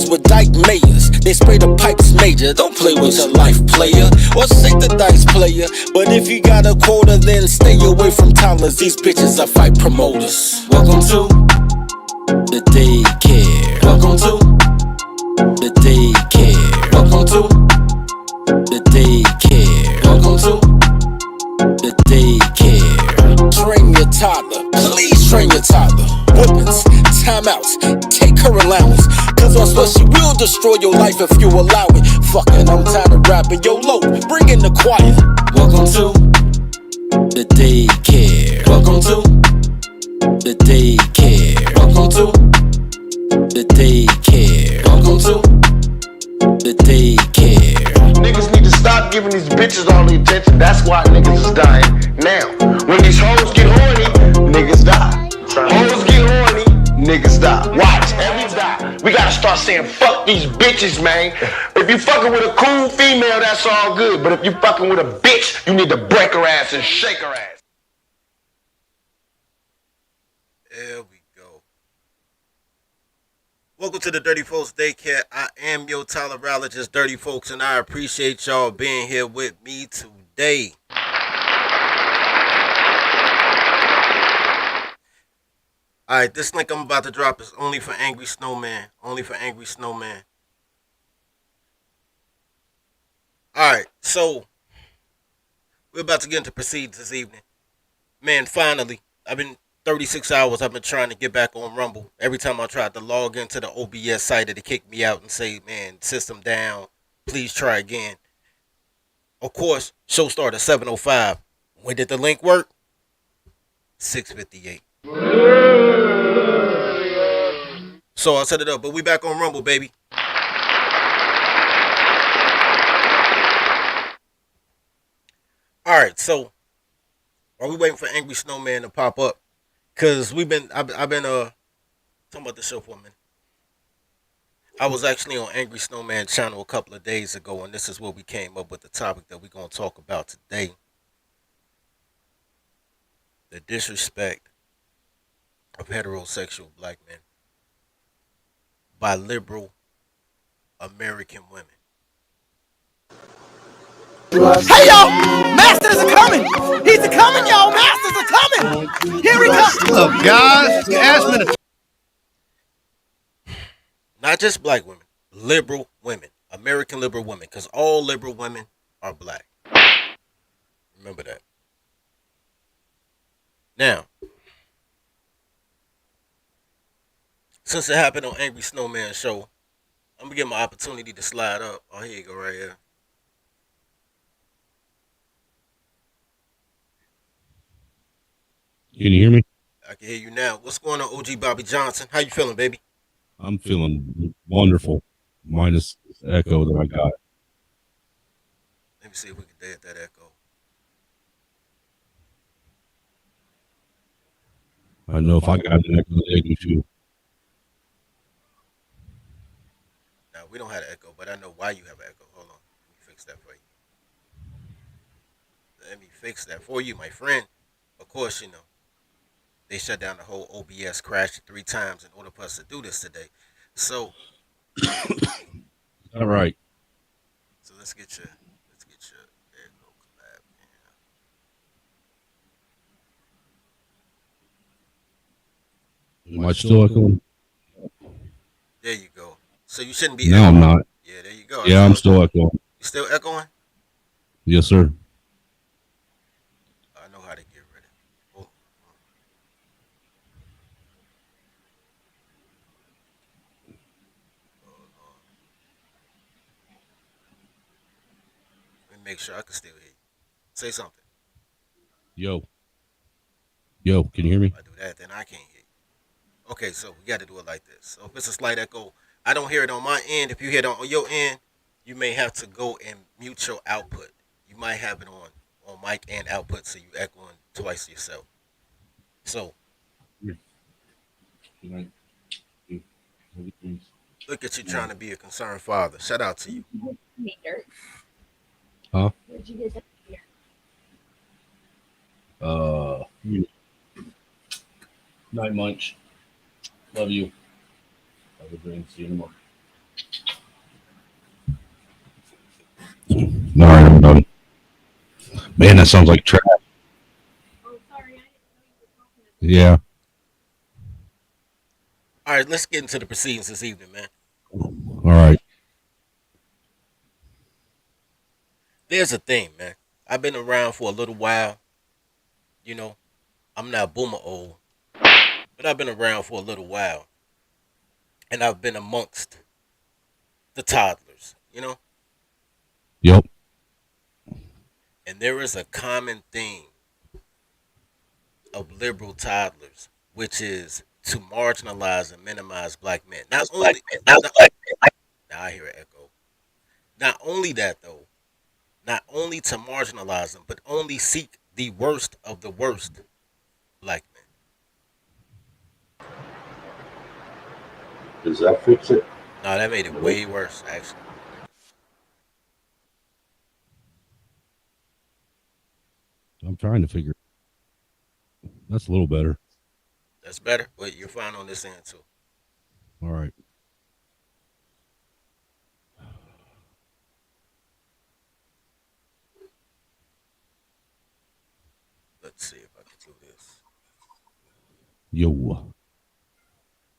niggas with dyke mayors. They spray the pipes major. Don't play with your life, player. Or shake the dice, player. But if you got a quota, then stay away from toddlers. These bitches are fight promoters. Welcome to the Daycare. Welcome to the Daycare. Welcome to the Daycare. Welcome to the Daycare. Train your toddler. Please train your toddler. Whippings, timeouts, take her allowance. Cause I swear she will destroy your life if you allow it. Fucking, I'm tired of rapping. Yo, Lo, bring in the choir. Welcome to the Daycare. Welcome to the Daycare. Welcome to the Daycare. Welcome to the Daycare. Niggas need to stop giving these bitches all the attention. That's why niggas is dying now. When these hoes get horny, niggas die. Hoes get horny, niggas die. Watch, every die. We gotta start saying fuck these bitches, man. If you fucking with a cool female, that's all good. But if you fucking with a bitch, you need to break her ass and shake her ass. There we go. Welcome to the Dirty Folks Daycare. I am your tolerologist, Dirty Folks, and I appreciate y'all being here with me today. Alright, this link I'm about to drop is only for Angry Snowman. Only for Angry Snowman. Alright, so we're about to get into proceedings this evening. Man, finally, I've been 36 hours I've been trying to get back on Rumble. Every time I tried to log into the OBS site, it kicked me out and say, man, system down. Please try again. Of course, show started at 7:05. When did the link work? 6:58. So I set it up, but we back on Rumble, baby. Alright, so while we waiting for Angry Snowman to pop up, cause I've been talking about the show for a minute. I was actually on Angry Snowman channel a couple of days ago, and this is where we came up with the topic that we're gonna talk about today. The disrespect of heterosexual black men by liberal American women. Hey y'all, Masters are coming. He's a coming, y'all. Masters are coming. Here we come. Look, guys, you asked me to. Not just black women, liberal women, American liberal women, because all liberal women are black. Remember that. Now, since it happened on Angry Snowman show, I'm gonna get my opportunity to slide up. Oh, here you go, right here. Can you hear me? I can hear you now. What's going on, OG Bobby Johnson? How you feeling, baby? I'm feeling wonderful, minus the echo that I got. Let me see if we can dead that echo. I know if I got an echo, they do too. Now, we don't have an echo, but I know why you have an echo. Hold on. Let me fix that for you. Let me fix that for you, my friend. Of course, you know, they shut down the whole OBS, crashed 3 times in order for us to do this today. So, All right. So let's get your echo collab. Am I still echoing? There you go. So you shouldn't be. No, echoing. I'm not. Yeah, there you go. Yeah, I'm still echoing. You still echoing? Yes, sir. I know how to get rid of it. Oh. Let me make sure I can still hear you. Say something. Yo, can you hear me? If I do that, then I can't hear you. Okay, so we got to do it like this. So if it's a slight echo, I don't hear it on my end. If you hear it on your end, you may have to go and mute your output. You might have it on mic and output, so you echoing twice yourself. So look at you trying to be a concerned father. Shout out to you. Huh? Where'd you get that? 9 months. Love you. Have a dream. See you tomorrow. Man, that sounds like trash. Yeah. All right, let's get into the proceedings this evening, man. All right. There's a thing, man. I've been around for a little while. You know, I'm not boomer old, but I've been around for a little while, and I've been amongst the toddlers. Yep. And there is a common theme of liberal toddlers, which is to marginalize and minimize black men. Not only, now I hear an echo. Not only that though, not only to marginalize them, but only seek the worst of the worst black men. Does that fix it? No, that made it way worse, actually. I'm trying to figure. That's a little better. That's better, but you're fine on this end too. All right. Let's see if I can do this. Yo.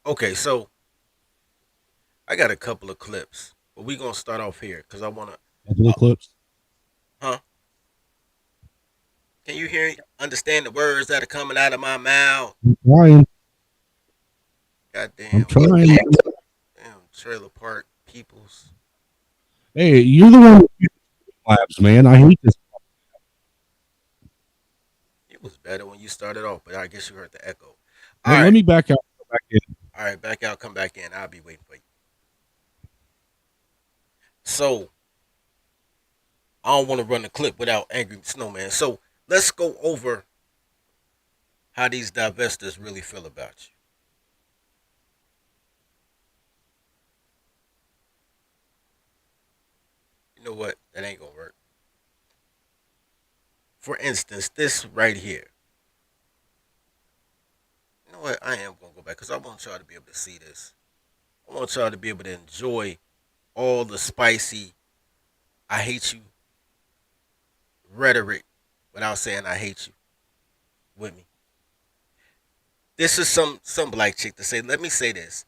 Okay, so I got a couple of clips, but we're gonna start off here because I wanna. Couple of clips. Huh? Can you understand the words that are coming out of my mouth? I'm trying. Goddamn. I'm trying. Damn trailer park peoples. Hey, you're the one with labs, man. I hate this. It was better when you started off, but I guess you heard the echo. All Let right. me back out. Go back in. All right, back out, come back in. I'll be waiting for you. So I don't want to run the clip without Angry Snowman. So let's go over how these divestors really feel about you. You know what? That ain't gonna work. For instance, this right here. You know what? I am gonna go back because I want y'all to be able to see this. I want y'all to be able to enjoy all the spicy I hate you rhetoric without saying I hate you with me. This is some black chick to say, let me say this.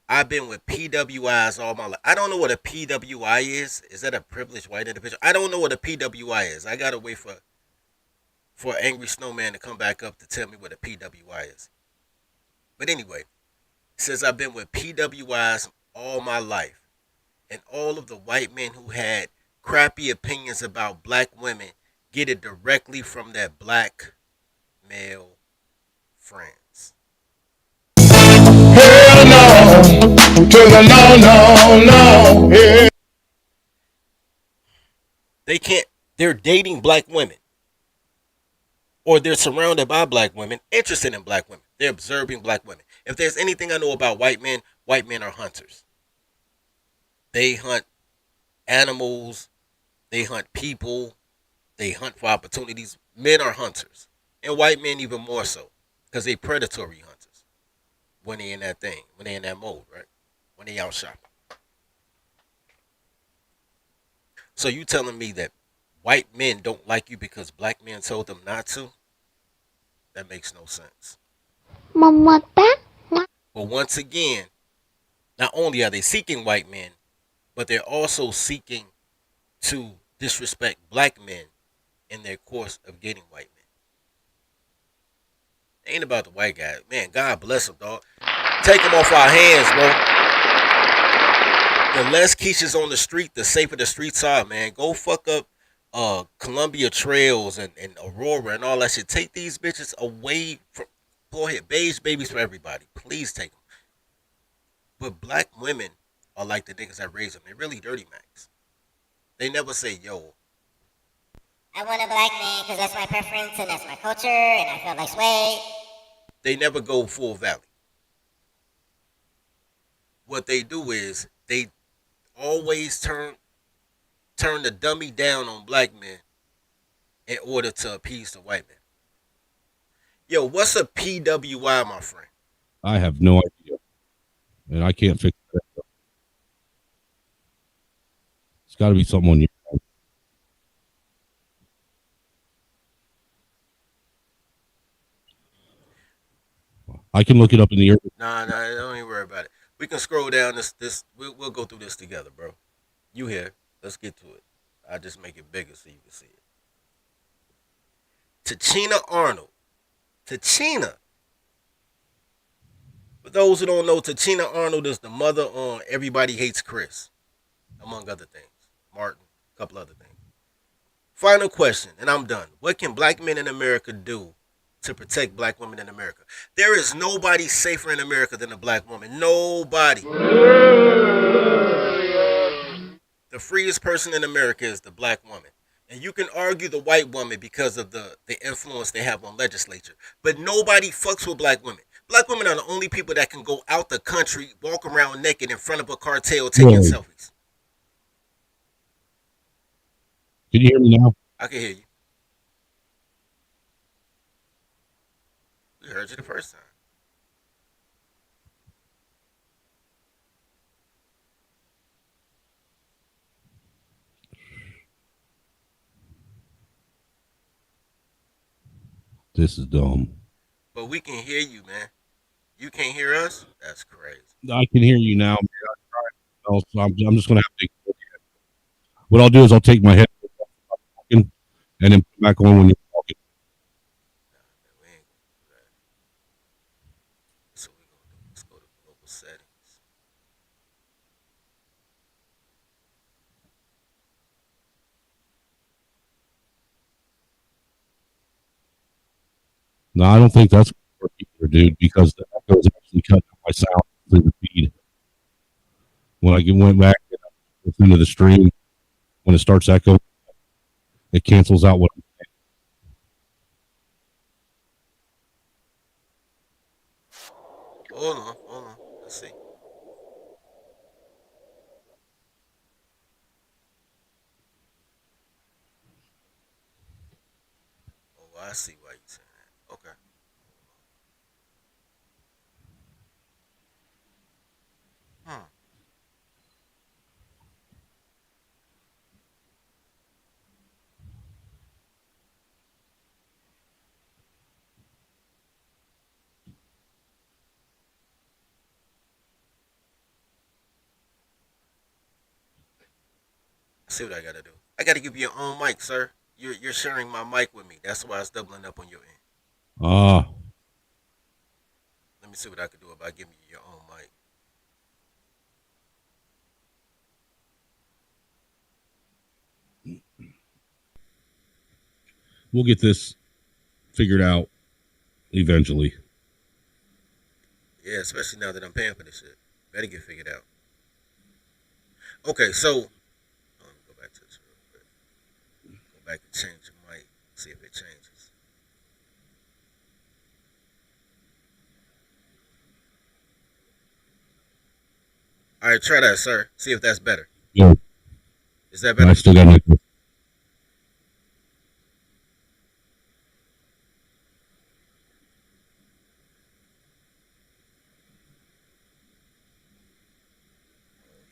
I've been with PWIs all my life. I don't know what a PWI is. Is that a privileged white individual? I don't know what a PWI is. I gotta wait for Angry Snowman to come back up to tell me what a PWI is. But anyway, it says I've been with PWIs all my life. And all of the white men who had crappy opinions about black women get it directly from their black male friends. Hell no, to the no, no, no. Yeah. They're dating black women. Or they're surrounded by black women, interested in black women. They're observing black women. If there's anything I know about white men are hunters. They hunt animals, they hunt people, they hunt for opportunities. Men are hunters. And white men even more so. Because they predatory hunters. When they in that thing. When they in that mode, right? When they out shopping. So you telling me that white men don't like you because black men told them not to? That makes no sense. But once again, not only are they seeking white men, but they're also seeking to disrespect black men in their course of getting white men. It ain't about the white guy. Man, God bless them, dog. Take them off our hands, bro. The less Keisha's on the street, the safer the streets are, man. Go fuck up Columbia Trails and Aurora and all that shit. Take these bitches away from. Go ahead, beige babies for everybody. Please take them. But black women are like the niggas that raise them. They're really dirty Macs. They never say, yo, I want a black man because that's my preference and that's my culture and I feel like sway. They never go full valley. What they do is they always turn the dummy down on black men in order to appease the white men. Yo, what's a PWI, my friend? I have no idea. And I can't fix it. It's got to be something on you. I can look it up in the urban. Nah, don't even worry about it. We can scroll down we'll go through this together, bro. You here. Let's get to it. I'll just make it bigger so you can see it. Tachina Arnold. Tachina. For those who don't know, Tachina Arnold is the mother on Everybody Hates Chris, among other things. Martin, a couple other things. Final question, and I'm done. What can black men in America do to protect black women in America? There is nobody safer in America than a black woman. Nobody. The freest person in America is the black woman. And you can argue the white woman because of the influence they have on legislature. But nobody fucks with black women. Black women are the only people that can go out the country, walk around naked in front of a cartel taking Right. selfies. Can you hear me now? I can hear you. We heard you the first time. This is dumb. But we can hear you, man. You can't hear us? That's crazy. I can hear you now. So I'm just going to have to. What I'll do is I'll take my headphones off and then put back on when you're talking. We ain't gonna do that. So we gonna do. Let's go to global settings. No, I don't think that's what either, dude, because the echo is actually cutting out my sound through the feed. When I went back into the stream, when it starts echoing, it cancels out what I'm saying. Hold on. Let's see. Oh, I see why you saying that. Okay. Hmm. I see what I gotta do. I gotta give you your own mic, sir. You're sharing my mic with me. That's why it's doubling up on your end. Ah, Let me see what I can do about giving you your own mic. we'll get this figured out eventually. Yeah, especially now that I'm paying for this shit. Better get figured out. Okay, so let me go back to this real quick. Go back and change the mic. See if it changes. All right, try that, sir. See if that's better. Yeah, Is that I better? still got my. Oh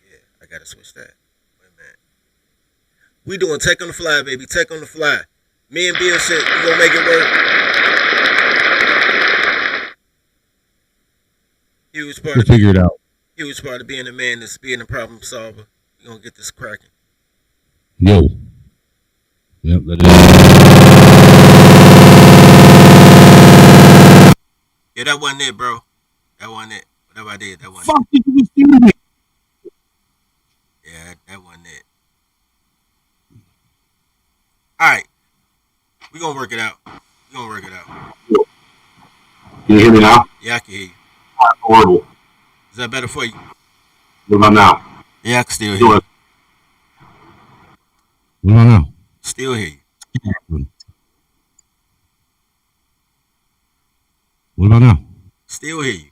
yeah, I gotta switch that. Wait a minute. We doing tech on the fly, baby. Tech on the fly. Me and Bill shit. We gonna make it work. Huge part We'll of figure it out. huge part of being a man is being a problem solver. We gonna get this cracking. Yo. Yep, that is. Yeah, that wasn't it, bro. That wasn't it. Whatever I did, that wasn't Fuck did you just do to me? it. Yeah, that wasn't it. All right, we gonna work it out. We gonna work it out. Can you hear me now? Yeah, I can hear you. Horrible. Is that better for you? What about now? Yeah, I can still hear you. What about now? Still hear you. What about now? Still hear you.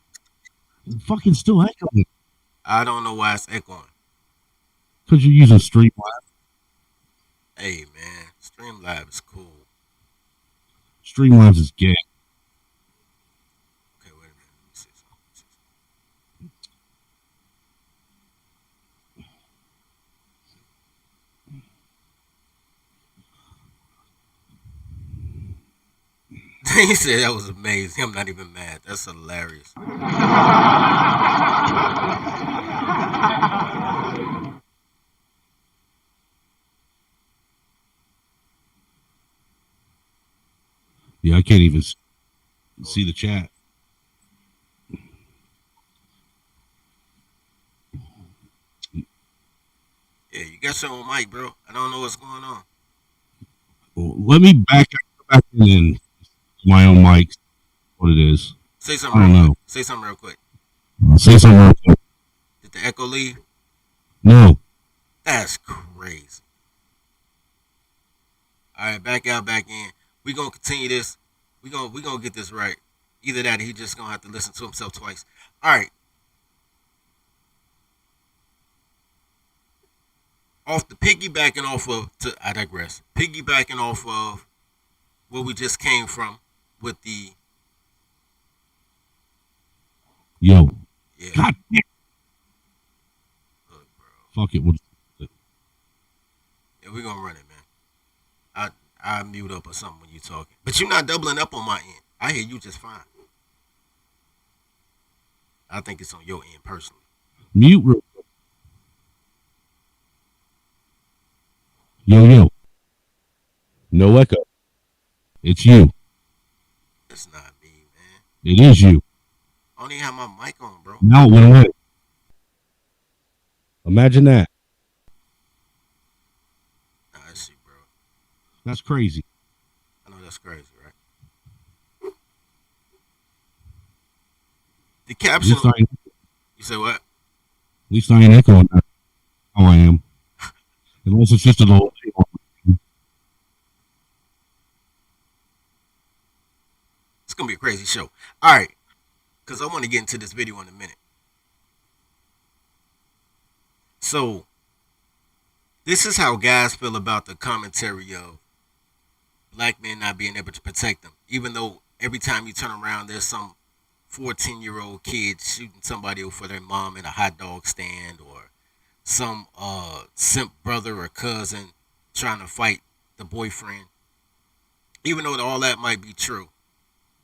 It's fucking still echoing. I don't know why it's echoing. Because you're using Streamlabs. Hey man, Streamlabs is cool. Streamlabs is gay. Okay, wait a minute. Let me see something. He said that was amazing. I'm not even mad. That's hilarious. Yeah, I can't even see the chat. Yeah, you got your own mic, bro. I don't know what's going on. Well, let me back in my own mic. What it is? Say I something don't real know. quick. Say something real quick. I'll say something real quick. Did the echo leave? No. That's crazy. All right, back out, back in. We gonna continue this. We gonna get this right. Either that, or he just gonna have to listen to himself twice. All right. Off the piggybacking off of, I digress. Piggybacking off of where we just came from with the Yo. yeah. God damn. Look, bro. Fuck it. Yeah, we gonna run it, man. I mute up or something when you talking, but you're not doubling up on my end. I hear you just fine. I think it's on your end personally. Mute real quick. Yo. No echo. It's you. It's not me, man. It is you. I don't even have my mic on, bro. Now it went away. Imagine that. Nah, that's you, bro. That's crazy. I know that's crazy, right? The At caption. least I You say what? ain't echoing that. How I am. Unless it's just a little. It's gonna be a crazy show. All right, because I want to get into this video in a minute. So, this is how guys feel about the commentary of black men not being able to protect them. Even though every time you turn around, there's some 14-year-old kid shooting somebody for their mom in a hot dog stand, or some simp brother or cousin trying to fight the boyfriend. Even though all that might be true,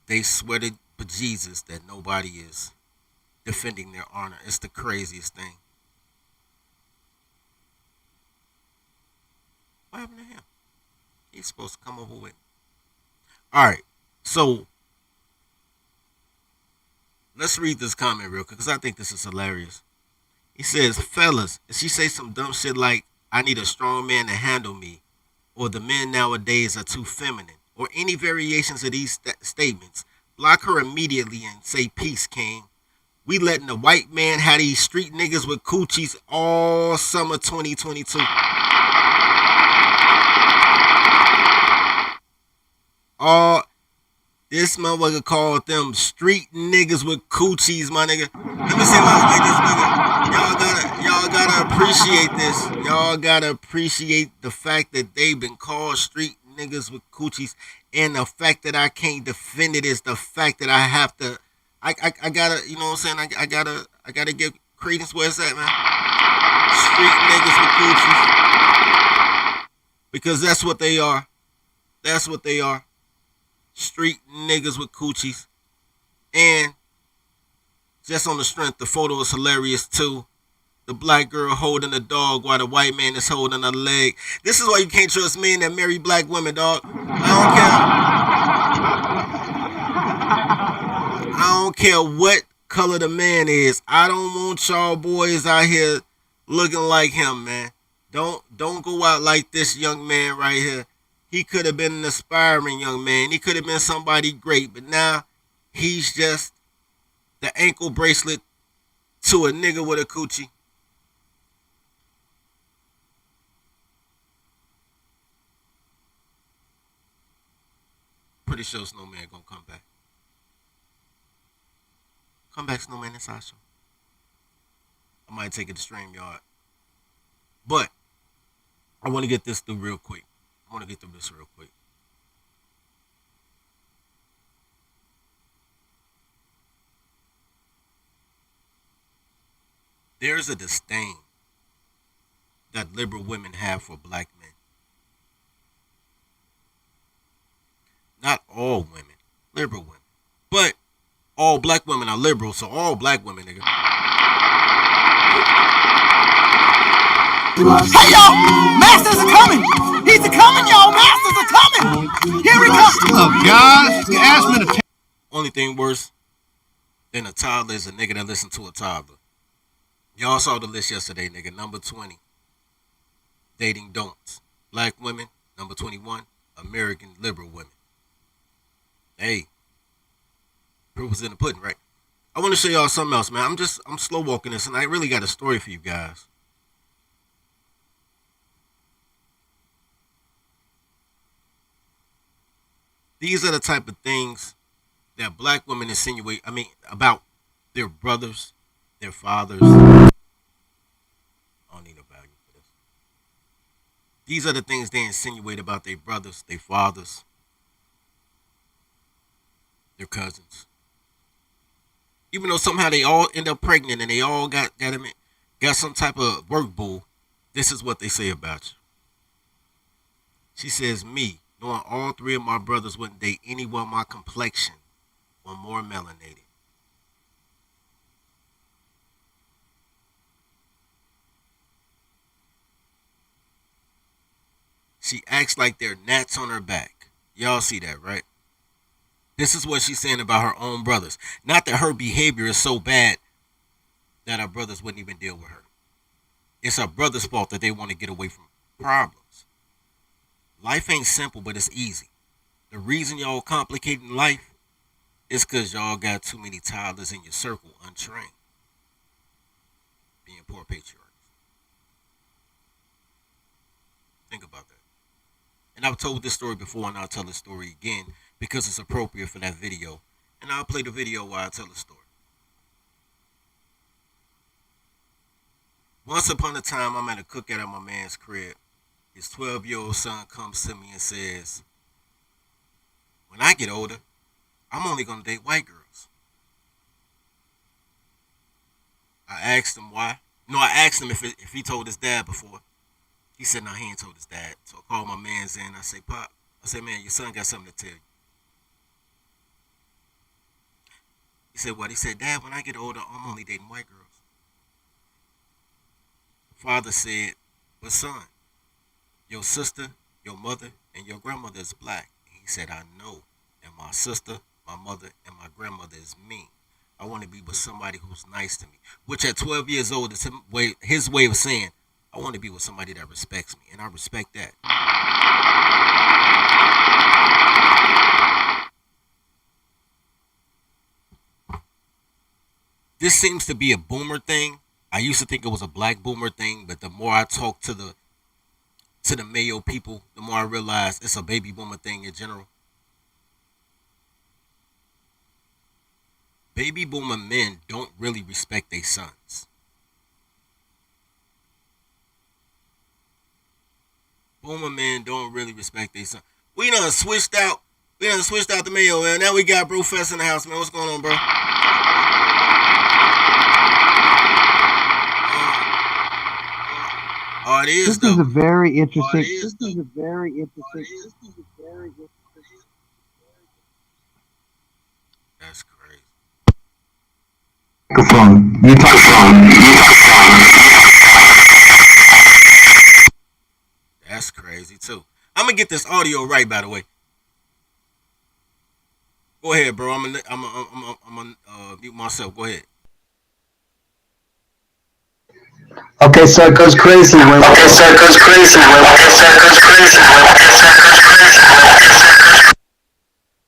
they swear to bejesus that nobody is defending their honor. It's the craziest thing. What happened to him? He's supposed to come over with. All right, so let's read this comment real quick because I think this is hilarious. He says, fellas, if she say some dumb shit like, I need a strong man to handle me, or the men nowadays are too feminine, or any variations of these statements, block her immediately and say, peace, king. We letting the white man have these street niggas with coochies all summer 2022. All this motherfucker called them street niggas with coochies, my nigga. Let me see if I can make this nigga. Y'all gotta appreciate this. Y'all gotta appreciate the fact that they've been called street niggas with coochies, and the fact that I can't defend it is the fact that I have to. I gotta, you know what I'm saying? I gotta give credence where it's at, man. Street niggas with coochies, because that's what they are. That's what they are. Street niggas with coochies. And just on the strength, the photo is hilarious too. The black girl holding a dog while the white man is holding a leg. This is why you can't trust men that marry black women, dog. I don't care what color the man is. I don't want y'all boys out here looking like him, man. Don't go out like this young man right here. He could have been an aspiring young man. He could have been somebody great, but now he's just the ankle bracelet to a nigga with a coochie. Pretty sure Snowman gonna come back. Come back, Snowman and Sasha. I might take it to StreamYard. But I want to get this through real quick. There's a disdain that liberal women have for black men. Not all women, all black women are liberal, so all black women, nigga. Hey y'all, masters are coming. He's a coming, y'all. Masters are coming. Here he comes. Look, guys, you asked me to. Only thing worse than a toddler is a nigga that listen to a toddler. Y'all saw the list yesterday, nigga. Number 20, dating don'ts. Black women. Number 21, American liberal women. Hey, proof is in the pudding, right? I want to show y'all something else, man. I'm slow walking this, and I really got a story for you guys. These are the type of things that black women insinuate, about their brothers, their fathers. I don't need no value for this. These are the things they insinuate about their brothers, their fathers, their cousins. Even though somehow they all end up pregnant and they all got some type of work bull, this is what they say about you. She says, me, knowing all three of my brothers wouldn't date anyone my complexion or more melanated. She acts like they're gnats on her back. Y'all see that, right? This is what she's saying about her own brothers. Not that her behavior is so bad that her brothers wouldn't even deal with her. It's her brother's fault that they want to get away from problems. Life ain't simple, but it's easy. The reason y'all complicating life is because y'all got too many toddlers in your circle untrained. Being poor patriarchs. Think about that. And I've told this story before, and I'll tell the story again because it's appropriate for that video. And I'll play the video while I tell the story. Once upon a time, I'm at a cookout at my man's crib. His 12-year-old son comes to me and says, when I get older, I'm only going to date white girls. I asked him why. No, I asked him if he told his dad before. He said, no, he ain't told his dad. So I called my man's in. I say, Pop, I said, man, your son got something to tell you. He said, what? He said, Dad, when I get older, I'm only dating white girls. Father said, but son, your sister, your mother, and your grandmother is black. And he said, I know. And my sister, my mother, and my grandmother is mean. I want to be with somebody who's nice to me. Which at 12 years old is his way of saying, I want to be with somebody that respects me. And I respect that. This seems to be a boomer thing. I used to think it was a black boomer thing, but the more I talk to the Mayo people, the more I realize it's a baby boomer thing in general. Baby boomer men don't really respect their sons. Boomer men don't really respect their sons. We done switched out the Mayo, man. Now we got Bro Fest in the house, man. What's going on, bro? Oh, it is, This is though. a very interesting. That's crazy. Microphone. You talk That's crazy, too. I'm going to get this audio right, by the way. Go ahead, bro. I'm gonna mute myself. Go ahead. Okay, so it goes crazy when.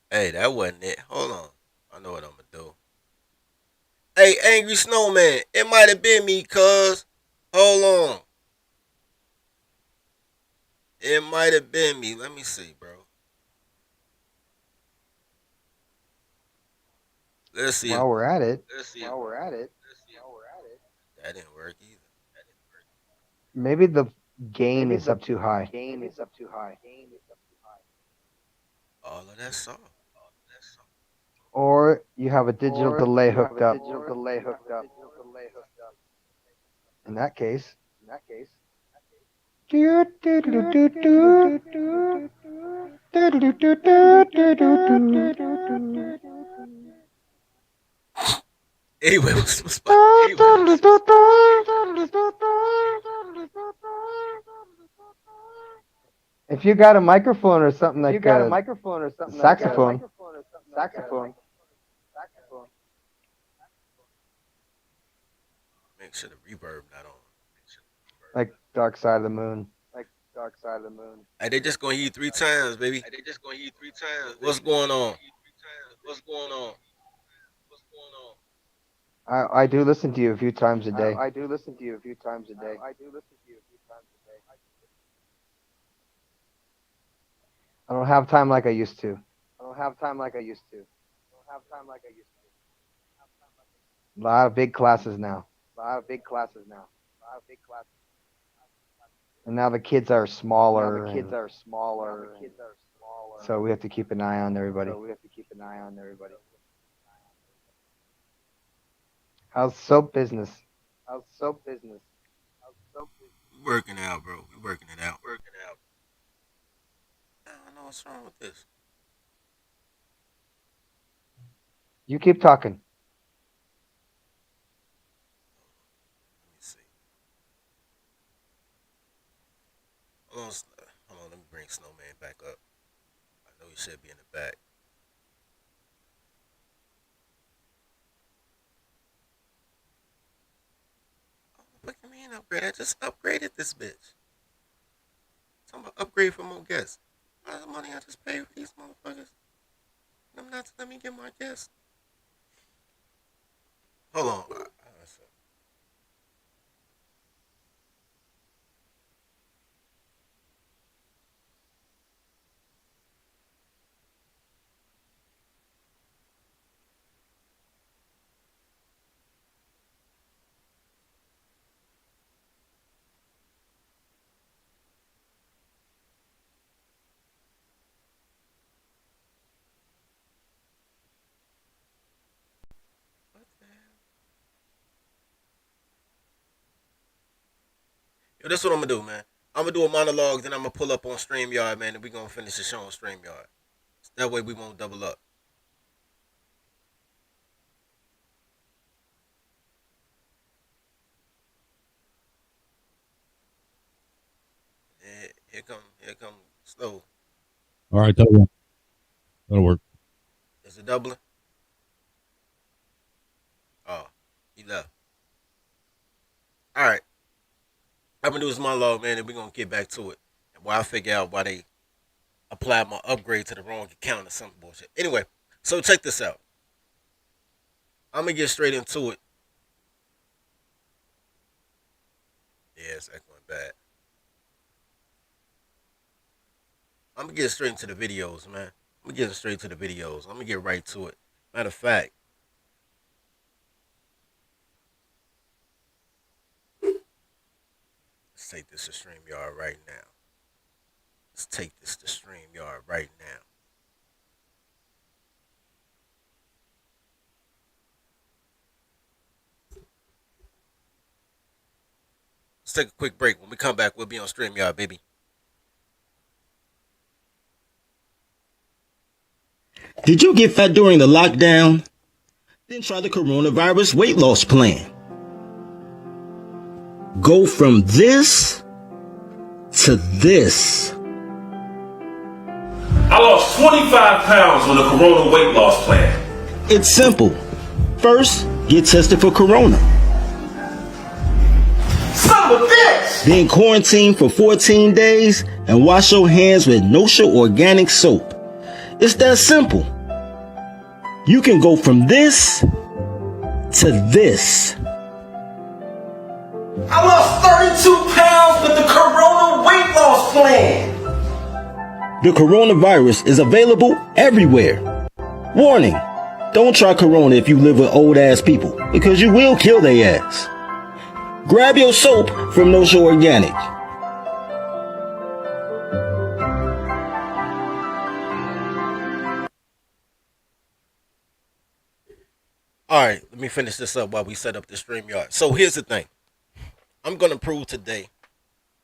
Hey, that wasn't it. Hold on. I know what I'm going to do. Hey, Angry Snowman. It might have been me, cuz. Hold on. It might have been me. Let me see, bro. Let's see. While we're at it, That didn't work either. maybe the gain is up too high. All of that song. Or you have a digital delay hooked up. In that case. Anyway, what's If you got a microphone or something like saxophone. make sure the reverb not on. Like Dark Side of the Moon. Hey, they just gonna hear you 3 times, baby. What's going on? I do listen to you a few times a day. I don't have time like I used to. A lot of big classes now. And now the kids are smaller. So we have to keep an eye on everybody. How's soap business? We working out, bro. We working it out. I don't know what's wrong with this. You keep talking. Let me see. Hold on, hold on. Let me bring Snowman back up. I know he should be in the back. What do you mean upgrade? I just upgraded this bitch. Talking about upgrade for more guests. All the money I just paid for these motherfuckers. And I'm not to let me get my guests. Hold on. What the hell? Yo, that's what I'm gonna do, man. I'm gonna do a monologue, then I'm gonna pull up on StreamYard, man, and we gonna finish the show on StreamYard. That way we won't double up. Yeah, here come slow. All right, that'll work. Is it doubling? Oh, he left. All right, I'm gonna do this monologue, man, and we gonna get back to it. And while I figure out why they applied my upgrade to the wrong account or some bullshit. Anyway, so check this out. I'm gonna get straight into it. Yeah, it's echoing bad. I'm gonna get straight into the videos, man. I'm gonna get straight to the videos. I'm gonna get right to it. Matter of fact, let's take this to StreamYard right now. Let's take this to StreamYard right now. Let's take a quick break. When we come back, we'll be on StreamYard, baby. Did you get fat during the lockdown? Then try the coronavirus weight loss plan. Go from this to this. I lost 25 pounds on the Corona weight loss plan. It's simple. First, get tested for Corona. Son of a bitch! Then quarantine for 14 days and wash your hands with No-Show organic soap. It's that simple. You can go from this to this. I lost 32 pounds with the Corona weight loss plan. The coronavirus is available everywhere. Warning, don't try Corona if you live with old ass people, because you will kill their ass. Grab your soap from No-Show Organic. All right, let me finish this up while we set up the StreamYard. So here's the thing. I'm going to prove today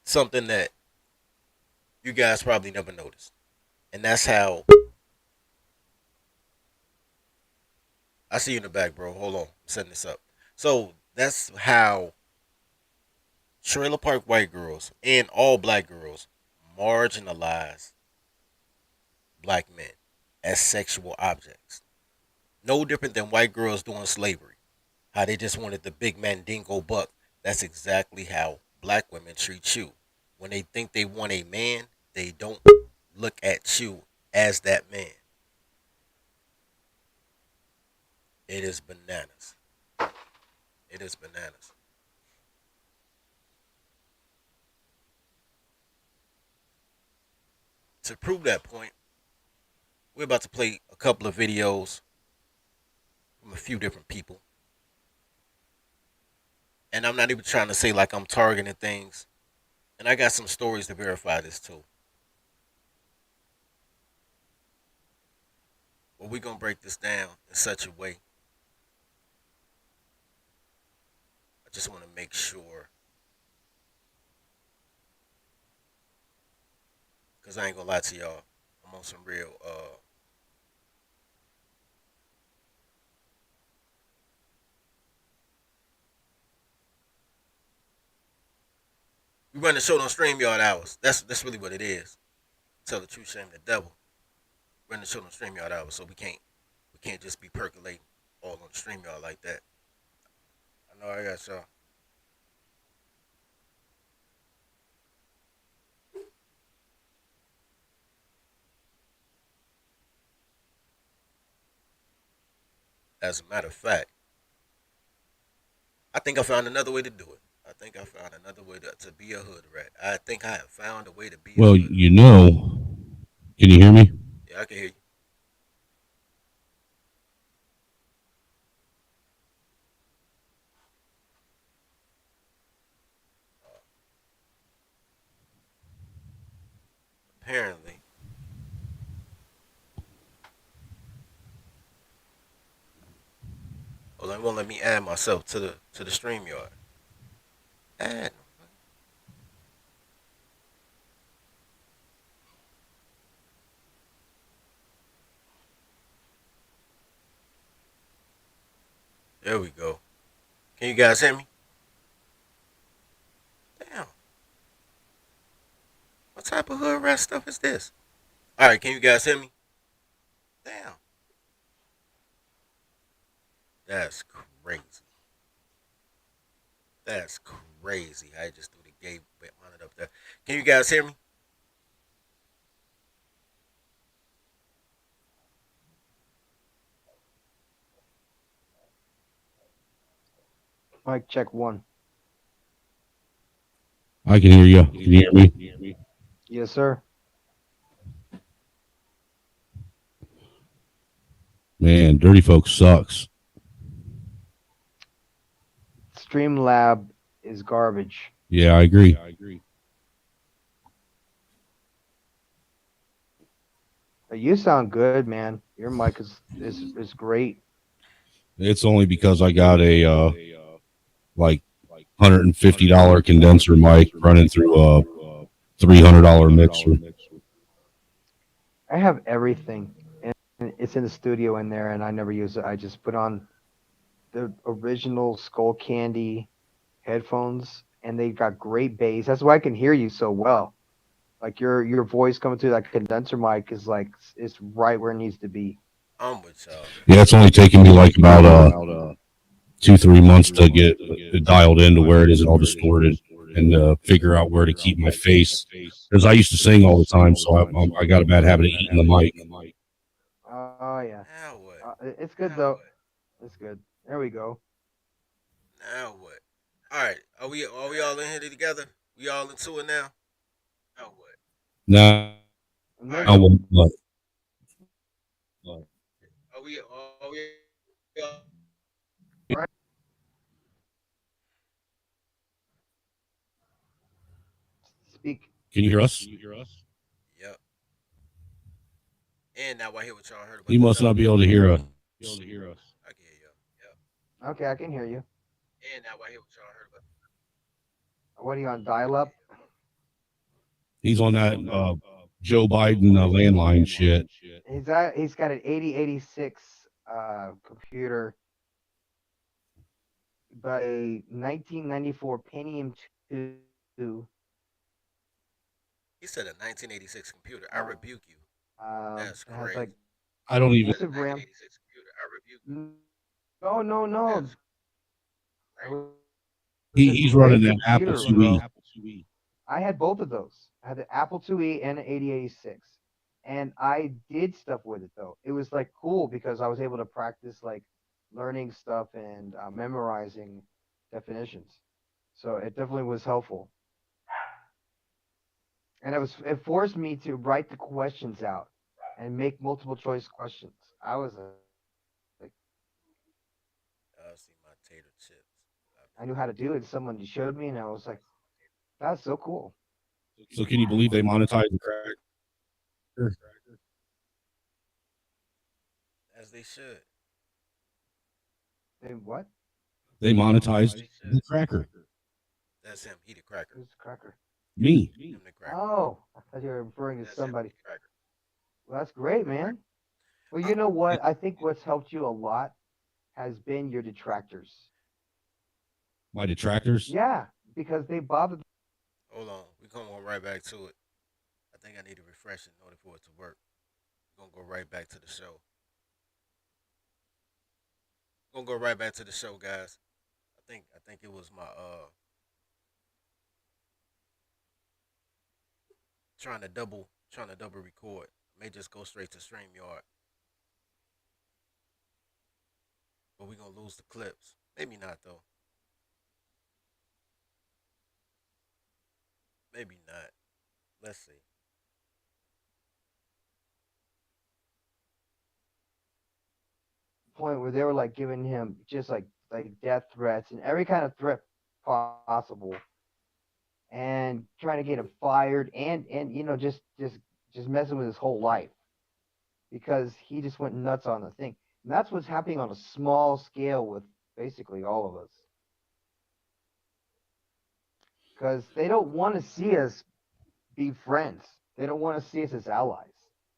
something that you guys probably never noticed. And that's how I see you in the back, bro. Hold on. I'm setting this up. So that's how trailer park white girls and all black girls marginalize black men as sexual objects. No different than white girls doing slavery. How they just wanted the big mandingo buck. That's exactly how black women treat you. When they think they want a man, they don't look at you as that man. It is bananas. It is bananas. To prove that point, we're about to play a couple of videos from a few different people. And I'm not even trying to say like I'm targeting things. And I got some stories to verify this too. But we're going to break this down in such a way. I just want to make sure. Because I ain't going to lie to y'all. I'm on some real we run the show on StreamYard hours. That's really what it is. Tell the truth, shame the devil. Run the show on StreamYard hours, so we can't just be percolating all on StreamYard like that. I know I got y'all. As a matter of fact, I think I found another way to do it. I think I found another way to be a hood rat. I think I have found a way to be. Well, you know, can you hear me? Yeah, I can hear you. Apparently, well, they won't let me add myself to the StreamYard. Add. There we go. Can you guys hear me? Damn. What type of hood rat stuff is this? All right, can you guys hear me? Damn. That's crazy. That's crazy. I just threw the gate on it up there. Can you guys hear me? Mic check one. I can hear you. Can you hear me? Yes, sir. Man, Dirty Folks sucks. Streamlab is garbage. Yeah, I agree. You sound good, man. Your mic is great. It's only because I got a like $150 condenser mic running through a $300 mixer. I have everything, and it's in the studio in there, and I never use it. I just put on the original Skull Candy headphones, and they got great bass. That's why I can hear you so well. Like your voice coming through that condenser mic is like it's right where it needs to be. I'm with y'all. Yeah, it's only taken me like about 2-3 months to get it dialed into where it isn't all distorted and figure out where to keep my face. Because I used to sing all the time, so I got a bad habit of eating the mic. Oh yeah. Now what? It's good though. It's good. There we go. Now what? All right. Are we all in here together? We all into it now? Now what? No, I won't. Are we all Speak. Can you hear us? Yep. And now I hear what y'all heard about. You must not be able to hear us. I can hear you. Yep. Okay, I can hear you. And now I hear what y'all heard about. What are you on dial up? He's on that Joe Biden landline shit. He's got an 8086 computer, but a 1994 Pentium 2. He said a 1986 computer. I rebuke you. That's It has crazy. like I don't even. massive RAM. 1986 computer. I rebuke you. No, no, no. That's It crazy. was a He's great running that Apple computer, bro. IIe. I had both of those. I had the Apple IIe and an 8086. And I did stuff with it though. It was like cool because I was able to practice like learning stuff and memorizing definitions. So it definitely was helpful. And it forced me to write the questions out and make multiple choice questions. I was like, I see my tater chips. I knew how to do it. Someone showed me, and I was like, that's so cool. So can you believe they monetized the cracker? As they should. And what? They monetized the cracker. That's him. He the cracker. Who's the cracker? Me. Him the cracker. Oh, I thought you were referring to That's him, somebody. the cracker. Well, that's great, man. Well, you know what? I think what's helped you a lot has been your detractors. My detractors. Yeah, because they bothered. Hold on. We're going to go right back to it. I think I need to refresh it in order for it to work. We're going to go right back to the show. We're going to go right back to the show, guys. I think it was my trying to double record. I may just go straight to StreamYard. But we're gonna lose the clips. Maybe not though. Maybe not. Let's see. Point where they were like giving him just like death threats and every kind of threat possible, and trying to get him fired and just messing with his whole life because he just went nuts on the thing. And that's what's happening on a small scale with basically all of us. Because they don't want to see us be friends. They don't want to see us as allies.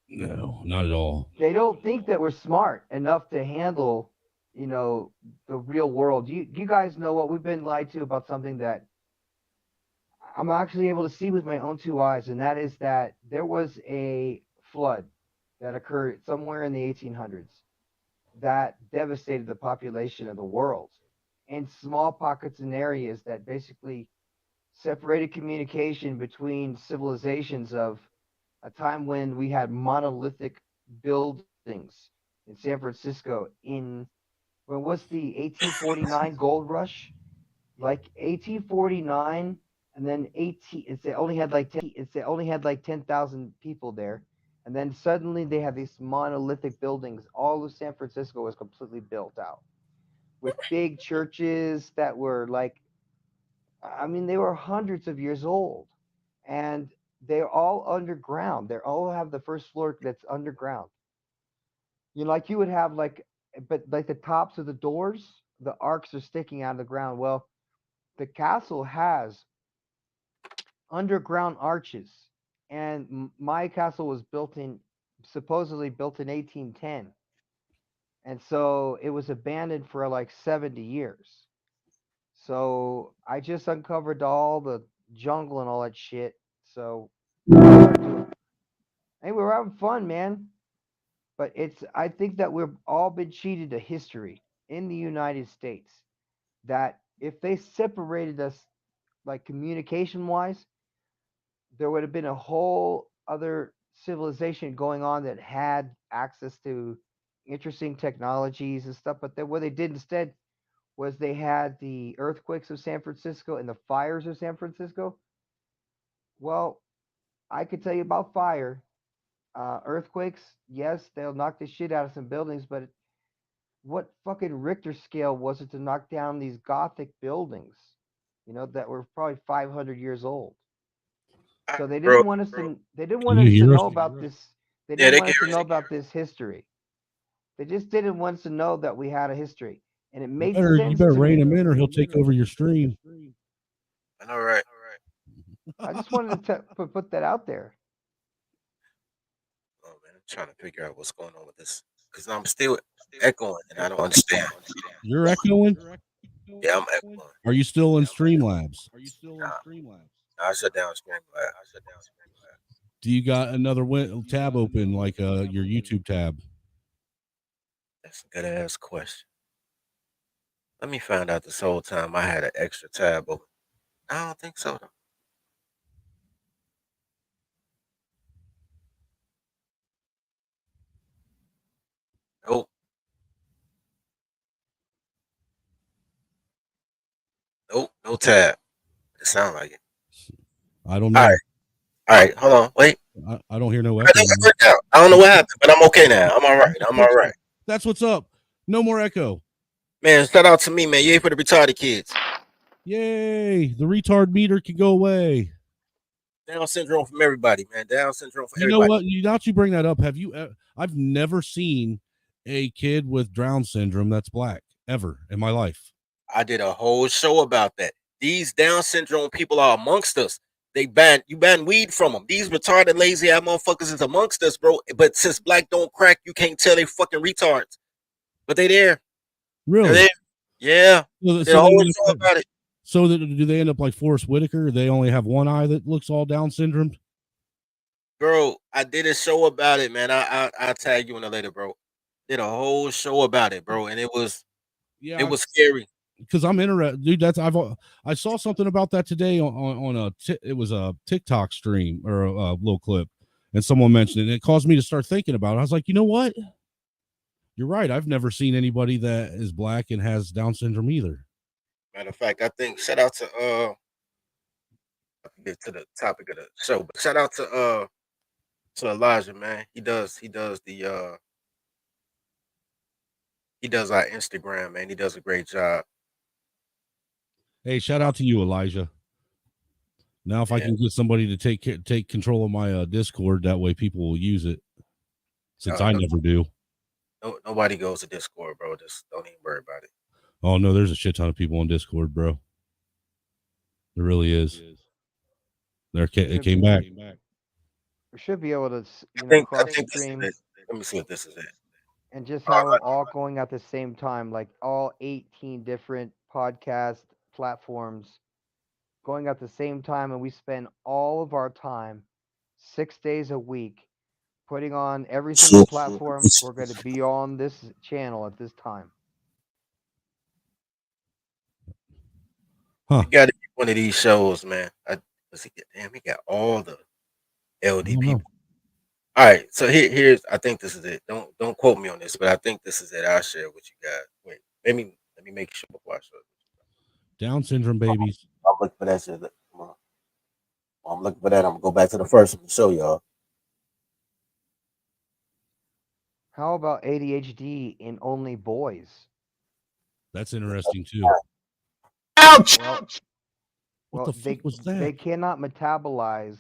No, not at all. They don't think that we're smart enough to handle, the real world. You guys know what we've been lied to about something that I'm actually able to see with my own two eyes, and that is that there was a flood that occurred somewhere in the 1800s that devastated the population of the world in small pockets and areas that basically separated communication between civilizations of a time when we had monolithic buildings in San Francisco when was the 1849 gold rush? Like 1849 and then 18 it's they only had like 10,000 people there. And then suddenly they had these monolithic buildings. All of San Francisco was completely built out with big churches that were they were hundreds of years old, and they're all underground. They all have the first floor that's underground. Like you would have but like the tops of the doors, the arcs are sticking out of the ground. Well, the castle has underground arches, and my castle was supposedly built in 1810, and so it was abandoned for like 70 years. So I just uncovered all the jungle and all that shit. So hey, we're having fun, man. But I think that we've all been cheated to history in the United States. That if they separated us like communication wise, there would have been a whole other civilization going on that had access to interesting technologies and stuff. But then what they did instead was they had the earthquakes of San Francisco and the fires of San Francisco. Well, I could tell you about fire. Earthquakes, yes, they'll knock the shit out of some buildings, but what fucking Richter scale was it to knock down these Gothic buildings, that were probably 500 years old? So they didn't want us to. They didn't want Can you us to hear us? know about this. They Yeah, didn't they want can us to hear us. know about this history. They just didn't want us to know that we had a history, and it You made better, sense to rein me. him in, or he'll take over your stream. I know, right? I just wanted to put that out there. Oh man, I'm trying to figure out what's going on with this Because I'm still echoing and I don't understand. You're echoing. Yeah, I'm echoing. Are you still in Streamlabs? I shut down Streamlabs. Do you got another tab open like your YouTube tab? That's a good ass question. Let me find out this whole time I had an extra tab open. I don't think so though. Nope. Nope. No tab. It sound like it. I don't know. All right. Hold on. Wait. I don't hear no I echo. think it worked out. I don't know what happened, but I'm okay now. I'm all right. That's what's up. No more echo. Man, shout out to me, man. Yay for the retarded kids. Yay! The retard meter can go away. Down syndrome from everybody, man. Down syndrome for You everybody. know what? Now that you bring that up, have you? I've never seen a kid with Down syndrome that's black ever in my life. I did a whole show about that. These Down syndrome people are amongst us. You ban weed from them. These retarded, lazy ass motherfuckers is amongst us, bro. But since black don't crack, you can't tell they fucking retards. But they there. Really? They're there. Yeah. Did a whole show about it. So do they end up like Forrest Whitaker? They only have one eye that looks all Down syndrome? Bro, I did a show about it, man. I'll tag you in a later, bro. Did a whole show about it, bro, and it was scary. Because I'm interested, dude. I saw something about that today on it was a TikTok stream or a little clip, and someone mentioned it. And it caused me to start thinking about it. I was like, you know what? You're right. I've never seen anybody that is black and has Down syndrome either. Matter of fact, I think shout out to get to the topic of the show, but shout out to Elijah, man. He does our Instagram, man. He does a great job. Hey, shout out to you, Elijah. Now, if I can get somebody to take control of my Discord, that way people will use it. Since I never do. Nobody goes to Discord, bro. Just don't even worry about it. Oh no, there's a shit ton of people on Discord, bro. There really is. It came back. We should be able to, cross stream. Let me see if this is it. And just have them all going at the same time, like all 18 different podcast platforms going at the same time, and we spend all of our time 6 days a week putting on every single platform. We're going to be on this channel at this time. You got to get one of these shows, man. He got all the LD people. All right, so here's. I think this is it. Don't quote me on this, but I think this is it. I'll share what you got. Wait, let me make sure before I show it. Down syndrome babies. I'm looking for that shit. Come on. I'm looking for that. I'm gonna go back to the first one to show y'all. How about ADHD in only boys? That's interesting too. Ouch! What the fuck was that? They cannot metabolize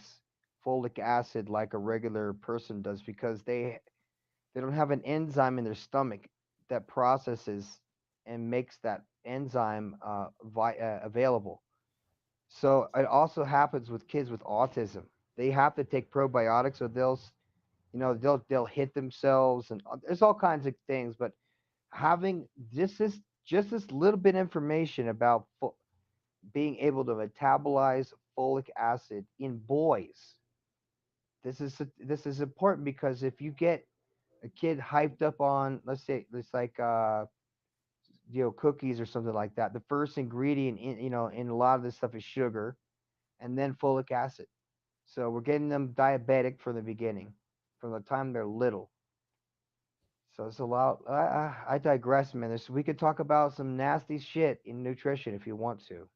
folic acid like a regular person does because they don't have an enzyme in their stomach that processes and makes that enzyme available. So it also happens with kids with autism. They have to take probiotics, or they'll hit themselves, and there's all kinds of things. But having just this little bit information about being able to metabolize folic acid in boys, this is important, because if you get a kid hyped up on, let's say it's like cookies or something like that, the first ingredient in a lot of this stuff is sugar and then folic acid. So we're getting them diabetic from the beginning, from the time they're little. So it's a lot. I digress, man. We could talk about some nasty shit in nutrition if you want to.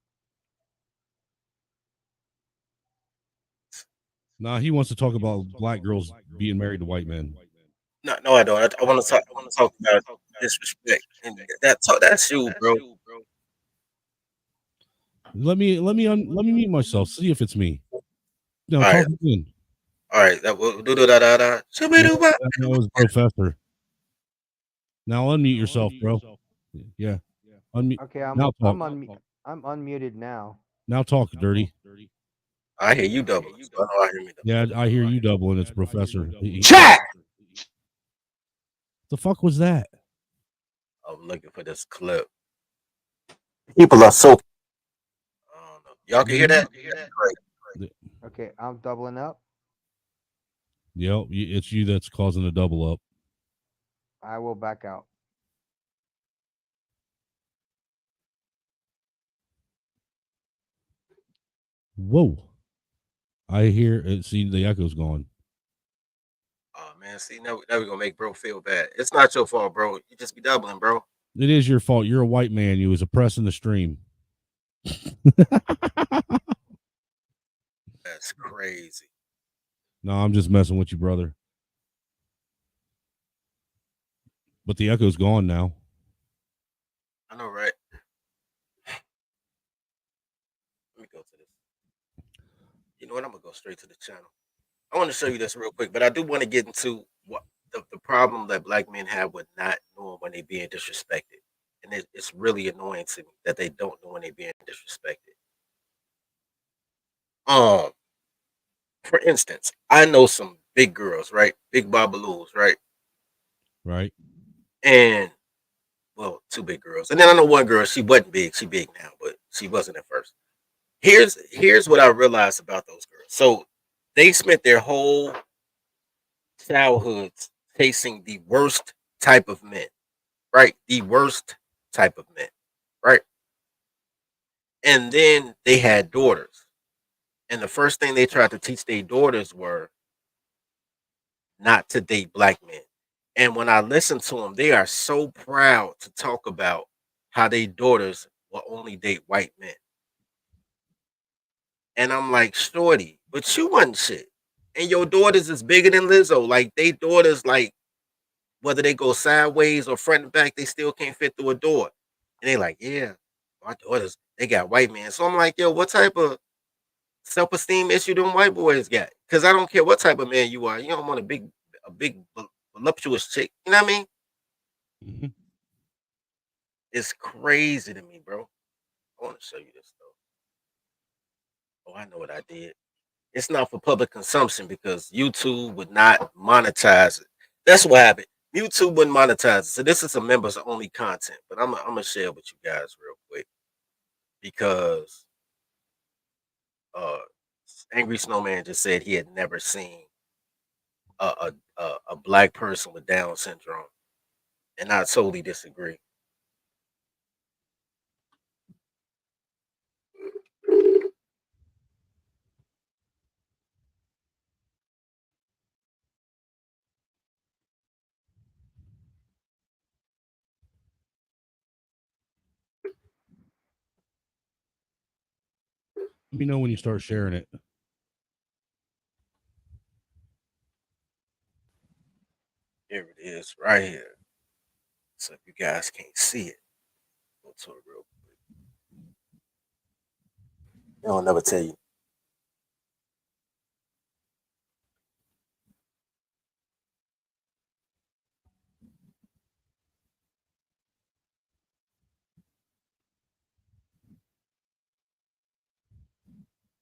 Nah, he wants to talk about black girls being married to white men. No, I don't. I want to talk about disrespect. And that's you, bro. Let me mute myself. See if it's me. No, All talk right. again. All right. That was Professor. Now unmute yourself, bro. Yeah. Unmute. Okay, I'm unmuted now. Now talk, dirty. I hear you double. So I know I hear me double. Yeah, I hear you double, and it's Professor. Chat! The fuck was that? I'm looking for this clip. People are so. I don't know. Y'all can hear that? Great. Okay, I'm doubling up. Yep, it's you that's causing a double up. I will back out. Whoa. I hear it. See, the echo's gone. Oh man, see now we're gonna make bro feel bad. It's not your fault, bro. You just be doubling, bro. It is your fault. You're a white man. You was oppressing the stream. That's crazy. No, I'm just messing with you, brother. But the echo's gone now. I know, right? Let me go to this. You know what? I'm gonna go straight to the channel. I want to show you this real quick, but I do want to get into what the problem that black men have with not knowing when they're being disrespected. And it's really annoying to me that they don't know when they're being disrespected. For instance, I know some big girls, right? Big babaloos, right? Right. And well, two big girls. And then I know one girl, she wasn't big, she big now, but she wasn't at first. Here's what I realized about those girls. So they spent their whole childhoods chasing the worst type of men, right? The worst type of men, right? And then they had daughters. And the first thing they tried to teach their daughters were not to date black men. And when I listen to them, they are so proud to talk about how their daughters will only date white men. And I'm like, shorty, but you wasn't shit. And your daughters is bigger than Lizzo. Like, they daughters, like, whether they go sideways or front and back, they still can't fit through a door. And they like, yeah, my daughters, they got white men. So I'm like, yo, what type of self-esteem issue them white boys got? Because I don't care what type of man you are. You don't want a big voluptuous chick. You know what I mean? Mm-hmm. It's crazy to me, bro. I want to show you this though. Oh, I know what I did. It's not for public consumption because YouTube would not monetize it. That's what happened. YouTube wouldn't monetize it. So this is a members only content, but I'm gonna share with you guys real quick because Angry Snowman just said he had never seen a black person with Down syndrome, and I totally disagree. Let me know when you start sharing it. Here it is, right here. So if you guys can't see it, go to it real quick. They'll never tell you.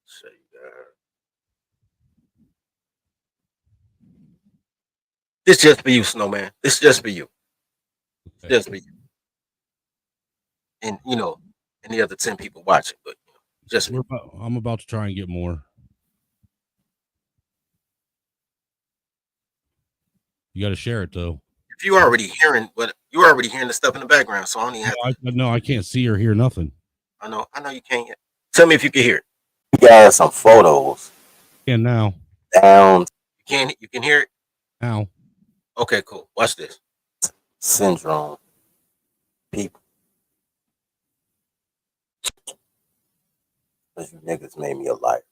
Show you guys. This just for you, Snowman. This just for you. Okay. Just for you. And you know, any other 10 people watching, but you know, just for you. I'm about to try and get more. You got to share it though. If you already hearing, but you're already hearing the stuff in the background, so I don't even have to. No, I can't see or hear nothing. I know you can't. Tell me if you can hear it. You guys some photos. And now. Down. You can hear it? Now. Okay, cool. Watch this. Syndrome. People. Because you niggas made me a liar.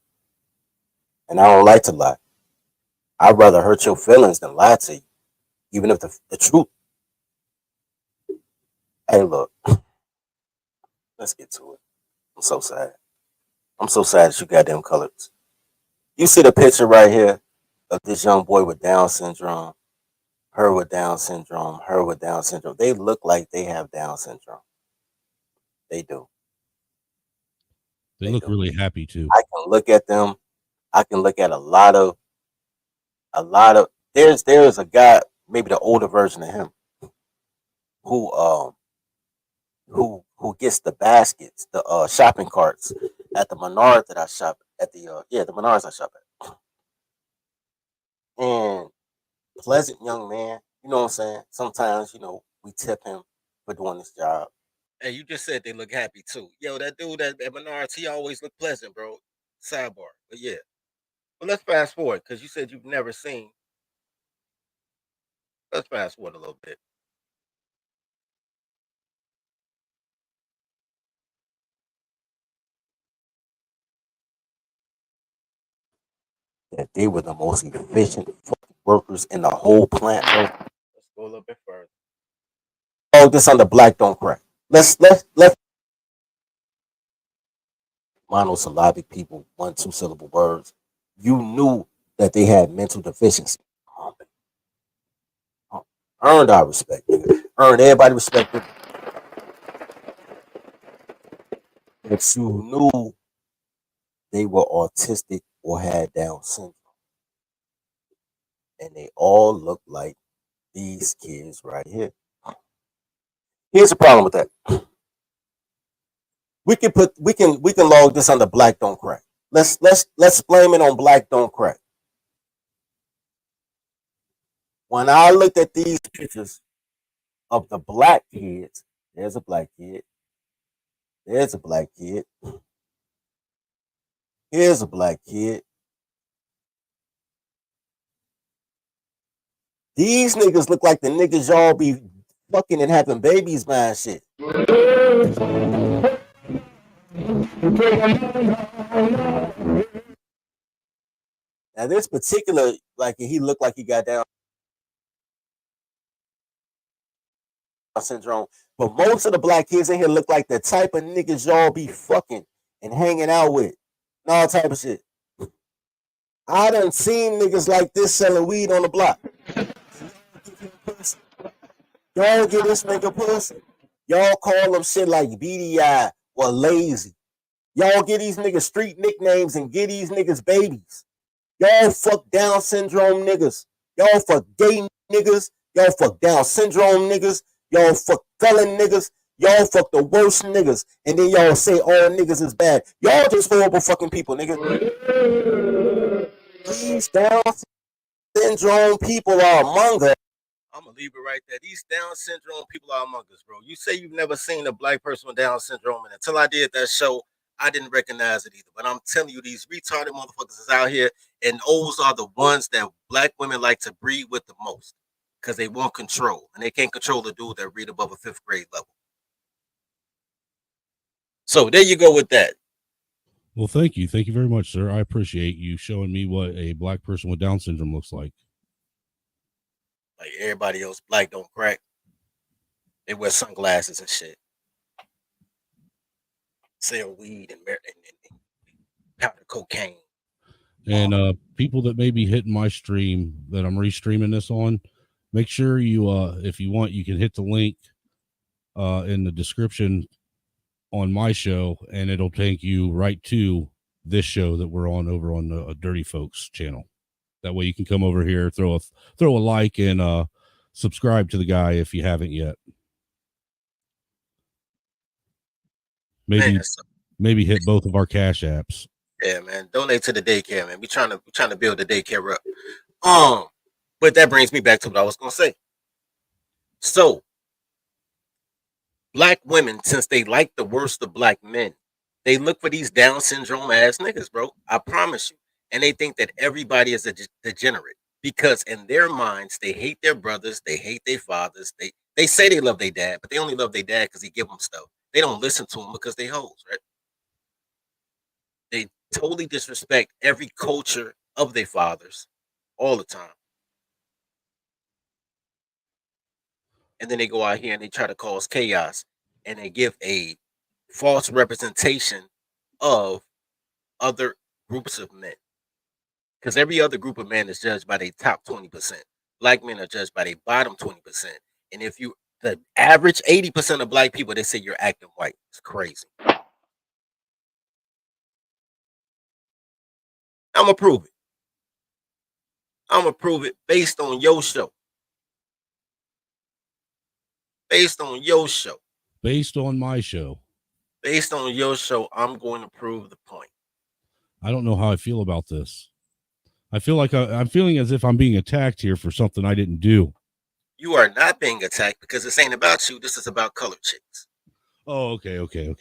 And I don't like to lie. I'd rather hurt your feelings than lie to you. Even if the truth. Hey, look. Let's get to it. I'm so sad. I'm so sad that you got them colors. You see the picture right here of this young boy with Down syndrome, her with Down syndrome, her with Down syndrome. They look like they have Down syndrome. They do. They look really happy too. I can look at them. I can look at a lot of. There's a guy, maybe the older version of him. who who gets the baskets, the shopping carts at the Menards that I shop at the Menards I shop at. And pleasant young man, you know what I'm saying? Sometimes, we tip him for doing this job. Hey, you just said they look happy too. Yo, that dude at Menards, he always look pleasant, bro. Sidebar. But yeah. But let's fast forward, because you said you've never seen. Let's fast forward a little bit. That they were the most efficient fucking workers in the whole plant, bro. Let's go a little bit further. Oh, this on the black don't crack. Let's monosyllabic people, 1 2 syllable words. You knew that they had mental deficiency. Earned our respect, nigga. Earned everybody respect. If you knew they were autistic or had Down syndrome, and they all look like these kids right here. Here's the problem with that. We can log this under black don't crack. Let's blame it on black don't crack. When I looked at these pictures of the black kids, there's a black kid, there's a black kid, here's a black kid. These niggas look like the niggas y'all be fucking and having babies by and shit. Now this particular, like he looked like he got Down syndrome, but most of the black kids in here look like the type of niggas y'all be fucking and hanging out with, and all type of shit. I done seen niggas like this selling weed on the block. Y'all get this nigga pussy. Y'all call them shit like BDI or lazy. Y'all get these niggas street nicknames and get these niggas babies. Y'all fuck Down syndrome niggas. Y'all fuck gay niggas. Y'all fuck Down syndrome niggas. Y'all fuck felon niggas. Y'all fuck the worst niggas. And then y'all say all niggas is bad. Y'all just horrible fucking people, nigga. These Down syndrome people are among us. I'm gonna leave it right there. These Down syndrome people are among us, bro. You say you've never seen a black person with Down syndrome, and until I did that show, I didn't recognize it either. But I'm telling you, these retarded motherfuckers is out here, and those are the ones that black women like to breed with the most, because they want control, and they can't control the dude that read above a 5th grade level. So there you go with that. Well, thank you very much, sir. I appreciate you showing me what a black person with Down syndrome looks like. Like everybody else, black don't crack. They wear sunglasses and shit. Sell weed and powder cocaine. And people that may be hitting my stream that I'm restreaming this on, make sure you, if you want, you can hit the link in the description on my show, and it'll take you right to this show that we're on over on the Dirty Folks channel. That way you can come over here, throw a like, and subscribe to the guy if you haven't yet. Maybe hit both of our cash apps. Yeah, man. Donate to the daycare, man. We trying to build the daycare up. But that brings me back to what I was gonna say. So, black women, since they like the worst of black men, they look for these Down syndrome ass niggas, bro. I promise you. And they think that everybody is a degenerate, because in their minds they hate their brothers, they hate their fathers. They say they love their dad, but they only love their dad because he give them stuff. They don't listen to them because they hoes, right? They totally disrespect every culture of their fathers all the time. And then they go out here and they try to cause chaos, and they give a false representation of other groups of men. Because every other group of men is judged by their top 20%. Black men are judged by their bottom 20%. And if you, the average 80% of black people, they say you're acting white. It's crazy. I'm going to prove it. I'm going to prove it based on your show. based on your show, Based on my show, I'm going to prove the point. I don't know how I feel about this. I feel like I'm feeling as if I'm being attacked here for something I didn't do. You are not being attacked because this ain't about you. This is about colored chicks. Oh, okay.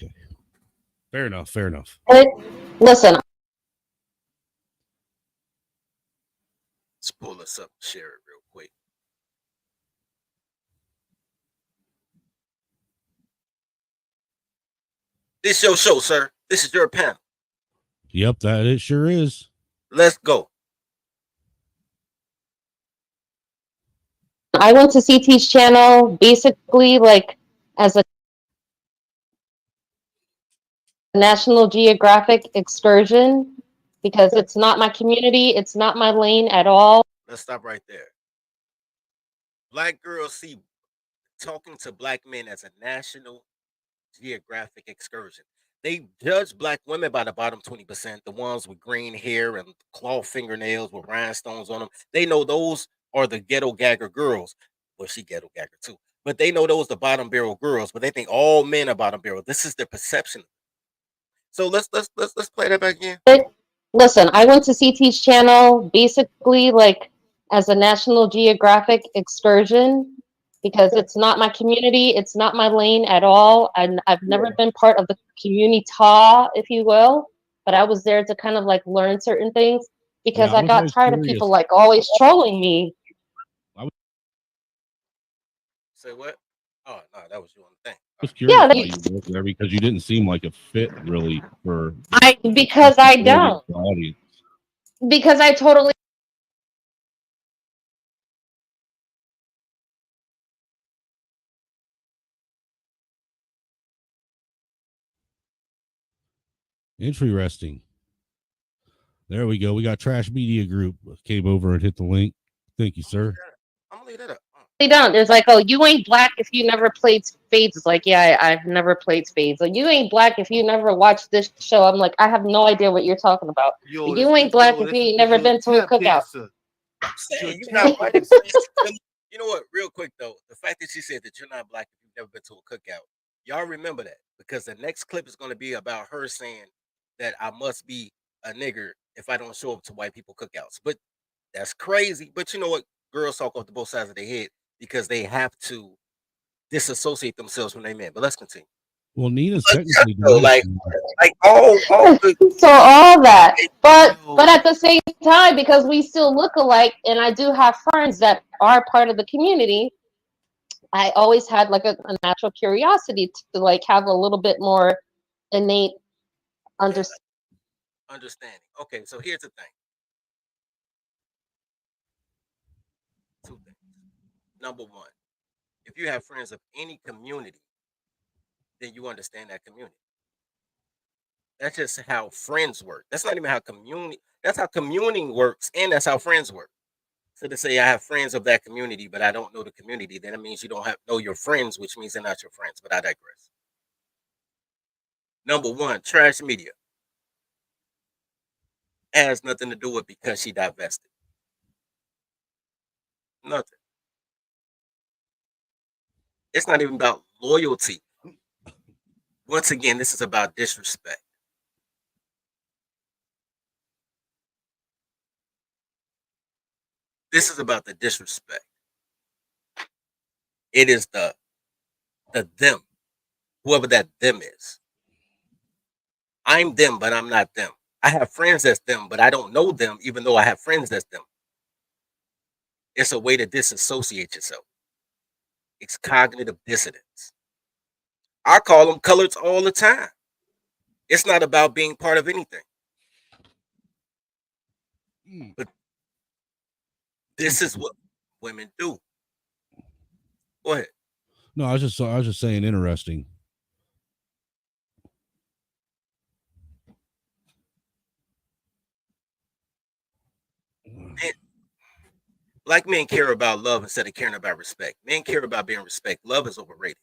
Fair enough. Listen, Let's pull this up and share it real quick. This is your show, sir. This is your panel. Yep, that it sure is. Let's go. I went to CT's channel basically like as a National Geographic excursion because it's not my community, it's not my lane at all. Let's stop right there. Black girls see talking to black men as a National Geographic excursion. They judge black women by the bottom 20%, the ones with green hair and claw fingernails with rhinestones on them. They know those are the ghetto gagger girls. Well, she ghetto gagger too. But they know those the bottom barrel girls, but they think all men are bottom barrel. This is their perception. So let's play that back again. Listen, I went to CT's channel basically like as a National Geographic excursion because it's not my community, it's not my lane at all. And I've never been part of the community, if you will, but I was there to kind of like learn certain things because I got tired of people like always trolling me. Say what? Oh no, that was you on the thing. I was curious why you worked there because you didn't seem like a fit really for. Because I don't. Because I totally. Interesting. There we go. We got Trash Media Group came over and hit the link. Thank you, sir. I'm gonna leave that up. They don't. There's like, oh, you ain't black if you never played spades. It's like, yeah, I've never played spades. Like, you ain't black if you never watched this show. I'm like, I have no idea what you're talking about. You ain't black if you ain't never been to a cookout. You know what? Real quick though, the fact that she said that you're not black if you've never been to a cookout, y'all remember that because the next clip is going to be about her saying that I must be a nigger if I don't show up to white people cookouts. But that's crazy. But you know what? Girls talk off to both sides of their head because they have to disassociate themselves from their men. But let's continue. Well, Nina's technically like all so all that, but at the same time, because we still look alike, and I do have friends that are part of the community, I always had like a natural curiosity to like have a little bit more innate understanding. Okay, so here's the thing. Two things. Number one, if you have friends of any community, then you understand that community. That's just how friends work. That's not even how that's how communing works, and that's how friends work. So to say I have friends of that community, but I don't know the community, then it means you don't know your friends, which means they're not your friends. But I digress. Number one, Trash Media has nothing to do with because she divested. Nothing. It's not even about loyalty. Once again, this is about disrespect. This is about the disrespect. It is the them, whoever that them is. I'm them, but I'm not them. I have friends that's them, but I don't know them, even though I have friends that's them. It's a way to disassociate yourself. It's cognitive dissonance. I call them coloreds all the time. It's not about being part of anything. But this is what women do. Go ahead. No, I was just saying interesting. Black men care about love instead of caring about respect. Men care about being respected. Love is overrated.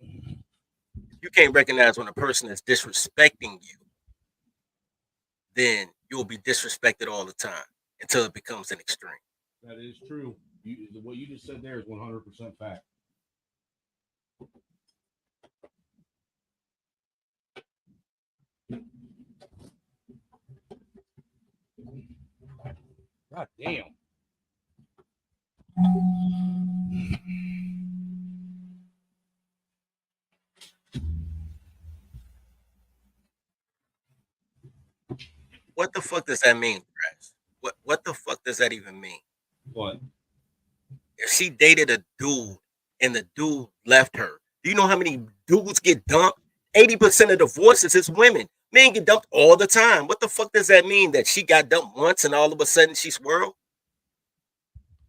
You can't recognize when a person is disrespecting you, then you'll be disrespected all the time until it becomes an extreme. That is true. What you just said there is 100% fact. God damn. What the fuck does that mean, Trash? What the fuck does that even mean? What? If she dated a dude and the dude left her, do you know how many dudes get dumped? 80% of divorces is women. Men get dumped all the time. What the fuck does that mean? That she got dumped once and all of a sudden she's swirled?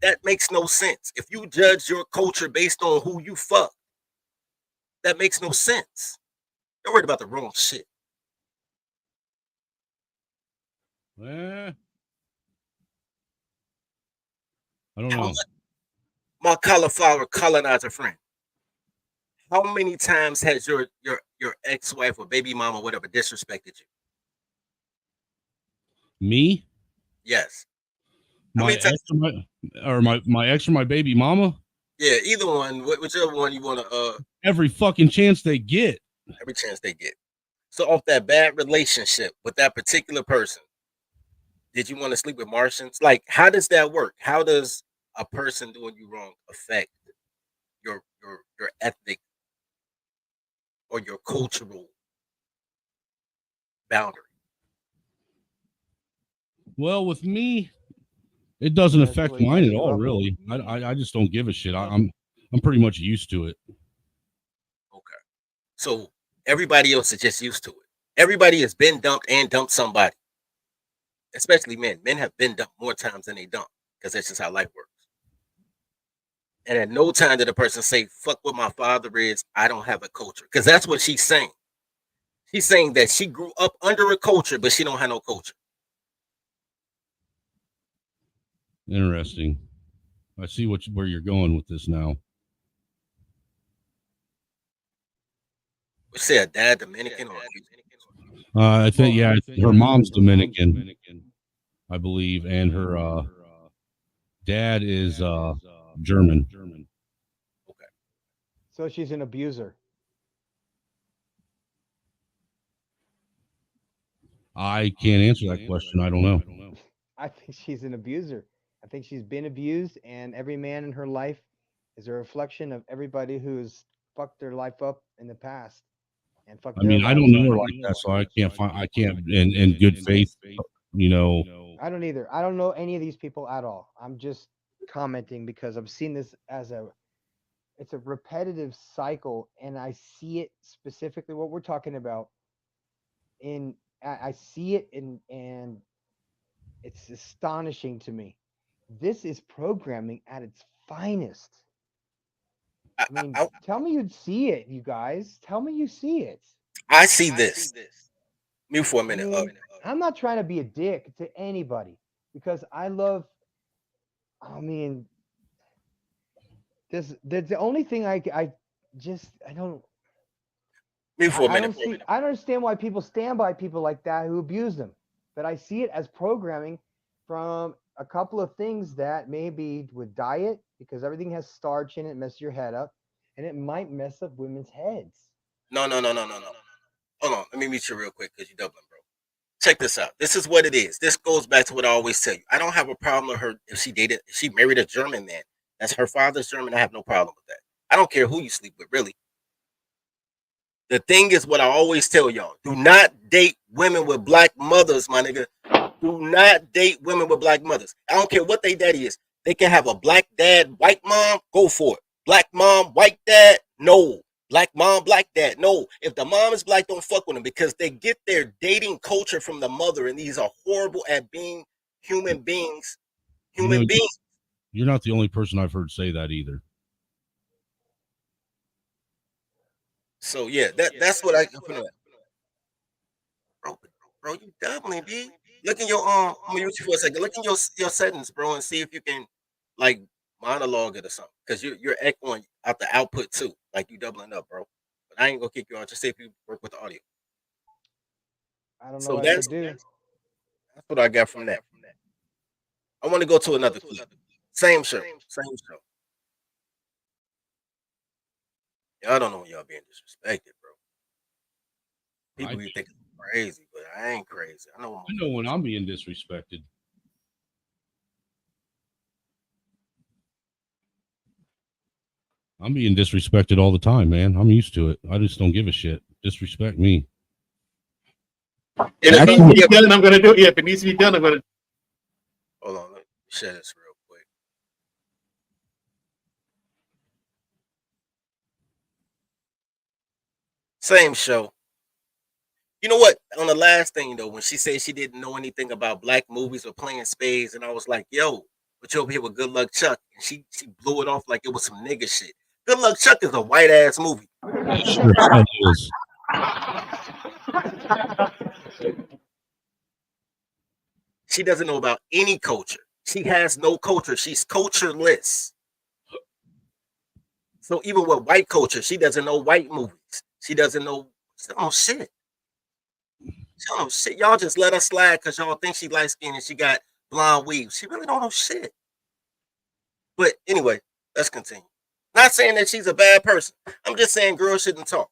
That makes no sense. If you judge your culture based on who you fuck, that makes no sense. You're worried about the wrong shit. I don't know. My cauliflower colonizer friend. How many times has your ex-wife or baby mama, whatever, disrespected you? Me? Yes. My ex or my ex or my baby mama? Yeah, either one, whichever one you want to. Every fucking chance they get. Every chance they get. So off that bad relationship with that particular person, did you want to sleep with Martians? Like, how does that work? How does a person doing you wrong affect your ethnic or your cultural boundary? Well, with me, it doesn't affect mine at all, really. I just don't give a shit. I'm pretty much used to it. Okay. So everybody else is just used to it. Everybody has been dumped and dumped somebody. Especially men. Men have been dumped more times than they dump because that's just how life works. And at no time did a person say, fuck what my father is, I don't have a culture. Because that's what she's saying. She's saying that she grew up under a culture, but she don't have no culture. Interesting. I see where you're going with this now. We say a dad Dominican or I think her mom's Dominican, I believe, and her dad is German. Okay. So she's an abuser. I can't answer that question. I don't know. I think she's an abuser. I think she's been abused, and every man in her life is a reflection of everybody who's fucked their life up in the past. And fucked I mean, their I don't lives know up. her like that, so I can't in good faith, you know. I don't either. I don't know any of these people at all. I'm just commenting because I've seen this as it's a repetitive cycle, and I see it specifically what we're talking about. I see it and it's astonishing to me. This is programming at its finest. I mean, tell me you'd see it, you guys. Tell me you see it. I see this. Mute for a minute. I'm not trying to be a dick to anybody because I love. I mean, the only thing I don't. Mute for a I minute. don't see. I don't understand why people stand by people like that who abuse them. But I see it as programming from a couple of things that maybe with diet, because everything has starch in it, messes your head up, and it might mess up women's heads. No. Hold on. Let me meet you real quick because you're doubling, bro. Check this out. This is what it is. This goes back to what I always tell you. I don't have a problem with her if she married a German man. That's her father's German. I have no problem with that. I don't care who you sleep with, really. The thing is what I always tell y'all. Do not date women with black mothers, my nigga. Do not date women with black mothers. I don't care what they daddy is. They can have a black dad, white mom, go for it. Black mom, white dad, no. Black mom, black dad, no. If the mom is black, don't fuck with them because they get their dating culture from the mother, and these are horrible at being human beings. Beings. You're not the only person I've heard say that either. So yeah, that's what I put in. Bro, you doubling, B. Look in your I'm gonna use you for a second. Look in your settings, bro, and see if you can like monologue it or something. Because you're echoing out the output too. Like you doubling up, bro. But I ain't gonna kick you out. Just see if you work with the audio. I don't know So what I could do. That's what I got from that. I want to go to another clip. Same show. Y'all don't know when y'all being disrespected, bro. I People be thinking I'm crazy, but I ain't crazy. I know. know when I'm being disrespected. I'm being disrespected all the time, man. I'm used to it. I just don't give a shit. Disrespect me. If it needs to be done, I'm going to do it. Yeah, if it needs to be done, I'm going to. Hold on, let me share this real quick. Same show. You know what? On the last thing though, when she said she didn't know anything about black movies or playing spades, and I was like, "Yo, but you over here with Good Luck Chuck," and she blew it off like it was some nigga shit. Good Luck Chuck is a white ass movie. It sure hell is. She doesn't know about any culture. She has no culture. She's cultureless. So even with white culture, she doesn't know white movies. She doesn't know shit. Oh shit, y'all just let her slide because y'all think she light skinned and she got blonde weaves. She really don't know shit. But anyway, let's continue. Not saying that she's a bad person. I'm just saying girls shouldn't talk.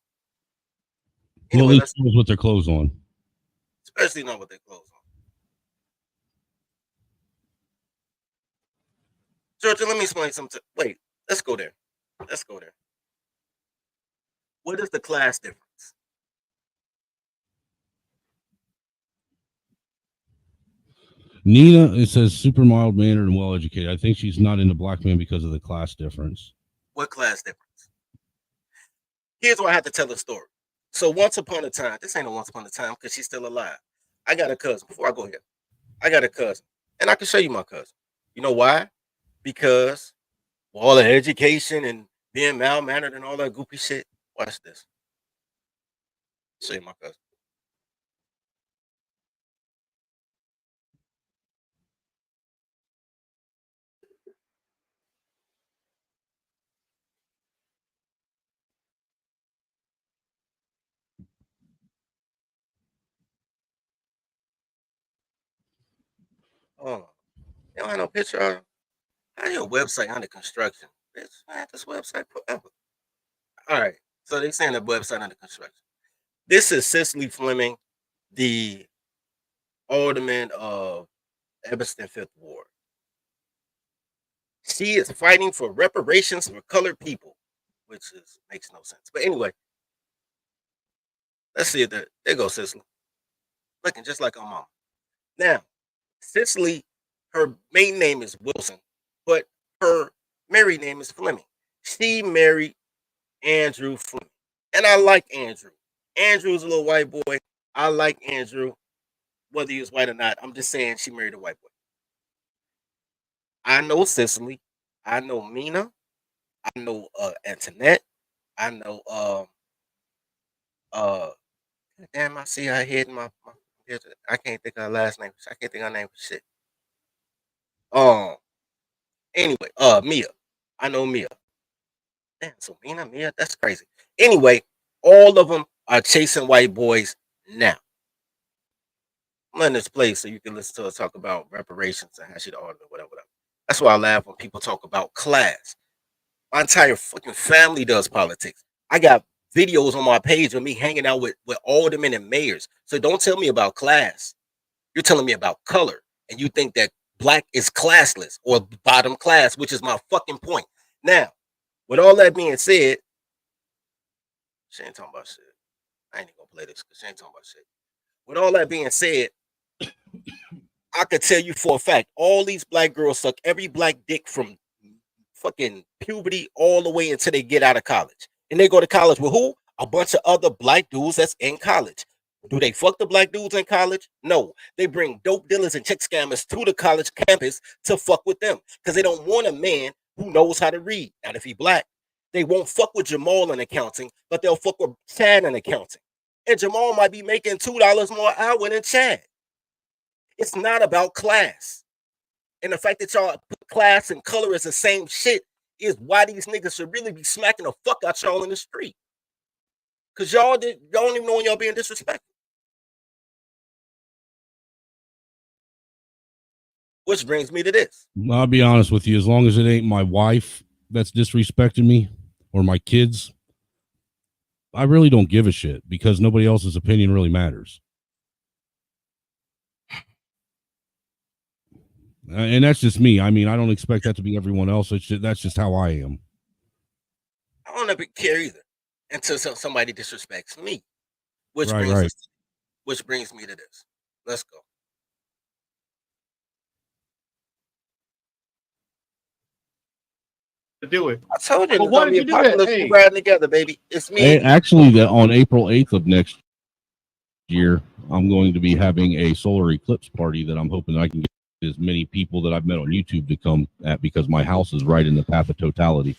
Anyway, well, at least knows with their clothes on. Especially not with their clothes on. Georgia, let me explain something. Wait, let's go there. Let's go there. What is the class difference? Nina, it says super mild mannered and well educated. I think she's not into black men because of the class difference. What class difference? Here's where I have to tell a story. So once upon a time, this ain't a once upon a time because she's still alive. I got a cousin. Before I go here, I got a cousin, and I can show you my cousin. You know why? Because all the education and being mal-mannered and all that goopy shit. Watch this. Show you my cousin. Oh, you don't have no picture of her? How your website under construction? Bitch, I had this website forever. All right. So they saying the website under construction. This is Cicely Fleming, the alderman of Evanston Fifth Ward. She is fighting for reparations for colored people, which makes no sense. But anyway, let's see it there. There goes Cicely. Looking just like her mom. Now, Cicely, her main name is Wilson, but her married name is Fleming. She married Andrew Fleming. And I like Andrew. Andrew's a little white boy. I like Andrew, whether he was white or not. I'm just saying she married a white boy. I know Cicely. I know Mina. I know Antoinette. I know damn, I see her head in my I can't think of her last name. I can't think of her name for shit. Anyway, Mia. I know Mia. Damn, so Mia, that's crazy. Anyway, all of them are chasing white boys now. I'm letting this play so you can listen to us talk about reparations and how she the alderman, whatever. That's why I laugh when people talk about class. My entire fucking family does politics. I got videos on my page of me hanging out with aldermen and mayors. So don't tell me about class. You're telling me about color. And you think that black is classless or bottom class, which is my fucking point. Now, with all that being said, she ain't talking about shit. I ain't even gonna play this because she ain't talking about shit. With all that being said, I could tell you for a fact, all these black girls suck every black dick from fucking puberty all the way until they get out of college. And they go to college with who? A bunch of other black dudes that's in college. Do they fuck the black dudes in college? No. They bring dope dealers and chick scammers to the college campus to fuck with them because they don't want a man who knows how to read. Now, if he black, they won't fuck with Jamal in accounting, but they'll fuck with Chad in accounting. And Jamal might be making $2 more an hour than Chad. It's not about class. And the fact that y'all put class and color as the same shit is why these niggas should really be smacking the fuck out y'all in the street. Because y'all don't even know when y'all being disrespectful. Which brings me to this. I'll be honest with you. As long as it ain't my wife that's disrespecting me or my kids, I really don't give a shit because nobody else's opinion really matters. And that's just me. I mean, I don't expect that to be everyone else. That's just how I am. I don't ever care either until somebody disrespects me, which Right, brings right. us, which brings me to this. Let's go. To do it. I told you, But why did you do that? Let's Hey. ride together, baby. It's me. Actually, on April 8th of next year, I'm going to be having a solar eclipse party that I'm hoping I can get as many people that I've met on YouTube to come at because my house is right in the path of totality.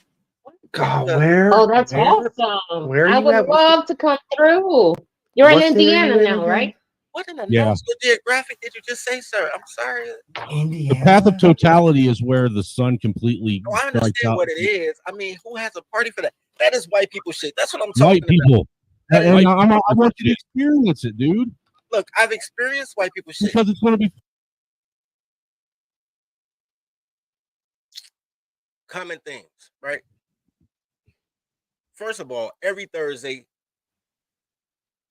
God, where? Oh, that's where, awesome. Where are I you would at? love to come through. You're in What state are Indiana you in now, again? right? What in the Yeah. National Geographic did you just say, sir? I'm sorry. The path of totality is where the sun completely Oh, I strikes understand out. what it is. I mean, who has a party for that? That is white people shit. That's what I'm talking White people. about. And I want you to experience it, dude. Look, I've experienced white people shit. Because it's going to be common things, right? First of all, every Thursday,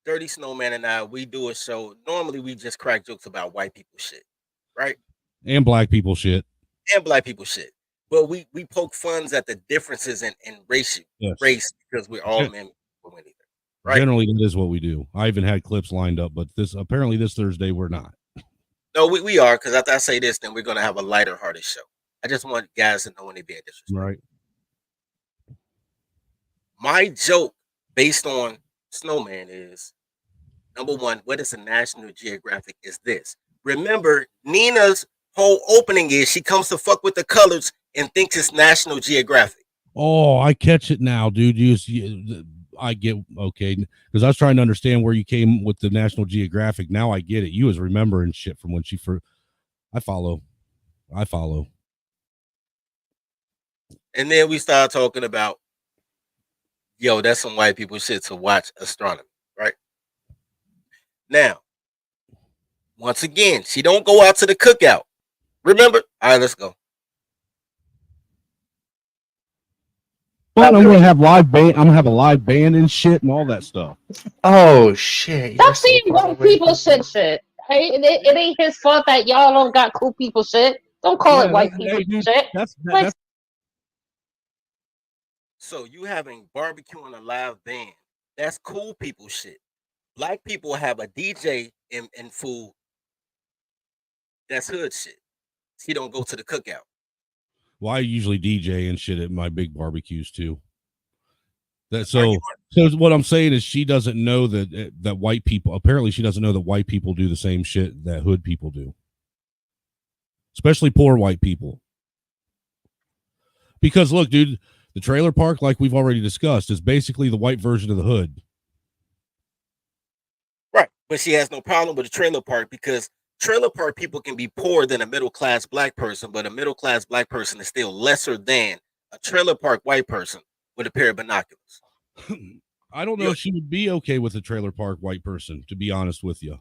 Dirty Snowman and I, we do a show. Normally, we just crack jokes about white people shit, right? and black people shit. And black people shit. But we poke funs at the differences in race because we're all men, women, either, right? Generally, that is what we do. I even had clips lined up, but this Thursday we're not. No, we are, because after I say this, then we're gonna have a lighter hearted show. I just want guys to know when they being disrespectful. Right. My joke based on Snowman is number one, what is a National Geographic is this. Remember, Nina's whole opening is she comes to fuck with the colors and thinks it's National Geographic. Oh, I catch it now, dude. I get okay because I was trying to understand where you came with the National Geographic. Now I get it. You was remembering shit from when she first. I follow. And then we started talking about, yo, that's some white people shit to watch astronomy, right? Now, once again, she don't go out to the cookout. Remember? All right, let's go. But I'm gonna have I'm gonna have a live band and shit and all that stuff. Oh shit! Stop saying white people shit. Hey, it ain't his fault that y'all don't got cool people shit. Don't call it white people shit. That's So you having barbecue and a live band. That's cool people shit. Black people have a DJ and food. That's hood shit. She don't go to the cookout. Well, I usually DJ and shit at my big barbecues too. So what I'm saying is she doesn't know that white people, apparently she doesn't know that white people do the same shit that hood people do. Especially poor white people. Because look, dude, the trailer park, like we've already discussed, is basically the white version of the hood. Right. But she has no problem with the trailer park because trailer park people can be poorer than a middle-class black person, but a middle-class black person is still lesser than a trailer park white person with a pair of binoculars. I don't know if she would be okay with a trailer park white person, to be honest with you.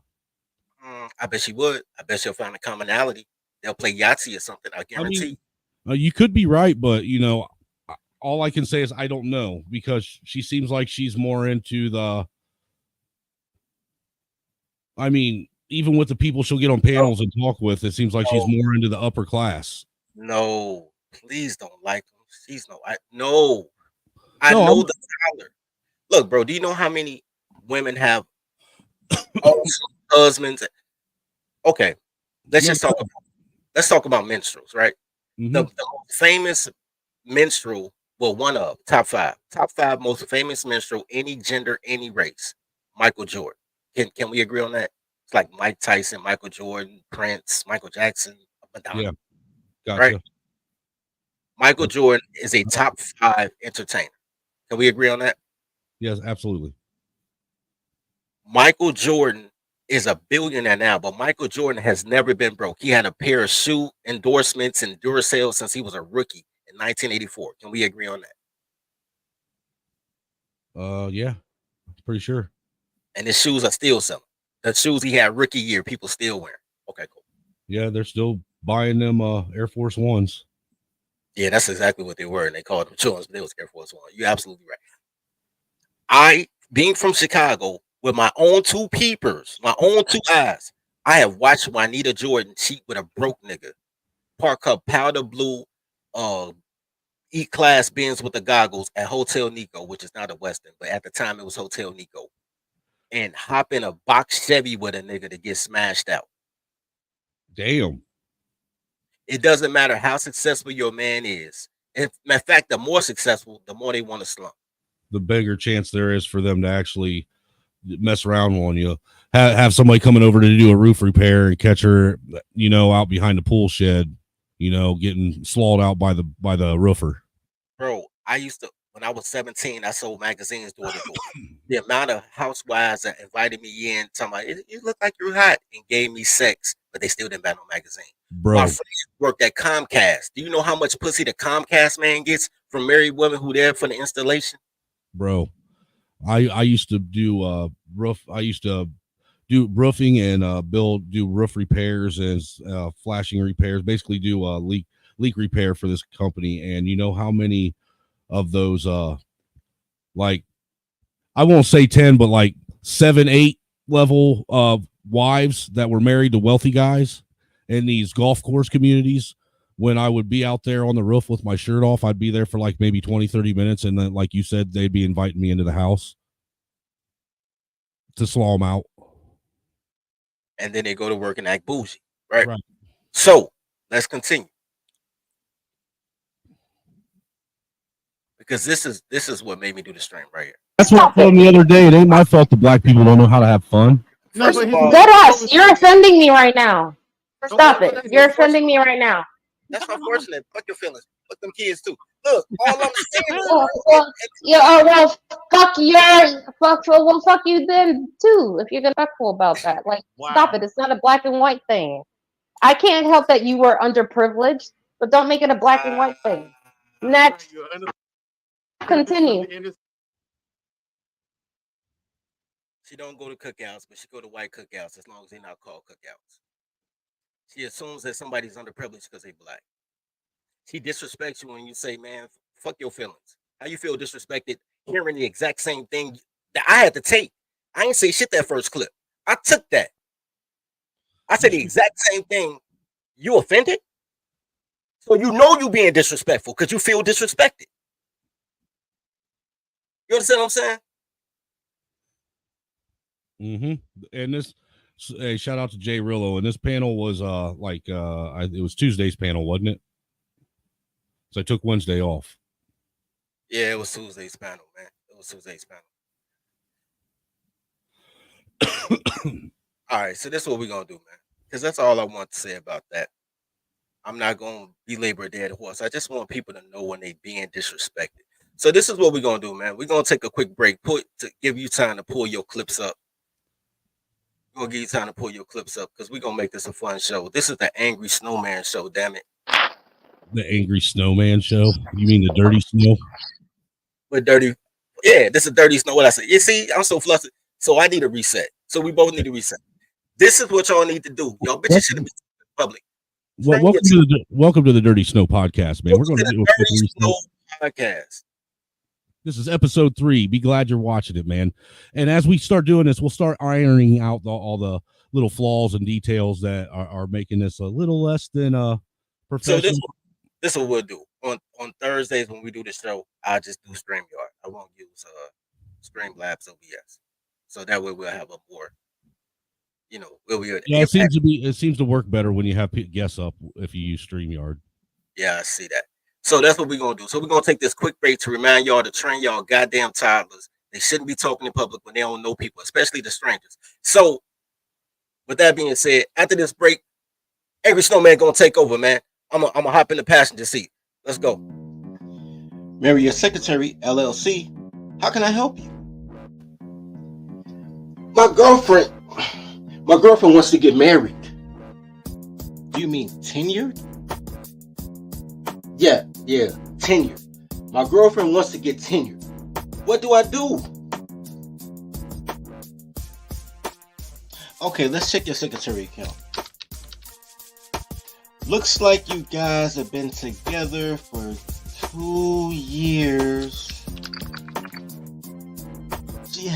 I bet she would. I bet she'll find a commonality. They'll play Yahtzee or something. I guarantee. You could be right, but all I can say is I don't know because she seems like she's more into the. I mean, even with the people she'll get on panels and talk with, it seems like she's more into the upper class. No, please don't like them. She's I know the color. Look, bro, do you know how many women have husbands? Okay, let's talk about minstrels, right? Mm-hmm. The most famous minstrel, well, one of top five most famous minstrel, any gender, any race, Michael Jordan. Can we agree on that? It's like Mike Tyson, Michael Jordan, Prince, Michael Jackson, Madonna. Yeah, gotcha. Right? Michael Jordan is a top 5 entertainer. Can we agree on that? Yes, absolutely. Michael Jordan is a billionaire now, but Michael Jordan has never been broke. He had a pair of shoe endorsements and Duracell since he was a rookie in 1984. Can we agree on that? Yeah, pretty sure. And his shoes are still selling. The shoes he had rookie year, people still wearing. Okay, cool. Yeah, they're still buying them Air Force Ones. Yeah, that's exactly what they were. And they called them Jordans, but they was Air Force One. You're absolutely right. I being from Chicago with my own two peepers, my own two eyes, I have watched Juanita Jordan cheat with a broke nigga, park her powder blue, E-class Benz with the goggles at Hotel Nico, which is not a Westin, but at the time it was Hotel Nico, and hop in a box Chevy with a nigga to get smashed out. Damn. It doesn't matter how successful your man is. In fact, the more successful, the more they want to slump. The bigger chance there is for them to actually mess around on you. Have somebody coming over to do a roof repair and catch her, out behind the pool shed, getting slawed out by the roofer. Bro, I used to, when I was 17, I sold magazines door to door. The amount of housewives that invited me in, talking about, you look like you're hot, and gave me sex, but they still didn't buy no magazine. Bro. My friend worked at Comcast. Do you know how much pussy the Comcast man gets from married women who there for the installation? Bro, I used to do roof. I used to do roofing and do roof repairs and flashing repairs. Basically, do leak repair for this company. And you know how many of those like, I won't say 10, but like 7, 8 level wives that were married to wealthy guys in these golf course communities. When I would be out there on the roof with my shirt off, I'd be there for like maybe 20, 30 minutes. And then, like you said, they'd be inviting me into the house to slaw them out. And then they go to work and act bougie, right? So let's continue. Because this is what made me do the stream right here. That's what I told him the other day. It ain't my fault the black people don't know how to have fun. First of all, Deadass, you're offending me right now. Stop it. You're offending me right now. That's unfortunate. Fuck your feelings. Fuck them kids too. Look, all I'm saying well, fuck you then too, if you're respectful about that. Like, stop it. It's not a black and white thing. I can't help that you were underprivileged, but don't make it a black and white thing. Next. Continue. She don't go to cookouts, but she go to white cookouts as long as they're not called cookouts. She assumes that somebody's underprivileged because they black. She disrespects you when you say, man, fuck your feelings. How you feel disrespected hearing the exact same thing that I had to take? I ain't say shit that first clip. I took that. I said the exact same thing. You offended? So you know you being disrespectful because you feel disrespected. You understand what I'm saying? And this, hey, shout out to Jay Rillo. And this panel was it was Tuesday's panel, wasn't it? So I took Wednesday off. Yeah, it was Tuesday's panel, man. It was Tuesday's panel. All right, so this is what we're gonna do, man. Because that's all I want to say about that. I'm not gonna belabor a dead horse. I just want people to know when they being disrespected. So this is what we're gonna do, man. We're gonna take a quick break, to give you time to pull your clips up. We're gonna give you time to pull your clips up because we're gonna make this a fun show. This is the Angry Snowman Show, damn it. The Angry Snowman Show? You mean the Dirty Snow? With dirty, yeah, this is Dirty Snow. What I said. You see, I'm so flustered. So I need a reset. So we both need a reset. This is what y'all need to do. Y'all bitches should have been public. Well, welcome to the Dirty Snow podcast, man. We're going to do a quick reset. Podcast. This is episode 3. Be glad you're watching it, man. And as we start doing this, we'll start ironing out all the little flaws and details that are making this a little less than professional. So this is what we'll do. On Thursdays when we do the show, I'll just do StreamYard. I won't use Streamlabs OBS. So that way we'll have a more, we'll be yeah, it seems to work better when you have guests up if you use StreamYard. Yeah, I see that. So that's what we're gonna do. So we're gonna take this quick break to remind y'all to train y'all goddamn toddlers. They shouldn't be talking in public when they don't know people, especially the strangers. So with that being said, after this break, Angry Snowman gonna take over, man. I'm gonna hop in the passenger seat. Let's go. Marry Your Secretary, LLC. How can I help you? My girlfriend wants to get married. You mean tenured? Yeah, tenured. My girlfriend wants to get tenured. What do I do? Okay, let's check your secretary account. Looks like you guys have been together for 2 years. She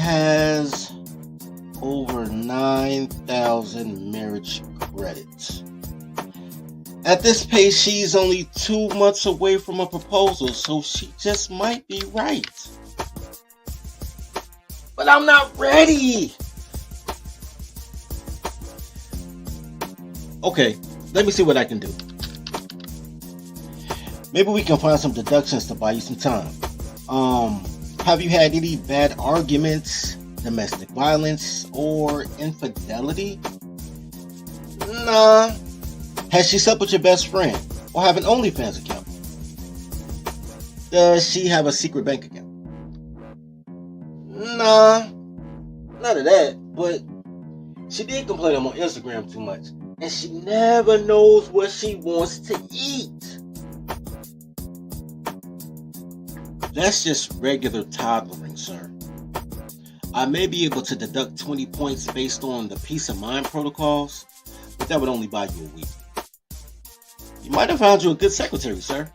in marriage credit. At this pace, she's only 2 months away from a proposal, so she just might be right. But I'm not ready. Okay, let me see what I can do. Maybe we can find some deductions to buy you some time. Have you had any bad arguments, domestic violence, or infidelity? Nah. Has she slept with your best friend or have an OnlyFans account? Does she have a secret bank account? Nah, none of that, but she did complain on Instagram too much, and she never knows what she wants to eat. That's just regular toddlering, sir. I may be able to deduct 20 points based on the peace of mind protocols, but that would only buy you a week. You might have found you a good secretary, sir.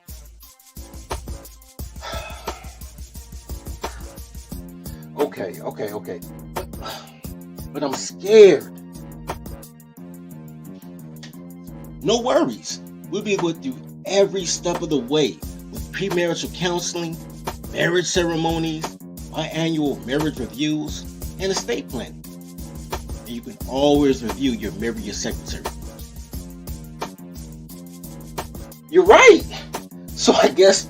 Okay. But I'm scared. No worries. We'll be with you every step of the way with premarital counseling, marriage ceremonies, biannual marriage reviews, and estate planning. And you can always review your marry your secretary. You're right. So I guess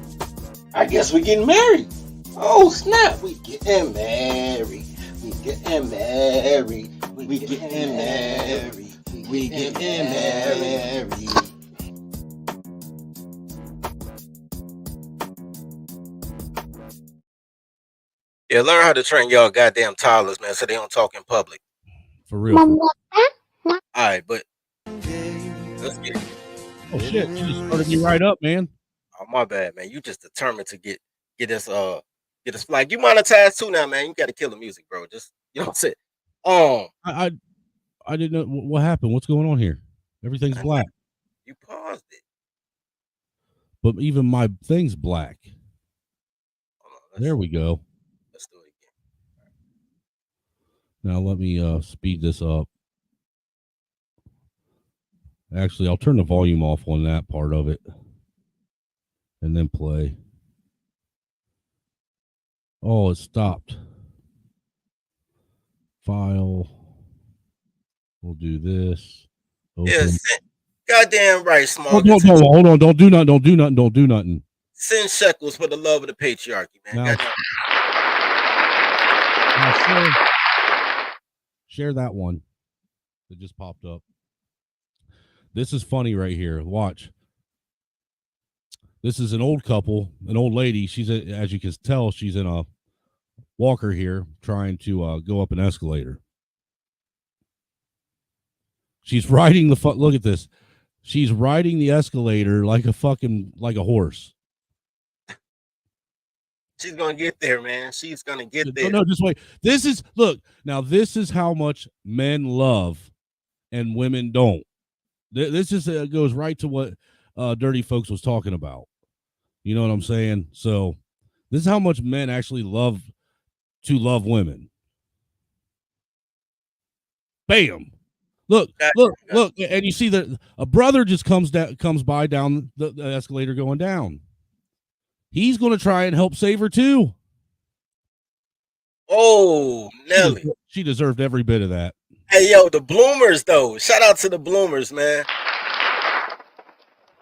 we're getting married. Oh snap! We getting married. We getting married. We getting married. We getting married. Yeah, learn how to train y'all goddamn toddlers, man, so they don't talk in public. For real. All right, but let's get it. Oh shit! You just started me right up, man. Oh my bad, man. You just determined to get us flag. You monetized too now, man. You got to kill the music, bro. Just you know what I'm saying. I didn't know what happened. What's going on here? Everything's black. You paused it, but even my thing's black. There we go. Let's do it again. Now let me speed this up. Actually, I'll turn the volume off on that part of it and then play. Oh, it stopped. File. We'll do this. Open. Yes. Goddamn right, small. Hold on. Don't do nothing. Send shekels for the love of the patriarchy, man. Now share that one that just popped up. This is funny right here. Watch. This is an old couple, an old lady. As you can tell, she's in a walker here trying to go up an escalator. She's riding look at this. She's riding the escalator like a horse. She's going to get there, man. She's going to get there. No, just wait. This is how much men love and women don't. This just goes right to what Dirty Folks was talking about. You know what I'm saying? So this is how much men actually love women. Bam. Look, and you see that a brother just comes by down the escalator going down. He's going to try and help save her too. Oh, Nelly. She deserved every bit of that. Hey, yo, the Bloomers, though. Shout out to the Bloomers, man.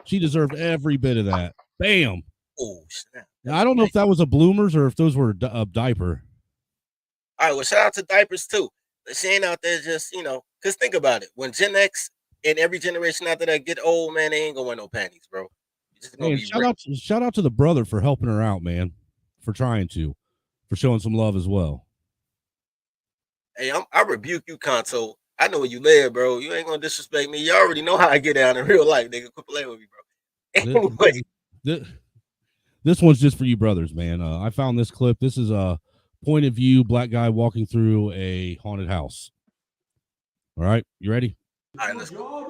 She deserved every bit of that. Bam. Oh, snap. Now, I don't know if that was a Bloomers or if those were a diaper. All right, well, shout out to diapers, too. She ain't out there just, because think about it. When Gen X and every generation after that get old, man, they ain't going to wear no panties, bro. Man, shout out to the brother for helping her out, man, for showing some love as well. Hey, I rebuke you, Conto. I know where you live, bro. You ain't gonna disrespect me. You already know how I get down in real life, nigga. Quit playing with me, bro. Anyway. This one's just for you brothers, man. I found this clip. This is a point of view black guy walking through a haunted house. All right, you ready? All right, let's go.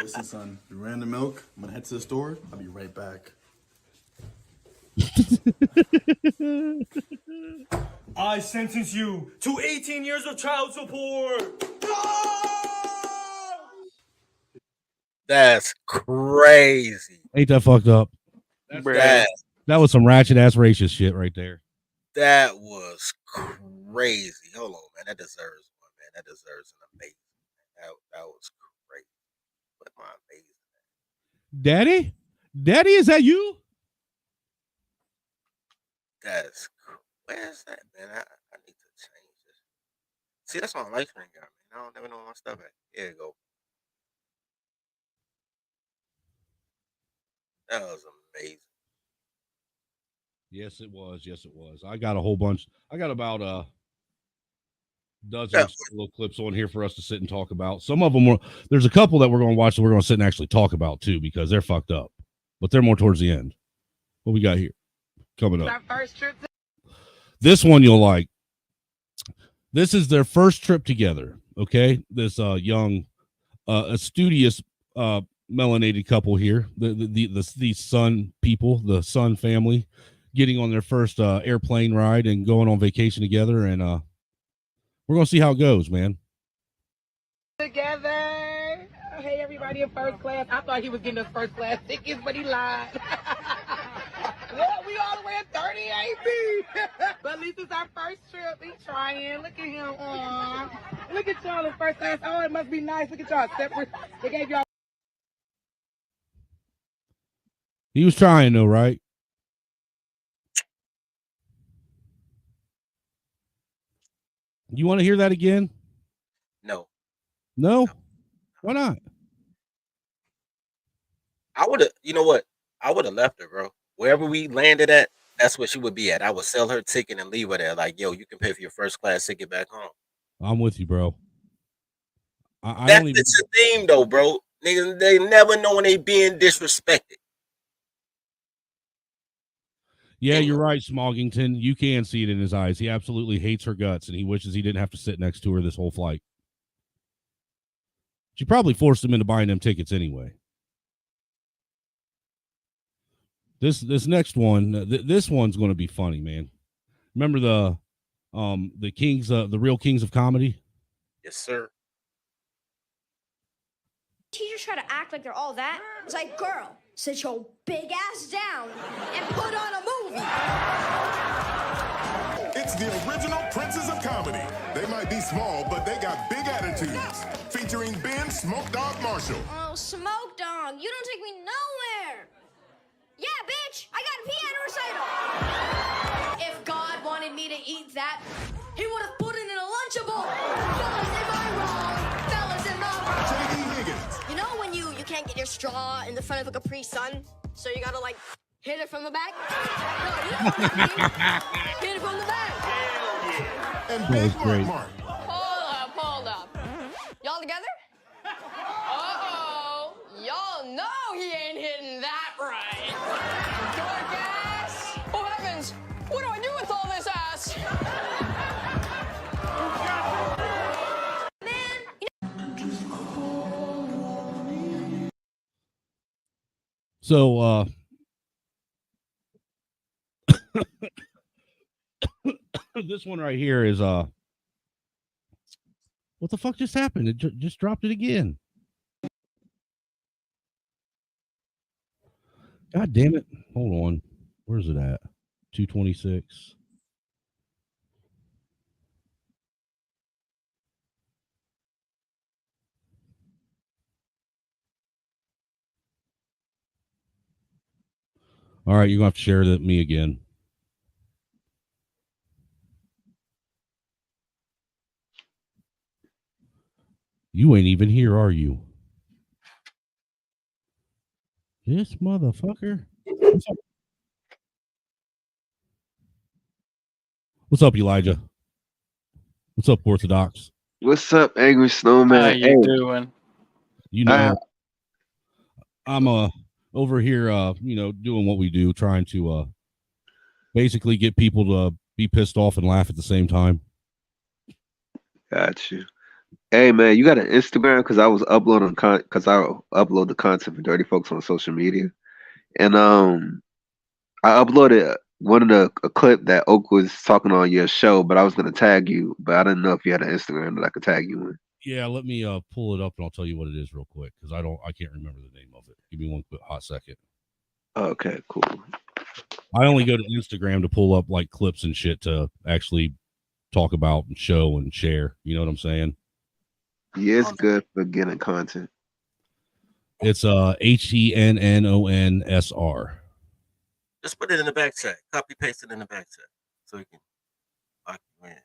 Listen, son, you ran the milk. I'm gonna head to the store. I'll be right back. I sentence you to 18 years of child support. That's crazy. Ain't that fucked up? That That was some ratchet ass racist shit right there. that was crazy. Hold on, man. That deserves one, man. That deserves an amazing. That was crazy. What am I amazing? Daddy, is that you? That's where's that, man? I need to change this. See, that's my light screen guy, man. I don't never know where my stuff at. Here you go. That was amazing. Yes, it was. Yes, it was. I got a whole bunch. I got about a dozen little clips on here for us to sit and talk about. Some of them were. There's a couple that we're going to watch that we're going to sit and actually talk about too because they're fucked up, but they're more towards the end. What we got here coming up? Our first trip. This one you'll like. This is their first trip together. Okay, this young, a studious, melanated couple here. The Sun people, the Sun family, getting on their first airplane ride and going on vacation together, and we're gonna see how it goes, man. Together. Hey, everybody in first class. I thought he was getting us first class tickets, but he lied. Well, we all the way at 30, ain't we? But at least it's our first trip. He trying. Look at him. Look at y'all in first class. Oh, it must be nice. Look at y'all separate. They gave y'all. He was trying though, right? You want to hear that again? No. No? Why not? I would have, you know what? I would have left her, bro. Wherever we landed at, that's where she would be at. I would sell her ticket and leave her there. Like, yo, you can pay for your first class ticket back home. I'm with you, bro. I That's don't even... the theme, though, bro. Niggas, they never know when they being disrespected. Yeah, you're right, Smoggington. You can see it in his eyes. He absolutely hates her guts, and he wishes he didn't have to sit next to her this whole flight. She probably forced him into buying them tickets anyway. This next one, this one's going to be funny, man. Remember the kings, the real kings of comedy? Yes, sir. Teachers try to act like they're all that. It's like, girl, sit your big ass down and put on a movie. It's the original princes of comedy. They might be small, but they got big attitudes. Featuring Ben Smoke Dog Marshall. Oh, Smoke Dog, you don't take me nowhere. Yeah, bitch, I got a piano recital. If God wanted me to eat that, he would have put it in a Lunchable. Fellas, am I wrong? Fellas, am I wrong? J.D. Higgins. You know when you can't get your straw in the front of a Capri Sun, so you gotta like hit it from the back? No, you know what I mean. Hit it from the back. And That was great. Mark. Hold up. Y'all together? Uh-oh. Y'all know he ain't hitting that right. Dork ass. Oh, heavens. What do I do with all this ass? So, this one right here is, what the fuck just happened? It just dropped it again. God damn it. Hold on. Where's it at? 226. All right, you're going to have to share that me again. You ain't even here, are you? This motherfucker. What's up? What's up, Elijah? What's up, Orthodox? What's up, Angry Snowman? How you doing? You know, I'm over here, doing what we do, trying to basically get people to be pissed off and laugh at the same time. Got you. Hey man, you got an Instagram? Because I was uploading because I upload the content for Dirty Folks on social media, and I uploaded one of a clip that Oak was talking on your show, but I was gonna tag you, but I didn't know if you had an Instagram that I could tag you in. Yeah, let me pull it up and I'll tell you what it is real quick because I can't remember the name of it. Give me one quick hot second. Okay, cool. I only go to Instagram to pull up like clips and shit to actually talk about and show and share. You know what I'm saying? Yeah, it's good for getting content. It's HENNONSR. Just put it in the back chat. Copy paste it in the back chat so we can lock you in.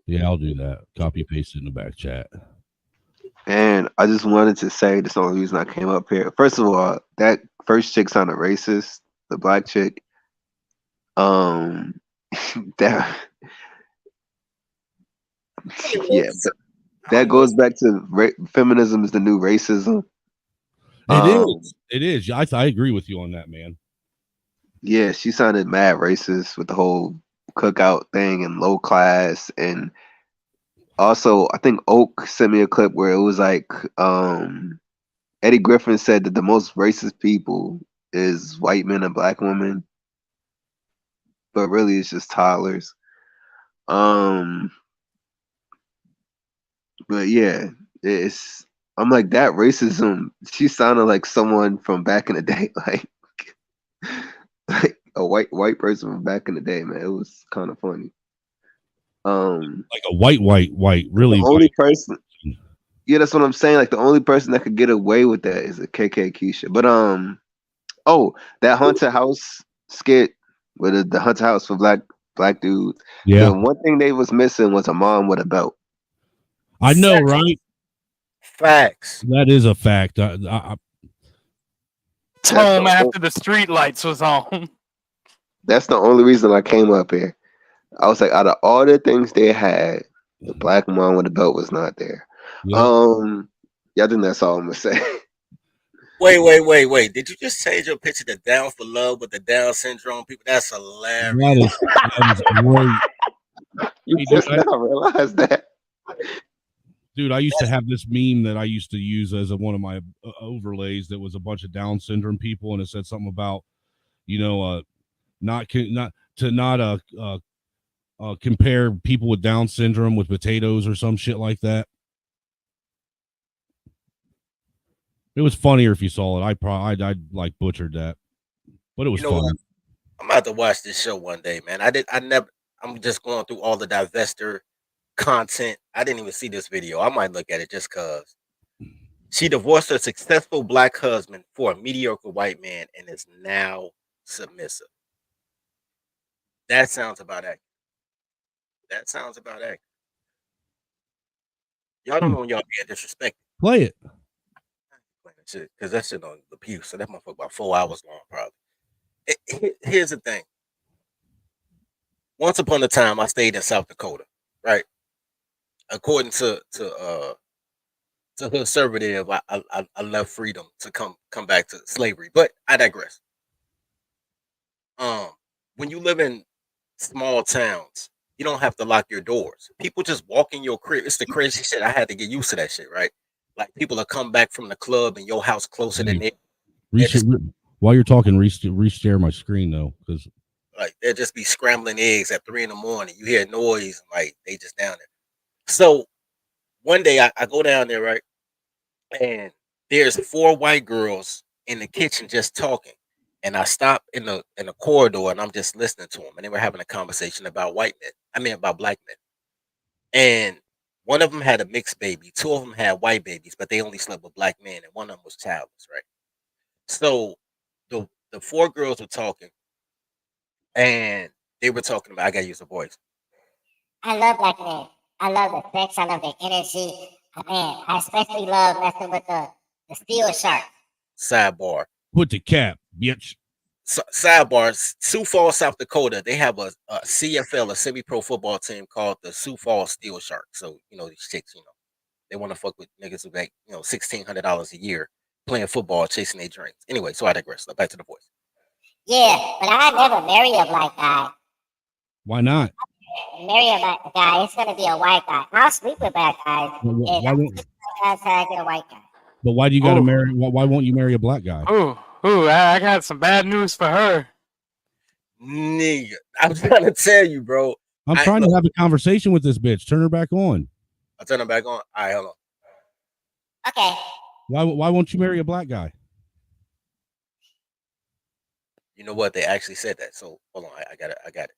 Yeah, I'll do that. Copy paste it in the back chat. And I just wanted to say that's the only reason I came up here. First of all, that first chick sounded racist, the black chick. That yeah, that goes back to feminism is the new racism. It is. I agree with you on that, man. Yeah, she sounded mad racist with the whole cookout thing and low class. And also, I think Oak sent me a clip where it was like Eddie Griffin said that the most racist people is white men and black women, but really it's just toddlers. But yeah, I'm like that racism. She sounded like someone from back in the day, like a white person from back in the day, man. It was kind of funny. Like a white, really. The only person, yeah, that's what I'm saying. Like the only person that could get away with that is a KK Keisha. But that haunted house skit with the haunted house for black dudes. Yeah. The one thing they was missing was a mom with a belt. I know, right? Facts. That is a fact. Home after the street lights was on. That's the only reason I came up here. I was like, out of all the things they had, the black mom with a belt was not there. Yep. Yeah, I think that's all I'm gonna say. Wait. Did you just change your picture to Down for Love with the Down syndrome people? That's hilarious. That is great. You just now realized that. Dude, I used to have this meme that I used to use as one of my overlays that was a bunch of Down syndrome people, and it said something about, not compare people with Down syndrome with potatoes or some shit like that. It was funnier if you saw it. I'd like butchered that, but it was fun. What? I'm about to watch this show one day, man. I'm just going through all the divester content. I didn't even see this video. I might look at it just cause she divorced her successful black husband for a mediocre white man and is now submissive. That sounds about accurate. Y'all don't know when y'all being disrespected. Play it. Because that shit on the pew, so that motherfucker about 4 hours long, probably. Here's the thing. Once upon a time, I stayed in South Dakota, right? According to conservative, I left freedom to come back to slavery, but I digress. When you live in small towns, you don't have to lock your doors. People just walk in your crib. It's the crazy shit. I had to get used to that shit, right? Like people will come back from the club and your house closer than theirs. While you're talking, reshare my screen though, because like they'll just be scrambling eggs at 3 a.m. You hear noise, like they just down there. So one day I go down there, right? And there's 4 white girls in the kitchen just talking. And I stop in the corridor and I'm just listening to them. And they were having a conversation about about black men. And one of them had a mixed baby. 2 of them had white babies, but they only slept with black men. And one of them was childless, right? So the 4 girls were talking. And they were talking about, I gotta use a voice. I love black men. I love the sex. I love the energy. Man, I especially love messing with the steel shark. Sidebar. Put the cap, bitch. Sidebar. Sioux Falls, South Dakota. They have a CFL, a semi-pro football team called the Sioux Falls Steel Shark. So these chicks, they want to fuck with niggas who make $1,600 a year playing football, chasing their dreams. Anyway, so I digress. Back to the voice. Yeah, but I never marry a black guy. Why not? Marry a black guy. It's gonna be a white guy. I'll sleep with black guys. Why won't? I get a white guy. But why do you got to Oh. marry? Why won't you marry a black guy? I got some bad news for her. Nigga, I'm trying to tell you, bro. I'm trying to have a conversation with this bitch. Turn her back on. I'll turn her back on. All right, hold on. Okay. Why won't you marry a black guy? You know what? They actually said that. So hold on. I got it.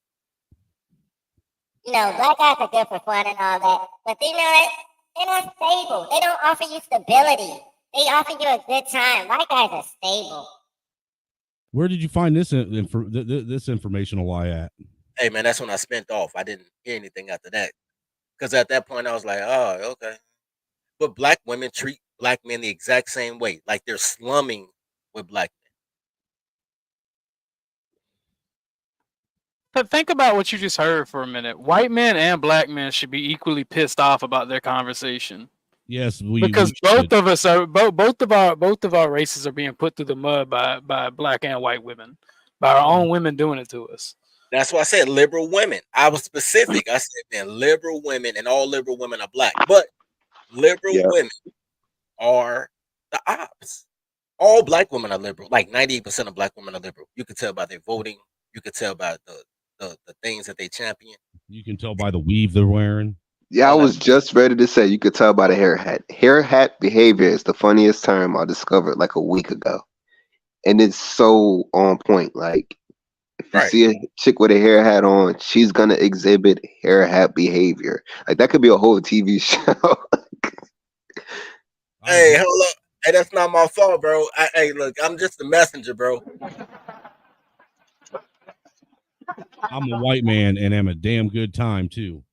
You know, black guys are good for fun and all that, but you know what? They're not stable. They don't offer you stability. They offer you a good time. White guys are stable. Where did you find this this informational lie at? Hey man, that's when I spent off. I didn't hear anything after that. Because at that point I was like, oh, okay. But black women treat black men the exact same way. Like they're slumming with black men. But think about what you just heard for a minute. White men and black men should be equally pissed off about their conversation. Yes, because both of us are both of our races are being put through the mud by black and white women, by our own women doing it to us. That's why I said liberal women. I was specific. I said, man, liberal women, and all liberal women are black. But liberal women are the ops. All black women are liberal. Like 98% of black women are liberal. You can tell by their voting. You can tell by the things that they champion. You can tell by the weave they're wearing. Yeah, I was just ready to say you could tell by the hair hat. Hair hat behavior is the funniest term I discovered like a week ago. And it's so on point. Like, if you see a chick with a hair hat on, she's going to exhibit hair hat behavior. Like, that could be a whole TV show. Hey, hold up. Hey, that's not my fault, bro. Hey, look, I'm just the messenger, bro. I'm a white man and am a damn good time, too.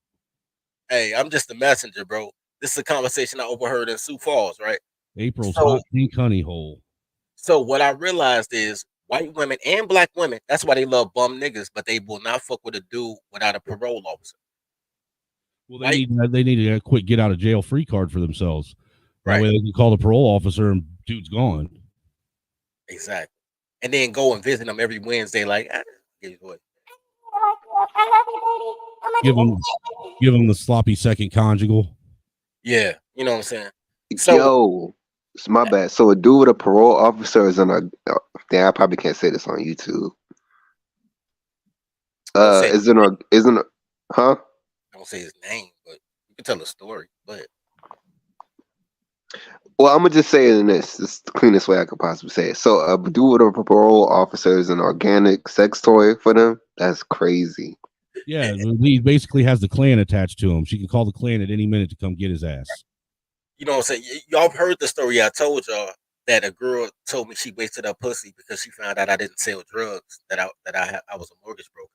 Hey, I'm just the messenger, bro. This is a conversation I overheard in Sioux Falls, right? April's hot pink honey hole. So what I realized is white women and black women, that's why they love bum niggas, but they will not fuck with a dude without a parole officer. Well, they need to quit get out of jail free card for themselves. That way they can call the parole officer and dude's gone. Exactly. And then go and visit them every Wednesday, like, Give them the sloppy second conjugal. yeah, you know what I'm saying? Yo, it's my bad. So a dude with a parole officer is in a damn, I probably can't say this on YouTube. Huh? I don't say his name, but you can tell the story. But well, I'm gonna just say it in this. It's the cleanest way I could possibly say it. So a dude with a parole officer is an organic sex toy for them. That's crazy. Yeah, he basically has the Klan attached to him. She can call the Klan at any minute to come get his ass. You know what I'm saying? Y'all heard the story I told y'all that a girl told me she wasted her pussy because she found out I didn't sell drugs, that I was a mortgage broker.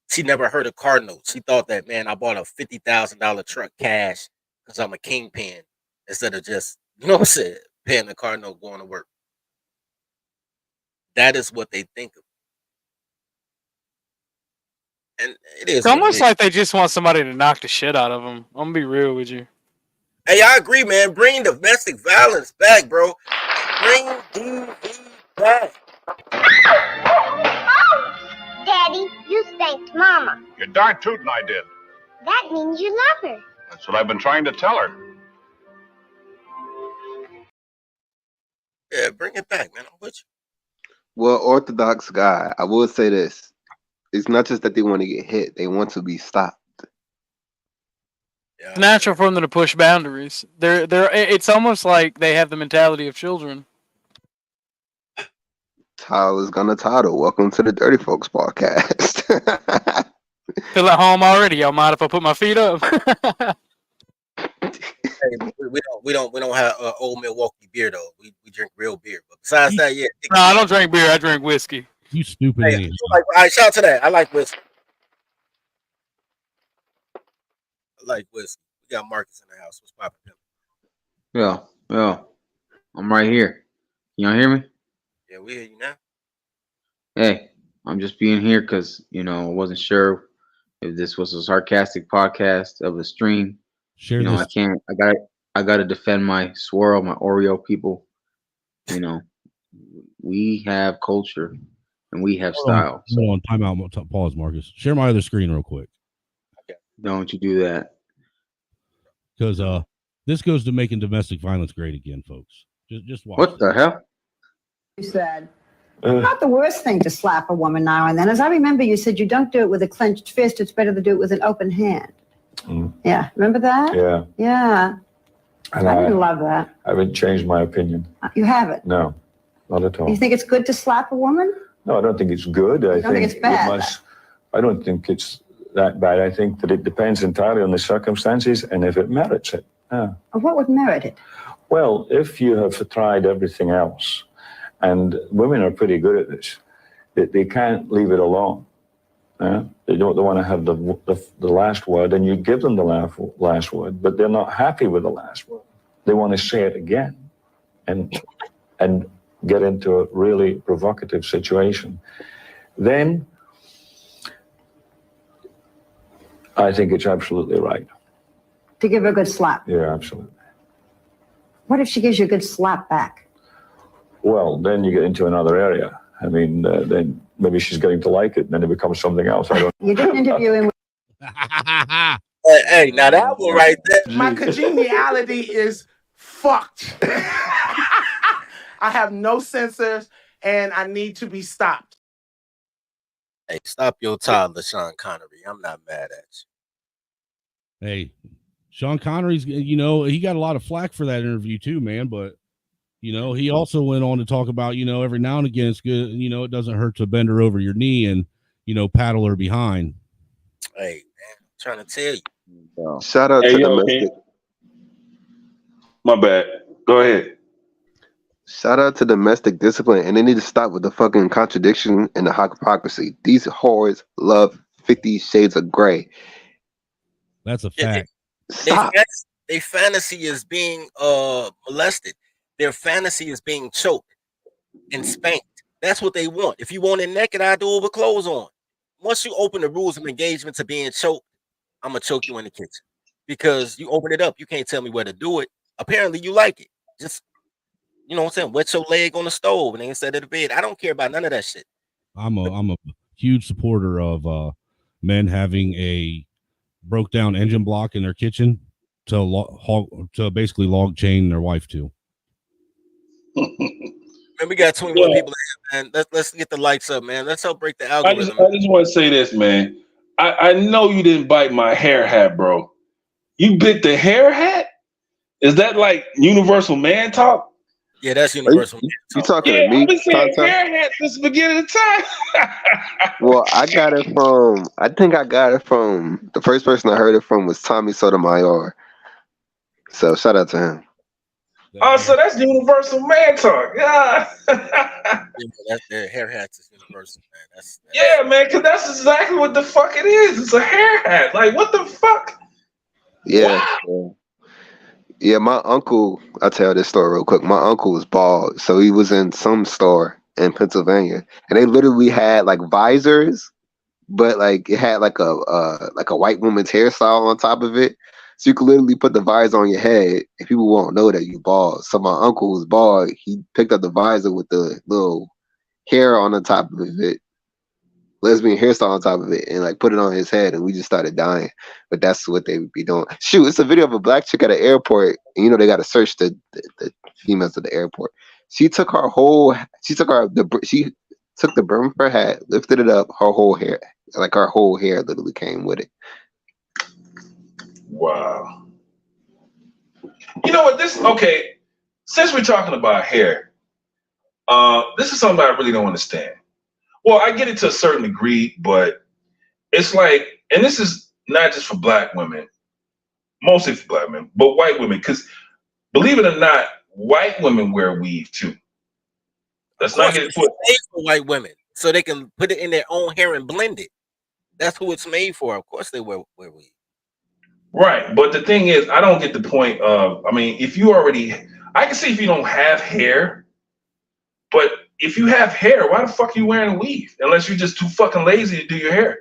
She never heard of car notes. She thought that, man, I bought a $50,000 truck cash because I'm a kingpin instead of just, you know what I'm saying, paying the car note going to work. That is what they think of. And it is. It's almost like they just want somebody to knock the shit out of them. I'm gonna be real with you. Hey, I agree, man. Bring domestic violence back, bro. Bring DV back. Daddy, you spanked Mama. You're darn tootin' I did. That means you love her. That's what I've been trying to tell her. Yeah, bring it back, man. I'm with you. Well, Orthodox guy, I will say this. It's not just that they want to get hit, they want to be stopped. It's natural for them to push boundaries. It's almost like they have the mentality of children. Tyler's gonna title. Welcome to the Dirty Folks podcast. Feel at home already. Y'all mind if I put my feet up? Hey, we don't have old Milwaukee beer though. We drink real beer. But besides that, yeah. No, I don't drink beer. I drink whiskey. You stupid Hey, idiot. all right, shout out to that. I like whiskey. We got Marcus in the house. What's poppin'? Yeah. I'm right here. You don't hear me? Yeah, we hear you now. Hey, I'm just being here because, I wasn't sure if this was a sarcastic podcast of a stream. Share this. I gotta defend my swirl, my Oreo people. We have culture and we have style. Hold on, time out. Pause, Marcus. Share my other screen real quick. Don't you do that. Because This goes to making domestic violence great again, folks. Just watch. What the hell? You said, not the worst thing to slap a woman now and then. As I remember, you said you don't do it with a clenched fist. It's better to do it with an open hand. Yeah, remember that? Yeah. Yeah. And I didn't love that. I haven't changed my opinion. You haven't? No, not at all. You think it's good to slap a woman? No, I don't think it's good. I don't think it's bad. I don't think it's that bad. I think that it depends entirely on the circumstances and if it merits it. Yeah. What would merit it? Well, if you have tried everything else, and women are pretty good at this, they can't leave it alone. They want to have the last word, and you give them the last word, but they're not happy with the last word. They want to say it again, and get into a really provocative situation. Then I think it's absolutely right. To give her a good slap. Yeah, absolutely. What if she gives you a good slap back? Well, then you get into another area. I mean, then maybe she's getting to like it, and then it becomes something else. I don't. You didn't interview him. Hey, now that one right there. My congeniality is fucked. I have no sensors, and I need to be stopped. Hey, stop your toddler, Sean Connery. I'm not mad at you. Hey, Sean Connery's, he got a lot of flack for that interview too, man. But, he also went on to talk about, every now and again, it's good, it doesn't hurt to bend her over your knee and, paddle her behind. Hey, man, I'm trying to tell you. Shout out to domestic. My bad. Go ahead. Shout out to domestic discipline, and they need to stop with the fucking contradiction and the hypocrisy. These whores love 50 Shades of Grey. That's a fact. Stop. Their fantasy is being molested. Their fantasy is being choked and spanked. That's what they want. If you want it naked, I do it with clothes on. Once you open the rules of engagement to being choked, I'm gonna choke you in the kitchen because you open it up. You can't tell me where to do it. Apparently, you like it. Just what I'm saying, wet your leg on the stove and then instead of the bed. I don't care about none of that shit. I'm a huge supporter of men having a broke down engine block in their kitchen to basically log chain their wife to. Man, we got 21 people in here, man. Let's get the lights up, man. Let's help break the algorithm. I just want to say this, man. I know you didn't bite my hair hat, bro. You bit the hair hat? Is that like universal man talk? Yeah, that's universal. You talking to me? I've been saying hair hat since the beginning of time. Well, I got it from the first person I heard it from was Tommy Sotomayor. So shout out to him. Oh, so that's universal man talk. Yeah. That's their hair hats is universal, man. That's yeah, man, because that's exactly what the fuck it is. It's a hair hat. Like, what the fuck? Yeah. Wow. Yeah, my uncle, I'll tell this story real quick. My uncle was bald, so he was in some store in Pennsylvania, and they literally had like visors, but like it had like a white woman's hairstyle on top of it. So you could literally put the visor on your head and people won't know that you bald. So my uncle was bald. He picked up the visor with the little hair on the top of it, lesbian hairstyle on top of it, and like put it on his head, and we just started dying. But that's what they would be doing. Shoot, it's a video of a black chick at an airport, and they got to search the females at the airport. She took the brim of her hat, lifted it up, her whole hair literally came with it. Wow. You know what? Since we're talking about hair, this is something I really don't understand. Well, I get it to a certain degree, but it's like, and this is not just for black women, mostly for black women, but white women, because believe it or not, white women wear weave too. Let's not get it made for white women, so they can put it in their own hair and blend it. That's who it's made for. Of course they wear weave. Right, but the thing is, I don't get the point of, I mean, I can see if you don't have hair, but if you have hair, why the fuck are you wearing a weave? Unless you're just too fucking lazy to do your hair.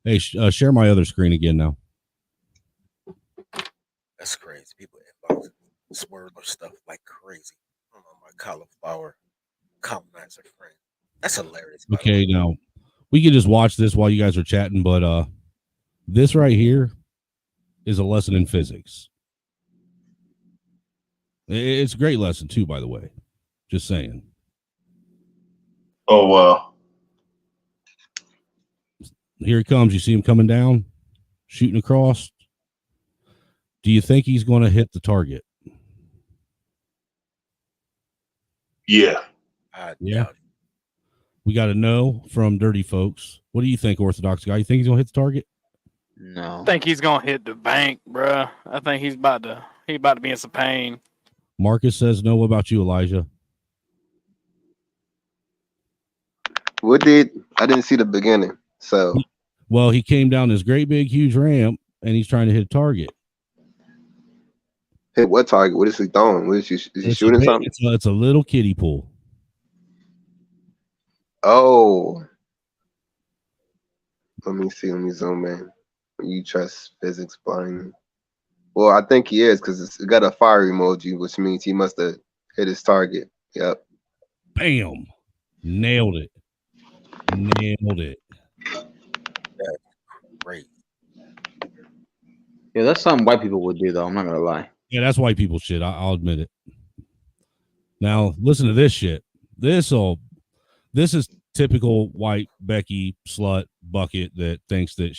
Hey, share my other screen again now. That's crazy. People inbox Swirler stuff like crazy. I don't know, my cauliflower colonizer friend. That's hilarious. Okay, now we can just watch this while you guys are chatting, but this right here is a lesson in physics. It's a great lesson too, by the way. Just saying. Oh wow. Here he comes. You see him coming down, shooting across. Do you think he's going to hit the target? Yeah. Yeah. We got to know from Dirty Folks. What do you think, Orthodox guy? You think he's going to hit the target? No. I think he's gonna hit the bank, bruh. I think he's about to be in some pain. Marcus says no. What about you, Elijah? I didn't see the beginning. So Well, he came down this great big huge ramp and he's trying to hit a target. hit what target? What is he throwing? What is he shooting something? It's a little kiddie pool. Oh. Let me see. Let me zoom in. You trust physics blindly. Well, I think he is because it's got a fire emoji, which means he must have hit his target. Yep. Bam. Nailed it. That's great. Yeah, that's something white people would do, though. I'm not gonna lie. Yeah, that's white people shit. I'll admit it. Now, listen to this shit. This is typical white Becky slut bucket that thinks that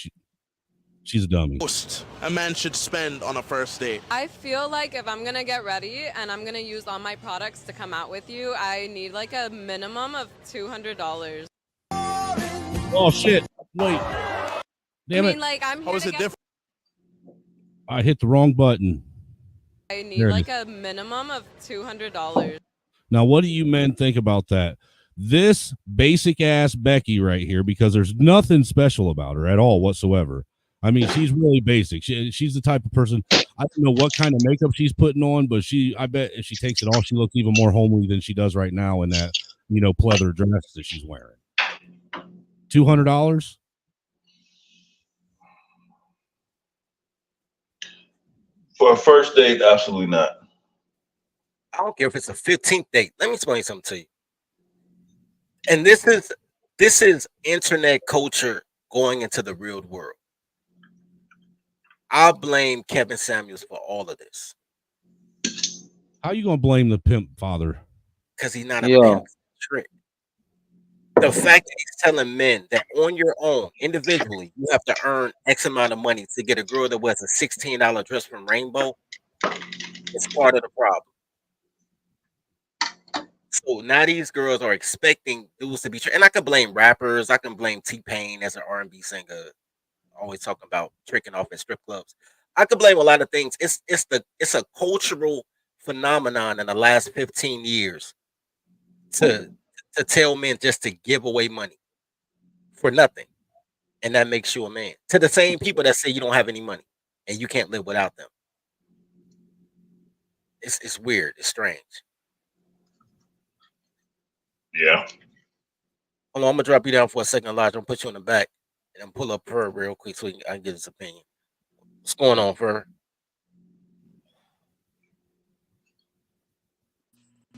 she's a dummy. Most a man should spend on a first date. I feel like if I'm gonna get ready and I'm gonna use all my products to come out with you, I need like a minimum of $200. Oh shit! Wait, damn it! Like I'm How is it different? I hit the wrong button. I need like a minimum of $200. Now, what do you men think about that? This basic ass Becky right here, because there's nothing special about her at all whatsoever. I mean, she's really basic. She's the type of person. I don't know what kind of makeup she's putting on, but I bet if she takes it off, she looks even more homely than she does right now in that, pleather dress that she's wearing. $200. For a first date, absolutely not. I don't care if it's a 15th date. Let me explain something to you. And this is internet culture going into the real world. I blame Kevin Samuels for all of this. How you gonna blame the pimp father? Because he's not a pimp. Trick. The fact that he's telling men that on your own, individually, you have to earn X amount of money to get a girl that wears a $16 dress from Rainbow is part of the problem. So now these girls are expecting dudes to be, and I can blame rappers. I can blame T-Pain as an R&B singer, always talking about tricking off in strip clubs. I could blame a lot of things. It's a cultural phenomenon in the last 15 years to tell men just to give away money for nothing, and that makes you a man. To the same people that say you don't have any money and you can't live without them. It's weird. It's strange. Yeah. Hold on, I'm gonna drop you down for a second, Elijah. I'm gonna put you in the back and I'm pull up Fur real quick so I can get his opinion. What's going on, Fur?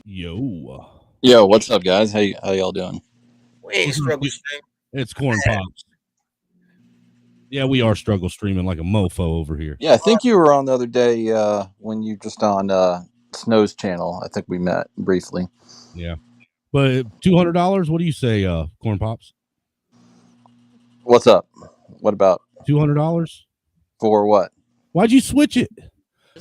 Yo, what's up, guys? How y'all doing? We ain't struggle stream. It's Corn Pops. Yeah, we are struggle streaming like a mofo over here. Yeah, I think you were on the other day when you just on Snow's channel. I think we met briefly. Yeah. But $200, what do you say, Corn Pops? What's up? What about $200? For what? Why'd you switch it?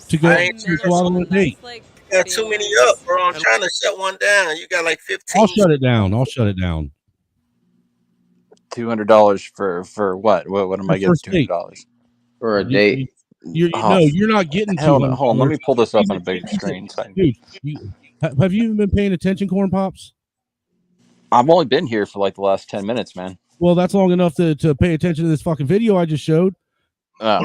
To go on a date. You got too many up, bro. I'm trying to shut one down. You got like 15. I'll shut it down. $200 for what? What am I getting? $200 for a date? You're not getting. Hold on. Let me pull this up on a big screen. Dude, have you even been paying attention, Corn Pops? I've only been here for like the last 10 minutes, man. Well, that's long enough to pay attention to this fucking video I just showed. I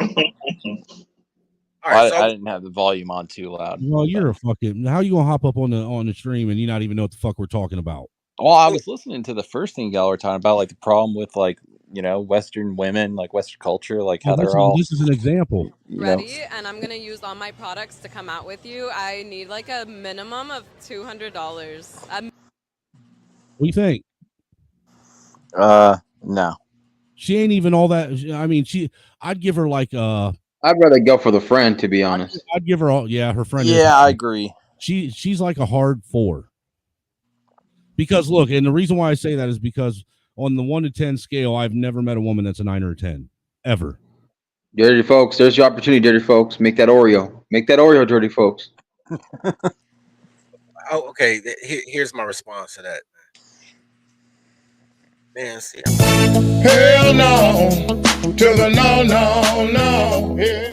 didn't have the volume on too loud. Well, you're a fucking. How you gonna hop up on the stream and you not even know what the fuck we're talking about? Well, I was listening to the first thing y'all were talking about, like the problem with like Western women, like Western culture, like how they're all. This is an example. Ready, and I'm gonna use all my products to come out with you. I need like a minimum of $200. What do you think? No. She ain't even all that. I mean, I'd give her like I'd rather go for the friend, to be honest. I'd give her all. Yeah, her friend. Yeah, I agree. she's like a hard 4. Because look, and the reason why I say that is because on the 1 to 10 scale, I've never met a woman that's a 9 or a 10 ever. Dirty folks, there's your opportunity, dirty folks. Make that Oreo. Make that Oreo, dirty folks. Oh, okay. Here's my response to that. Man, see. Hell no. To the no. Yeah.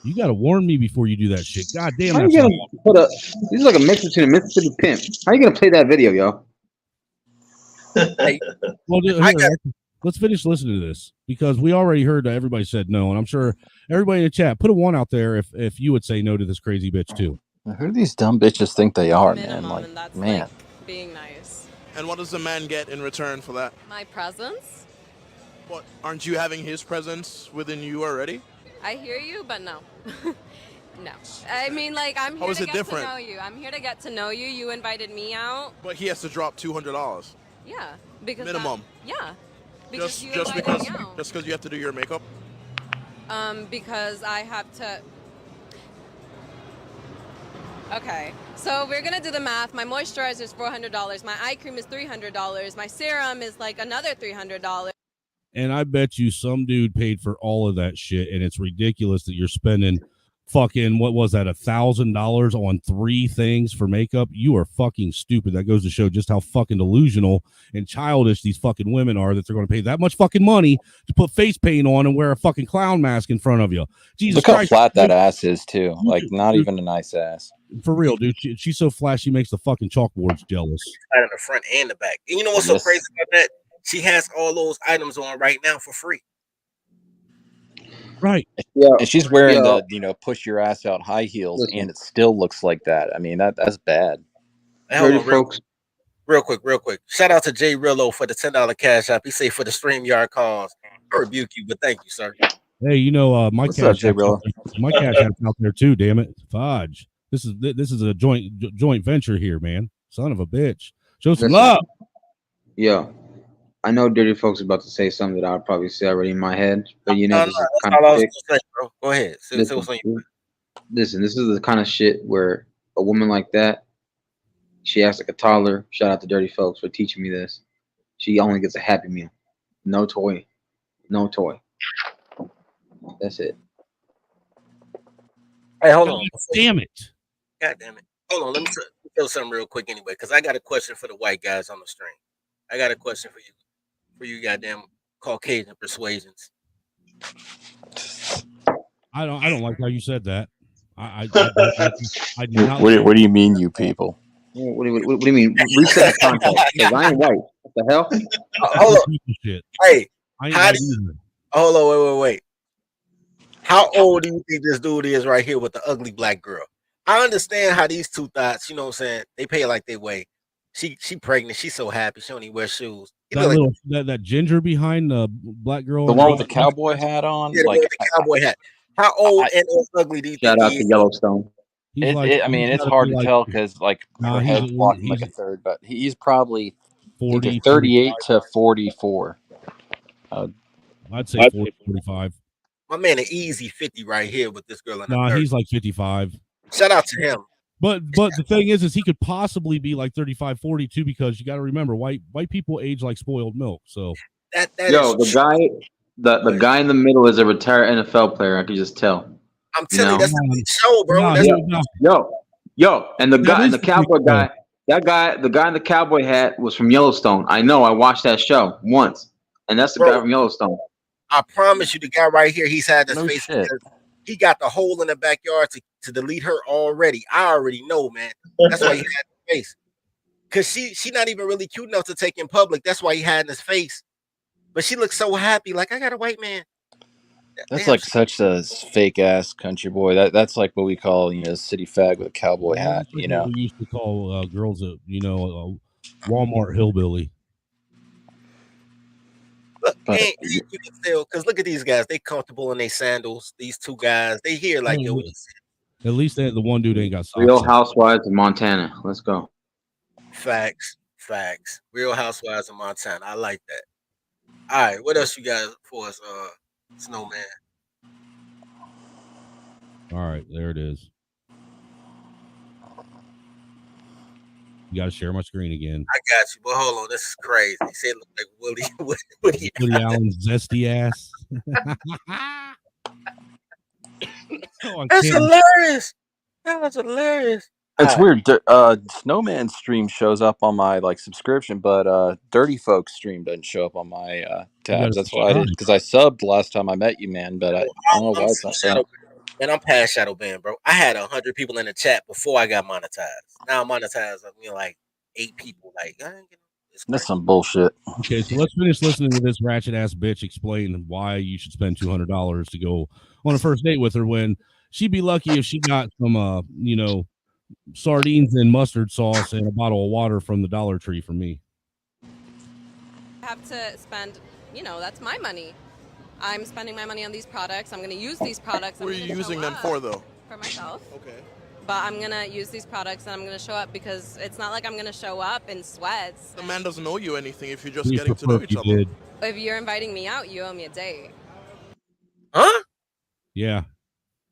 You got to warn me before you do that shit. God damn. How you gonna put a? This is like a mix between a Mississippi Pimp. How you gonna play that video, yo? Well, here, let's finish listening to this because we already heard that everybody said no, and I'm sure everybody in the chat put a 1 out there if you would say no to this crazy bitch too. Who do these dumb bitches think they are, Minimum, man? Like, and that's man. like being nice. And what does the man get in return for that? My presence? What, aren't you having his presence within you already? I hear you, but no. No. I mean, like, I'm How here is to it get different? to know you. I'm here to get to know you. You invited me out. But he has to drop $200. Yeah. Because Minimum. yeah. Because you Just invited because me out. just because you have to do your makeup? Because I have to. Okay, so we're gonna do the math. My moisturizer is $400. My eye cream is $300. My serum is like another $300. And I bet you some dude paid for all of that shit, and it's ridiculous that you're spending fucking, what was that, $1,000 on 3 things for makeup? You are fucking stupid. That goes to show just how fucking delusional and childish these fucking women are that they're going to pay that much fucking money to put face paint on and wear a fucking clown mask in front of you. Jesus Look how Christ. flat that ass is, too. Like, not even a nice ass. For real, dude. She's so flat, she makes the fucking chalkboards jealous. Right in the front and the back. And you know what's so crazy about that? She has all those items on right now for free. Right. Yeah. And she's wearing the, push your ass out high heels, and it still looks like that. I mean, that's bad. Hey, hold on, real quick. Shout out to Jay Rillo for the $10 cash app. He say for the StreamYard calls. I rebuke you, but thank you, sir. Hey, my What's up, cash Jay app's Rillo? my cash app's out there too, damn it. Fudge. This is a joint venture here, man. Son of a bitch. Show some love. Yeah. I know dirty folks about to say something that I'll probably say already in my head, but this is the kind of shit. Bro. Go ahead. Listen, this is the kind of shit where a woman like that, she acts like a toddler. Shout out to dirty folks for teaching me this. She only gets a Happy Meal. No toy. No toy. That's it. Hey, hold on. Damn it. God damn it. Hold on. Let me tell something real quick anyway, because I got a question for the white guys on the stream. I got a question for you. For you goddamn Caucasian persuasions. I don't like how you said that. I did not. What do you mean, you people? What do you mean? Reset the context. Because I ain't white. What the hell? Hold on. Hey, how do you? Hold on, wait. How old do you think this dude is right here with the ugly black girl? I understand how these two thoughts, you know what I'm saying? They pay like they weigh. She pregnant. She's so happy. She don't even wear shoes. That ginger behind the black girl. The one with the cowboy hat on? Yeah, like with the cowboy hat. How old and ugly do you think Shout out he to is? Yellowstone. I mean, it's hard to tell because her head's walking like a third, but he's probably 40, 38 to 44. I'd say 40, 45. My man, an easy 50 right here with this girl in the 30s. He's like 55. Shout out to him. But the thing is he could possibly be like 35, 40 too, because you got to remember white people age like spoiled milk. So the guy in the middle is a retired NFL player. I could just tell. I'm telling you, that's the show, bro. And the guy, the cowboy guy, the guy in the cowboy hat was from Yellowstone. I know. I watched that show once, and that's the guy from Yellowstone. I promise you, the guy right here, he's had this face. He got the hole in the backyard to delete her already. I already know, man. That's why he had the face. Because she not even really cute enough to take in public. That's why he had in his face. But she looks so happy, like I got a white man. That's like such a fake ass country boy. That's like what we call, city fag with a cowboy hat. Like what we used to call girls a Walmart hillbilly. Look, and you can tell because look at these guys. They comfortable in their sandals. These two guys, they hear like yo. At least the one dude ain't got socks. Real Housewives of Montana. Let's go. Facts. Real Housewives of Montana. I like that. All right, what else you guys for us, Snowman? All right, there it is. You got to share my screen again. I got you, but hold on, this is crazy. He said it looked like Woody Woody Allen's zesty ass. Oh, That's hilarious. That was hilarious. It's weird. Snowman's stream shows up on my like subscription, but Dirty Folks stream doesn't show up on my tabs. That's why I did, because I subbed last time I met you, man. But I don't know why it's not showing. Man, I'm past shadow ban, bro. I had 100 people in the chat before I got monetized. Now I'm monetized. Like 8 people. Like, That's some bullshit. Okay, so let's finish listening to this ratchet ass bitch explain why you should spend $200 to go on a first date with her when she'd be lucky if she got some, sardines and mustard sauce and a bottle of water from the Dollar Tree for me. I have to spend, that's my money. I'm spending my money on these products. I'm going to use these products. What are you using them for, though? For myself. Okay. But I'm going to use these products and I'm going to show up because it's not like I'm going to show up in sweats. The man doesn't owe you anything if you're just getting to know each other. If you're inviting me out, you owe me a date. Huh? Yeah.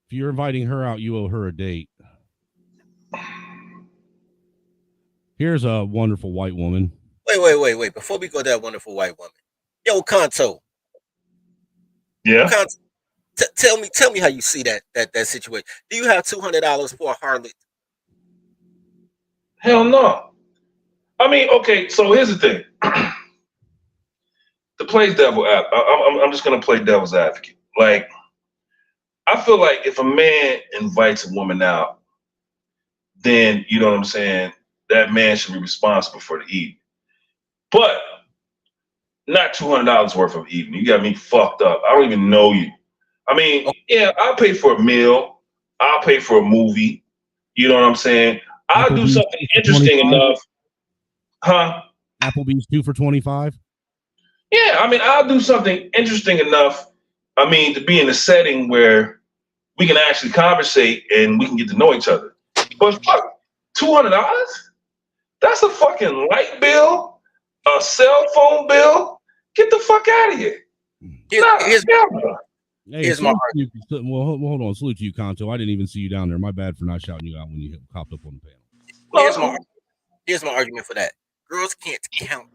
If you're inviting her out, you owe her a date. Here's a wonderful white woman. Wait. Before we go to that wonderful white woman. Yo, Kanto. Yeah. Kanto, tell me how you see that situation. Do you have $200 for a harlot? Hell no. I mean, okay, so here's the thing. To play devil advocate, I'm just gonna play devil's advocate. Like, I feel like if a man invites a woman out, then you know what I'm saying, that man should be responsible for the evening. But not $200 worth of evening. You got me fucked up. I don't even know you. I mean, yeah, I'll pay for a meal. I'll pay for a movie. You know what I'm saying? I'll do something interesting enough. Huh? Applebee's 2 for $25? Yeah, I mean, I'll do something interesting enough, to be in a setting where we can actually conversate and we can get to know each other. But fuck, $200? That's a fucking light bill, a cell phone bill. Get the fuck out of here. Here's my argument. Well, hold on. Salute to you, Kanto. I didn't even see you down there. My bad for not shouting you out when you popped up on the panel. Here's my argument for that. Girls can't count.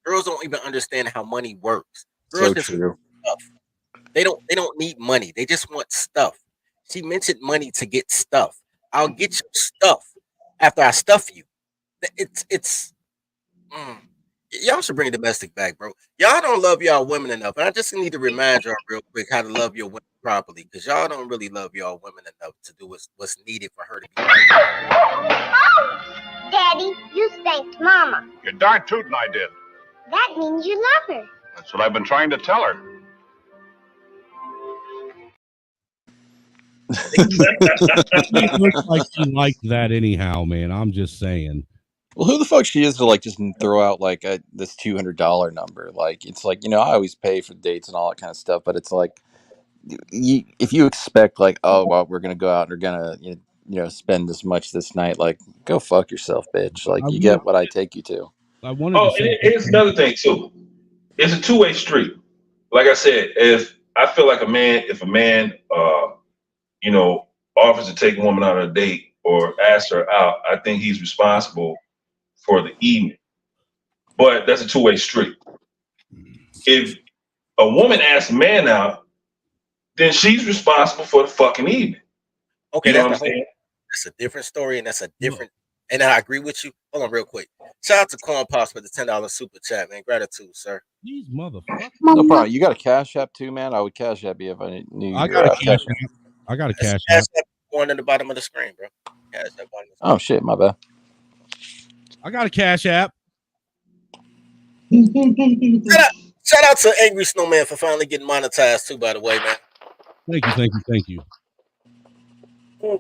Girls don't even understand how money works. Girls just want stuff. They don't need money. They just want stuff. She mentioned money to get stuff. I'll get you stuff after I stuff you. Y'all should bring domestic back, bro. Y'all don't love y'all women enough. And I just need to remind y'all real quick how to love your women properly, because y'all don't really love y'all women enough to do what's needed for her to be. Daddy, you spanked Mama. You're darn tootin' I did. That means you love her. That's what I've been trying to tell her. It looks like she liked that anyhow, man. I'm just saying. Well, who the fuck she is to like just throw out like this $200 number? Like, it's like, I always pay for dates and all that kind of stuff, but it's like, if you expect like, oh well, we're gonna go out and we're gonna spend this much this night, like, go fuck yourself, bitch. Like, you get what I take you to. Here's another thing too. It's a two-way street. Like I said, if I feel like if a man offers to take a woman on a date or asks her out, I think he's responsible for the evening. But that's a two-way street. If a woman asks a man out, then she's responsible for the fucking evening. Okay, you know what I'm saying? That's a different story, and that's a different. And I agree with you. Hold on, real quick. Shout out to Corn Pops for the $10 super chat, man. Gratitude, sir. These motherfuckers. No problem. You got a Cash App too, man? I would Cash App you if I knew. I got a Cash App. I got a Cash App. One at the bottom of the screen, bro. Cash App bottom of the screen. Oh shit, my bad. I got a Cash App. Shout out to Angry Snowman for finally getting monetized too, by the way, man. Thank you.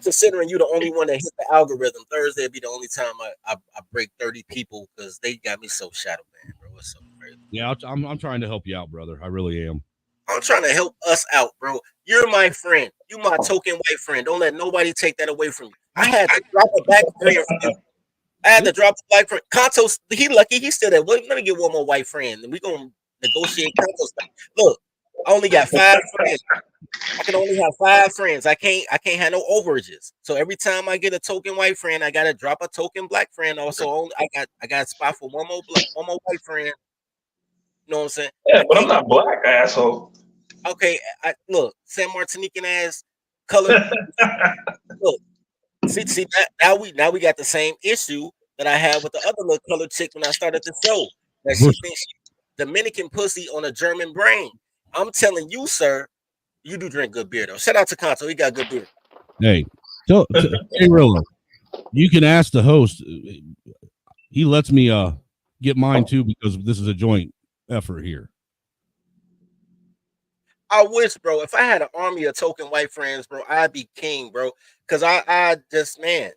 Considering you the only one that hit the algorithm, Thursday would be the only time I break 30 people because they got me so shadow banned, bro. It's so crazy. Yeah, I'm trying to help you out, brother. I really am. I'm trying to help us out, bro. You're my friend. You my token white friend. Don't let nobody take that away from you. I had to drop a black friend for you. I had to drop a black friend. Kanto, he lucky. He's still there. Well, let me get one more white friend, and we're gonna negotiate Kanto stuff. Look, I only got 5 friends. I can only have 5 friends. I can't have no overages. So every time I get a token white friend, I gotta drop a token black friend. Also, I got a spot for one more white friend. You know what I'm saying? Yeah, but I'm not black, asshole. Okay, look, San Martinican ass color. Look, see that now we got the same issue that I had with the other little colored chick when I started the show. That she thinks she Dominican pussy on a German brain. I'm telling you, sir, you do drink good beer though. Shout out to Conto, he got good beer. Hey, hey, Rilla, you can ask the host. He lets me get mine too because this is a joint effort here. I wish, bro, if I had an army of token white friends, bro, I'd be king, bro. Because I just, man,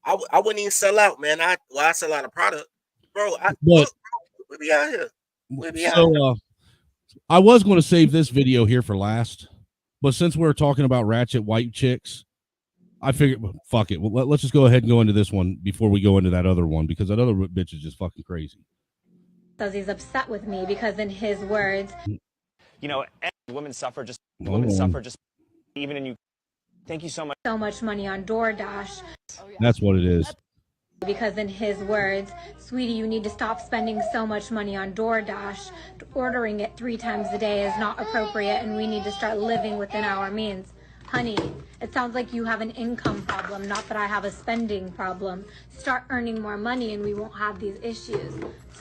I wouldn't even sell out, man. I sell out a product, bro. Look, bro, we be out here. We be out here. I was going to save this video here for last, but since we're talking about ratchet white chicks, I figured, fuck it. Well, let's just go ahead and go into this one before we go into that other one, because that other bitch is just fucking crazy. Says he's upset with me because, in his words, you know, women suffer just even in you. Thank you so much money on DoorDash. That's what it is. Because in his words, sweetie, you need to stop spending so much money on DoorDash. Ordering it 3 times a day is not appropriate, and we need to start living within our means. Honey, it sounds like you have an income problem, not that I have a spending problem. Start earning more money and we won't have these issues.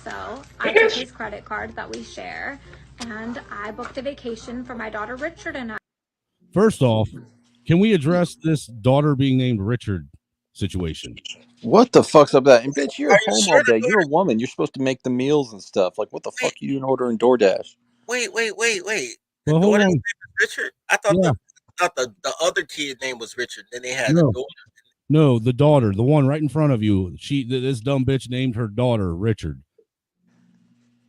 So I took his credit card that we share, and I booked a vacation for my daughter Richard and I. First off, can we address this daughter being named Richard situation? What the fuck's up with that? And bitch, you're home all day. You're a woman. You're supposed to make the meals and stuff. Like, what the fuck you doing ordering DoorDash? Wait. Well, hold on. Richard? I thought the other kid name was Richard. Then they had No. the daughter. No, the daughter, the one right in front of you. This dumb bitch named her daughter Richard.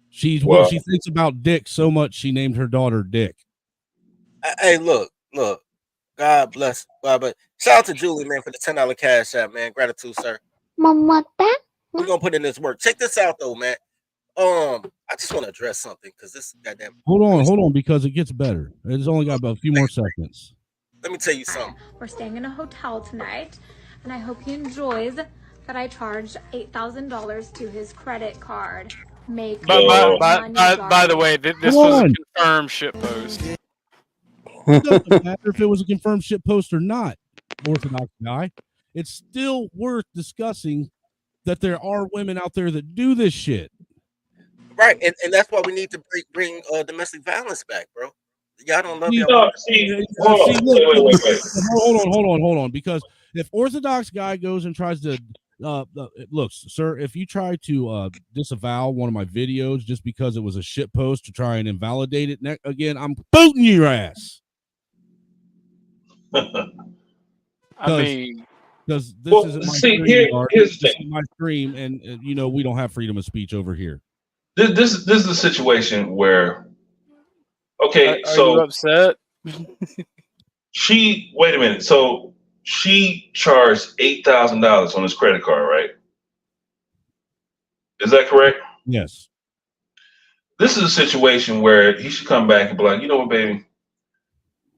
She thinks about dick so much she named her daughter Dick. Hey, look. God bless. But shout out to Julie, man, for the $10 cash app, man. Gratitude, sir. Mama, We're gonna put in this work. Check this out, though, man. I just want to address something because this goddamn. Hold on, because it gets better. It's only got about a few more seconds. Let me tell you something. We're staying in a hotel tonight, and I hope he enjoys that I charged $8,000 to his credit card. By the way, this was a confirmed shitpost. It doesn't matter if it was a confirmed shitpost or not, Orthodox guy. It's still worth discussing that there are women out there that do this shit. Right, and that's why we need to bring domestic violence back, bro. Y'all don't love y'all. Hold on. Because if Orthodox guy goes and tries to look, sir, if you try to disavow one of my videos just because it was a shit post to try and invalidate it again, I'm booting your ass. I mean, because this isn't my stream, here's this is my stream, and you know we don't have freedom of speech over here. This is a situation where, okay, are you upset? Wait a minute. So she charged $8,000 on his credit card, right? Is that correct? Yes. This is a situation where he should come back and be like, you know what, baby?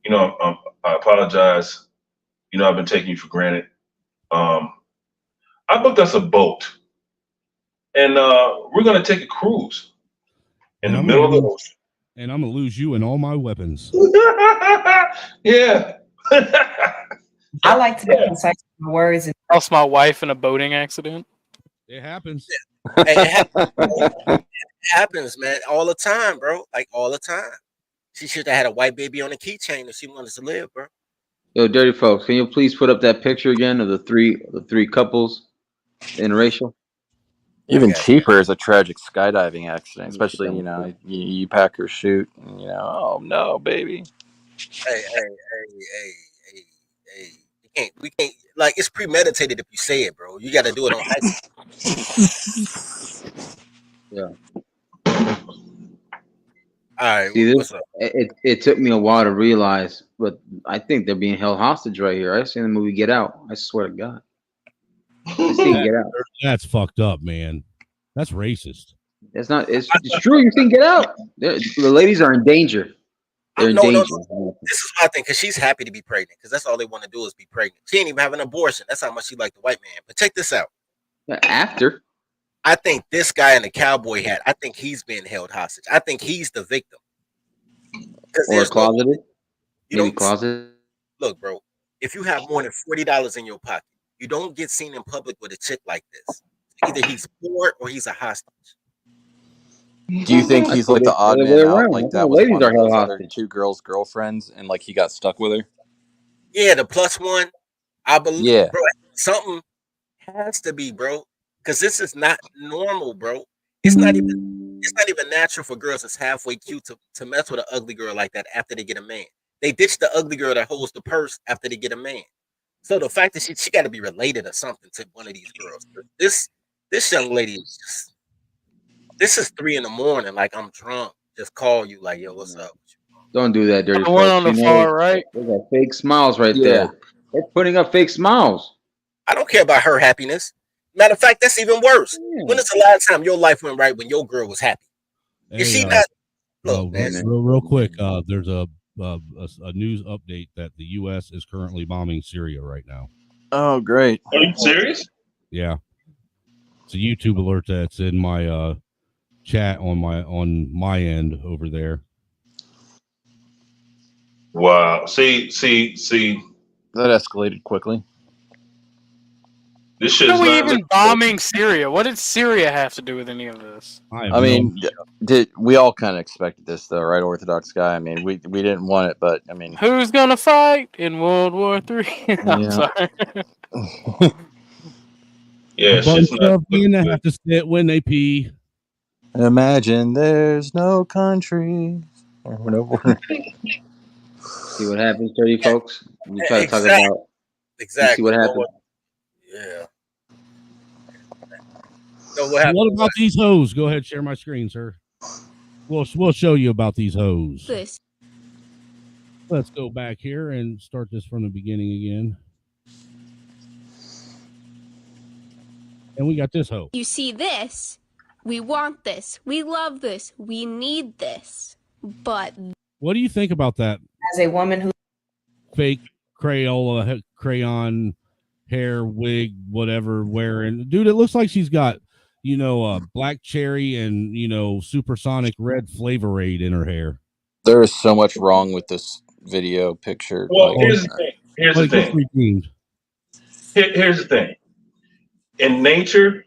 You know, I apologize. You know, I've been taking you for granted. I booked us a boat, and we're gonna take a cruise in the middle of the ocean. And I'm gonna lose you and all my weapons. Yeah. I like to be concise with my words. And lost my wife in a boating accident. It happens. It happens, man, all the time, bro. Like all the time. She should have had a white baby on a keychain if she wanted to live, bro. Yo, dirty folks, can you please put up that picture again of the three couples interracial? Even cheaper is a tragic skydiving accident, especially you pack your chute and oh no, baby. Hey. We can't like it's premeditated if you say it, bro. You got to do it on ice. Yeah. All right. See, it took me a while to realize, but I think they're being held hostage right here. I've seen the movie Get Out. I swear to God. I seen Get Out. That's fucked up, man. That's racist. It's not. It's true. You seen Get Out. The ladies are in danger. They're in No, danger. This is my thing, because she's happy to be pregnant, because that's all they want to do is be pregnant. She ain't even have an abortion. That's how much she liked the white man. But check this out. After, I think this guy in the cowboy hat, I think he's being held hostage. I think he's the victim. Or closeted. You Maybe don't closeted. look, bro. If you have more than $40 in your pocket, you don't get seen in public with a chick like this. Either he's poor or he's a hostage. Do you think he's like the odd man out, like that was ladies one are of those held other two girls' girlfriends, and like he got stuck with her? Yeah, the plus one. I believe, Yeah. bro. Something has to be, bro, because this is not normal, bro. It's not even natural for girls that's halfway cute to mess with an ugly girl like that after they get a man. They ditch the ugly girl that holds the purse after they get a man. So the fact that she got to be related or something to one of these girls. This young lady is just. This is 3 a.m. Like I'm drunk. Just call you like, yo, what's up? Don't do that, dirty The one folks. on the You know, far right. They got fake smiles right Yeah. there. They're putting up fake smiles. I don't care about her happiness. Matter of fact, that's even worse. When is the last time your life went right when your girl was happy? Hey, Is she not? Look, man. real quick, there's a news update that the U.S. is currently bombing Syria right now. Oh, great. Are you serious? Yeah, it's a YouTube alert that's in my chat on my end over there. Wow. See. That escalated quickly. This Why shit's are we not even bombing Syria? What did Syria have to do with any of this? I mean, did we all kind of expected this though, right? Orthodox guy. I mean, we didn't want it, but I mean, Who's gonna fight in World War III? I'm Yeah. sorry. Yeah, a bunch of men that have to sit when they pee. imagine there's no country or whatever. See what happens, dirty folks? You try to talk Exactly. about. Exactly. You see what happens? Yeah. So What about these hoes? Go ahead, share my screen, sir. We'll show you about these hoes. This. Let's go back here and start this from the beginning again. And we got this hoe. You see this? We want this. We love this. We need this. But What do you think about that As a woman who fake crayon hair wig, whatever, wearing? Dude, it looks like she's got, black cherry and, supersonic red Flavorade in her hair. There is so much wrong with this video picture. Well, here's the thing. Here's the thing. In nature,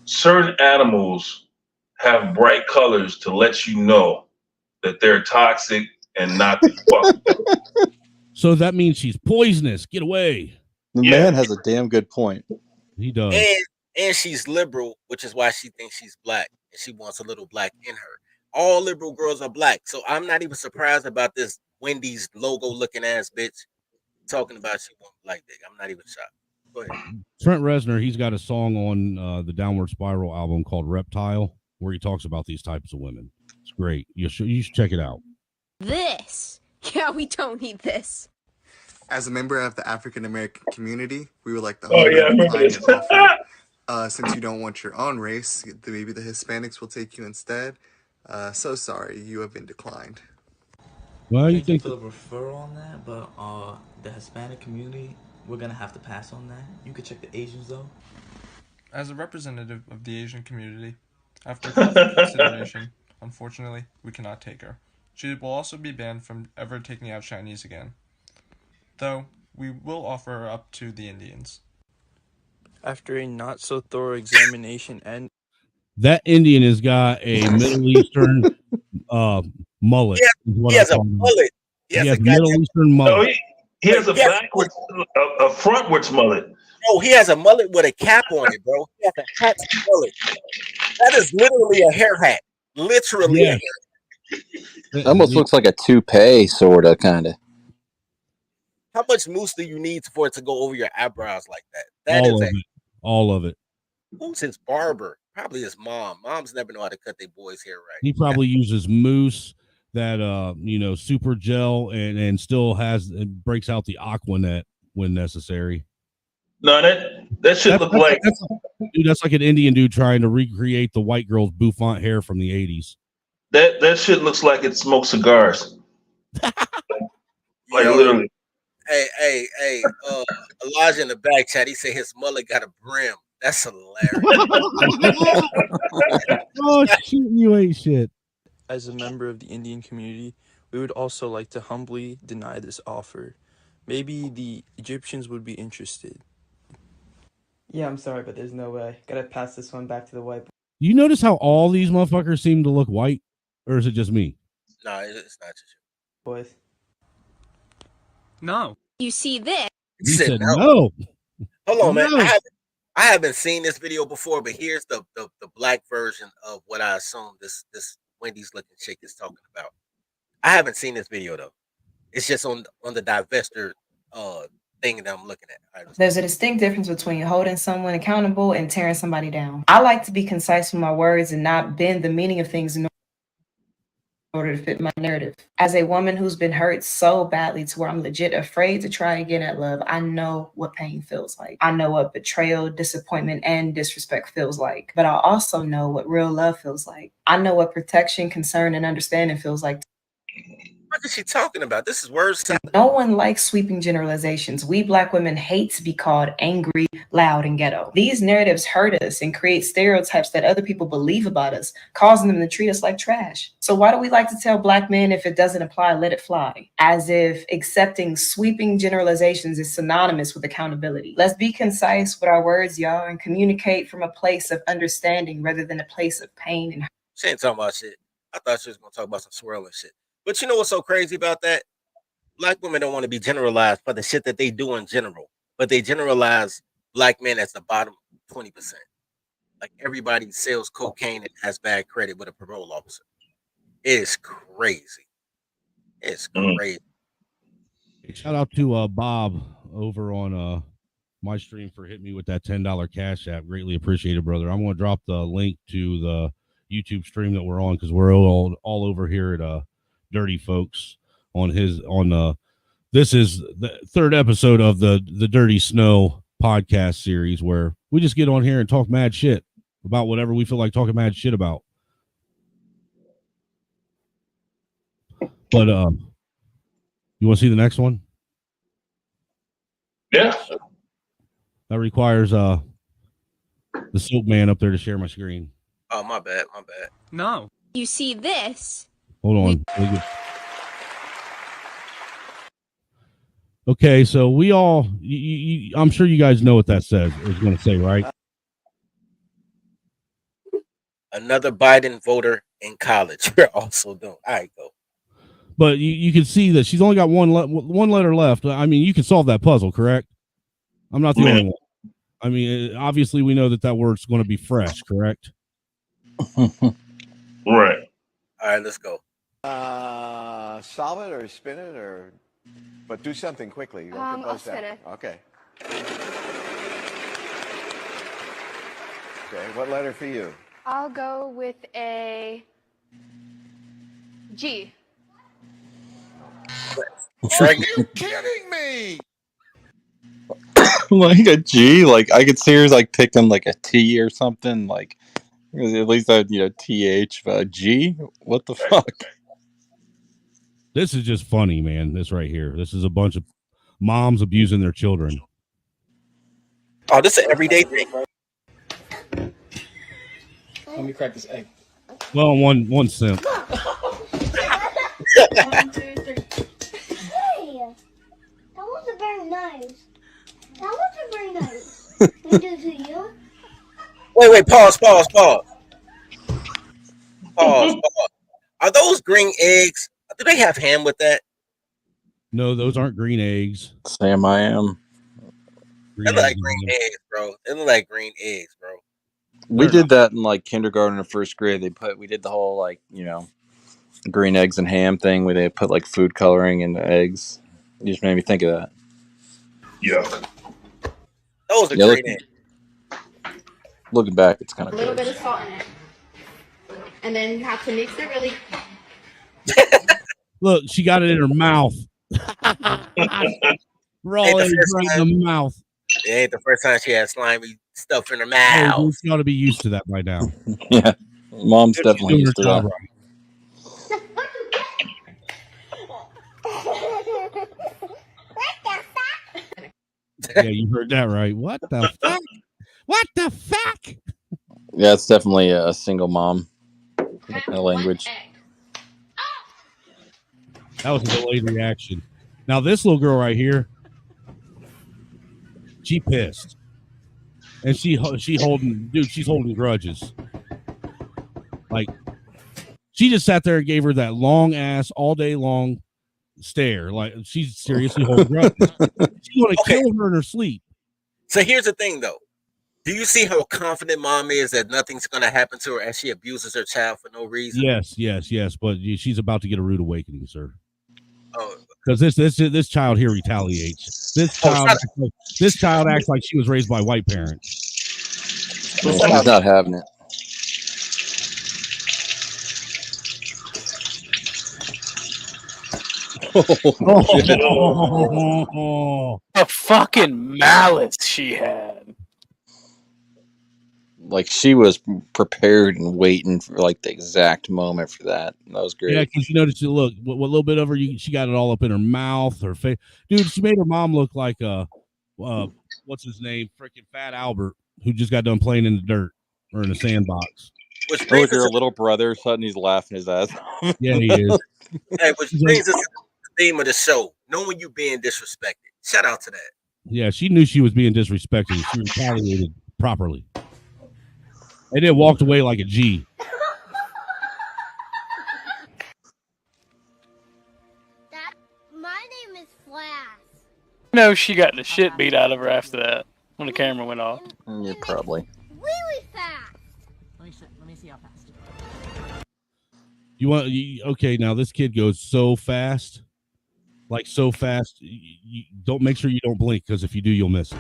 certain animals have bright colors to let you know that they're toxic and not to fuck with. So that means she's poisonous. Get away. The man has a damn good point. He does. And she's liberal, which is why she thinks she's black and she wants a little black in her. All liberal girls are black, so I'm not even surprised about this Wendy's logo looking ass bitch talking about she wants black dick. I'm not even shocked. Go ahead. Trent Reznor, he's got a song on the Downward Spiral album called Reptile, where he talks about these types of women. It's great. You should check it out. this. Yeah, we don't need this. As a member of the African American community, we would like to Oh, yeah, I remember decline this. your offer. Since you don't want your own race, maybe the Hispanics will take you instead. So sorry, you have been declined. Well, you Thank you think for the referral on that, but the Hispanic community, we're gonna have to pass on that. You could check the Asians though. As a representative of the Asian community, after careful consideration, unfortunately, we cannot take her. She will also be banned from ever taking out Chinese again. Though, we will offer her up to the Indians. After a not so thorough examination and that Indian has got a Middle Eastern mullet? He has a mullet. He has a Middle Eastern mullet. No, he has a backwards, a frontwards mullet. Bro, he has a mullet with a cap on it, bro. He has a hat mullet. That is literally a hair hat. Literally a hair hat. It almost looks like a toupee, sort of, kind of. How much mousse do you need for it to go over your eyebrows like that? That is All of it. Who's his barber? Probably his mom. Moms never know how to cut their boys' hair right. He probably uses mousse, that super gel, and still breaks out the Aquanet when necessary. No, that should look like that's like an Indian dude trying to recreate the white girl's bouffant hair from the 80s. that shit looks like it smokes cigars. Like literally. Hey, Elijah in the back chat, he said his mullet got a brim. That's hilarious. Oh shit, you ain't shit. As a member of the Indian community, we would also like to humbly deny this offer. Maybe the Egyptians would be interested. Yeah, I'm sorry, but there's no way. Gotta pass this one back to the white. You notice how all these motherfuckers seem to look white, or is it just me? No, it's not just boys. No. You see this? He said no. Hold on, man. No. I haven't seen this video before, but here's the black version of what I assume this Wendy's looking chick is talking about. I haven't seen this video though. It's just on the divester thing that I'm looking at. There's a distinct difference between holding someone accountable and tearing somebody down. I like to be concise with my words and not bend the meaning of things in order to fit my narrative. As a woman who's been hurt so badly to where I'm legit afraid to try again at love, I know what pain feels like. I know what betrayal, disappointment, and disrespect feels like. But I also know what real love feels like. I know what protection, concern, and understanding feels like. What is she talking about? This is words. No one likes sweeping generalizations. We Black women hate to be called angry, loud, and ghetto. These narratives hurt us and create stereotypes that other people believe about us, causing them to treat us like trash. So why do we like to tell Black men if it doesn't apply, let it fly? As if accepting sweeping generalizations is synonymous with accountability. Let's be concise with our words, y'all, and communicate from a place of understanding rather than a place of pain and hurt. She ain't talking about shit. I thought she was gonna talk about some swirling shit. But you know what's so crazy about that? Black women don't want to be generalized for the shit that they do in general, but they generalize Black men as the bottom 20%. Like everybody sells cocaine and has bad credit with a parole officer. It is crazy. It's crazy. Shout out to Bob over on my stream for hitting me with that $10 cash app. Greatly appreciated, brother. I'm going to drop the link to the YouTube stream that we're on because we're all over here at Dirty Folks this is the third episode of the Dirty Snow podcast series where we just get on here and talk mad shit about whatever we feel like talking mad shit about. But you want to see the next one? Yeah. That requires the soap man up there to share my screen. Oh, my bad. No. You see this? Hold on. Okay, so we all, I'm sure you guys know what that says. It's going to say, right? Another Biden voter in college. We're also doing. All right, go. But you can see that she's only got one letter left. I mean, you can solve that puzzle, correct? I'm not the only one. I mean, obviously, we know that word's going to be fresh, correct? Right. All right, let's go. Solve it or spin it but do something quickly. You don't get I'll buzzed out. spin it. Okay. Okay, what letter for you? I'll go with a G. Are you kidding me? Like a G, like I could see her like picking like a T or something. Like at least I, TH, but a G. What the fuck? This is just funny, man. This right here. This is a bunch of moms abusing their children. Oh, this is an everyday thing. Let me crack this egg. Well, one simp. 1, 2, 3. Hey, that wasn't very nice. That wasn't very nice. We do to you. Wait, pause. Are those green eggs? Do they have ham with that? No, those aren't green eggs. Sam, I am. They look like green eggs, bro. They look like green eggs, bro. We did that in like kindergarten or first grade. We did the whole green eggs and ham thing where they put like food coloring in the eggs. You just made me think of that. Yuck. Those are green eggs. Looking back, it's kind of A little bit of salt in it. And then you have to mix it really. Look, she got it in her mouth. Raw eggs right in the mouth. It ain't the first time she had slimy stuff in her mouth. Oh, you ought to be used to that by now. Yeah, mom's definitely used to that. Yeah, you heard that right. What the fuck? What the fuck? Yeah, it's definitely a single mom language. That was a delayed reaction. Now this little girl right here, she pissed, and she holding, dude. She's holding grudges. Like she just sat there and gave her that long ass all day long stare. Like she's seriously holding grudges. She's going to kill her in her sleep. So here's the thing, though. Do you see how confident mom is that nothing's going to happen to her as she abuses her child for no reason? Yes. But she's about to get a rude awakening, sir. Oh, because this child here retaliates. This child acts like she was raised by white parents. Yeah, she's not having it. The fucking malice she had. Like she was prepared and waiting for like the exact moment for that. That was great. Yeah, because you noticed, look, what little bit of her, she got it all up in her mouth, her face. Dude, she made her mom look like what's his name, freaking Fat Albert, who just got done playing in the dirt or in a sandbox. Which brings your little brother, suddenly he's laughing his ass off. Yeah, he is. Hey, which brings us to the theme of the show: knowing you being disrespected. Shout out to that. Yeah, she knew she was being disrespected. She retaliated properly. And then walked away like a G. My name is Flash. No, she got the shit beat out of her after that when the camera went off. Yeah, probably. Really fast. Let me see how fast. Okay, now this kid goes so fast. Like so fast. You don't make sure you don't blink, because if you do, you'll miss it.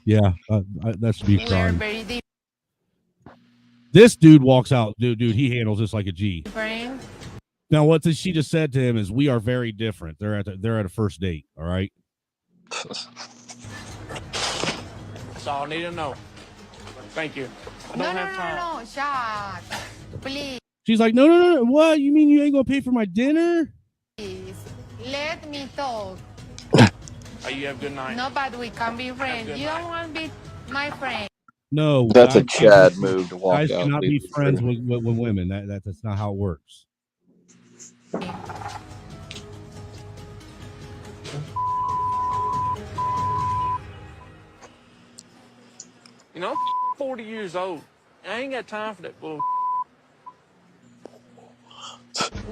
Yeah, that should be fine. This dude walks out, dude. He handles this like a G. Now, what she just said to him is, "We are very different." They're at a first date. All right. That's all I need to know. Thank you. I don't have time. No, Shaq. Please. She's like, no. What? You mean you ain't gonna pay for my dinner? Let me talk. Oh, you have a good night. No, but we can be friends. You don't want to be my friend. No, that's a Chad move to walk guys out. Cannot be friends with women. That's not how it works. You know, I'm 40 years old. I ain't got time for that bull.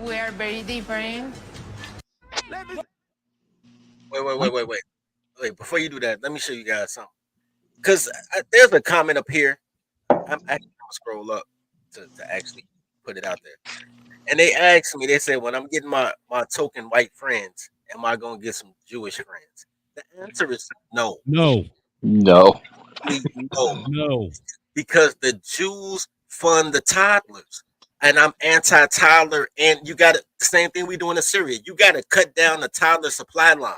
We are very different. Wait, before you do that, let me show you guys something. Because there's a comment up here. I'm actually going to scroll up to actually put it out there. And they asked me, they said, when I'm getting my token white friends, am I going to get some Jewish friends? The answer is no. No. No. No. Because the Jews fund the toddlers. And I'm anti-toddler. And you got the same thing we do in Syria. You got to cut down the toddler supply line.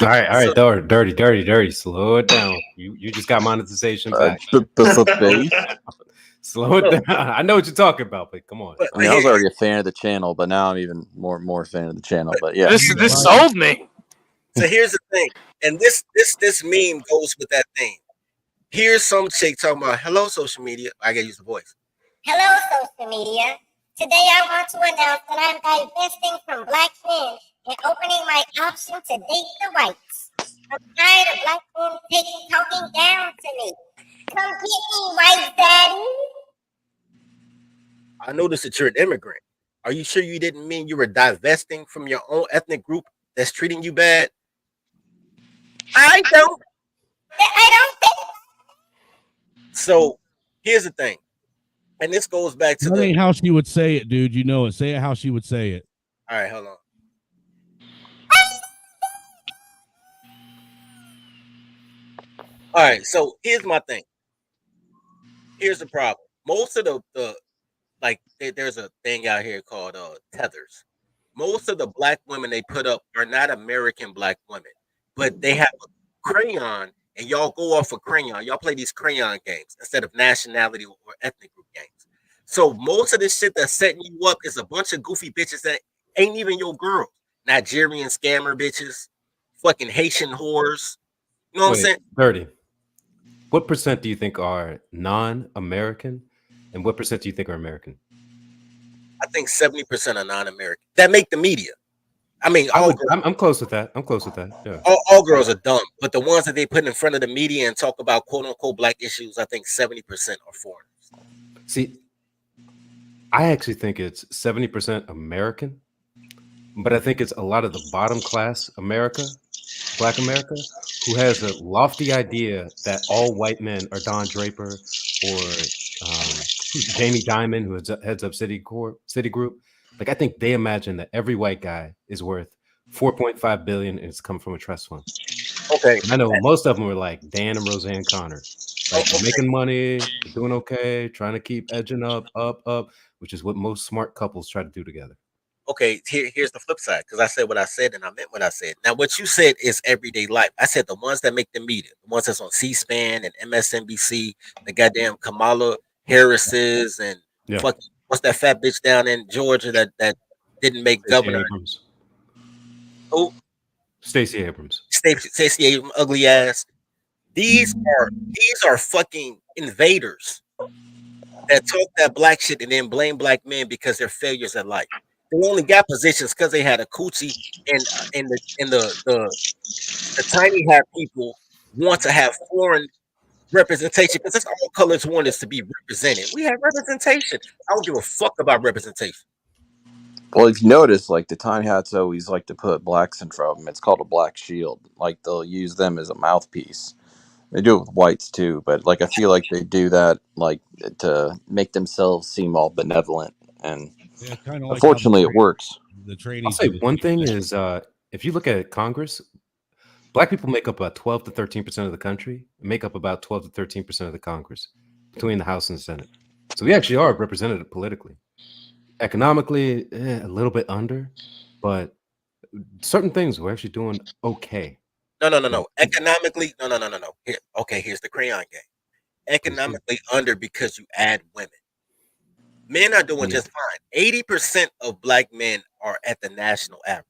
All right, dirty. Slow it down. You just got monetization back. Slow it down. I know what you're talking about, but come on. I mean, I was already a fan of the channel, but now I'm even more fan of the channel. But yeah, this sold me. So here's the thing, and this meme goes with that thing. Here's some chick talking about, hello, social media. I gotta use the voice. Hello, social media. Today I want to announce that I'm divesting from black men and opening my option to date the whites. I'm tired of black men talking down to me. Come get me, white daddy. I noticed that you're an immigrant. Are you sure you didn't mean you were divesting from your own ethnic group that's treating you bad? I don't think. So here's the thing. And this goes back to that ain't how she would say it, dude. You know it. Say it how she would say it. All right, hold on. All right, so here's my thing. Here's the problem. Most of the like, there's a thing out here called tethers. Most of the black women they put up are not American black women, but they have a crayon, and y'all go off a crayon. Y'all play these crayon games instead of nationality or ethnic group games. So most of this shit that's setting you up is a bunch of goofy bitches that ain't even your girl. Nigerian scammer bitches, fucking Haitian whores. You know what I'm Wait, saying? 30. What percent do you think are non-American, and what percent do you think are American? I think 70% are non-American that make the media. I mean, I'm close with that. I'm close with that. Yeah. all girls are dumb, but the ones that they put in front of the media and talk about quote unquote black issues, I think 70% are foreigners. See, I actually think it's 70% American, but I think it's a lot of the bottom class America, Black America, who has a lofty idea that all white men are Don Draper or who's Jamie Dimon, who heads up Citigroup. Like, I think they imagine that every white guy is worth 4.5 billion and it's come from a trust fund. Okay. And I know most of them were like Dan and Roseanne Connor. Like, making money, they're doing okay, trying to keep edging up, which is what most smart couples try to do together. Okay, here's the flip side, because I said what I said and I meant what I said. Now, what you said is everyday life. I said the ones that make the media, the ones that's on C-SPAN and MSNBC, the goddamn Kamala Harris's and fucking what's that fat bitch down in Georgia that didn't make governor? Abrams. Who? Stacey Abrams. Stacey Abrams, ugly ass. These are fucking invaders that talk that black shit and then blame black men because they're failures at life. They only got positions because they had a coochie, and the tiny hat people want to have foreign representation because that's all colors want is to be represented. We have representation. I don't give a fuck about representation. Well, if you notice, like the tiny hats always like to put blacks in front of them. It's called a black shield. Like they'll use them as a mouthpiece. They do it with whites too, but like I feel like they do that like to make themselves seem all benevolent, and unfortunately, it works. I'll say one thing is, if you look at Congress, black people make up about 12 to 13% of the country, make up about 12 to 13% of the Congress between the House and the Senate. So we actually are represented politically. Economically, a little bit under, but certain things we're actually doing okay. No. Economically, no. Here's the crayon game. Economically under because you add women. Men are doing just fine. 80% of black men are at the national average.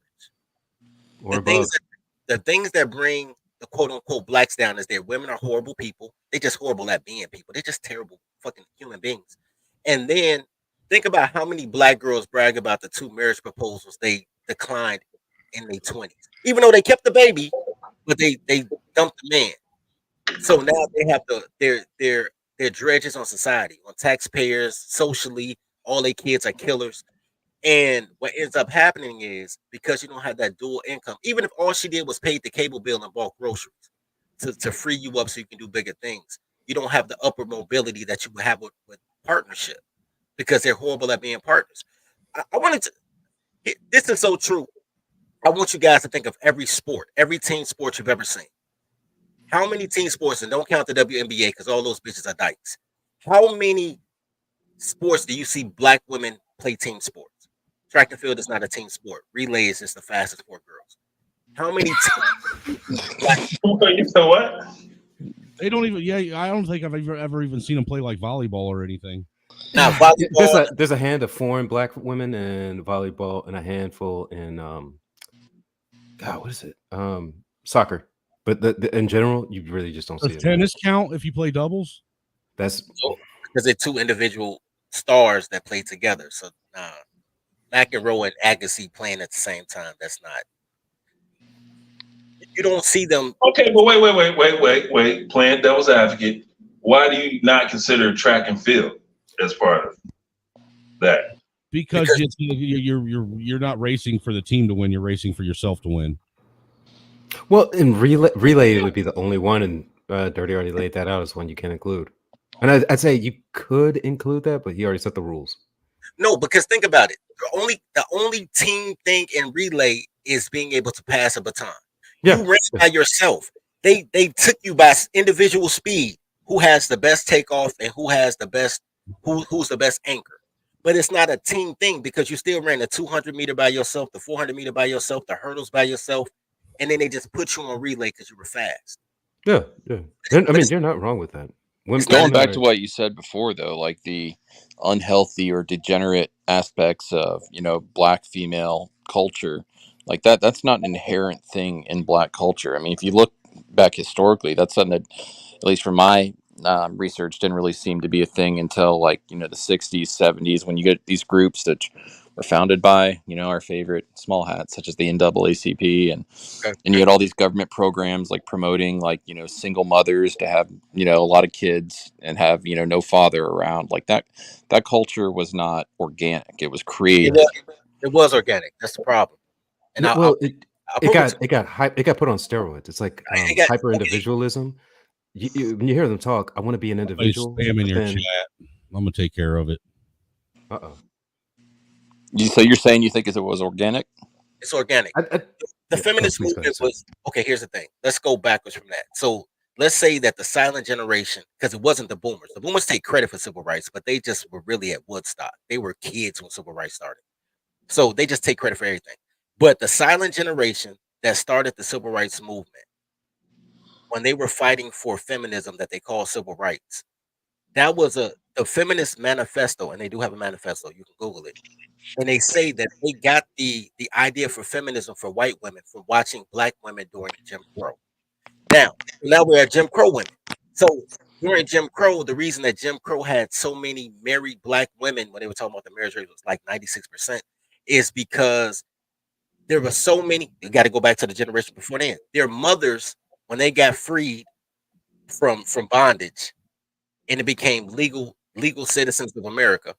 The things that bring the quote unquote blacks down is their women are horrible people. They're just horrible at being people. They're just terrible fucking human beings. And then think about how many black girls brag about the 2 marriage proposals they declined in their 20s. Even though they kept the baby, but they dumped the man. So now they have their dredges on society, on taxpayers, socially, all their kids are killers. And what ends up happening is because you don't have that dual income, even if all she did was pay the cable bill and bought groceries to free you up so you can do bigger things, you don't have the upward mobility that you would have with partnership because they're horrible at being partners. I wanted to, this is so true. I want you guys to think of every sport, every team sport you've ever seen. How many team sports, and don't count the WNBA because all those bitches are dykes. How many sports do you see black women play team sports? Track and field is not a team sport. Relay is just the fastest for girls. How many You know what? They don't even. Yeah, I don't think I've ever even seen them play like volleyball or anything. Now, volleyball. There's a hand of foreign black women in volleyball and a handful in God, what is it? Soccer. But in general, you really just don't see it. Tennis count if you play doubles? That's because they're 2 individual stars that play together. So McEnroe and Agassi playing at the same time. That's not. You don't see them. Okay, but wait. Playing devil's advocate, why do you not consider track and field as part of that? Because you're not racing for the team to win. You're racing for yourself to win. Well, in relay it would be the only one, and Dirty already laid that out as one you can include. And I'd say you could include that, but he already set the rules. No, because think about it. The only team thing in relay is being able to pass a baton. Yeah. You ran by yourself. They took you by individual speed. Who has the best takeoff and who has the best who's the best anchor? But it's not a team thing because you still ran the 200 meter by yourself, the 400 meter by yourself, the hurdles by yourself, and then they just put you on relay because you were fast. Yeah. I mean, you're not wrong with that. Women, Going back are, to what you said before, though, like the unhealthy or degenerate aspects of, black female culture, like that's not an inherent thing in black culture. I mean, if you look back historically, that's something that, at least from my research, didn't really seem to be a thing until like, the 60s, 70s, when you get these groups that were founded by, our favorite small hats, such as the NAACP, and you had all these government programs like promoting like single mothers to have a lot of kids and have no father around. Like that culture was not organic, it was created. It was organic. That's the problem. And no, I'll well, I'll prove it. it got put on steroids. It's like It got hyper individualism. When you hear them talk, I want to be an Somebody's individual. spamming But your then, chat. I'm gonna take care of it. So you're saying you think it was organic? It's organic. The feminist movement was okay. Here's the thing. Let's go backwards from that. So let's say that the silent generation, because it wasn't the boomers. The boomers take credit for civil rights, but they just were really at Woodstock. They were kids when civil rights started, so they just take credit for everything. But the silent generation that started the civil rights movement, when they were fighting for feminism that they call civil rights, that was the feminist manifesto, and they do have a manifesto. You can Google it. And they say that they got the idea for feminism for white women from watching black women during Jim Crow. Now we're at Jim Crow women. So during Jim Crow, the reason that Jim Crow had so many married black women when they were talking about the marriage rate was like 96% is because there were so many. You got to go back to the generation before then. Their mothers, when they got freed from bondage and it became legal citizens of America,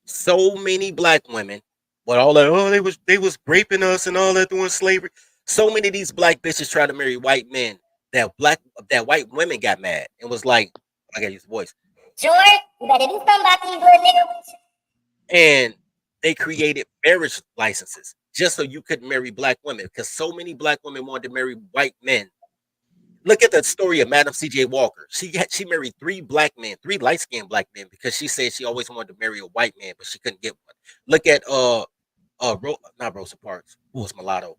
so many black women, but all that, oh, they was raping us and all that doing slavery. So many of these black bitches tried to marry white men that white women got mad and was like, I gotta use the voice. George, you better do something about these little niggas. And they created marriage licenses just so you could marry black women because so many black women wanted to marry white men. Look at the story of Madam C.J. Walker. She married 3 black men, 3 light-skinned black men, because she said she always wanted to marry a white man, but she couldn't get one. Look at not Rosa Parks, who was mulatto.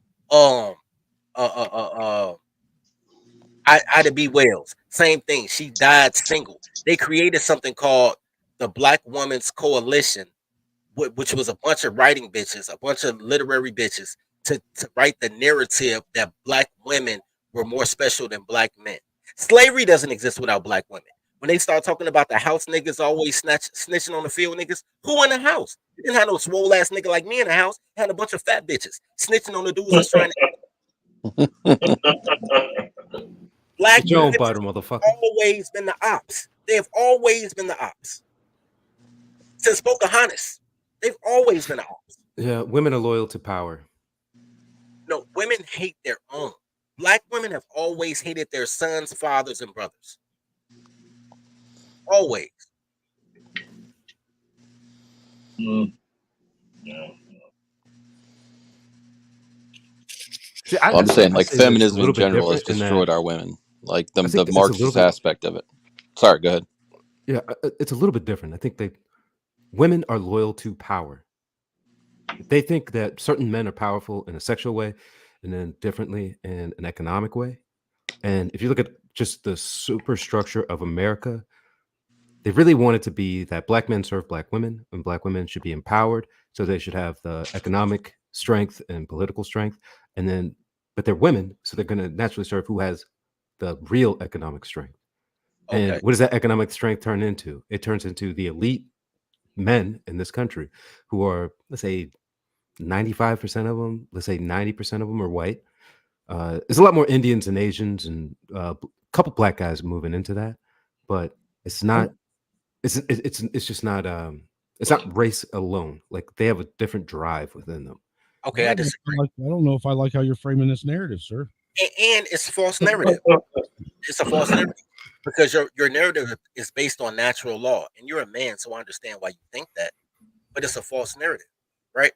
Ida B. Wells, same thing. She died single. They created something called the Black Women's Coalition, which was a bunch of writing bitches, a bunch of literary bitches, to write the narrative that black women were more special than black men. Slavery doesn't exist without black women. When they start talking about the house niggas always snitching on the field niggas, who in the house? You didn't have no swole ass nigga like me in the house. You had a bunch of fat bitches snitching on the dudes that's trying to. Black Joe women Butter, have motherfucker. always been the ops. They have always been the ops. Since Pocahontas, they've always been the ops. Yeah, women are loyal to power. No, women hate their own. Black women have always hated their sons, fathers, and brothers. Always. See, I'm saying like say that it's a feminism in little bit general has different in that destroyed our women, like the I think it's a little Marxist bit. aspect of it. Sorry, go ahead. Yeah, it's a little bit different. I think women are loyal to power. They think that certain men are powerful in a sexual way, and then differently in an economic way. And if you look at just the superstructure of America, they really want it to be that black men serve black women, and black women should be empowered, so they should have the economic strength and political strength. And then, but they're women, so they're going to naturally serve who has the real economic strength. And Okay. what does that economic strength turn into? It turns into the elite men in this country who are, let's say, 95% of them, let's say 90% of them are white. There's a lot more Indians and Asians and a couple black guys moving into that, but it's not. It's just not. It's not race alone. Like they have a different drive within them. Okay, I disagree. I don't know if I like how you're framing this narrative, sir. And it's a false narrative. It's a false narrative because your narrative is based on natural law, and you're a man, so I understand why you think that. But it's a false narrative, right?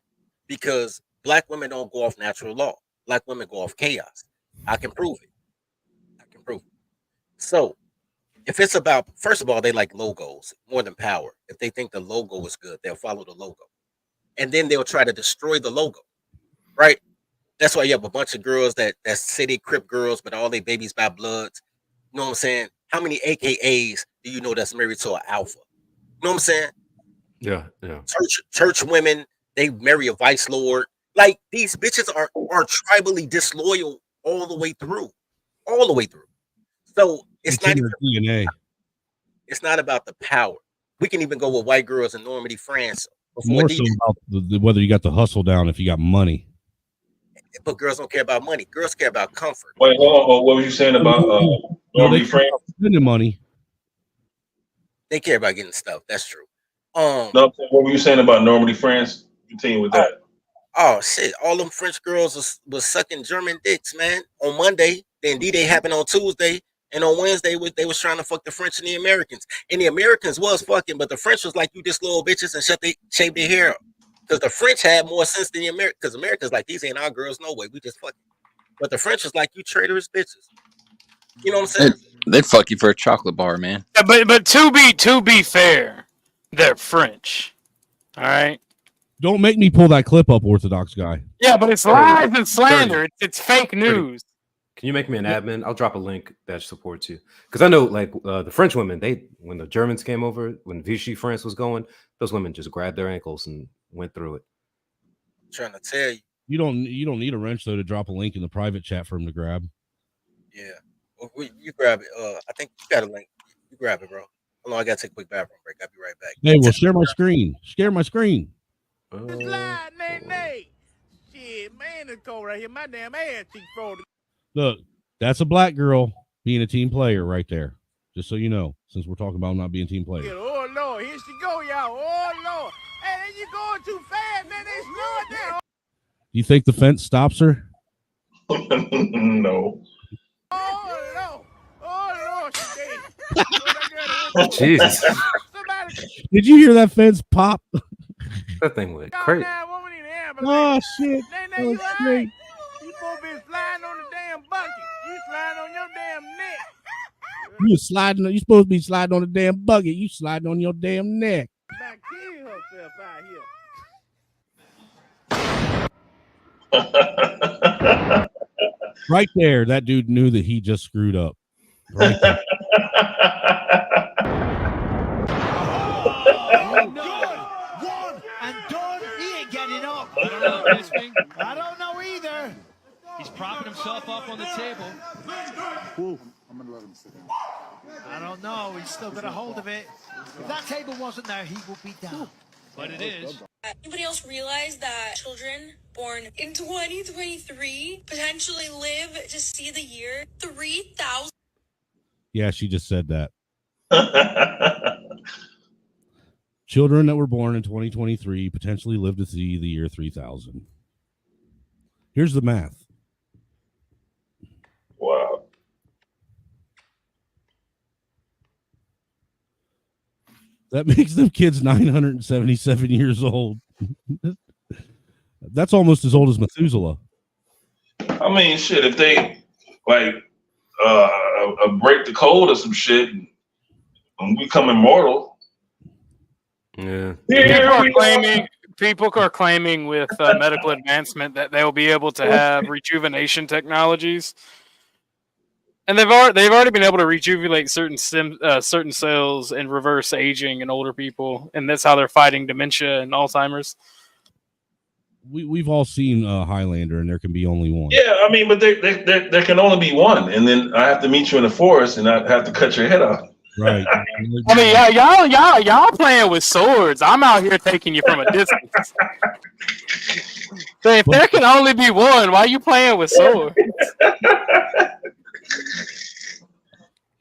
Because black women don't go off natural law. Black women go off chaos. I can prove it. So if it's about, first of all, they like logos more than power. If they think the logo is good, they'll follow the logo. And then they'll try to destroy the logo, right? That's why you have a bunch of girls that say they Crip girls, but all their babies by bloods. You know what I'm saying? How many AKAs do you know that's married to an alpha? You know what I'm saying? Yeah. Church women, they marry a vice lord. Like these bitches are tribally disloyal all the way through. So it's not even DNA. It's not about the power. We can even go with white girls in Normandy, France. More so about whether you got the hustle down if you got money. But girls don't care about money. Girls care about comfort. Wait, what were you saying about Normandy, France? Spending money. They care about getting stuff. That's true. No, what were you saying about Normandy, France? Continue with that. Oh shit! All them French girls was sucking German dicks, man. On Monday, the D-Day happened on Tuesday, and on Wednesday they was trying to fuck the French and the Americans. And the Americans was fucking, but the French was like, "You just little bitches," and shaved their hair up. Because the French had more sense than the Americans. Because Americans like, these ain't our girls, no way. We just fucking. But the French was like, you traitorous bitches. You know what I'm saying? They'd fuck you for a chocolate bar, man. Yeah, but to be fair, they're French. All right. Don't make me pull that clip up, Orthodox guy. Yeah, but it's lies and slander. It's fake news. Can you make me an admin? I'll drop a link that supports you. Because I know, like, the French women, when the Germans came over, when Vichy France was going, those women just grabbed their ankles and went through it. I'm trying to tell you. You don't need a wrench, though, to drop a link in the private chat for him to grab. Yeah. Well, you grab it. I think you got a link. You grab it, bro. Hold on, I got to take a quick bathroom break. I'll be right back. Hey, well, share my screen. Share my screen. Shit, man, it's cold right here. My damn ass cheek frozen. Look, that's a black girl being a team player right there. Just so you know, since we're talking about not being team players. Oh, Lord, here she go, y'all. Oh, Lord. Hey, you going too fast, man. They slowing down. Do you think the fence stops her? No. Oh, Lord. Jesus. Did you hear that fence pop? That thing went crazy. Oh, shit. You right. You supposed to be sliding on the damn bucket. You sliding on your damn neck. You supposed to be sliding on the damn bucket. You sliding on your damn neck. About kill herself out here. Right there, that dude knew that he just screwed up. Right there. I don't know either. He's propping himself up on the table. I'm gonna let him sit down. I don't know. He's still got a hold of it. If that table wasn't there, he would be down. But it is. Anybody else realize that children born in 2023 potentially live to see the year 3000? Yeah, she just said that. Children that were born in 2023 potentially live to see the year 3000. Here's the math. Wow. That makes them kids 977 years old. That's almost as old as Methuselah. I mean, shit, if they like break the code or some shit and become immortal. Yeah. People are claiming with medical advancement that they will be able to have rejuvenation technologies, and they've already been able to rejuvenate certain cells and reverse aging in older people, and that's how they're fighting dementia and Alzheimer's. We've all seen Highlander, and there can be only one. Yeah, I mean, but there can only be one, and then I have to meet you in the forest, and I have to cut your head off. Right. I mean, y'all playing with swords. I'm out here taking you from a distance. So if there can only be one, why are you playing with swords?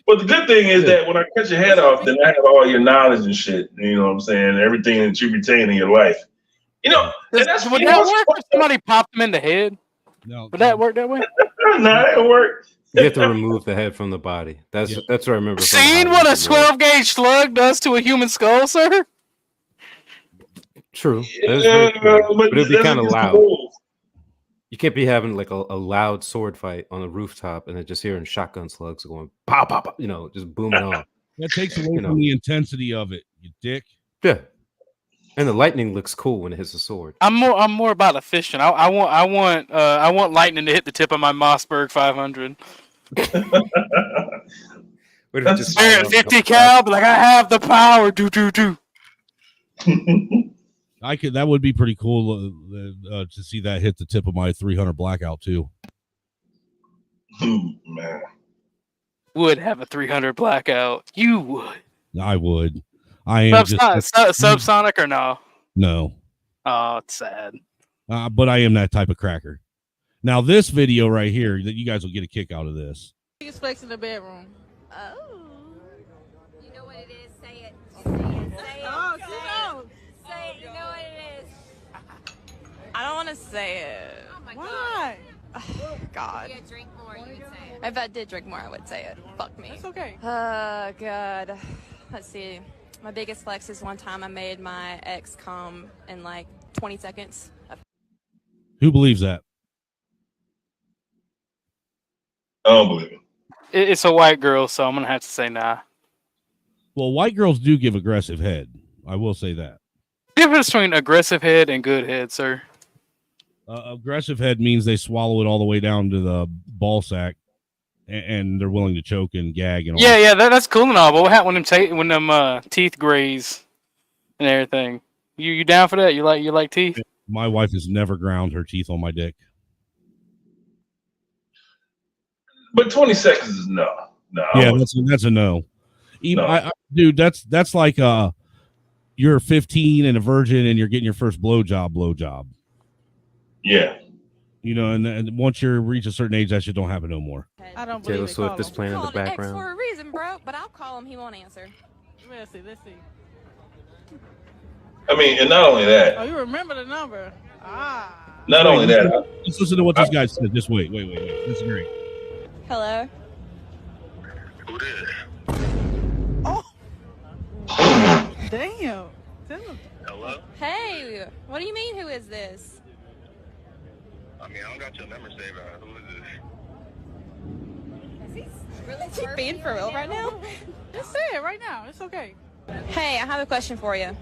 But the good thing is that when I cut your head off, then I have all your knowledge and shit. You know what I'm saying? Everything that you retain in your life. You know, and that's would that work if somebody popped them in the head? No. Would that work that way? No, it work. You have to remove the head from the body. That's what I remember. Seen what a 12 gauge slug does to a human skull, sir? True. Yeah, but it'd be kind of loud. You can't be having like a loud sword fight on a rooftop and then just hearing shotgun slugs going pop, pop, pop, just booming off. That takes away from the intensity of it, you dick. Yeah. And the lightning looks cool when it hits the sword. I'm more about efficient. I want lightning to hit the tip of my Mossberg 500. What if you just Barrett 50 cal, but like I have the power. Do. That would be pretty cool to see that hit the tip of my 300 blackout too. Man, would have a 300 blackout. You would. I would. I am subsonic or no? No. Oh, it's sad. But I am that type of cracker. Now this video right here, that you guys will get a kick out of this. Biggest flex in the bedroom. Oh. You know what it is? Say it. Say it. Say it. Oh, say she it. knows. Say it. You know what it is. I don't want to say it. Oh my Why? God. If you drink more, you would say it. If I did drink more, I would say it. Fuck me. It's okay. God. Let's see. My biggest flex is one time I made my ex come in like 20 seconds. Who believes that? I don't believe it. It's a white girl, so I'm gonna have to say nah. Well, white girls do give aggressive head. I will say that. Difference between aggressive head and good head, sir. Aggressive head means they swallow it all the way down to the ball sack, and they're willing to choke and gag and all. Yeah, that's cool and all. But what happened when them teeth graze and everything? You down for that? You like teeth? My wife has never ground her teeth on my dick. But 20 seconds is no. Yeah, that's a no. Even dude, that's like you're 15 and a virgin and you're getting your first blowjob. Yeah. You know, and once you reach a certain age, that shit don't happen no more. I don't believe Taylor Swift is playing in the Called an ex background. for a reason, bro. But I'll call him. He won't answer. Let's see. I mean, and not only that. Oh, you remember the number? Not only that. Let's listen to what this guy said. Just wait. This is great. Hello. Damn. Hello? Hey, what do you mean? Who is this? I mean, I don't got your number saved. Who is this? Is he being for real right now? Just say it right now. It's okay. Hey, I have a question for you.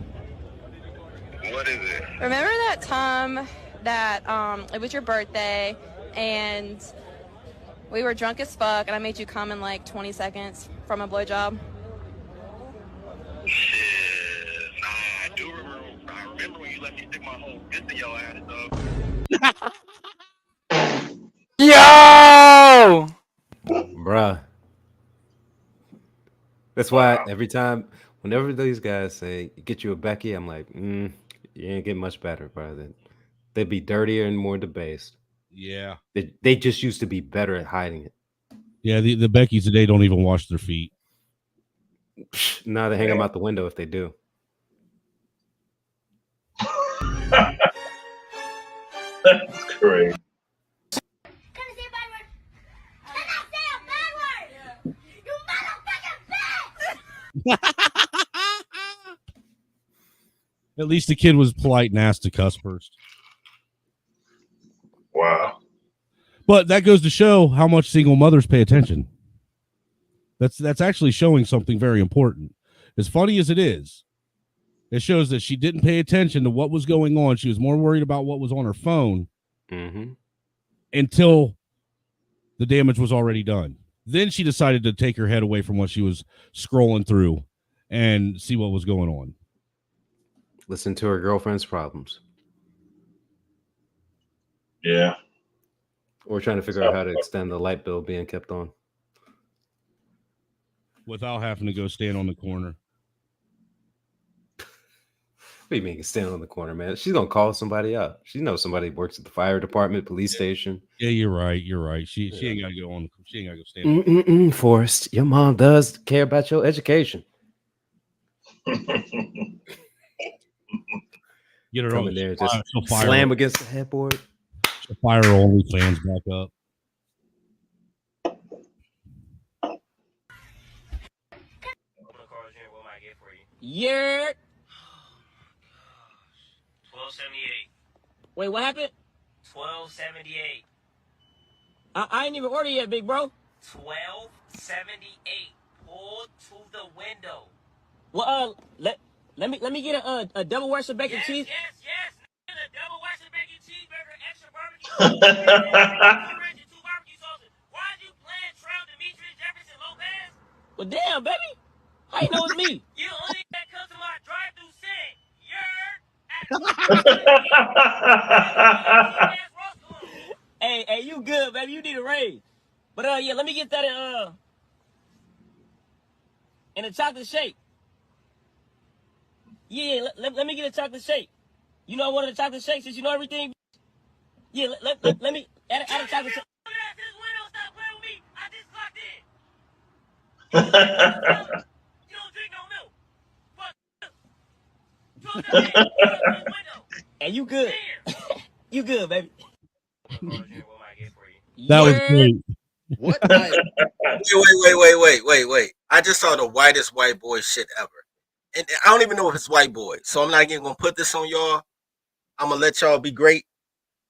What is it? Remember that time that it was your birthday and we were drunk as fuck and I made you come in like 20 seconds from a blowjob? Shit, nah, I do remember. I remember when you let me stick my whole fist in your ass, though. Yo! Bruh. That's why every time, whenever these guys say, get you a Becky, I'm like, you ain't get much better, brother. They'd be dirtier and more debased. Yeah. They just used to be better at hiding it. Yeah, the Beckys today don't even wash their feet. Now they hang them out the window if they do. That's crazy. At least the kid was polite and asked to cuss first. Wow. But that goes to show how much single mothers pay attention. That's actually showing something very important. As funny as it is, it shows that she didn't pay attention to what was going on. She was more worried about what was on her phone until the damage was already done. Then she decided to take her head away from what she was scrolling through and see what was going on. Listen to her girlfriend's problems. Yeah. Or trying to figure out how to extend the light bill being kept on. Without having to go stand on the corner. What do you mean stand on the corner, man? She's going to call somebody up. She knows somebody works at the fire department, police station. Yeah, you're right. She ain't got to go on. She ain't got to go stand. Forrest, your mom does care about your education. Get her Come on in there, just fire slam against the headboard. She'll fire her OnlyFans back up. Yeah. 1278. Wait, what happened? 1278. I ain't even ordered yet, big bro. 1278. Pull to the window. Well, let me get a double Western bacon cheese. Yes. A double Western bacon cheeseburger, extra barbecue. Why are you playing Trout, Demetrius, Jefferson, Lopez? Well, damn, baby. How you know it's me? You the only that comes to my drive-through set. Hey, you good, baby? You need a raise. But yeah, let me get that in a chocolate shake. Yeah, let me get a chocolate shake. You know one of the chocolate shakes since you know everything. Yeah, let me add a chocolate shake. You don't drink no milk. Hey, you good? You good, baby? That was great. What? Wait. I just saw the whitest white boy shit ever. And I don't even know if it's white boy. So I'm not even going to put this on y'all. I'm going to let y'all be great.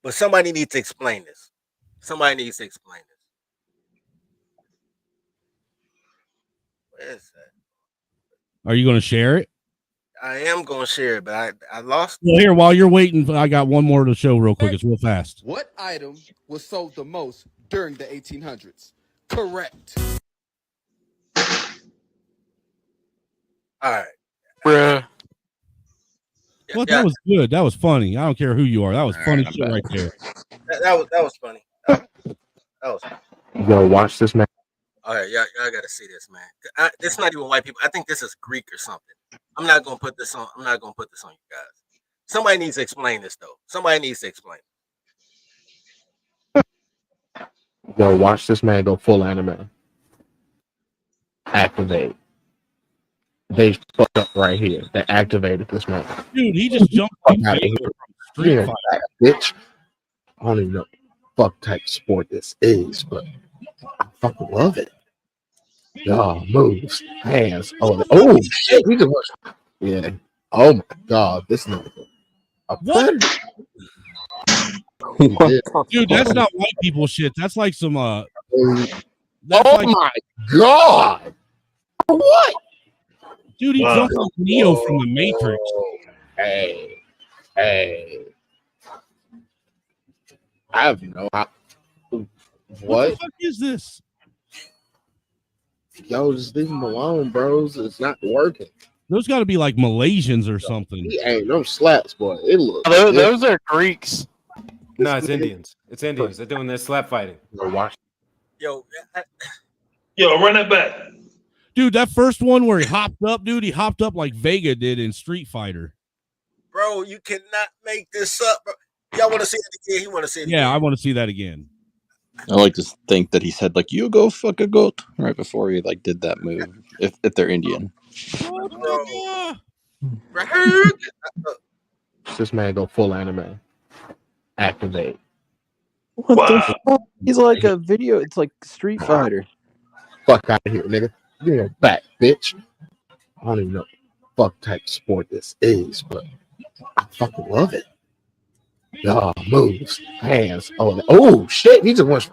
But somebody needs to explain this. Somebody needs to explain this. Where is that? Are you going to share it? I am going to share it, but I lost. Well, here, while you're waiting, I got one more to show real quick. It's real fast. What item was sold the most during the 1800s? Correct. All right. Bruh. Well, that was good. That was funny. I don't care who you are. That was funny shit right there. That was funny. That was funny. You gotta watch this, man. All right, y'all got to see this, man. This not even white people. I think this is Greek or something. I'm not going to put this on you guys. Somebody needs to explain this, though. Somebody needs to explain. You gotta watch this man go full anime. Activate. They fucked up right here. They activated this man. Dude, he just jumped out of here. Street Yeah, Fighter. bitch. I don't even know what fuck type of sport this is, but I fucking love it. Y'all moves, hands. Oh shit. We can watch. Yeah. Oh my god, this is a predator. Dude, that's not white people shit. That's like some oh my god. What? Dude, he jumped like Neo from the Matrix. Hey. I have no idea. What the fuck is this? Yo, just leave him alone, bros. It's not working. Those got to be like Malaysians or something. He ain't no slaps, boy. It looks. Those are Greeks. No, it's Indians. It's Indians. They're doing their slap fighting. Yo, run that back. Dude, that first one where he hopped up, he hopped up like Vega did in Street Fighter. Bro, you cannot make this up, bro. Y'all want to see it again? He want to see it again. Yeah, I want to see that again. I like to think that he said like "you go fuck a goat" right before he like did that move. If they're Indian, This man go full anime. Activate. what the fuck? He's like a video. It's like Street Fighter. Fuck out of here, nigga. Give me your back, bitch. I don't even know what fuck type of sport this is, but I fucking love it. Y'all moves, hands. Oh shit. He just wants.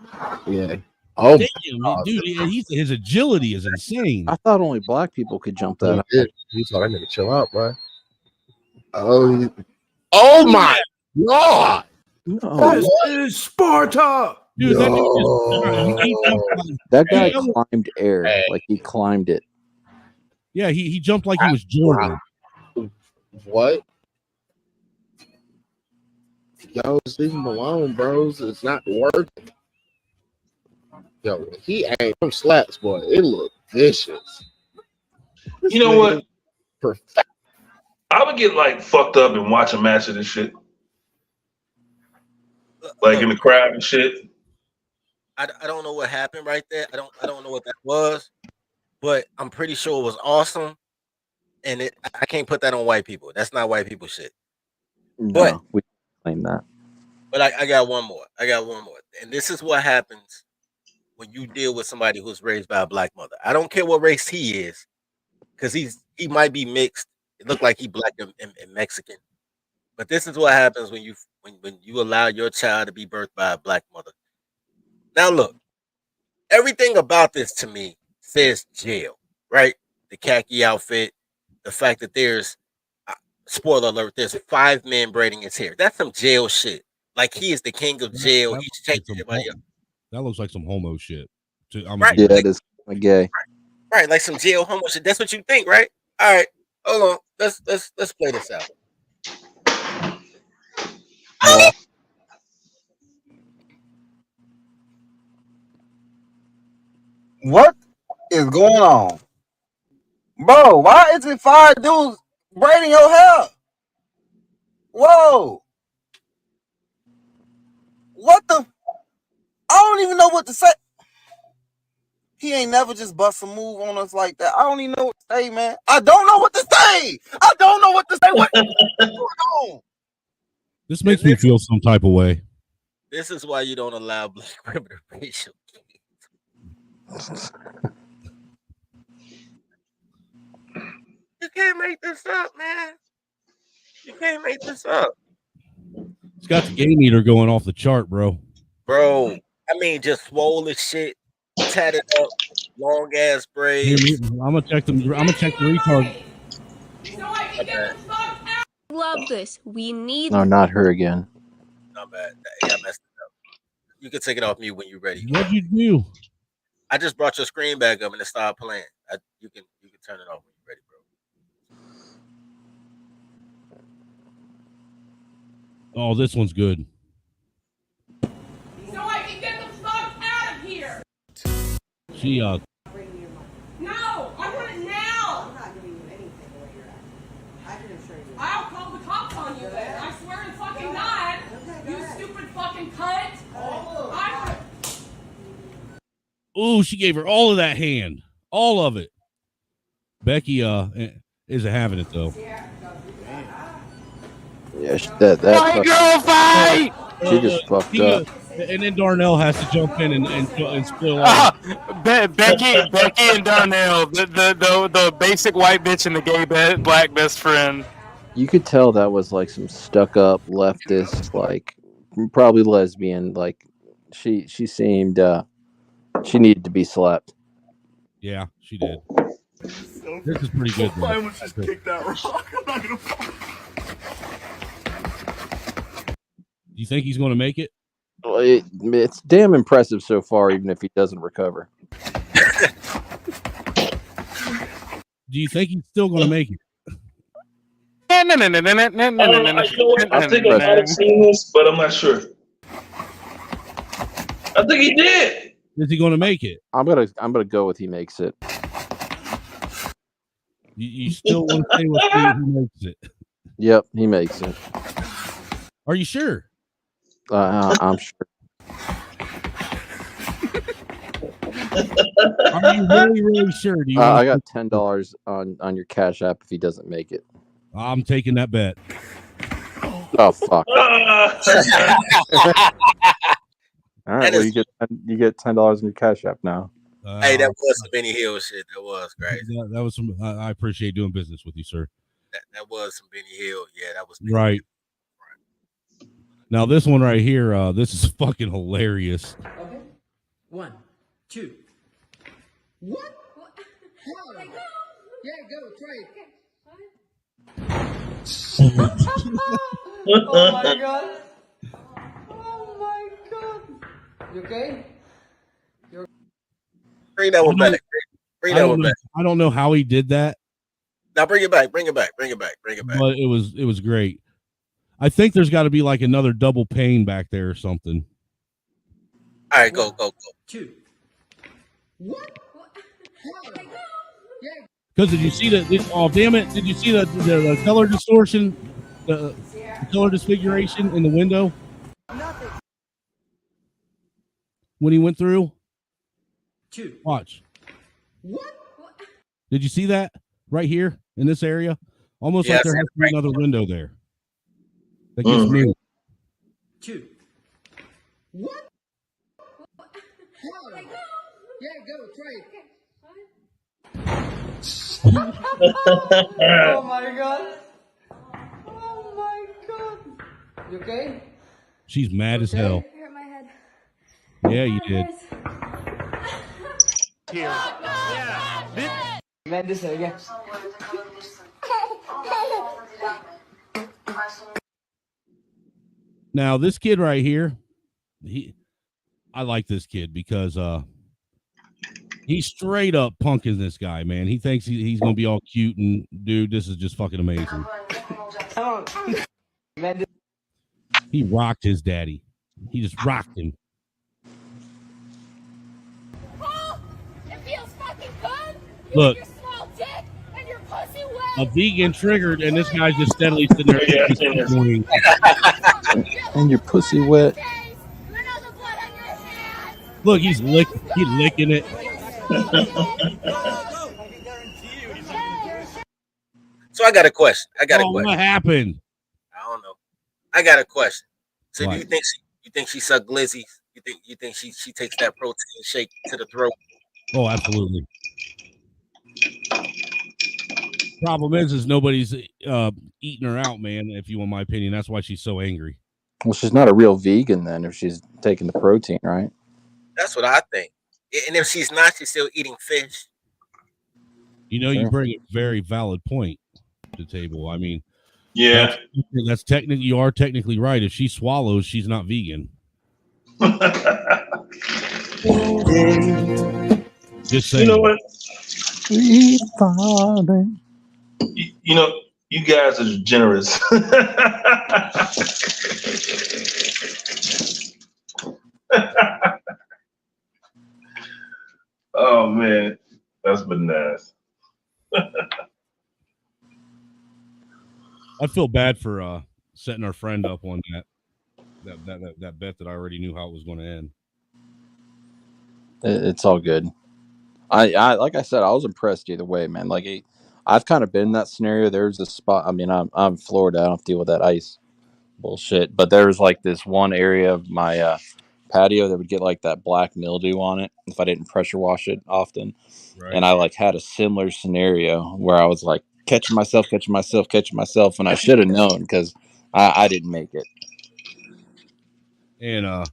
Yeah. Oh, damn, dude, his agility is insane. I thought only black people could jump that. He told that nigga chill out, bro. Oh my god. No. This is Sparta. Dude, That guy climbed air like he climbed it. Yeah, he jumped like he was Jordan. What? Yo, just leave him alone, bros. It's not working. Yo, he ain't no slaps, boy. It look vicious. You know what? Perfect. I would get like fucked up and watch a match of this shit, like in the crowd and shit. I don't know what happened right there. I don't know what that was, but I'm pretty sure it was awesome. And I can't put that on white people. That's not white people shit. No, we claim that. But I got one more. And this is what happens when you deal with somebody who's raised by a black mother. I don't care what race he is, because he might be mixed. It looked like he black and Mexican. But this is what happens when you allow your child to be birthed by a black mother. Now look, everything about this to me says jail, right? The khaki outfit, the fact that there's spoiler alert, there's 5 men braiding his hair. That's some jail shit. Like he is the king of jail. He's checking everybody up. That looks like some homo shit. Right. Yeah, it is gay. Right, like some jail homework shit. That's what you think, right? All right, hold on. Let's play this out. What is going on? Bro, why is it 5 dudes braiding your hair? Whoa. What the? I don't even know what to say. He ain't never just bust a move on us like that. I don't even know what to say, man. I don't know what to say. I don't know what to say. What's going on? This makes me feel some type of way. This is why you don't allow black women to racial kids. You can't make this up, man. You can't make this up. It's got the gay meter going off the chart, bro. Bro, I mean, just swole as shit, tatted up, long ass braids. I'm gonna check the retard. Love this. We need No, not her again. Not bad. Yeah, I messed it up. You can take it off mute when you're ready. What'd you do? I just brought your screen back up and it started playing. You can turn it off when you're ready, bro. Oh, this one's good. So I can get the fuck out of here. She No, I want it now. I'm not giving you anything where you're at. I can assure you. I'll call the cops on you then. I swear to fucking God. You stupid fucking cunt. Ooh, she gave her all of that hand. All of it. Becky isn't having it though. Yeah, that Fight, girl, fight! She just fucked up. And then Darnell has to jump in and spill out. Becky and Darnell, the basic white bitch and the gay black best friend. You could tell that was like some stuck up leftist, like probably lesbian. Like she seemed she needed to be slapped. Yeah, she did. This is pretty good. I almost just kicked that rock. I'm not gonna. Do you think he's going to make it? It's damn impressive so far, even if he doesn't recover. Do you think he's still going to make it? I think I might have seen this, but I'm not sure. I think he did. Is he going to make it? I'm gonna go with he makes it. You still want to say what he makes it? Yep, he makes it. Are you sure? I'm sure. Are you really, really sure? Do you I got $10 on your Cash App if he doesn't make it. I'm taking that bet. Oh fuck! All right, well you get $10 on your Cash App now. Hey, that was some Benny Hill shit. That was crazy. That was some. I appreciate doing business with you, sir. That was some Benny Hill. Yeah, that was right. Now this one right here, this is fucking hilarious. Okay. 1, 2. What? How? Yeah, go. Try it. Oh my god. Oh my god. You okay? Bring that one back. Bring that one back. I don't know how he did that. Now bring it back. Bring it back. Bring it back. Bring it back. But it was great. I think there's got to be like another double pane back there or something. All right, go. 2. What? Because did you see oh damn it! Did you see the color distortion, the color disfiguration in the window when he went through? 2. Watch. What? Did you see that right here in this area? Almost like there has to be another window there. That gets new. 2. What? How? Yeah, go. Try it. Oh my god. Oh my god. You okay? She's mad as hell. You hurt my head. Yeah, you did. Here. Man, this again. Now this kid right here, I like this kid because He's straight up punking this guy, man. He thinks he's gonna be all cute, and dude, this is just fucking amazing. He rocked his daddy. He just rocked him. Oh, it feels fucking good. Look, Your small dick and your pussy wet. a vegan triggered, and this guy's just steadily sitting there. Going, And your pussy wet. look, he's licking it. So I got a question. What happened? I don't know. I got a question. So What? do you think she sucked glizzies? You think she takes that protein shake to the throat? Oh, absolutely. Problem is nobody's eating her out, man. If you want my opinion, that's why she's so angry. Well, she's not a real vegan then if she's taking the protein, right? That's what I think. And if she's not, she's still eating fish. You know, you bring a very valid point to the table. I mean, yeah, that's technically, you are technically right. If she swallows, she's not vegan. Just saying. You know what? Sweet father. You know, you guys are generous. Oh man, that's bananas. I feel bad for setting our friend up on that bet that I already knew how it was going to end. It's all good. I like I said, I was impressed either way, man. Like I've kind of been in that scenario. There's a spot. I mean, I'm in Florida. I don't have to deal with that ice bullshit. But there was like this one area of my patio that would get like that black mildew on it if I didn't pressure wash it often. Right. And I like had a similar scenario where I was like catching myself, and I should have known because I didn't make it. And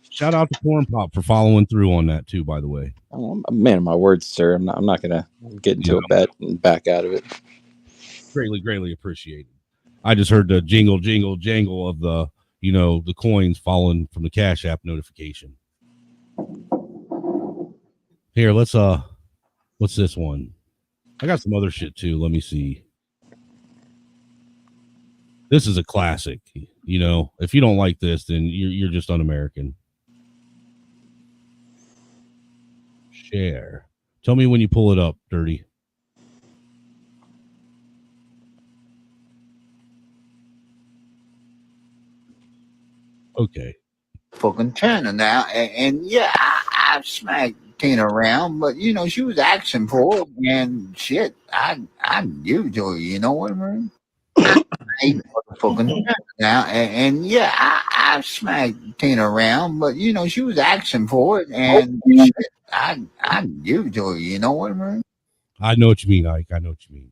shout out to Corn Pop for following through on that too, by the way. I'm a man of my words, sir. I'm not gonna get into a bet and back out of it. Greatly appreciated. I just heard the jingle jangle of the the coins falling from the Cash App notification. Here, let's what's this one? I got some other shit too. Let me see. This is a classic. You know, if you don't like this, then you're just un-American. Share. Tell me when you pull it up, Dirty. Okay. Fucking Turner now, and yeah, I've smacked Tina around, but she was asking for it, and shit, I give it to her. You know what I mean? I fucking Turner now, and yeah, I've smacked Tina around, but she was asking for it, and shit, I give it to her. You know what I mean? I know what you mean, Ike. I know what you mean.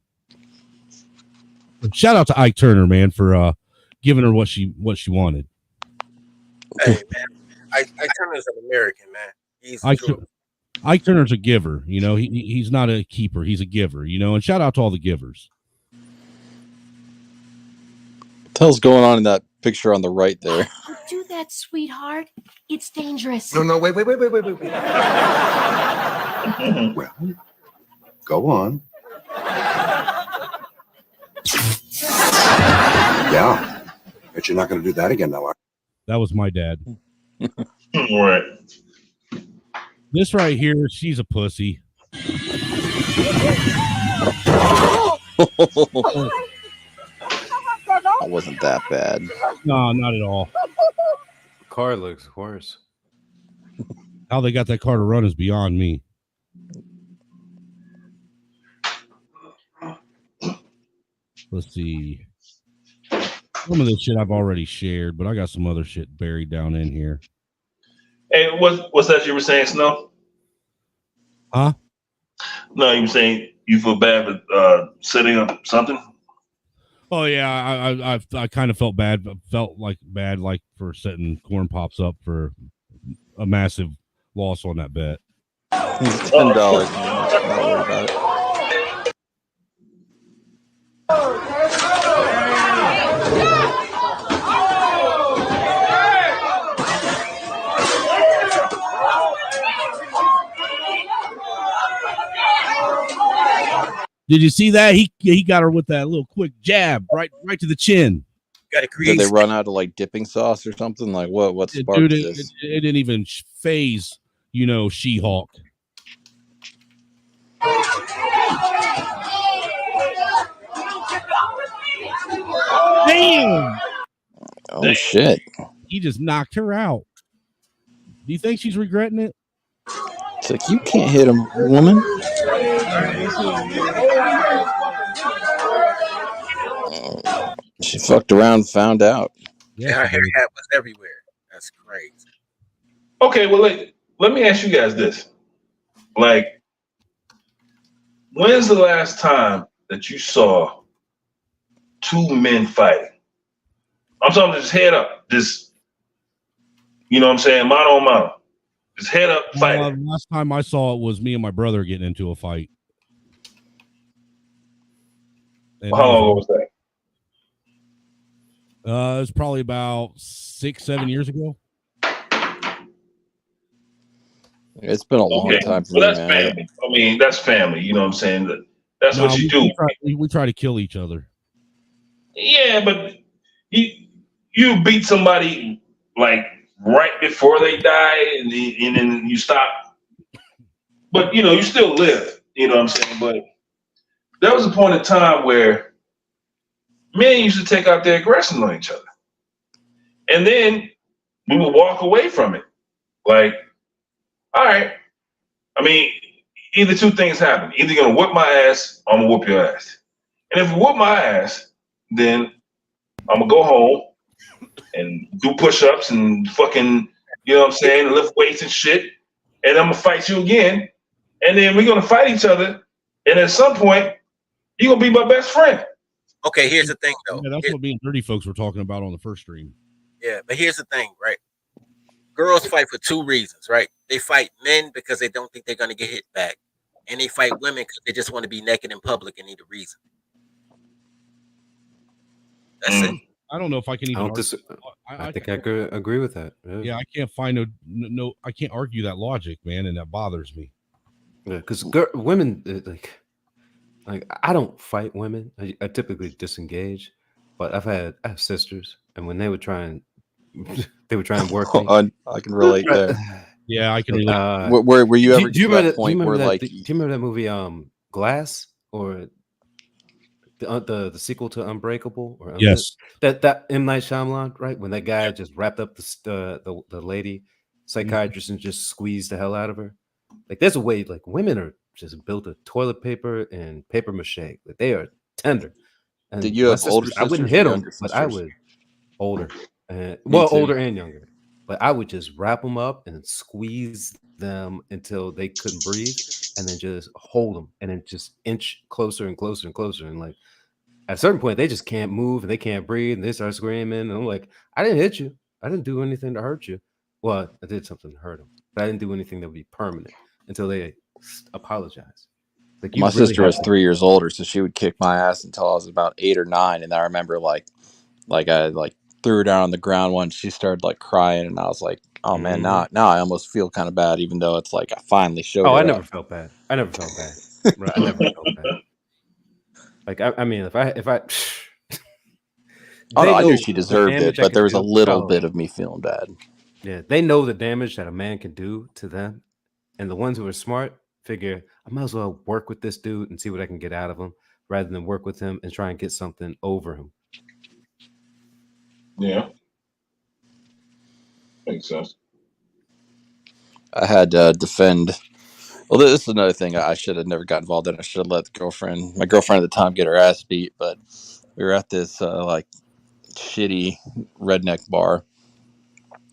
Shout out to Ike Turner, man, for giving her what she wanted. Hey man, Ike Turner's an American man. He's Ike Turner's a giver. You know, he's not a keeper. He's a giver. You know, and shout out to all the givers. What the hell's going on in that picture on the right there? Don't do that, sweetheart. It's dangerous. No, wait. Well, go on. Yeah. But you're not going to do that again, now, are you? That was my dad. Right. This right here, she's a pussy. That wasn't that bad. No, not at all. Car looks worse. How they got that car to run is beyond me. Let's see. Some of this shit I've already shared, but I got some other shit buried down in here. Hey, what's that you were saying, Snow? Huh? No, you were saying you feel bad with setting up something? Oh yeah, I kind of felt bad for setting Corn Pops up for a massive loss on that bet. It's $10. Not worry about it. Did you see that? He got her with that little quick jab right to the chin. Got to Did create. they run out of like dipping sauce or something? Like what sparked Dude, this? it didn't even phase, She-Hulk. Damn! Oh shit! He just knocked her out. Do you think she's regretting it? It's like you can't hit him, woman. She fucked around, found out. Yeah, her hair hat was everywhere. That's crazy. Okay, well, let me ask you guys this. Like, when's the last time that you saw two men fighting? I'm talking just head up. Just, you know what I'm saying? Mano a mano. Just head up fighting. Last time I saw it was me and my brother getting into a fight. And How long ago was that? It was probably about 6-7 years ago. It's been a long time for well, me, that's man. family. I mean, that's family. You know what I'm saying? That's what you do. We try to kill each other. Yeah, but you beat somebody like right before they die, and then you stop. But you still live. You know what I'm saying? But there was a point in time where men used to take out their aggression on each other, and then we would walk away from it. Like, all right. I mean, either two things happen. Either you're gonna whip my ass, or I'm gonna whoop your ass. And if you whoop my ass, then I'm gonna go home and do push-ups and fucking, you know what I'm saying, lift weights and shit. And I'm gonna fight you again. And then we're gonna fight each other. And at some point, you're gonna be my best friend. Okay, here's the thing though. Yeah, that's what me and Dirty Folks were talking about on the first stream. Yeah, but here's the thing, right? Girls fight for two reasons, right? They fight men because they don't think they're gonna get hit back. And they fight women because they just want to be naked in public and need a reason. That's it. I don't know if I can even. I think I agree with that. Yeah, I can't find no. I can't argue that logic, man, and that bothers me. Yeah, because women like I don't fight women. I typically disengage, but I have sisters, and when they would try and work me. I can relate there. Yeah, I can relate. Were you ever? Do you remember do you remember that movie Glass or the sequel to Unbreakable? Or yes, that M. Night Shyamalan, right? When that guy just wrapped up the lady psychiatrist and just squeezed the hell out of her. Like there's a way, like women are just built of toilet paper and paper mache. Like they are tender. And did you have older sisters? I wouldn't hit them, but I would older. Older and younger. But I would just wrap them up and squeeze them until they couldn't breathe, and then just hold them, and then just inch closer and closer and closer. And like at a certain point, they just can't move and they can't breathe, and they start screaming. And I'm like, I didn't hit you. I didn't do anything to hurt you. Well, I did something to hurt them, but I didn't do anything that would be permanent until they apologize. Like my sister was 3 years older, so she would kick my ass until I was about 8 or 9, and I remember like I threw her down on the ground once. She started like crying, and I was like, "Oh man, now I almost feel kind of bad, even though it's like I finally showed." I never felt bad. I never felt bad. Right? I never felt bad. Like I mean, if I I knew she deserved it, but there was a little bit of me feeling bad. Yeah, they know the damage that a man can do to them, and the ones who are smart figure I might as well work with this dude and see what I can get out of him, rather than work with him and try and get something over him. Yeah, makes sense. I had to defend. Well, this is another thing I should have never got involved in. I should have let my girlfriend at the time, get her ass beat. But we were at this like shitty redneck bar,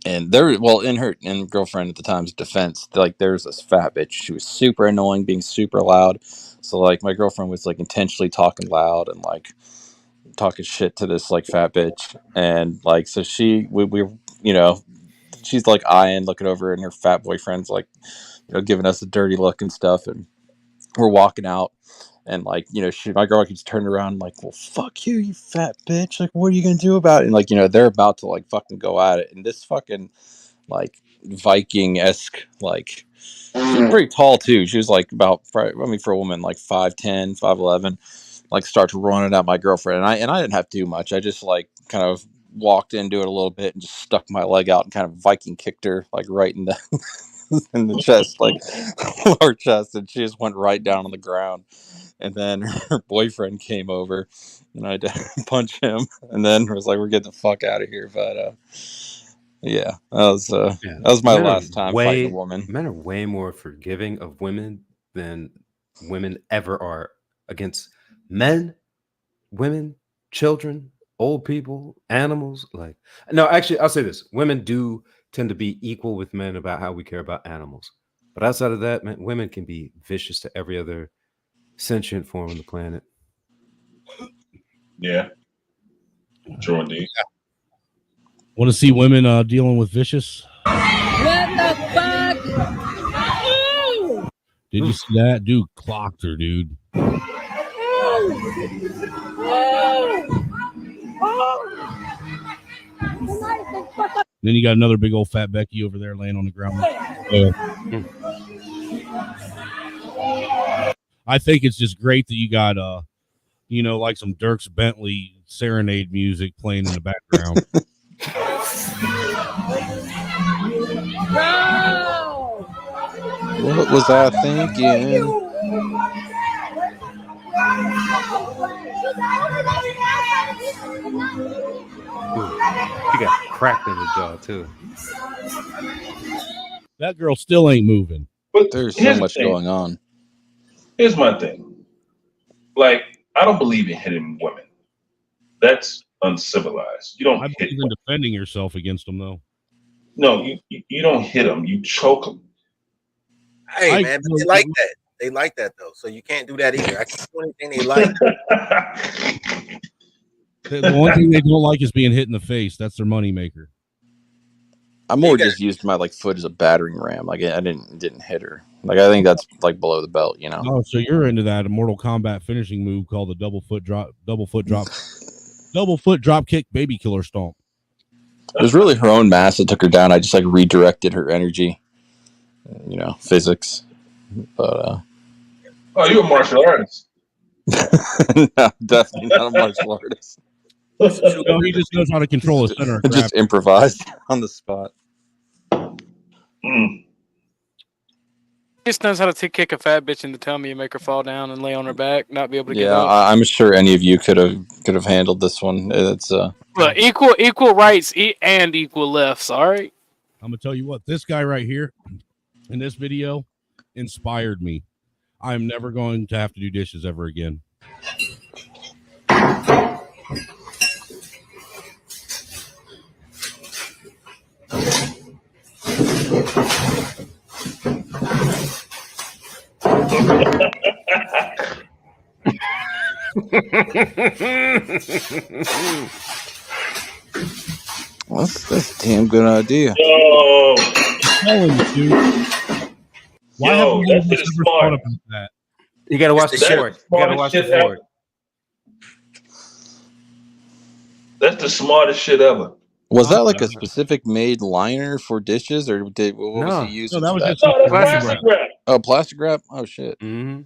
and in girlfriend at the time's defense, like there was this fat bitch. She was super annoying, being super loud. So like my girlfriend was like intentionally talking loud and like talking shit to this like fat bitch, and like so we she's like eyeing, looking over, and her fat boyfriend's like giving us a dirty look and stuff, and we're walking out, and like my girl keeps turning around like, well, fuck you, you fat bitch, like what are you gonna do about it? And like they're about to like fucking go at it, and this fucking like Viking-esque, like she was pretty tall too. She was like about, I mean, for a woman, like 5'10", 5'11", like starts running at my girlfriend, and I didn't have to do much. I just like kind of walked into it a little bit and just stuck my leg out and kind of Viking kicked her like right in the in the chest, like lower chest, and she just went right down on the ground. And then her boyfriend came over, and I had to punch him, and then was like, "We're getting the fuck out of here." But yeah, that was my last time fighting a woman. Men are way more forgiving of women than women ever are against men, women, children, old people, animals. Like, no, actually, I'll say this: women do tend to be equal with men about how we care about animals. But outside of that, man, women can be vicious to every other sentient form on the planet. Yeah. True indeed. Want to see women dealing with vicious? What the fuck? Ew! Did you see that? Dude clocked her, dude. Then you got another big old fat Becky over there laying on the ground. I think it's just great that you got like some Dierks Bentley serenade music playing in the background. What was I thinking? Ooh, she got cracked in the jaw too. That girl still ain't moving. But there's so much going on. Here's my thing. Like, I don't believe in hitting women. That's uncivilized. You don't I hit believe in women. defending yourself against them, though. No, you don't hit them. You choke them. Hey, man, but they like that. They like that, though. So you can't do that either. I can't do anything they like. The one thing they don't like is being hit in the face. That's their moneymaker. I more just used my like foot as a battering ram. Like I didn't hit her. Like I think that's like below the belt, you know. Oh, so you're into that Mortal Kombat finishing move called the double foot drop kick baby killer stomp. It was really her own mass that took her down. I just like redirected her energy, you know, physics. But oh, you're a martial artist. no, definitely not a martial artist. No, he just knows how to control a center. Just improvised on the spot. Mm. He just knows how to kick a fat bitch in the tummy and make her fall down and lay on her back, not be able to get Yeah, up. I'm sure any of you could have handled this one. It's Look, equal rights and equal lefts. All right. I'm gonna tell you what, this guy right here in this video inspired me. I'm never going to have to do dishes ever again. That's a damn good idea. Yo, Why yo, haven't that shit is smart. that? You gotta watch the sport. You gotta watch the sport. That's the smartest shit ever. Was that like a specific made liner for dishes, or what was he using? No, that was just plastic wrap. Oh, plastic wrap. Oh shit. Mm-hmm.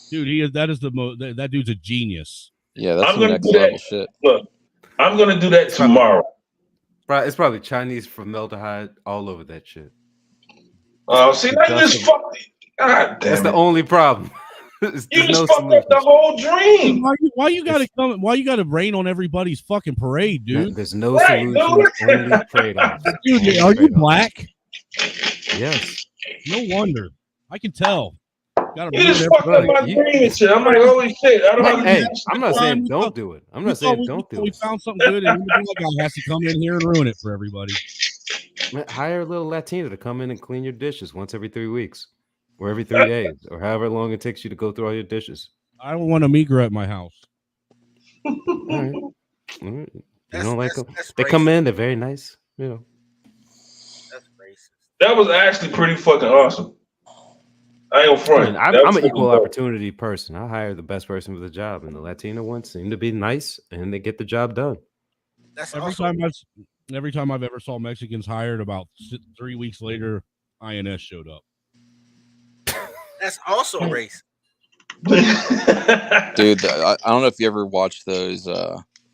Dude, that dude's a genius. Yeah, that's I'm some gonna next do that. level shit. Look, I'm gonna do that tomorrow. Right, it's probably Chinese formaldehyde all over that shit. Oh, see, now you just fucked it. God damn That's it. the only problem. You just fucked up the whole dream. Why you gotta come? Why you gotta rain on everybody's fucking parade, dude? There's no solution. Only trade-offs. Dude, are you black? Yes. No wonder. I can tell. You just fucked up my dream and shit. I'm like, holy shit. I don't have to Hey, do this. I'm not saying don't do it. I'm not saying don't do We it. found something good, and the black guy has to come in here and ruin it for everybody. Man, hire a little Latina to come in and clean your dishes once every 3 weeks, or every 3 days, or however long it takes you to go through all your dishes. I don't want a Migra at my house. All right. You don't like them? They come in. They're very nice. You know. That was actually pretty fucking awesome. I ain't front. I'm an equal opportunity person. I hire the best person for the job, and the Latina ones seem to be nice, and they get the job done. That's every awesome. Every time I've ever saw Mexicans hired, about 3 weeks later, INS showed up. That's also race. Dude, I don't know if you ever watched those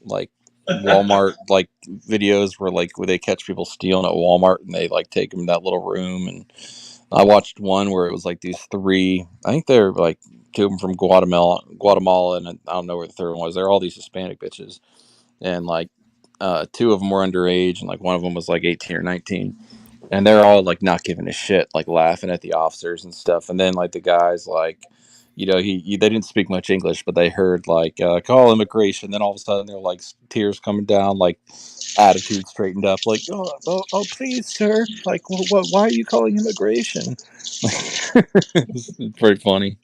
like Walmart like videos where they catch people stealing at Walmart and they like take them in that little room. And I watched one where it was like these three, I think they're like two of them from Guatemala, and I don't know where the third one was. They're all these Hispanic bitches, and like two of them were underage, and like one of them was like 18 or 19. And they're all like not giving a shit, like laughing at the officers and stuff. And then like the guys, like, you know, they didn't speak much English, but they heard like call immigration. Then all of a sudden they're like tears coming down, like attitude straightened up, like oh please sir, like what why are you calling immigration? It's pretty funny.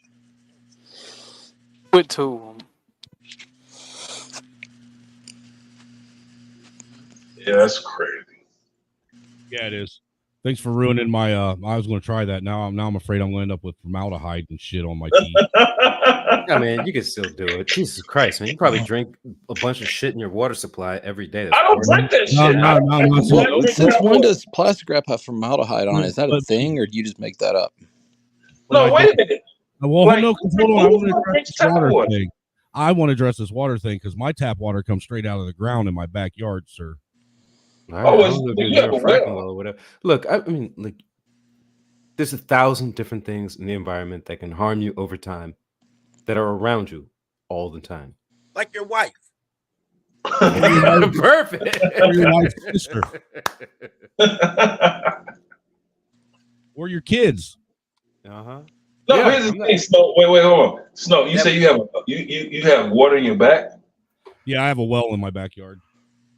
Quit to them. Yeah, that's crazy. Yeah, it is. Thanks for ruining my. I was going to try that. Now I'm afraid I'm going to end up with formaldehyde and shit on my teeth. Yeah, man, you can still do it. Jesus Christ, man, you probably drink a bunch of shit in your water supply every day. I don't drink that shit. No. Since when does plastic wrap have formaldehyde on it? Is that a thing, or do you just make that up? No, wait a minute. Well, Like, no, hold on. I want to address drinks this tap water water? thing. I want to address this water thing because my tap water comes straight out of the ground in my backyard, sir. All right, I don't know if you're near a fracking well or whatever. Look, I mean, like, there's 1,000 different things in the environment that can harm you over time that are around you all the time. Like your wife. Perfect. Or your wife's sister. Or your kids. Uh-huh. No, Yeah, here's the thing, Snow. Wait, hold on. Snow, you say you have you have water in your back? Yeah, I have a well in my backyard.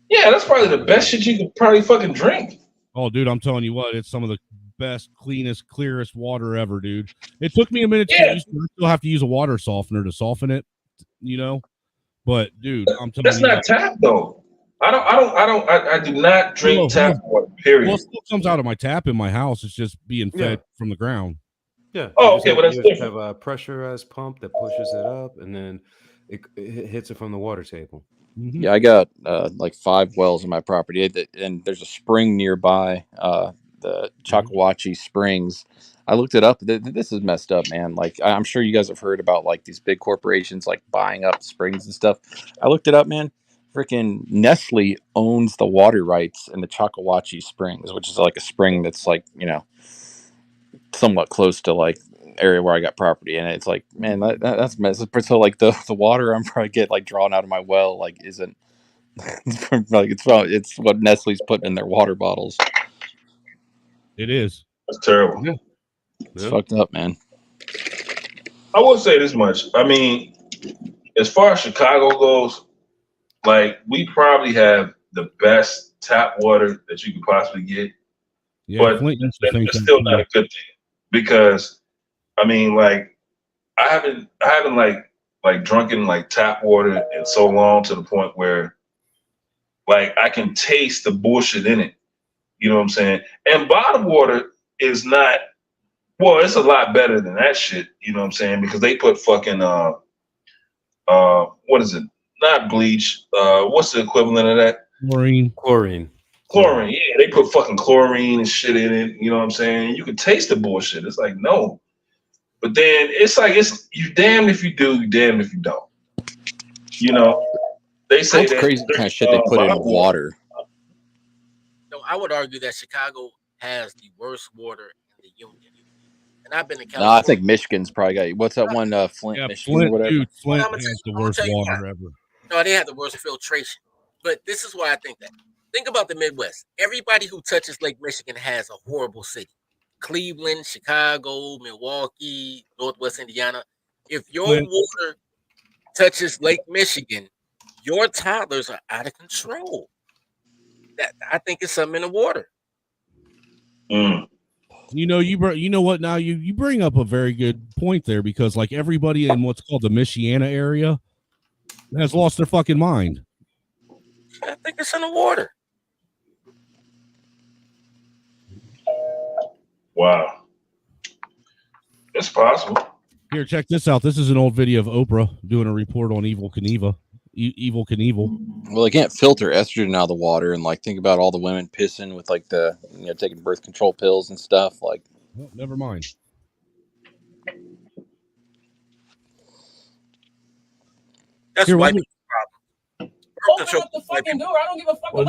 Yeah, that's probably the best shit you could probably fucking drink. Oh, dude, I'm telling you what, it's some of the best, cleanest, clearest water ever, dude. It took me a minute to get used to it. I still have to use a water softener to soften it, you know. But dude, I'm telling That's you, not tap though. I do not drink tap water. Period. Well, it still comes out of my tap in my house. It's just being fed from the ground. Yeah. Oh, okay, well that's you different. have a pressurized pump that pushes it up, and then it hits it from the water table. Mm-hmm. Yeah, I got like 5 wells in my property, and there's a spring nearby, the Chakawachi Springs. I looked it up. This is messed up, man. Like, I'm sure you guys have heard about like these big corporations like buying up springs and stuff. I looked it up, man. Freaking Nestle owns the water rights in the Chakawachi Springs, which is like a spring that's like, you know, somewhat close to like area where I got property, and it's like, man, that's messed up. So like the water I'm probably get like drawn out of my well like isn't like it's what Nestle's putting in their water bottles. It is. That's terrible. Yeah. It's fucked up, man. I will say this much. I mean, as far as Chicago goes, like we probably have the best tap water that you could possibly get. Yeah, but Flint used to think it's that still too. not a good thing because I mean, like I haven't like drunken like tap water in so long to the point where like I can taste the bullshit in it. You know what I'm saying? And bottled water is not, well, it's a lot better than that shit. You know what I'm saying? Because they put fucking what is it? Not bleach. What's the equivalent of that? Chlorine. Chlorine. Yeah, they put fucking chlorine and shit in it. You know what I'm saying? You can taste the bullshit. It's like no. But then it's like you damned if you do, you damned if you don't. You know, they say That's that crazy kind of shit they put in water. No, I would argue that Chicago has the worst water in the union. And I've been to No, California. I think Michigan's probably got. What's that one? Flint, Yeah, Michigan, or Flint, whatever. dude, Flint Well, has the I'm gonna worst tell you water why. ever. No, they have the worst filtration. But this is why I think that. Think about the Midwest. Everybody who touches Lake Michigan has a horrible city. Cleveland, Chicago, Milwaukee, Northwest Indiana. If your Flint. water touches Lake Michigan, your toddlers are out of control. That I think it's something in the water. You know, you know what? Now you bring up a very good point there because like everybody in what's called the Michiana area has lost their fucking mind. I think it's in the water. wow, it's possible. Here, check this out. This is an old video of Oprah doing a report on Evil Knievel. Evil Knievel. Well, they can't filter estrogen out of the water, and like think about all the women pissing with like the taking birth control pills and stuff. Like, well, never mind. That's Here, white what- people's problem. Open up the fucking door. I don't give a fuck about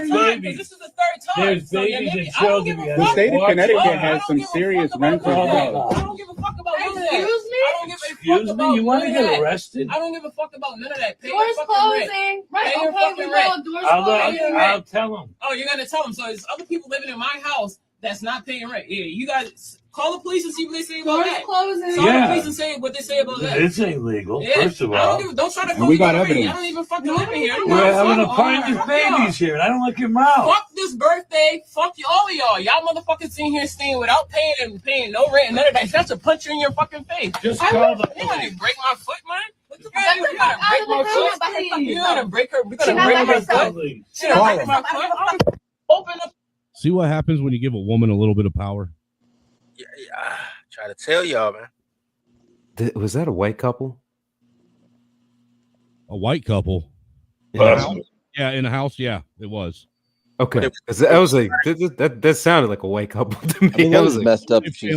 babies. This is the third time. There's So, yeah, babies maybe- and I don't children. give a The fuck. state of I Connecticut don't has give some a fuck serious about rental none of that. laws. I don't give a fuck about none of that. Excuse me? I don't give a fuck Excuse me? about You want to none of get that. arrested? I don't give a fuck about none of that. Pay Doors your fucking rent. closing. Right, Pay your okay, fucking we rent. know. Doors I'll closing. I'll tell them. Oh, you're gonna tell them. So there's other people living in my house that's not paying rent. Yeah, you guys call the police and see what they say about that. closing. Call the Yeah. police and say what they say about that. It's illegal, Yeah. first of I all. don't try to And fuck we got over here. evidence. I don't even fucking live in here. We're having a Fuck pint off. of babies here, and I don't like your mouth. Fuck this birthday. Fuck you, all of y'all. Y'all motherfuckers sitting here staying without paying no rent and none of that. That's a punch in your fucking face. Just call the You gonna break my foot, man? What the fuck? Get You the gonna fuck break out my of the room, foot? please. You gonna break her? We She gonna not break by my herself. foot? She gonna break my foot? Open up. See what happens when you give a woman a little bit of power. Yeah, try to tell y'all, man. Was that a white couple? A white couple. In a house? Yeah, in a house. Yeah, it was. Okay, 'cause I was like, that sounded like a white couple to me. I mean, that was like, messed up if she's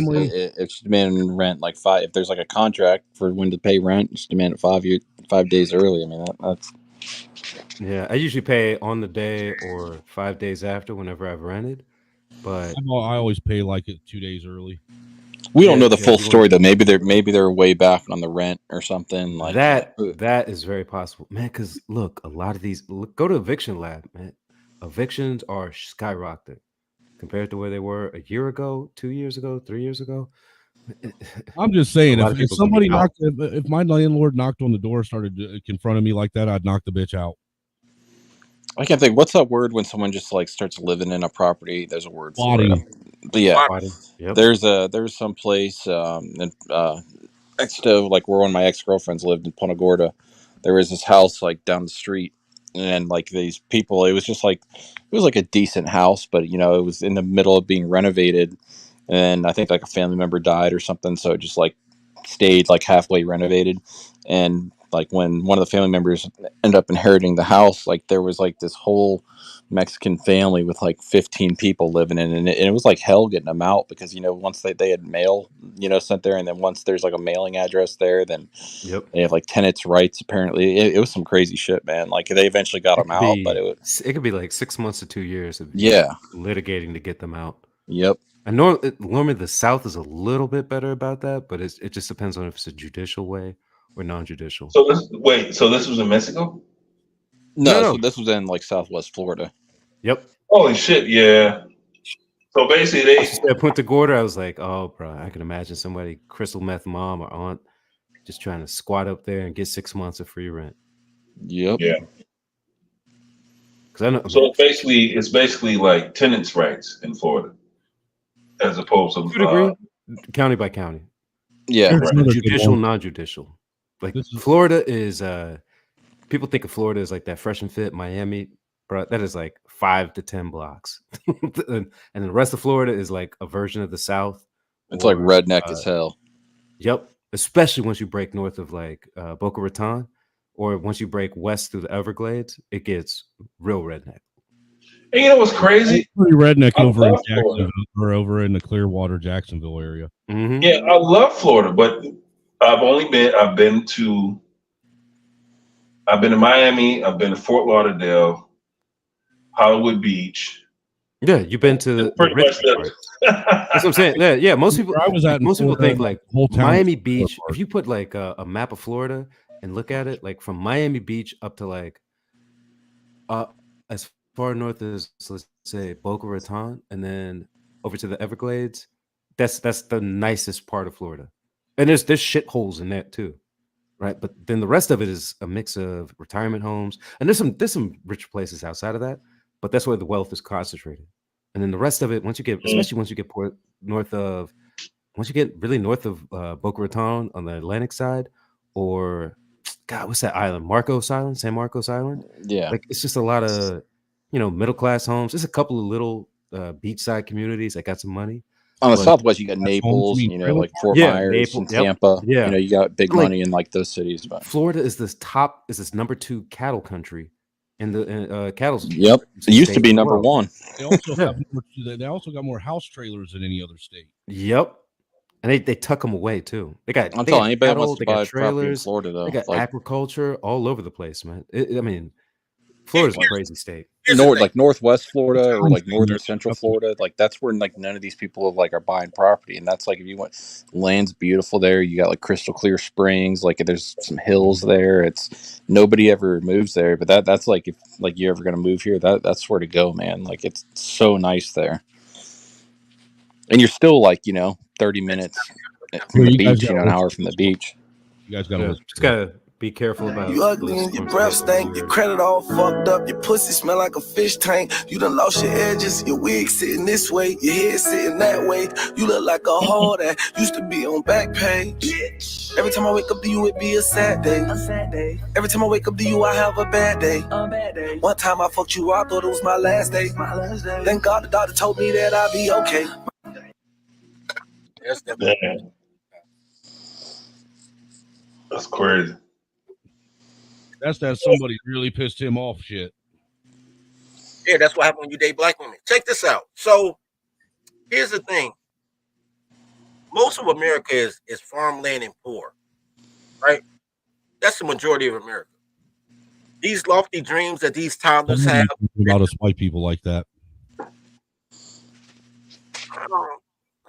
demanding rent like if there's like a contract for when to pay rent, just demand it 5 days early. I mean, that's yeah. I usually pay on the day or 5 days after whenever I've rented, but I always pay like it 2 days early. we don't know the full story though. Maybe they're way back on the rent or something like that is very possible, man. Because look, a lot of these go to Eviction Lab, man. Evictions are skyrocketing compared to where they were a year ago, 2 years ago, 3 years ago. I'm just saying, A lot of if people somebody can be out. if my landlord knocked on the door, started confronting me like that, I'd knock the bitch out. I can't think. What's that word when someone just like starts living in a property? There's a word for Body. it. But yeah, Body. Yep. there's some place next to like where one of my ex-girlfriends lived in Punta Gorda. There was this house like down the street, and like these people, it was like a decent house, but it was in the middle of being renovated, and I think like a family member died or something, so it just like stayed like halfway renovated. And like when one of the family members ended up inheriting the house, like there was like this whole Mexican family with like 15 people living in it, and it was like hell getting them out because once they had mail sent there, and then once there's like a mailing address there, then they have like tenants' rights. Apparently, it was some crazy shit, man. Like they eventually got them out, but it could be like 6 months to 2 years of litigating to get them out. Yep. I know normally the South is a little bit better about that, but it just depends on if it's a judicial way or non-judicial. So this was in Mexico? No. So this was in like Southwest Florida. Yep. Holy shit, yeah. So basically, I Punta Gorda. I was like, oh, bro, I can imagine somebody, crystal meth mom or aunt, just trying to squat up there and get 6 months of free rent. Yep. Yeah. I know. So it's basically like tenants' rights in Florida, as opposed to degree, county by county. Yeah, judicial, non-judicial. Like Florida is. People think of Florida as like that fresh and fit Miami, bro. That is like 5 to 10 blocks, and the rest of Florida is like a version of the South. It's like redneck as hell. Yep, especially once you break north of like Boca Raton, or once you break west through the Everglades, it gets real redneck. And you know what's crazy? It's pretty redneck I over in love Florida. Jacksonville or over in the Clearwater, Jacksonville area. Mm-hmm. Yeah, I love Florida, but I've been to Miami, I've been to Fort Lauderdale, Hollywood Beach. Yeah, you've been to the rich part. That's what I'm saying. Yeah. Most people, think like Miami Beach. If you put like a map of Florida and look at it, like from Miami Beach up to like as far north as, let's say, Boca Raton, and then over to the Everglades, that's the nicest part of Florida. And there's shitholes in that too, right? But then the rest of it is a mix of retirement homes, and there's some rich places outside of that, but that's where the wealth is concentrated. And then the rest of it, especially once you get really north of Boca Raton on the Atlantic side, or God, what's that island? San Marcos Island. Yeah, like it's just a lot of middle class homes. There's a couple of little beachside communities that got some money, On the But Southwest, you got That's home to Naples, me. and Trailer like Fort yeah, Myers Naples. and Yep. Tampa. Yeah. You got big Like money in like those cities. But Florida is this number 2 cattle country in the cattle. yep, it used to be number 1. They also Yeah. have they also got more house trailers than any other state. Yep. And they tuck them away too. They got I'm telling got anybody that cattle, wants to they got buy property in trailers, Florida, they though, got like agriculture all over the place, man. I mean, Florida's a crazy state. Northwest Florida or like Towns northern that central up Florida, like that's where like none of these people like are buying property, and that's like if you want, land's beautiful there. You got like crystal clear springs, like there's some hills there. It's nobody ever moves there, but that's like if like you're ever gonna move here, that's where to go, man. Like it's so nice there, and you're still like 30 minutes from Here, the you guys beach, gotta an listen hour to from the this one. beach. You guys gotta Yeah, listen. just gotta be careful about You ugly those and your storms breath that hit over stink, your here. credit all fucked up, your pussy smell like a fish tank. You done lost your edges, your wig sitting this way, your head sitting that way. You look like a whore that used to be on Backpage. Every time I wake up to you, it be a sad day. Every time I wake up to you, I have a bad day. One time I fucked you, I thought it was my last day. Thank God the doctor told me that I'd be okay. Damn. That's crazy. That's that somebody really pissed him off shit. Yeah, that's what happened when you date black women. Check this out. So here's the thing. Most of America is farmland and poor, right? That's the majority of America. These lofty dreams that these toddlers have. About us white people like that.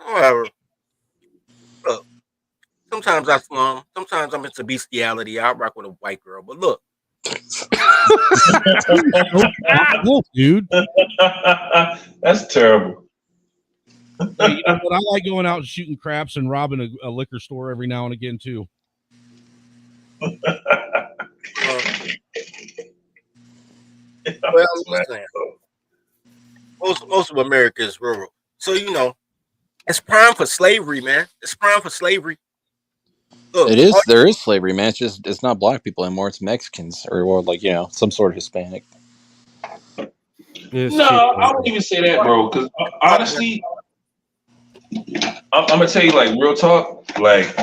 Whatever. Look, sometimes I slum. Sometimes I'm into bestiality. I rock with a white girl. But look. Dude. That's terrible. Hey, you know what? I like going out and shooting craps and robbing a liquor store every now and again too. Well, listen, most of America is rural, so it's prime for slavery, man. It's prime for slavery. Look, It is. There is slavery, man. It's not black people anymore. It's Mexicans or like some sort of Hispanic. No, I wouldn't even say that, bro. Because honestly, I'm gonna tell you, like, real talk. Like,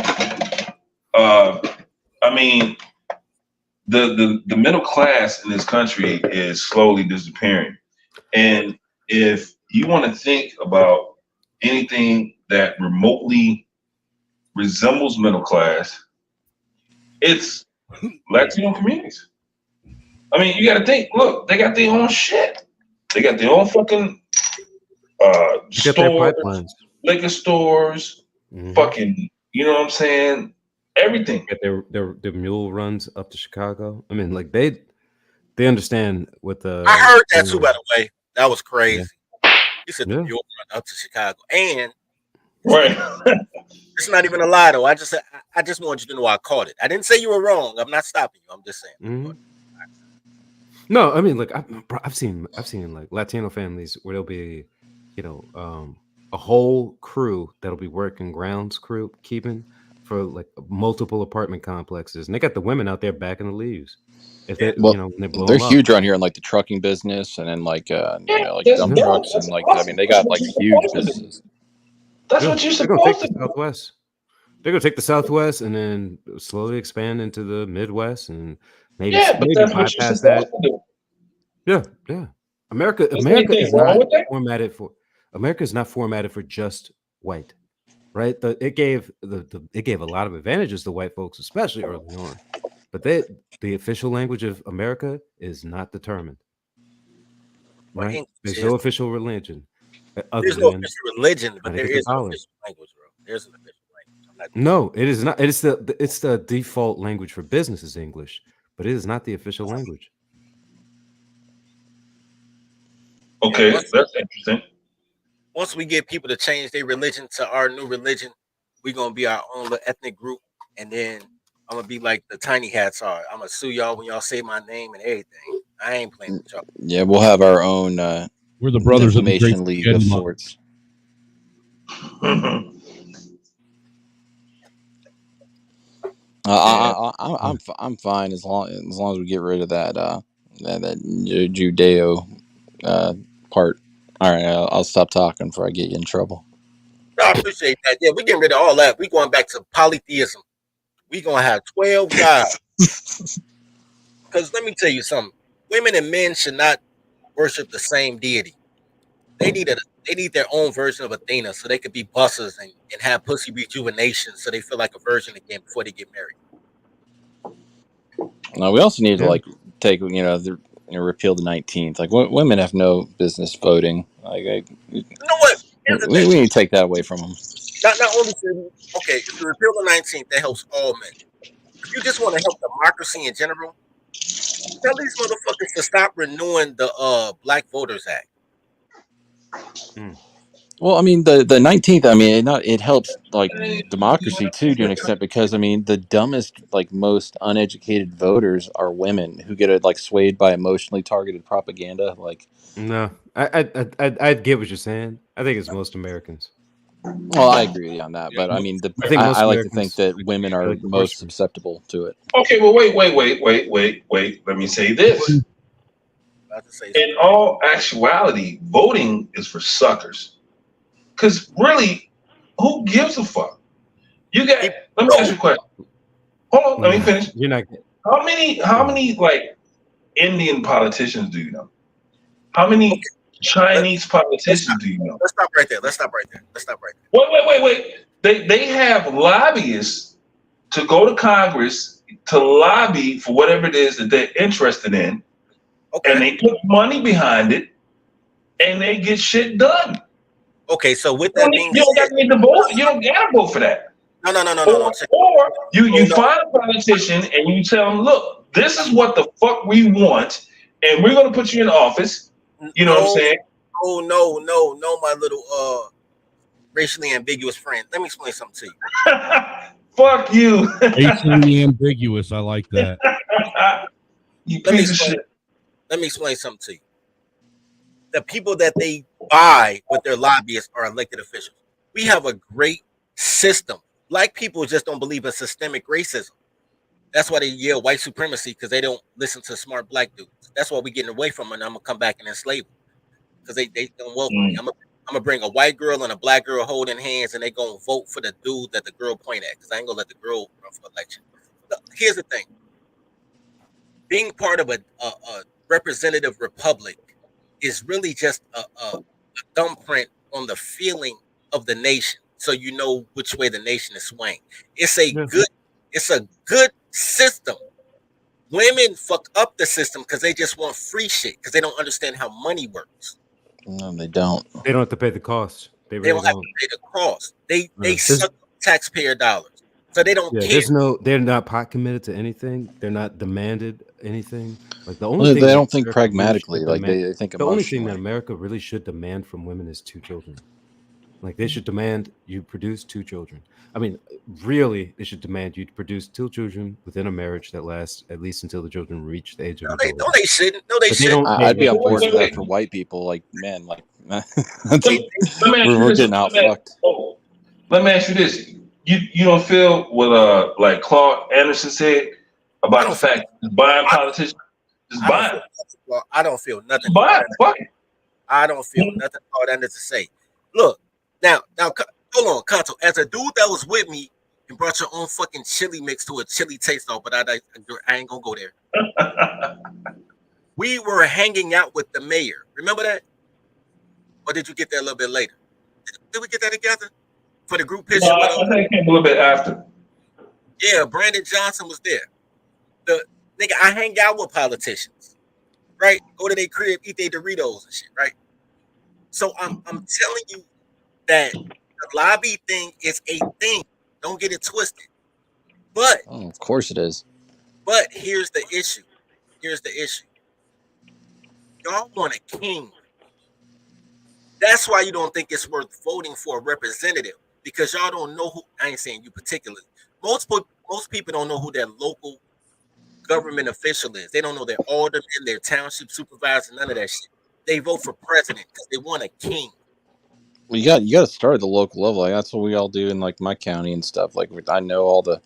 I mean, the middle class in this country is slowly disappearing, and if you want to think about anything that remotely resembles middle class, it's Latino communities. I mean, you got to think. Look, they got their own shit. They got their own fucking stores, liquor stores, fucking. You know what I'm saying? Everything. Get their mule runs up to Chicago. I mean, like they understand what the. I heard that too, by the way. That was crazy. Yeah. He said the mule run up to Chicago, and right. It's not even a lie, though. I just want you to know I caught it. I didn't say you were wrong. I'm not stopping you. I'm just saying. Mm-hmm. No, I mean, like I've seen like Latino families where there'll be, a whole crew that'll be working grounds crew keeping for like multiple apartment complexes, and they got the women out there backing the leaves. If they, when they blow they're them huge up. around here in like the trucking business, and then like like dump trucks, and like I mean they got like huge businesses. That's what you're supposed to do. Southwest. They're gonna take the Southwest and then slowly expand into the Midwest and maybe bypass that. Yeah. America is not formatted for just white, right? It gave a lot of advantages to white folks, especially early on. But the official language of America is not determined. Right? There's no official religion. There's no official religion, but there is no official language, bro. There's an official language. No, it is not. It's the default language for business is English, but it is not the official language. Okay, that's interesting. Once we get people to change their religion to our new religion, we're gonna be our own little ethnic group, and then I'm gonna be like the tiny hats are. I'm gonna sue y'all when y'all say my name and everything. I ain't playing with y'all. Yeah, we'll have our own. We're the brothers of the Great League of sorts. I'm fine as long as we get rid of that Judeo part. All right, I'll stop talking before I get you in trouble. appreciate that. Yeah, we getting rid of all that. We going back to polytheism. We gonna have 12 gods. Because let me tell you something. Women and men should not worship the same deity. They need their own version of Athena so they could be bussers and have pussy rejuvenation so they feel like a virgin again before they get married. No, we also need to like take repeal the 19th. Like women have no business voting. Like You know what? Here's the we thing. need to take that away from them. Not only should okay, if you repeal the 19th, that helps all men. If you just want to help democracy in general, tell these motherfuckers to stop renewing the Black Voters Act. Well, I mean the 19th. I mean it helps like democracy too to an extent because I mean the dumbest like most uneducated voters are women who get like swayed by emotionally targeted propaganda. Like No, I get what you're saying. I think it's most Americans. Well, I agree with you on that, but I mean I like to think that women are most susceptible to it. Okay, well, wait. Let me say this. In all actuality, voting is for suckers. Because really, who gives a fuck? You got. Let me ask you a question. Hold on, let me finish. You're not. How many like Indian politicians do you know? How many Chinese politicians do you know? Let's stop right there. Wait. They have lobbyists to go to Congress to lobby for whatever it is that they're interested in, and they put money behind it, and they get shit done. Okay, so with that being you don't need to vote. You don't gotta vote for that. No. Or you find a politician and you tell them, look, this is what the fuck we want, and we're gonna put you in office. You know what I'm saying? Oh no, my little racially ambiguous friend. Let me explain something to you. Fuck you. Racially ambiguous. I like that. You piece of shit. Let me explain something to you. The people that they buy with their lobbyists are elected officials. We have a great system. Black people just don't believe in systemic racism. That's why they yell white supremacy, because they don't listen to smart black dudes. That's why we're getting away from it, and I'm going to come back and enslave them. Because they don't welcome me. I'm going to bring a white girl and a black girl holding hands, and they're going to vote for the dude that the girl point at, because I ain't going to let the girl run for election. Look, here's the thing. Being part of a representative republic is really just a thumbprint on the feeling of the nation, so you know which way the nation is swaying. It's a good system. Women fuck up the system because they just want free shit because they don't understand how money works. No, they don't. They don't have to pay the cost. They don't have to pay the cost. They suck taxpayer dollars, so they don't care. They're not pot committed to anything. They're not demanded anything. Like the only thing they don't think pragmatically. Like they think the only thing that America really should demand from women is 2 children. Like they should demand you produce 2 children. I mean, really, they should demand you to produce 2 children within a marriage that lasts at least until the children reach the age of adulthood. No, they shouldn't. No, they shouldn't. I'd be on board with that for white people. Like, man, like we're getting out fucked. Let me ask you this: you don't feel what like Claude Anderson said about the fact that buying politicians is buying? Well, I don't feel nothing. Fuck it. I don't feel nothing Claude Anderson say. Look, now, hold on, Kanto. As a dude that was with me and brought your own fucking chili mix to a chili taste off, but I ain't gonna go there. We were hanging out with the mayor. Remember that? Or did you get there a little bit later? Did we get that together for the group picture? No, I think it came a little bit after. Yeah, Brandon Johnson was there. The nigga, I hang out with politicians, right? Go to their crib, eat their Doritos and shit, right? So I'm telling you that the lobby thing is a thing. Don't get it twisted. But of course it is. But here's the issue. Y'all want a king. That's why you don't think it's worth voting for a representative, because y'all don't know who. I ain't saying you particularly. Most people don't know who their local government official is. They don't know their alderman, their township supervisor, none of that shit. They vote for president because they want a king. Well, you got to start at the local level. Like, that's what we all do in like my county and stuff. Like I know all the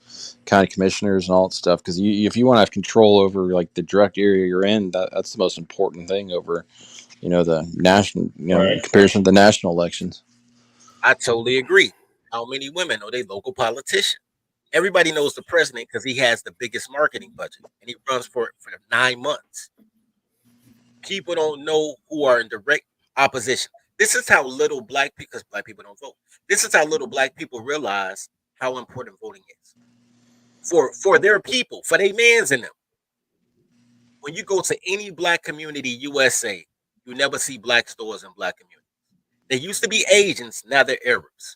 county commissioners and all that stuff because if you want to have control over like the direct area you're in, that's the most important thing over, the national, in comparison to the national elections. I totally agree. How many women are they local politician? Everybody knows the president because he has the biggest marketing budget and he runs for 9 months. People don't know who are in direct opposition. This is how little black people, because black people don't vote. This is how little black people realize how important voting is for their people, for their mans in them. When you go to any black community USA, you never see black stores in black communities. They used to be Asians, now they're Arabs.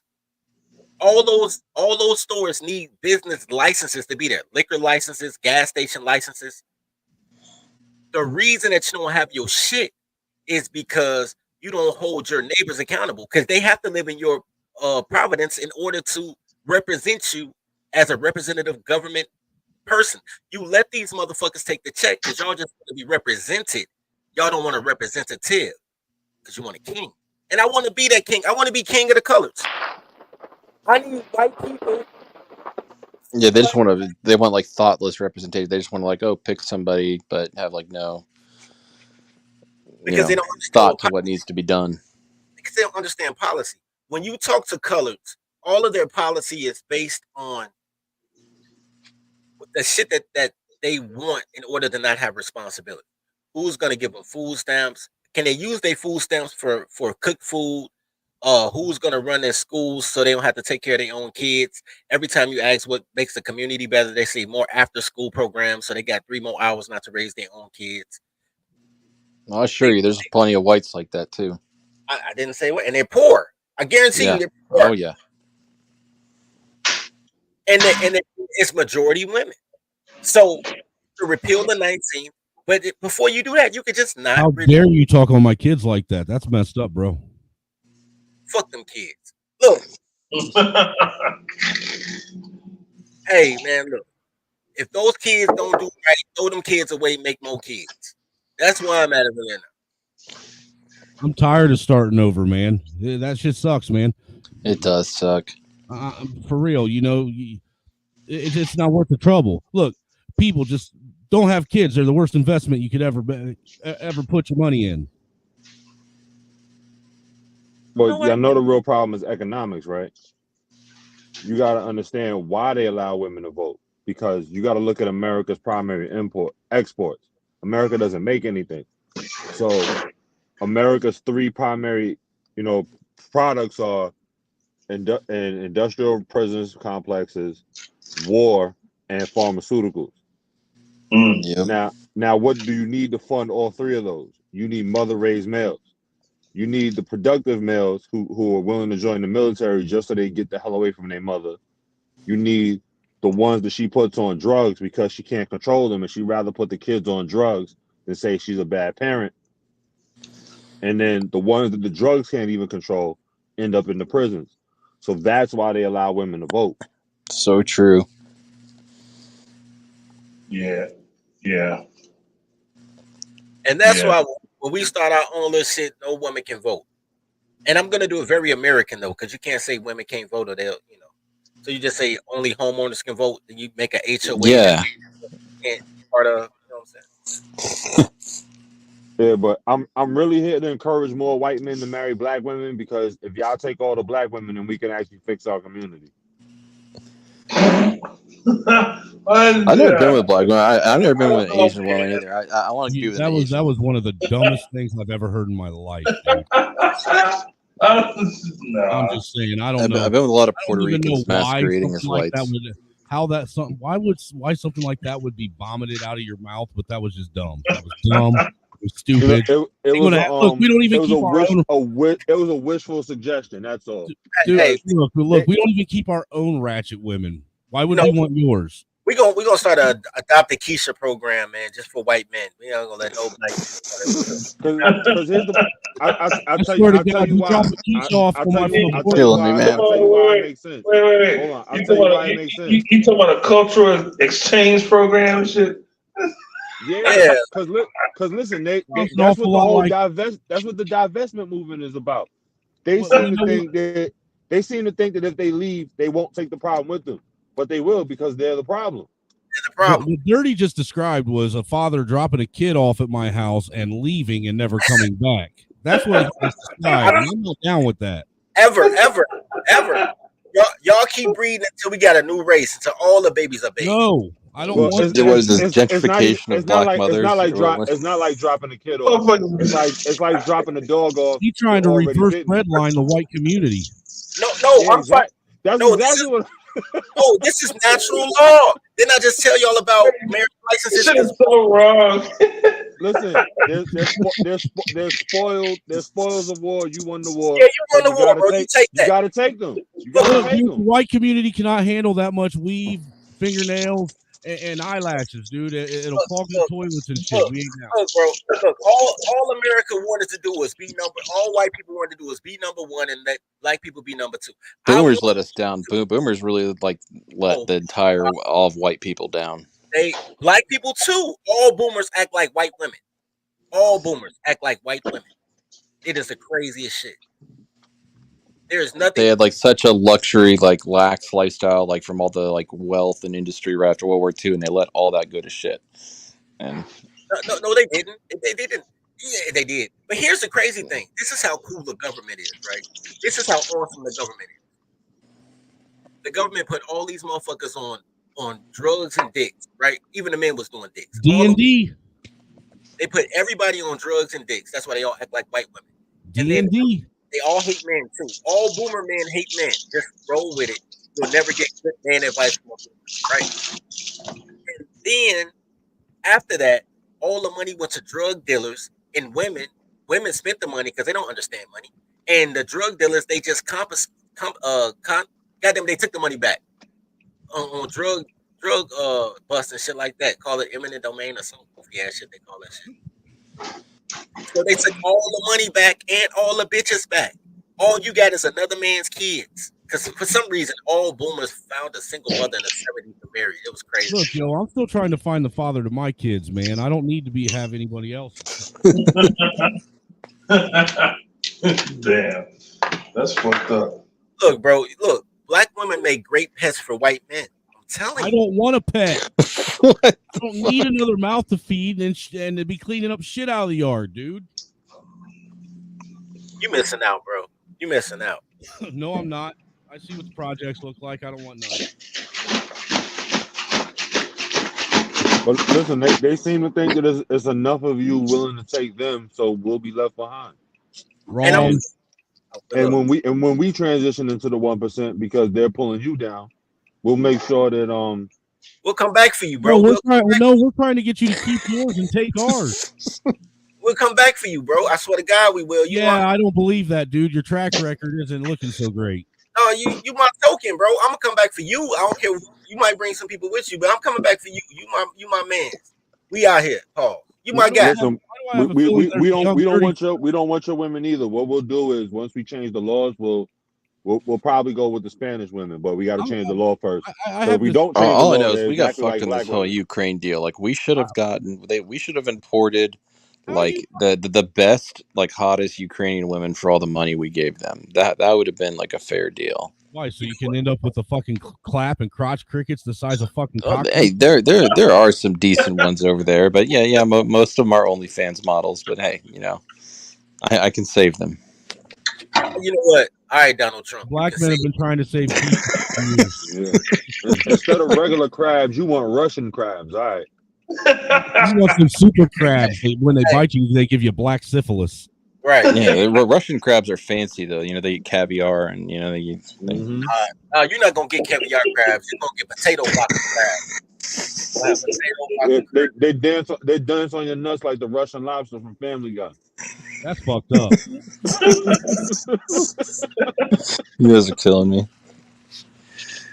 All those stores need business licenses to be there, liquor licenses, gas station licenses. The reason that you don't have your shit is because you don't hold your neighbors accountable because they have to live in your providence in order to represent you as a representative government person. You let these motherfuckers take the check because y'all just want to be represented. Y'all don't want a representative because you want a king. And I want to be that king. I want to be king of the colors. I need white people. Yeah, they want like thoughtless representation. They just want to like, oh, pick somebody, but have like no because they don't understand thought to what needs to be done. Because they don't understand policy. When you talk to coloreds, all of their policy is based on the shit that they want in order to not have responsibility. Who's going to give them food stamps? Can they use their food stamps for cooked food? Who's going to run their schools so they don't have to take care of their own kids? Every time you ask what makes the community better, they say more after school programs. So they got 3 more hours not to raise their own kids. Well, I assure you, there's plenty of whites like that too. I didn't say what, and they're poor. I guarantee you, they're poor. Oh yeah. And it's majority women. So to repeal the 19th, but before you do that, you could just not. How dare you talk on my kids like that? That's messed up, bro. Fuck them kids. Look. Hey, man, look. If those kids don't do right, throw them kids away, make more kids. That's why I'm at it right now. I'm tired of starting over, man. That shit sucks, man. It does suck. For real, it's not worth the trouble. Look, people just don't have kids. They're the worst investment you could ever put your money in. But y'all know the real problem is economics, right? You got to understand why they allow women to vote, because you got to look at America's primary exports. America doesn't make anything. So America's 3 primary, products are industrial prisons complexes, war, and pharmaceuticals. Yep. Now, what do you need to fund all 3 of those? You need mother-raised males. You need the productive males who are willing to join the military just so they get the hell away from their mother. You need the ones that she puts on drugs because she can't control them, and she'd rather put the kids on drugs than say she's a bad parent. And then the ones that the drugs can't even control end up in the prisons. So that's why they allow women to vote. So true. Yeah. And that's why when we start our own little shit, no woman can vote. And I'm gonna do it very American though, because you can't say women can't vote or they'll, So you just say only homeowners can vote, then you make a HOA. Yeah. Can't part of, what I'm saying? Yeah, but I'm really here to encourage more white men to marry black women, because if y'all take all the black women, then we can actually fix our community. I've never been with black women. I've never been with an Asian woman either. I want to be with an Asian. That was one of the dumbest things I've ever heard in my life, dude. No. I'm just saying, I don't know. I've been with a lot of Puerto Ricans masquerading as like whites. Why something like that would be vomited out of your mouth? But that was just dumb. That was dumb. It was stupid. Look, we don't even keep it was a wishful suggestion. That's all. Dude, look, we don't even keep our own ratchet women. Why would we want yours? We're gonna start a adopt a Keisha program, man, just for white men. We ain't gonna let no black people. Because here's the I'll tell you why. I'll tell you why it makes sense. Wait. Hold on. I'll tell you why it makes sense. You talking about a cultural exchange program and shit? Yeah. Because listen, that's what the whole that's what the divestment movement is about. They seem to think that if they leave, they won't take the problem with them. But they will, because they're the problem. What Dirty just described was a father dropping a kid off at my house and leaving and never coming back. That's what he just described. I'm not down with that. ever. Y'all keep breeding until we got a new race, until all the babies are babies. No, I don't Well, want What is that. this gentrification of black mothers? it's not like dropping a kid off. It's like dropping a dog off. He's trying to reverse redline the white community. No, Yeah, I'm sorry. That's No, exactly what. Oh, this is natural law. Didn't I just tell y'all about marriage licenses? This is so wrong. Listen, there's spoils of war. You won the war. Yeah, you won the war, bro. You take that. You gotta take them. You gotta Look, take dude, them. the white community cannot handle that much weave, fingernails, and eyelashes, dude. It'll clog the toilets and shit. We ain't now. Look, bro. Look, all America wanted to do was be number. All white people wanted to do was be number one, and let black people be number two. Boomers let us down. Boomers really let the entire all of white people down. Black people too. All boomers act like white women. All boomers act like white women. It is the craziest shit. There's nothing. They had such a luxury, lax lifestyle, from all the wealth and industry right after World War II, and they let all that go to shit. And No, they didn't. They didn't. Yeah, they did. But here's the crazy thing. This is how cool the government is, right? This is how awesome the government is. The government put all these motherfuckers on drugs and dicks, right? Even the men was doing dicks. D&D. They put everybody on drugs and dicks. That's why they all act like white women. D&D. They all hate men too. All boomer men hate men. Just roll with it. You'll never get good man advice from a boomer, right? And then after that, all the money went to drug dealers and women. Women spent the money because they don't understand money. And the drug dealers, they just goddamn, they took the money back on drug bust and shit like that. Call it eminent domain or some goofy ass shit. They call that shit. So they took all the money back and all the bitches back. All you got is another man's kids. Because for some reason, all boomers found a single mother in the 70s to marry. It was crazy. Look, yo, I'm still trying to find the father to my kids, man. I don't need to have anybody else. Damn. That's fucked up. Look, bro. Look, black women make great pets for white men. I'm telling you. I don't want a pet. I don't need another mouth to feed and to be cleaning up shit out of the yard, dude. You missing out, bro. You missing out. No, I'm not. I see what the projects look like. I don't want none. But listen, they seem to think that it's enough of you willing to take them, so we'll be left behind. Wrong. And when we transition into the 1% because they're pulling you down, we'll make sure that we'll come back for you, bro. We're trying to get you to keep yours and take ours. We'll come back for you, bro. I swear to God, we will. I don't believe that, dude. Your track record isn't looking so great. No, you my token, bro. I'm gonna come back for you. I don't care. You might bring some people with you, but I'm coming back for you. You my man. We out here, Paul. You my guy. Listen, we don't want your women either. What we'll do is once we change the laws, we'll probably go with the Spanish women, but we got to change the law first. So if we don't change all the I law, know is we got exactly fucked in this whole Ukraine deal. We should have we should have imported the best, hottest Ukrainian women for all the money we gave them. That would have been a fair deal. Why? So you can end up with the fucking clap and crotch crickets the size of fucking cockroaches? Hey, there are some decent ones over there, but most of them are OnlyFans models. But hey, I can save them. You know what? All right, Donald Trump. Black men have been trying to save people. Instead of regular crabs, you want Russian crabs. All right. You want some super crabs. When they bite you, they give you black syphilis. Right. Yeah, Russian crabs are fancy though. They eat caviar and they eat. You're not gonna get caviar crabs. You're gonna get potato box crabs. They dance on your nuts like the Russian lobster from Family Guy. That's fucked up. You guys are killing me.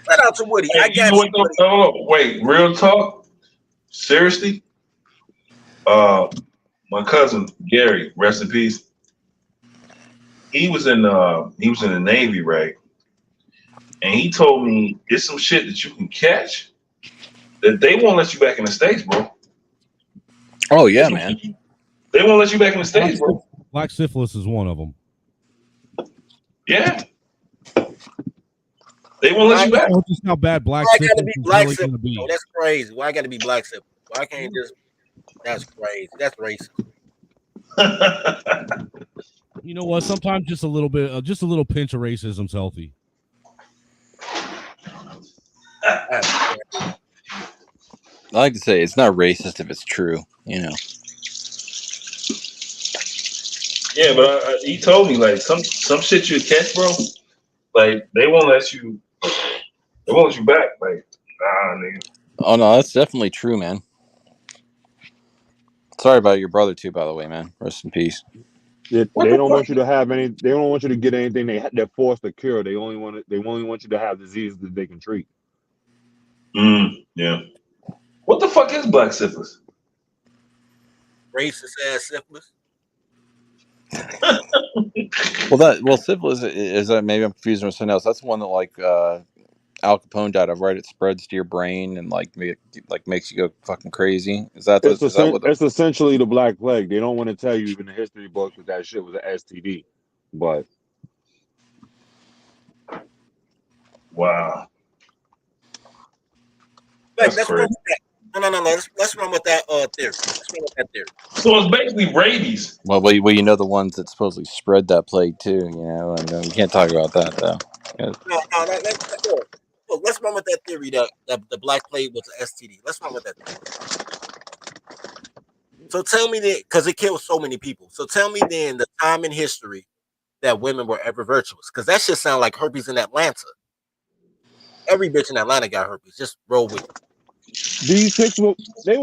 Shout out to Woody. I got you. Oh, wait, real talk. Seriously, my cousin Gary, rest in peace. He was in the Navy, right? And he told me it's some shit that you can catch that they won't let you back in the States, bro. Oh yeah, man. They won't let you back in the States, bro. Black syphilis is one of them. Yeah. They won't let you back. Just how bad black syphilis gotta be black really syphilis. gonna be. Oh, that's crazy. Why I gotta be black syphilis? Why can't just? That's crazy. That's racist. You know what? Sometimes just a little bit, just a little pinch of racism's healthy. I like to say it's not racist if it's true, you know. Yeah, but he told me like some shit you catch, bro. Like they won't let you. They won't let you back. Like nah, nigga. Oh no, that's definitely true, man. Sorry about your brother too, by the way, man. Rest in peace. They What the don't fuck? want you to have any. They don't want you to get anything. They're forced to cure. They only want you to have diseases that they can treat. Yeah. What the fuck is black syphilis? Racist ass syphilis. Well, syphilis is that maybe I'm confusing with something else. That's the one that like Al Capone died of, right? It spreads to your brain and like makes you go fucking crazy. Is that It's what the it's essentially the Black Plague. They don't want to tell you in the history books that that shit was an STD, but Wow. Let's That's run crazy. with that. No. Let's run with that theory. Let's run with that theory. So it's basically rabies. well, you know the ones that supposedly spread that plague too, you know, and we can't talk about that though. Yeah. Look, let's run with that theory that the Black Plague was an STD. Let's run with that theory. So tell me that, because it killed so many people. So tell me then the time in history that women were ever virtuous, because that shit sound like herpes in Atlanta. Every bitch in Atlanta got herpes. Just roll with it. these chicks were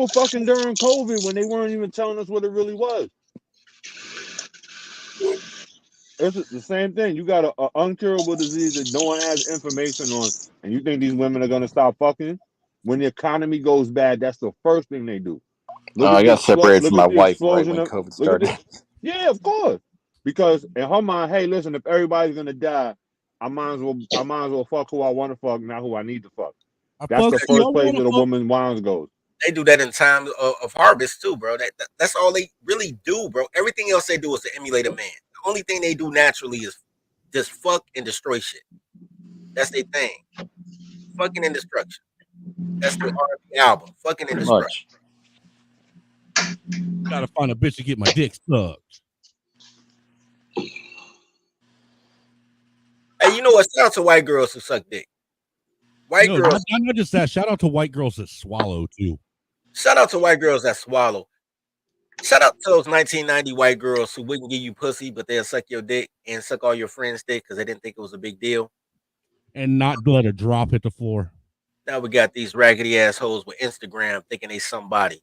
fucking during COVID when they weren't even telling us what it really was. It's the same thing. You got a uncurable disease that no one has information on, and you think these women are gonna stop fucking? When the economy goes bad, that's the first thing they do. I got separated from Look my at the wife right explosion when of COVID look at started. the yeah, of course. Because in her mind, hey, listen, if everybody's gonna die, I might as well fuck who I want to fuck, not who I need to fuck. That's the first place that a woman's mind goes. They do that in time of harvest too, bro. That's all they really do, bro. Everything else they do is to emulate a man. The only thing they do naturally is just fuck and destroy shit. That's their thing. Fucking and destruction. That's their R&B album. Fucking and Pretty destruction. much. Gotta find a bitch to get my dick sucked. Hey, you know what? Shout out to white girls who suck dick. White girls. Not just that. Shout out to white girls that swallow too. Shout out to white girls that swallow. Shout out to those 1990 white girls who wouldn't give you pussy, but they'll suck your dick and suck all your friends' dick because they didn't think it was a big deal. And not let a drop hit the floor. Now we got these raggedy assholes with Instagram thinking they somebody.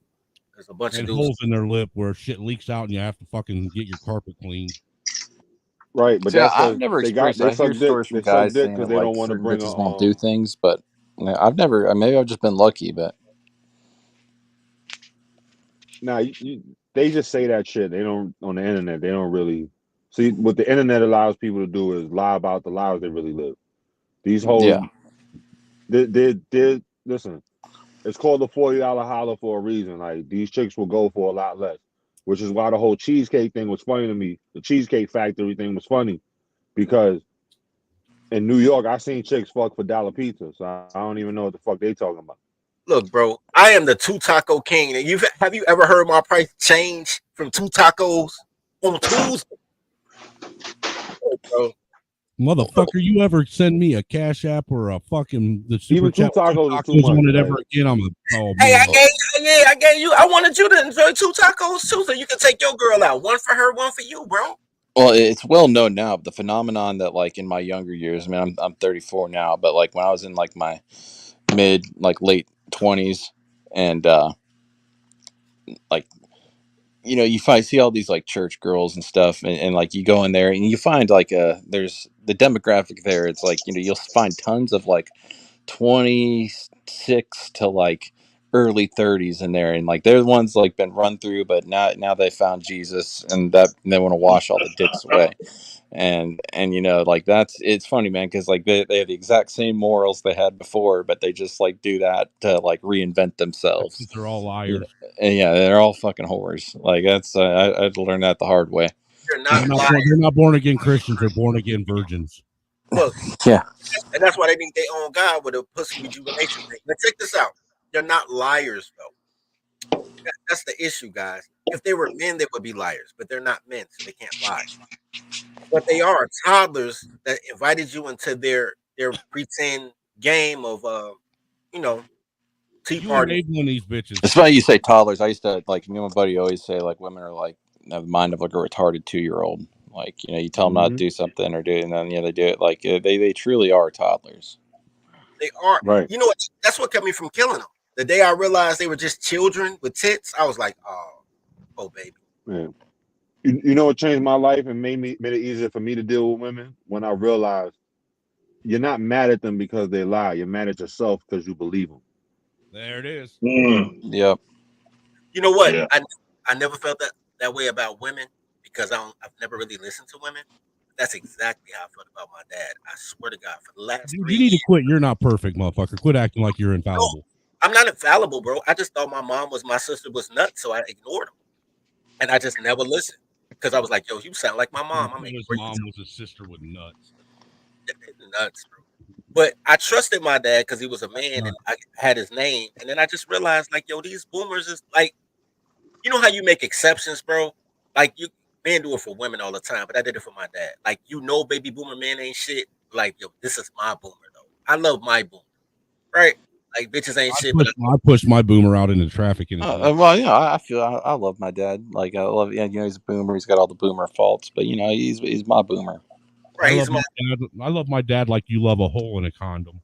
There's a bunch and of dudes. holes in their lip where shit leaks out and you have to fucking get your carpet cleaned. Right, but Yeah, that's I've never experienced that. I hear stories from guys saying because that they like don't want to certain bring bitches won't do a things, but I've never. Maybe I've just been lucky, but Nah, they just say that shit. They don't on the internet. They don't really see what the internet allows people to do is lie about the lives they really live. These hoes, yeah. they listen. It's called the $40 holler for a reason. Like these chicks will go for a lot less, which is why the whole cheesecake thing was funny to me. The Cheesecake Factory thing was funny because in New York I seen chicks fuck for dollar pizza. So I don't even know what the fuck they talking about. Look, bro, I am the 2 taco king. And have you ever heard my price change from 2 tacos on Tuesday? Oh, bro. Motherfucker, you ever send me a Cash App or a fucking the super Even two chat tacos is too much. on it Like, ever again? I'm a Hey, I gave you. I wanted you to enjoy 2 tacos too, so you can take your girl out. One for her, one for you, bro. Well, it's well known now. The phenomenon that like in my younger years. I mean, I'm 34 now, but like when I was in like my late 20s, and like you see all these like church girls and stuff, and like you go in there and you find like there's the demographic there. It's like you'll find tons of like 26 to like early 30s in there, and like they're the ones like been run through, but now they found Jesus, and that they want to wash all the dicks away. And like it's funny, man, because like they have the exact same morals they had before, but they just like do that to like reinvent themselves. They're all liars. And yeah, they're all fucking whores. Like that's I had to learn that the hard way. They're not born again Christians. They're born again virgins. Look, yeah, and that's why they think they own God with a pussy rejuvenation thing. Now check this out. They're not liars though. That's the issue, guys. If they were men, they would be liars, but they're not men, so they can't lie. But they are toddlers that invited you into their pretend game of you know, tea You party. enabling these bitches. It's funny you say toddlers. I used to like me and my buddy always say like women are like have the mind of like a retarded 2-year-old. Like you tell them not to do something or do it, and then they do it. Like they truly are toddlers. They are. Right. You know what? That's what kept me from killing them. The day I realized they were just children with tits, I was like, oh, baby. Yeah. You know what changed my life and made it easier for me to deal with women? When I realized you're not mad at them because they lie. You're mad at yourself because you believe them. There it is. Yep. You know what? Yeah. I never felt that way about women because I've never really listened to women. That's exactly how I felt about my dad. I swear to God, for the last Dude, 3 you need years. to quit. You're not perfect, motherfucker. Quit acting like you're infallible. I'm not infallible, bro. I just thought my sister was nuts, so I ignored them. And I just never listened. Because I was like, yo, you sound like my mom. His mom was a sister with nuts. Nuts, bro. But I trusted my dad because he was a man and I had his name. And then I just realized, like, yo, these boomers is like, you know how you make exceptions, bro? Like, men do it for women all the time, but I did it for my dad. Like, baby boomer men ain't shit. Like, yo, this is my boomer, though. I love my boomer, right? Like, bitches ain't shit. I pushed my boomer out into traffic. Well, I feel I love my dad. Like I love, he's a boomer. He's got all the boomer faults, but he's my boomer. Right, I love my dad like you love a hole in a condom.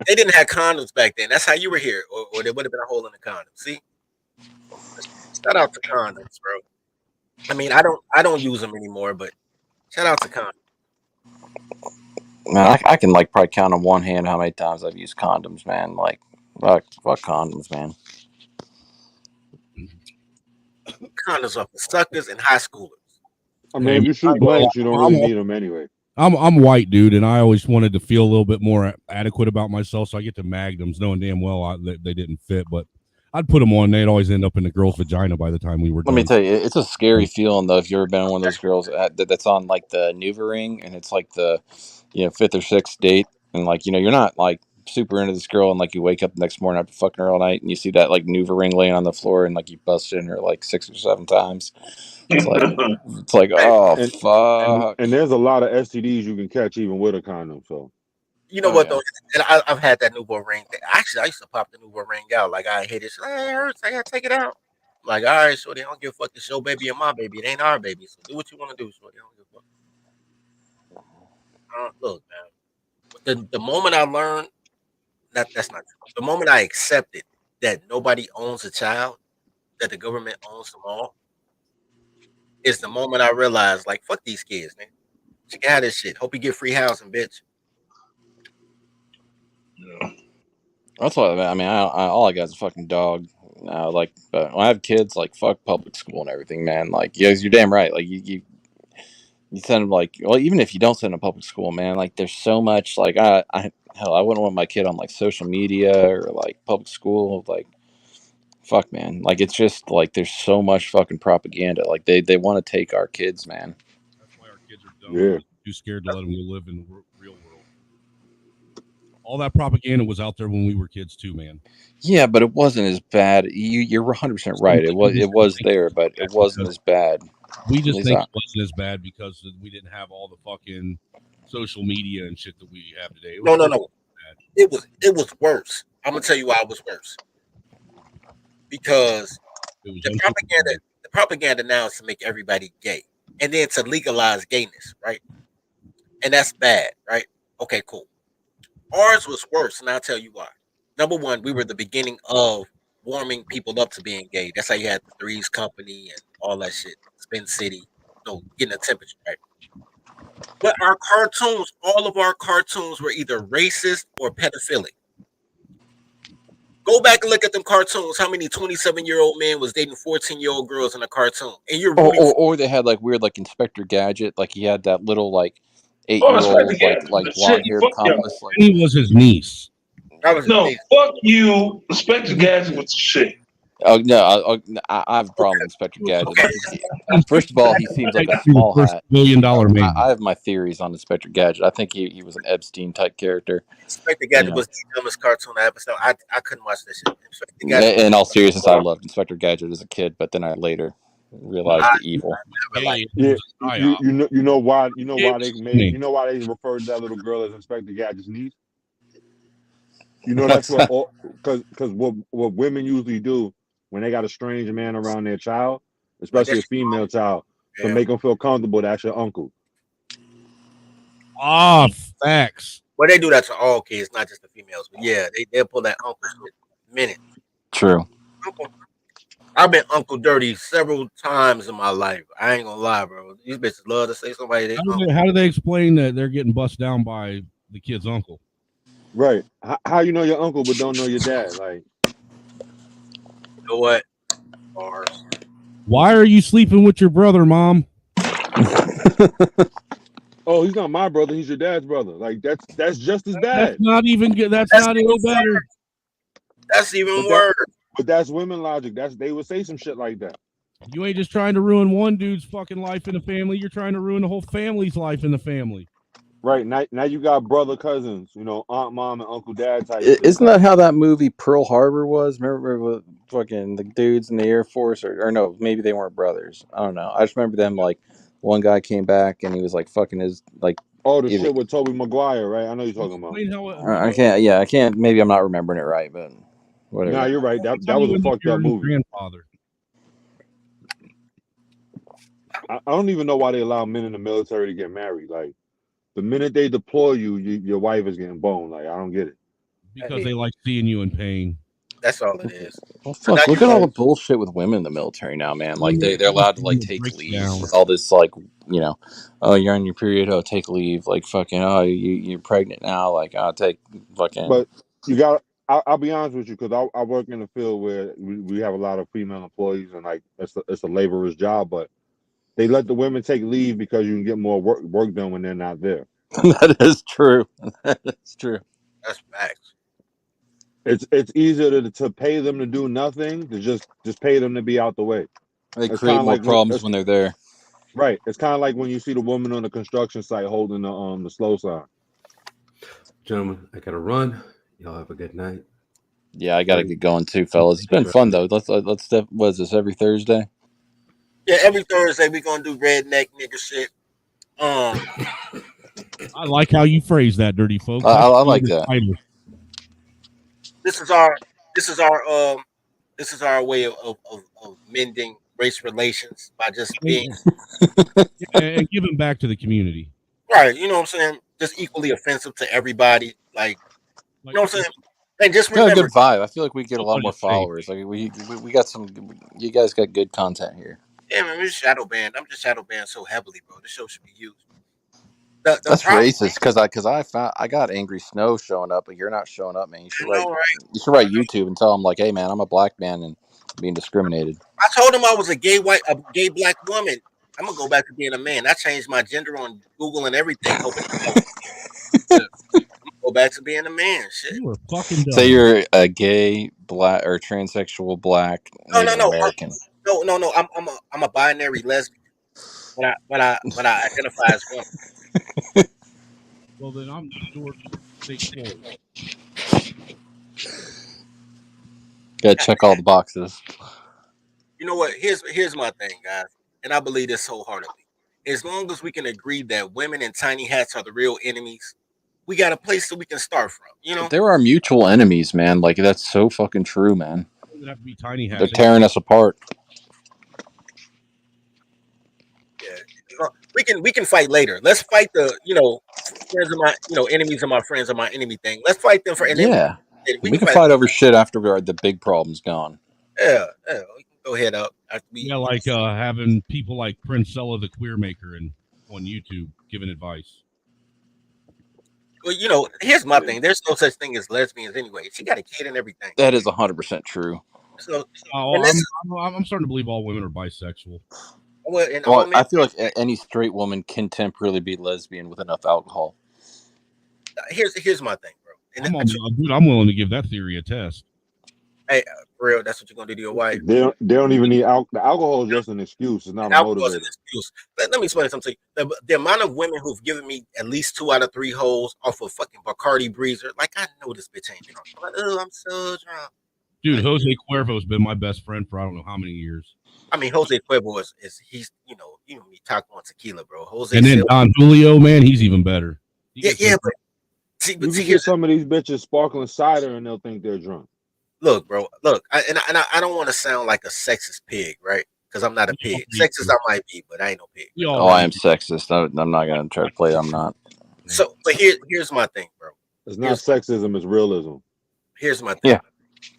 They didn't have condoms back then. That's how you were here, or there would have been a hole in the condom. See, shout out to condoms, bro. I mean, I don't use them anymore, but shout out to condoms. Man, I can like probably count on one hand how many times I've used condoms, man. Like fuck condoms, man. Condoms are for suckers and high schoolers. I mean, if you shoot blanks, you don't really need them anyway. I'm white, dude, and I always wanted to feel a little bit more adequate about myself, so I get to magnums, knowing damn well they didn't fit, but I'd put them on. They'd always end up in the girl's vagina by the time we were done. Let me tell you, it's a scary feeling though if you've ever been one of those girls that's on like the Nuva ring and it's like the 5th or 6th date, and like you're not like super into this girl, and like you wake up the next morning after fucking her all night and you see that like Nuva ring laying on the floor and like you busted in her like 6 or 7 times. It's like oh fuck. And there's a lot of STDs you can catch even with a condom. So you know what though, and I've had that newborn ring. Actually, I used to pop the newborn ring out. Like I hate it. It hurts. I gotta take it out. Like, all right, shorty, I don't give a fuck. It's your baby and my baby. It ain't our baby. So do what you want to do, shorty. I don't give a fuck. Look, man. The moment I learned that's not true. The moment I accepted that nobody owns a child, that the government owns them all, is the moment I realized, like, fuck these kids, man. You can have this shit. Hope you get free housing, bitch. That's why I mean. All I got is a fucking dog. Like, but when I have kids, like, fuck public school and everything, man. Like, you're damn right. Like, you send them like, well, even if you don't send them to public school, man. Like, there's so much. Like, I wouldn't want my kid on like social media or like public school. Like, fuck, man. Like, it's just like there's so much fucking propaganda. Like, they want to take our kids, man. That's why our kids are dumb. Yeah. Too scared to let them live in the real world. All that propaganda was out there when we were kids too, man. Yeah, but it wasn't as bad. You're 100% right. It was there, but it wasn't as bad. We just think it wasn't as bad because we didn't have all the fucking social media and shit that we have today. No. It was worse. I'm gonna tell you why it was worse. Because the propaganda now is to make everybody gay, and then to legalize gayness, right? And that's bad, right? Okay, cool. Ours was worse, and I'll tell you why. Number one, we were the beginning of warming people up to being gay. That's how you had the Threes Company and all that shit. Spin City, getting a temperature, right? But our cartoons, all of our cartoons were either racist or pedophilic. Go back and look at them cartoons. How many 27-year-old men was dating 14-year-old girls in a cartoon? And you're or they had like weird like Inspector Gadget, like he had that little like 8-year-old like blonde-haired accomplice. Like he was his niece. No, fuck you, Inspector Gadget was shit. Oh no, I have a problem with Inspector Gadget. I think first of all, he seems like a small First hat. $1 billion man. I have my theories on Inspector Gadget. I think he was an Epstein type character. Inspector Gadget was the dumbest cartoon I ever saw. I couldn't watch that shit. Inspector Gadget In all seriousness, I loved Inspector Gadget as a kid, but then I later realized the evil. Yeah, you know why they referred to that little girl as Inspector Gadget's niece. You know that's what because what women usually do when they got a strange man around their child, especially a female child, to make them feel comfortable. That's your uncle. Ah, facts. Well, they do that to all kids, not just the females. But yeah, they'll pull that uncle shit minute. True. Uncle. I've been Uncle Dirty several times in my life. I ain't gonna lie, bro. These bitches love to say somebody. How do they explain that they're getting bust down by the kid's uncle? Right. How you know your uncle but don't know your dad? Like, you know what? Bars. Why are you sleeping with your brother, Mom? Oh, he's not my brother. He's your dad's brother. Like that's just as bad. That's not even good. That's not any better. That's even worse. But that's women logic. They would say some shit like that. You ain't just trying to ruin one dude's fucking life in the family. You're trying to ruin the whole family's life in the family. Right. Now you got brother cousins, aunt, mom, and uncle, dad type. Isn't that how that movie Pearl Harbor was? Remember with fucking the dudes in the Air Force, or no, maybe they weren't brothers. I don't know. I just remember them like one guy came back and he was like fucking his like. Oh, the shit with Tobey Maguire, right? I know you're talking about. I can't. Yeah, I can't. Maybe I'm not remembering it right, but whatever. Nah, you're right. That was a fucked up movie. Grandfather. I don't even know why they allow men in the military to get married. Like, the minute they deploy you, your wife is getting boned. Like, I don't get it. Because they like seeing you in pain. That's all it is. Well, fuck, look at all the bullshit with women in the military now, man. Like they're allowed to like take leave with all this like, oh, you're on your period, oh, take leave. Like fucking, oh, you're pregnant now, like I'll take fucking. But you got. I'll be honest with you, because I work in a field where we have a lot of female employees, and like it's a laborer's job, but they let the women take leave because you can get more work done when they're not there. That is true. That is true. That's facts. It's easier to pay them to do nothing to just pay them to be out the way. They create more problems when they're there. Right. It's kind of like when you see the woman on the construction site holding the slow sign. Gentlemen, I gotta run. Y'all have a good night. Yeah, I gotta get going too, fellas. It's been fun though. Let's what is this, every Thursday? Yeah, every Thursday we're gonna do redneck nigga shit. I like how you phrase that, dirty folks. I like that. This is our way of mending race relations by just being and giving back to the community. Right, you know what I'm saying? Just equally offensive to everybody. Like you know what I'm saying? And just remember, got a good vibe. I feel like we get a lot more followers. Like we got some. You guys got good content here. Yeah, man, we're shadow banned. I'm just shadow banned so heavily, bro. This show should be used. That's racist because I got Angry Snow showing up, but you're not showing up, man. You should write YouTube and tell them like, hey, man, I'm a black man and being discriminated. I told him I was a gay black woman. I'm gonna go back to being a man. I changed my gender on Google and everything. I'm gonna go back to being a man. Shit. You were fucking dumb. Say you're a gay black or transsexual black Native American. No. I'm a binary lesbian. But I identify as one. Well, then I'm George. Gotta check all the boxes. You know what? Here's my thing, guys, and I believe this wholeheartedly. As long as we can agree that women in tiny hats are the real enemies, we got a place that we can start from. You know, there are mutual enemies, man. Like that's so fucking true, man. It have to be tiny hats. They're tearing us apart. Yeah, we can fight later. Let's fight the friends of my enemies of my friends are my enemy thing. Let's fight them for yeah. We can fight over shit after the big problem's gone. Yeah, we can go head up. Like having people like Princella the Queer Maker on YouTube giving advice. Well, here's my thing. There's no such thing as lesbians anyway. She got a kid and everything. That is 100% true. So, I'm starting to believe all women are bisexual. Well, I feel like any straight woman can temporarily be lesbian with enough alcohol. Here's my thing, bro. I'm willing to give that theory a test. Hey, for real, that's what you're gonna do to your wife. They don't even need the alcohol is just an excuse. It's not a Alcohol is an motivator. excuse. Let me explain something to you. The amount of women who've given me at least 2 out of 3 holes off of fucking Bacardi Breezer, like I know this bitch ain't drunk. I'm like, oh, I'm so drunk. Dude, Jose Cuervo's been my best friend for I don't know how many years. I mean, Jose Cuervo is he's me talking on tequila, bro. Jose And then Silva. Don Julio, man, he's even better. Yeah, but You can get some of these bitches sparkling cider and they'll think they're drunk. Look, bro. Look, I don't want to sound like a sexist pig, right? Because I'm not a pig. Sexist I might be, but I ain't no pig. Right? Oh, I am sexist. I'm not gonna try to play. I'm not. So, but here's my thing, bro. It's not sexism, it's realism. Here's my thing. Yeah.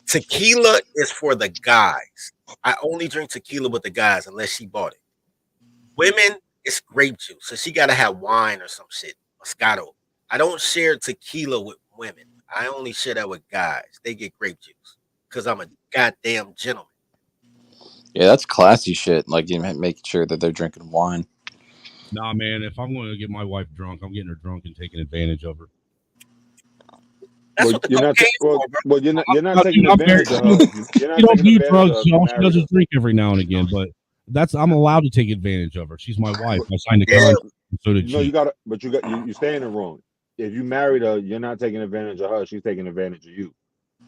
Tequila is for the guys. I only drink tequila with the guys unless she bought it. Women, it's grape juice, so she gotta have wine or some shit, Moscato. I don't share tequila with women. I only share that with guys. They get grape juice because I'm a goddamn gentleman. Yeah, that's classy shit. Like you making sure that they're drinking wine. Nah, man, if I'm going to get my wife drunk, I'm getting her drunk and taking advantage of her. That's what the cocaine's for, bro. You're not taking advantage of her. You're not You don't taking need advantage drugs, of her. y'all. She doesn't drink every now and again, but I'm allowed to take advantage of her. She's my wife. I signed a contract, so did No, she. you're saying it wrong. If you married her, you're not taking advantage of her. She's taking advantage of you. I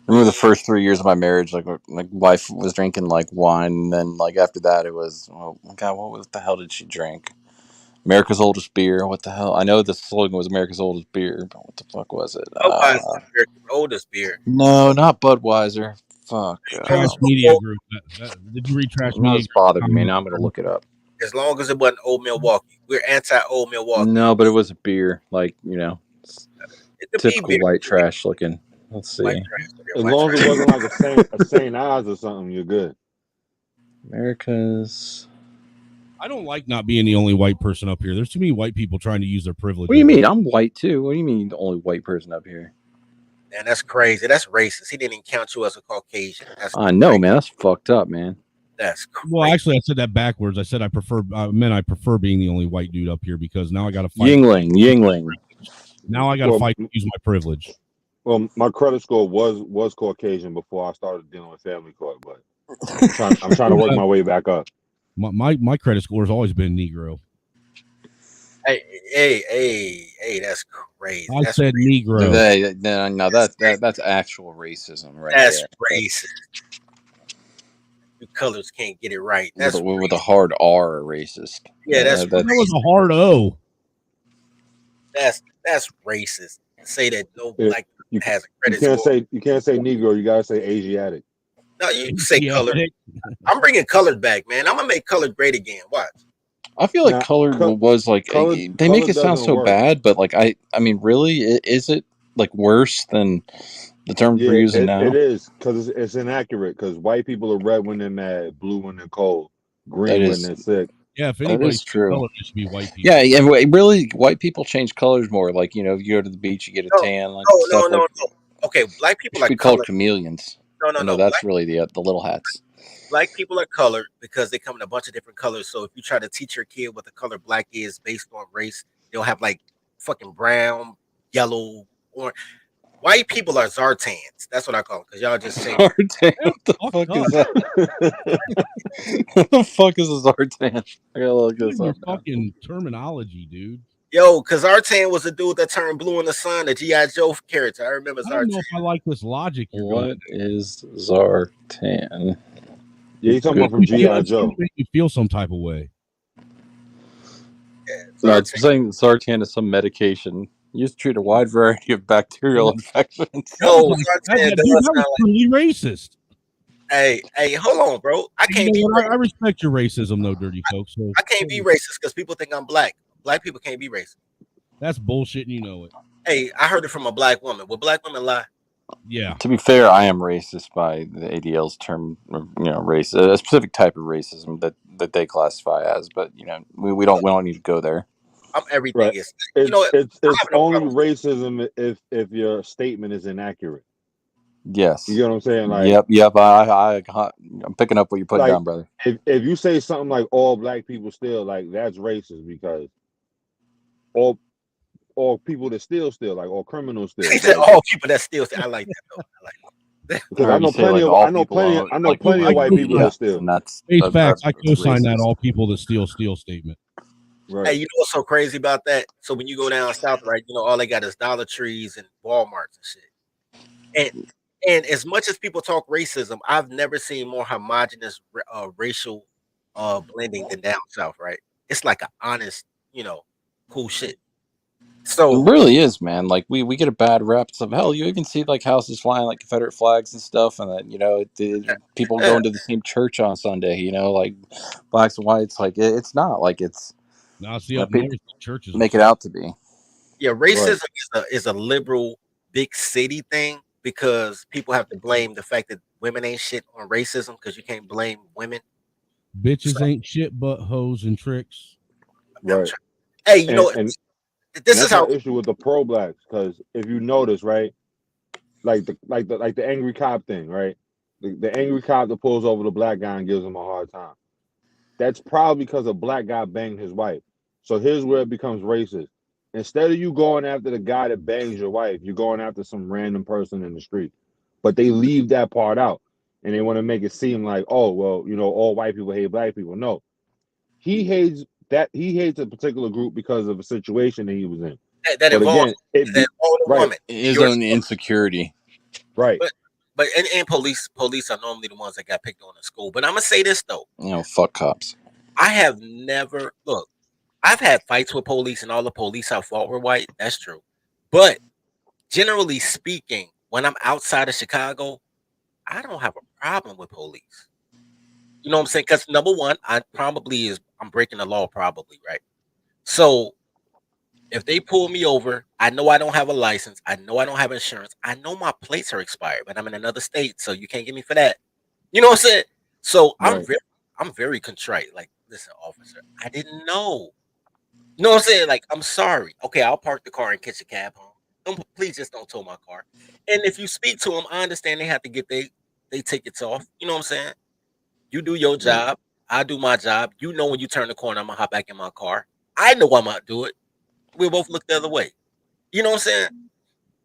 remember the first 3 years of my marriage, like my wife was drinking like wine, and then like after that, it was oh my god, what the hell did she drink? America's oldest beer. What the hell? I know the slogan was America's oldest beer, but what the fuck was it? Budweiser is America's oldest beer. No, not Budweiser. Fuck. Trash Media Group. Did you read Trash Media That's bothering me. Now I'm gonna look it up. As long as it wasn't Old Milwaukee, we're anti-Old Milwaukee. No, but it was a beer, like It's a typical beer. white trash looking. Let's see. As long as it wasn't like a St. Ives or something, you're good. America's. I don't like not being the only white person up here. There's too many white people trying to use their privilege. What do you mean? I'm white too. What do you mean the only white person up here? Man, that's crazy. That's racist. He didn't even count you as a Caucasian. That's I know, man. That's fucked up, man. That's crazy. Well, actually, I said that backwards. I said I prefer being the only white dude up here because now I got to fight. Yingling. Now I got to fight to use my privilege. Well, my credit score was Caucasian before I started dealing with family court, but I'm trying to work my way back up. My credit score has always been Negro. Hey, that's crazy. I said Negro. No, that's actual racism, right? That's there. racist. The colors can't get it right. That's with a hard R, racist. Yeah, that was a hard O. That's racist. Say that no black has a credit score. You can't say Negro. You gotta say Asiatic. No, you can say colored. I'm bringing colored back, man. I'm gonna make colored great again. Watch. I feel like colored was like they make it sound so bad, but like I mean, really, is it like worse than the term we're using now? It is because it's inaccurate. Because white people are red when they're mad, blue when they're cold, green when they're sick. Yeah, if anybody's true, color, it should be white people. Yeah, and really, white people change colors more. Like you go to the beach, you get a tan. Like no. Okay, black people should be called chameleons. No. That's really the little hats. Black people are colored because they come in a bunch of different colors. So if you try to teach your kid what the color black is based on race, they'll have like fucking brown, yellow, orange. White people are Zartans. That's what I call them because y'all just say Zartan. What the fuck is that? What the fuck is a Zartan? I gotta look this up. Fucking terminology, dude. Yo, because Zartan was the dude that turned blue in the sun, the G.I. Joe character. I remember Zartan. I don't know if I like this logic. What is Zartan? Yeah, you're talking about from G.I. Joe. Make you feel some type of way. Yeah, no, it's saying Zartan is some medication used to treat a wide variety of bacterial infections. No, Zartan was truly racist. Hey, hold on, bro. I can't be. I respect your racism, though, Dirty Coke. So I can't be racist because people think I'm black. Black people can't be racist. That's bullshit, and you know it. Hey, I heard it from a black woman. Will black women lie? Yeah. To be fair, I am racist by the ADL's term, race, a specific type of racism that they classify as. But we don't need to go there. I'm everything right. is. It's only racism if your statement is inaccurate. Yes. You know what I'm saying? Like, yep. I'm picking up what you're putting down, brother. If you say something like all black people steal, like that's racist because all people that steal, like all criminals steal. He said all people that steal. I like that though. I like that. Because Or I you know say like all people own, I know like plenty I of white own people co-sign, that theft, steal. and that's hey, that, facts. I that's co-sign that racist. all people that steal statement. Hey, Right. you know what's so crazy about that? So when you go down south, right, you know, all they got is Dollar Trees and Walmarts and shit. And as much as people talk racism, I've never seen more homogenous racial blending than down south, right? It's like an honest, you know, cool shit. It So really is, man. Like we get a bad rep. Of hell, you even see like houses flying like Confederate flags and stuff, and then people yeah, going to the same church on Sunday. You know, like blacks and whites. Like it's not like it's Now, see, up people north, churches are make it separate. out to be. yeah, Right. racism is a liberal big city thing because people have to blame the fact that women ain't shit on racism because you can't blame women. So Bitches ain't shit but hoes and tricks. I'm Right. trying. Hey, you know, And this is that's my how. issue with the pro blacks. Because if you notice, right, like the angry cop thing, right? The angry cop that pulls over the black guy and gives him a hard time. That's probably because a black guy banged his wife. So here's where it becomes racist. Instead of you going after the guy that bangs your wife, you're going after some random person in the street. But they leave that part out. And they want to make it seem like, oh, well, you know, all white people hate black people. No. He hates a particular group because of a situation that he was in. That But involves again, it that be involves a right, woman. His Yours, own insecurity. right. but and police are normally the ones that got picked on in school. But I'm gonna say this though, You know, fuck cops. I have never look. I've had fights with police, and all the police I fought were white. That's true, but generally speaking, when I'm outside of Chicago, I don't have a problem with police. You know what I'm saying? Because number one, I'm breaking the law, probably right. So if they pull me over, I know I don't have a license. I know I don't have insurance. I know my plates are expired, but I'm in another state, so you can't get me for that. You know what I'm saying? So Right. I'm very contrite. Like, listen, officer, I didn't know. You know what I'm saying? Like, I'm sorry. Okay, I'll park the car and catch a cab home. Please just don't tow my car. And if you speak to them, I understand they have to get they tickets off. You know what I'm saying? You do your Right. job. I do my job. You know when you turn the corner, I'm gonna hop back in my car. I know I'm gonna do it. We'll both look the other way. You know what I'm saying?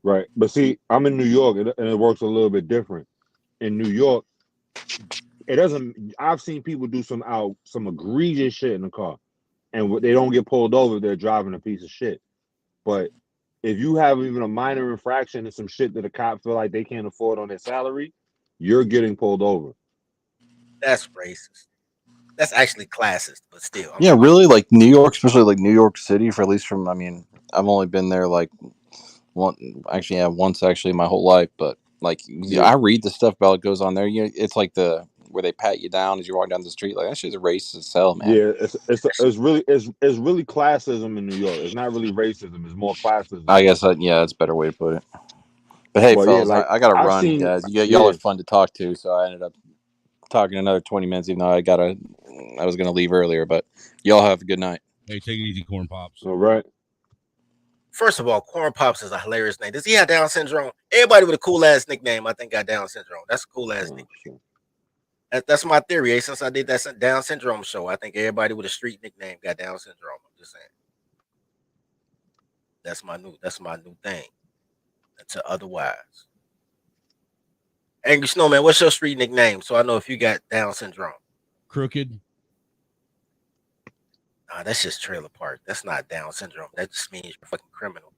Right. But see, I'm in New York and it works a little bit different. In New York, it doesn't I've seen people do some egregious shit in the car. And they don't get pulled over, they're driving a piece of shit. But if you have even a minor infraction and some shit that a cop feel like they can't afford on their salary, you're getting pulled over. That's racist. That's actually classist, but still, I'm Yeah, sorry. really, like New York, especially like New York City. For at least from, I mean, I've only been there like once actually my whole life. But like, Yeah. I read the stuff about what goes on there. You know, it's like the where they pat you down as you're walking down the street. Like that shit's racist as hell, man. Yeah, it's really classism in New York. It's not really racism, it's more classism I in New guess York. that's a better way to put it. But hey, But yeah, fellas, like I gotta I've run, seen guys. Y'all are yeah, fun to talk to, so I ended up talking another 20 minutes, even though I was gonna leave earlier. But y'all have a good night. Hey, take it easy, corn pops. all right. First of all, Corn Pops is a hilarious name. Does he have Down syndrome? Everybody with a cool ass nickname, I think, got Down syndrome. That's a cool ass nickname. Shit. That's my theory. Since I did that Down syndrome show, I think everybody with a street nickname got Down syndrome. I'm just saying. That's my new thing. Until otherwise. Angry Snowman, what's your street nickname? So I know if you got Down syndrome. Crooked. Nah, that's just trailer park. That's not Down syndrome. That just means you're a fucking criminal.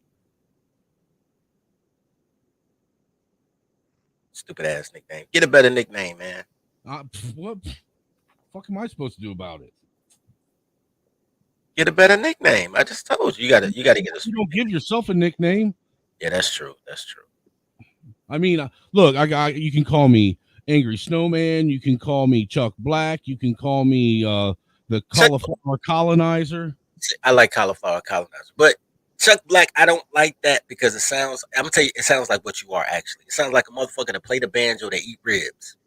Stupid ass nickname. Get a better nickname, man. What the fuck am I supposed to do about it? Get a better nickname. I just told you. You gotta get a. You don't give yourself a nickname. Yeah, that's true. That's true. I mean, look, you can call me Angry Snowman. You can call me Chuck Black. You can call me the Cauliflower Colonizer. I like Cauliflower Colonizer, but Chuck Black, I don't like that because it sounds. I'm gonna tell you, it sounds like what you are actually. It sounds like a motherfucker that play the banjo that eat ribs.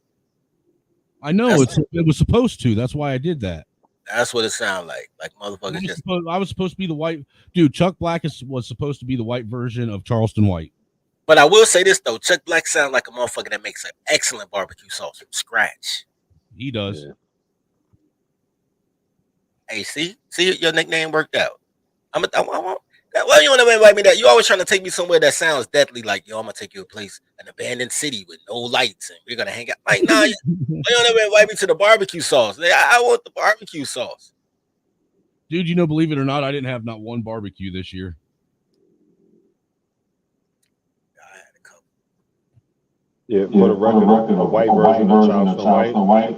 I know it was supposed to. That's why I did that. That's what it sounds like. Like motherfuckers I was supposed to be the white dude. Chuck Black was supposed to be the white version of Charleston White. But I will say this though, Chuck Black sounds like a motherfucker that makes an excellent barbecue sauce from scratch. He does. Yeah. Hey, see, your nickname worked out. Why you want to invite me that? You always trying to take me somewhere that sounds deathly, like, yo, I'm gonna take you to a place, an abandoned city with no lights, and we're gonna hang out. Like, nah, you don't ever invite me to the barbecue sauce. I want the barbecue sauce. Dude, believe it or not, I didn't have not one barbecue this year. Yeah, for the record, a white version of Child Snow White.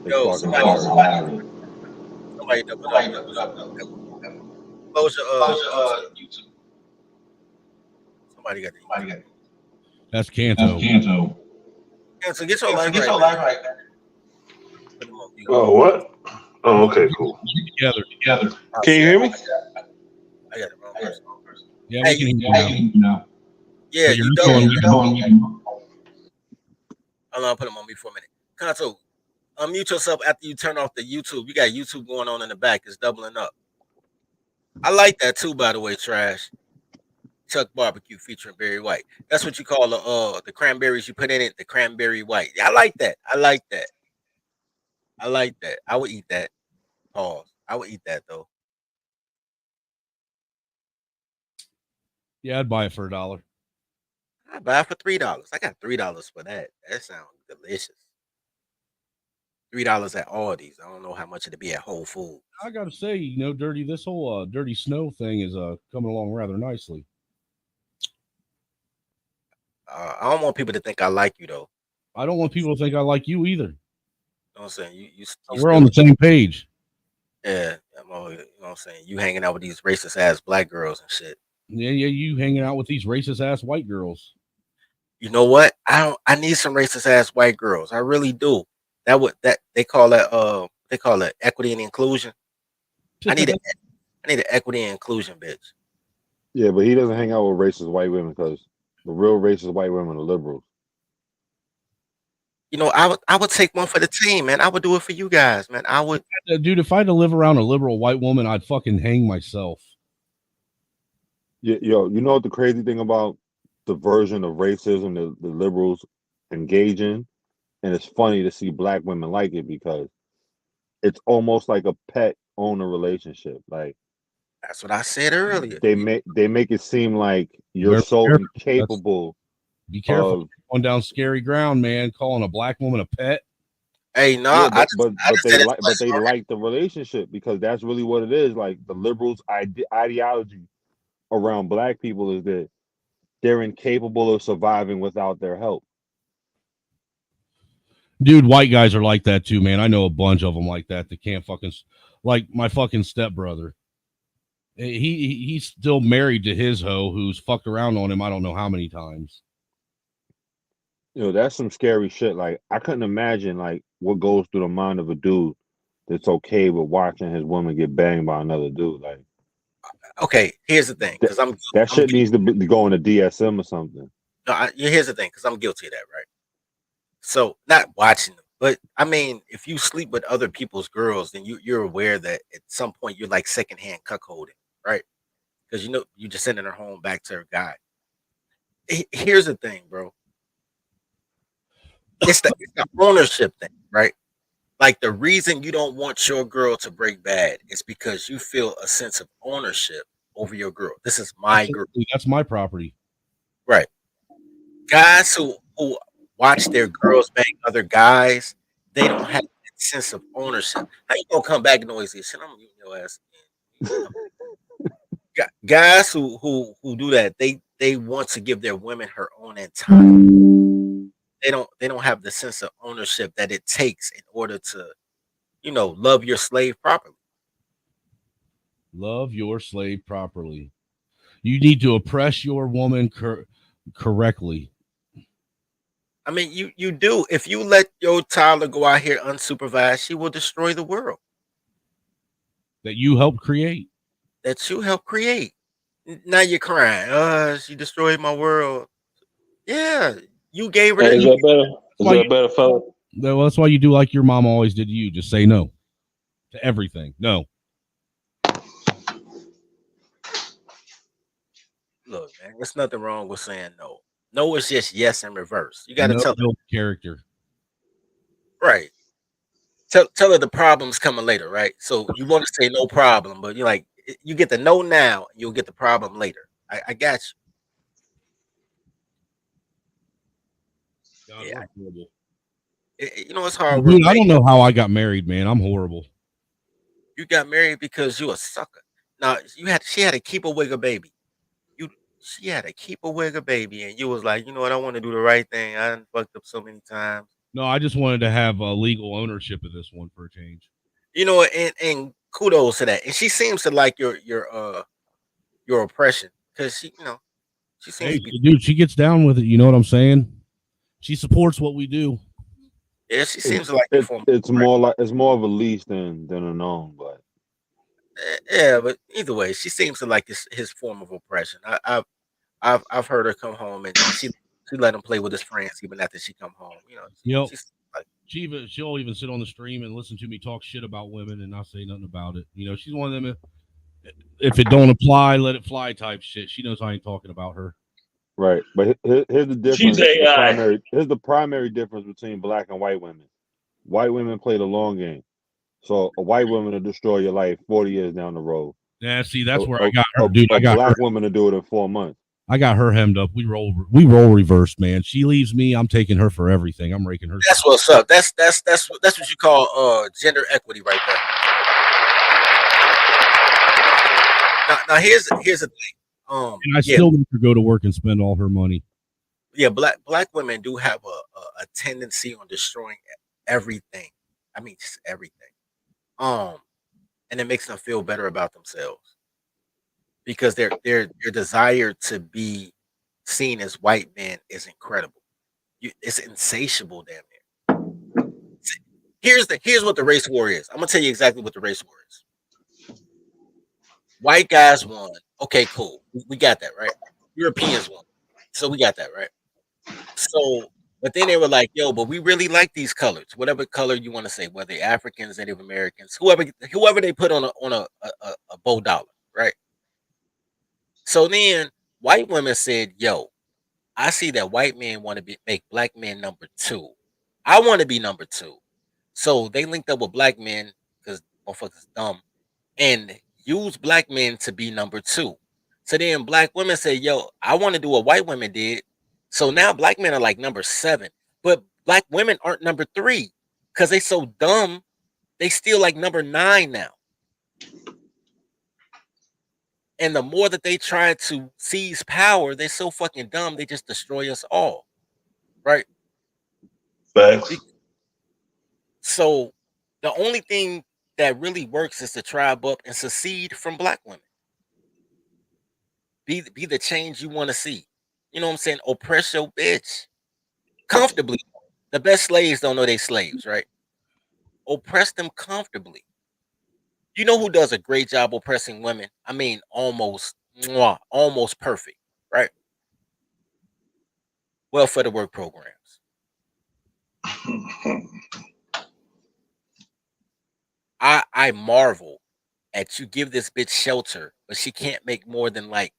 Yo, somebody double up. Close your YouTube. Somebody got the That's Kanto. Kanto, get your life right. Oh, what? Oh, okay, cool. Together. Can you hear me? I got the wrong person. Yeah, we can hear you now. Yeah, you double. I'll put him on me for a minute. Kanto, unmute yourself after you turn off the YouTube. You got YouTube going on in the back. It's doubling up. I like that too, by the way, Trash. Chuck Barbecue featuring Barry White. That's what you call the cranberries you put in it, the cranberry white. I like that. I would eat that. Pause. I would eat that though. Yeah, I'd buy it for $1. I'd buy it for $3. I got $3 for that. That sounds delicious. $3 at Aldi's. I don't know how much it'd be at Whole Foods. I gotta say, Dirty, this whole Dirty Snow thing is coming along rather nicely. I don't want people to think I like you though. I don't want people to think I like you either. You know what I'm saying? We're on the same page. Yeah, you know what I'm saying? You hanging out with these racist ass black girls and shit. Yeah, you hanging out with these racist ass white girls. You know what? I need some racist ass white girls. I really do. They call it equity and inclusion. I need an equity and inclusion, bitch. Yeah, but he doesn't hang out with racist white women because the real racist white women are liberals. I would take one for the team, man. I would do it for you guys, man. I would. Dude, if I had to live around a liberal white woman, I'd fucking hang myself. Yo, you know what the crazy thing about the version of racism the liberals engage in? And it's funny to see black women like it because it's almost like a pet owner relationship. Like that's what I said earlier. They make it seem like you're so incapable. Be careful going down scary ground, man. Calling a black woman a pet. Hey, no, yeah, but they like the relationship because that's really what it is. Like the liberals' ideology around black people is that they're incapable of surviving without their help. Dude, white guys are like that too, man. I know a bunch of them like that. They can't fucking, like my fucking stepbrother. He's still married to his hoe who's fucked around on him I don't know how many times. That's some scary shit. Like I couldn't imagine like what goes through the mind of a dude that's okay with watching his woman get banged by another dude. Like, okay, here's the thing, because that shit needs to go into DSM or something. No, here's the thing, because I'm guilty of that, right? So not watching them, but I mean, if you sleep with other people's girls, then you're aware that at some point you're like secondhand cuckolding, right? Because you're just sending her home back to her guy. Here's the thing, bro. It's the ownership thing, right? Like the reason you don't want your girl to break bad is because you feel a sense of ownership over your girl. This is my girl. That's my property. Right. Guys who watch their girls bang other guys, they don't have that sense of ownership. How you gonna come back noisy? Shit, I'm eating your ass again. Guys who do that, they want to give their women her own time. They don't have the sense of ownership that it takes in order to, love your slave properly. Love your slave properly. You need to oppress your woman correctly. I mean, you do. If you let your toddler go out here unsupervised, she will destroy the world. That you helped create. Now you're crying. She destroyed my world. Yeah. You gave her. Is that better? Is that better, fella? Well, that's why you do like your mom always did to you. Just say no to everything. No. Look, man, there's nothing wrong with saying no. No is just yes in reverse. You got to tell her character. Right. Tell her the problem's coming later, right? So you want to say no problem, but you're like, You get the no now, you'll get the problem later. I got God, you. Yeah, we're horrible. you know it's hard work. Dude, I don't know how I got married, man. I'm horrible. You got married because you a sucker. Now she had to keep a wigger baby. She had to keep a wigger baby, and you was like, you know what? I want to do the right thing. I done fucked up so many times. No, I just wanted to have legal ownership of this one for a change. You know, and kudos to that. And she seems to like your oppression because she seems Hey, to be. dude, she gets down with it. You know what I'm saying? She supports what we do. Yeah, she seems to like your form. It's more of a lease than a known, but Yeah, but either way, she seems to like his form of oppression. I've heard her come home and she let him play with his friends even after she come home. She's like, she'll even sit on the stream and listen to me talk shit about women and not say nothing about it. She's one of them. If it don't apply, let it fly type shit. She knows I ain't talking about her. right. But here's the difference. She's AI. Here's the primary difference between black and white women. White women play the long game, so a white woman will destroy your life 40 years down the road. Yeah, see, that's where I got her, dude. A I got black her. woman to do it in 4 months. I got her hemmed up. We roll reverse, man. She leaves me, I'm taking her for everything. I'm raking her. That's what's up. That's what you call gender equity right there. Now here's the thing. And I still make her go to work and spend all her money. Yeah, black women do have a tendency on destroying everything. I mean, just everything. And it makes them feel better about themselves because their desire to be seen as white men is incredible. It's insatiable, damn near. Here's what the race war is. I'm gonna tell you exactly what the race war is. White guys won. Okay, cool. We got that, right? Europeans won. So we got that, right? So, but then they were like, yo, but we really like these colors, whatever color you want to say, whether Africans, Native Americans, whoever they put on a bow dollar, right? So then white women said, yo, I see that white men want to make black men number 2. I want to be number 2. So they linked up with black men because motherfuckers dumb and use black men to be number 2. So then black women say, yo, I want to do what white women did. So now black men are like number 7, but black women aren't number 3 because they so dumb. They still like number 9 now. And the more that they try to seize power, they're so fucking dumb. They just destroy us all. Right. Facts. So the only thing that really works is to tribe up and secede from black women. Be the change you want to see. You know what I'm saying? Oppress your bitch comfortably. The best slaves don't know they slaves, right? Oppress them comfortably. You know who does a great job oppressing women? I mean, almost perfect, right? Welfare to work programs. I marvel at you give this bitch shelter, but she can't make more than like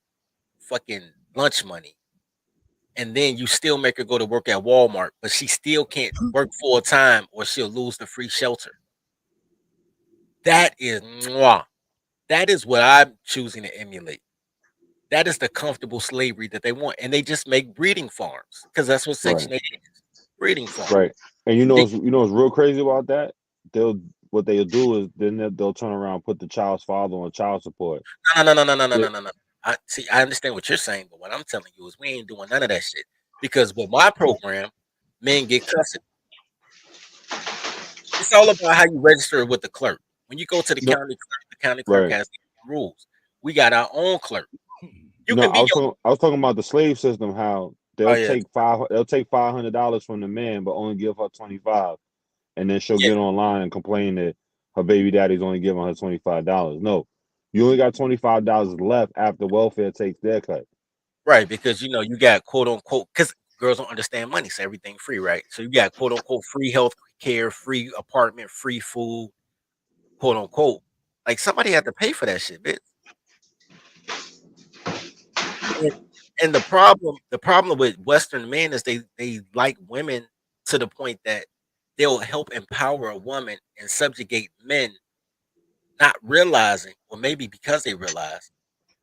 fucking lunch money. And then you still make her go to work at Walmart, but she still can't work full time or she'll lose the free shelter. That is what I'm choosing to emulate. That is the comfortable slavery that they want. And they just make breeding farms because that's what Section 8 is. Breeding farms. Right. And you know what's real crazy about that? What they'll do is then they'll turn around and put the child's father on child support. No. I understand what you're saying, but what I'm telling you is we ain't doing none of that shit. Because with my program, men get custody. It's all about how you register with the clerk. When you go to the county clerk has rules. We got our own clerk. I was talking about the slave system. How they'll take $500 from the man, but only give her 25, and then she'll get online and complain that her baby daddy's only giving her $25. No, you only got $25 left after welfare takes their cut. Right, because you got quote unquote because girls don't understand money, so everything free, right? So you got quote unquote free health care, free apartment, free food, quote unquote. Like somebody had to pay for that shit, bitch. And the problem with Western men is they like women to the point that they'll help empower a woman and subjugate men, not realizing, or maybe because they realize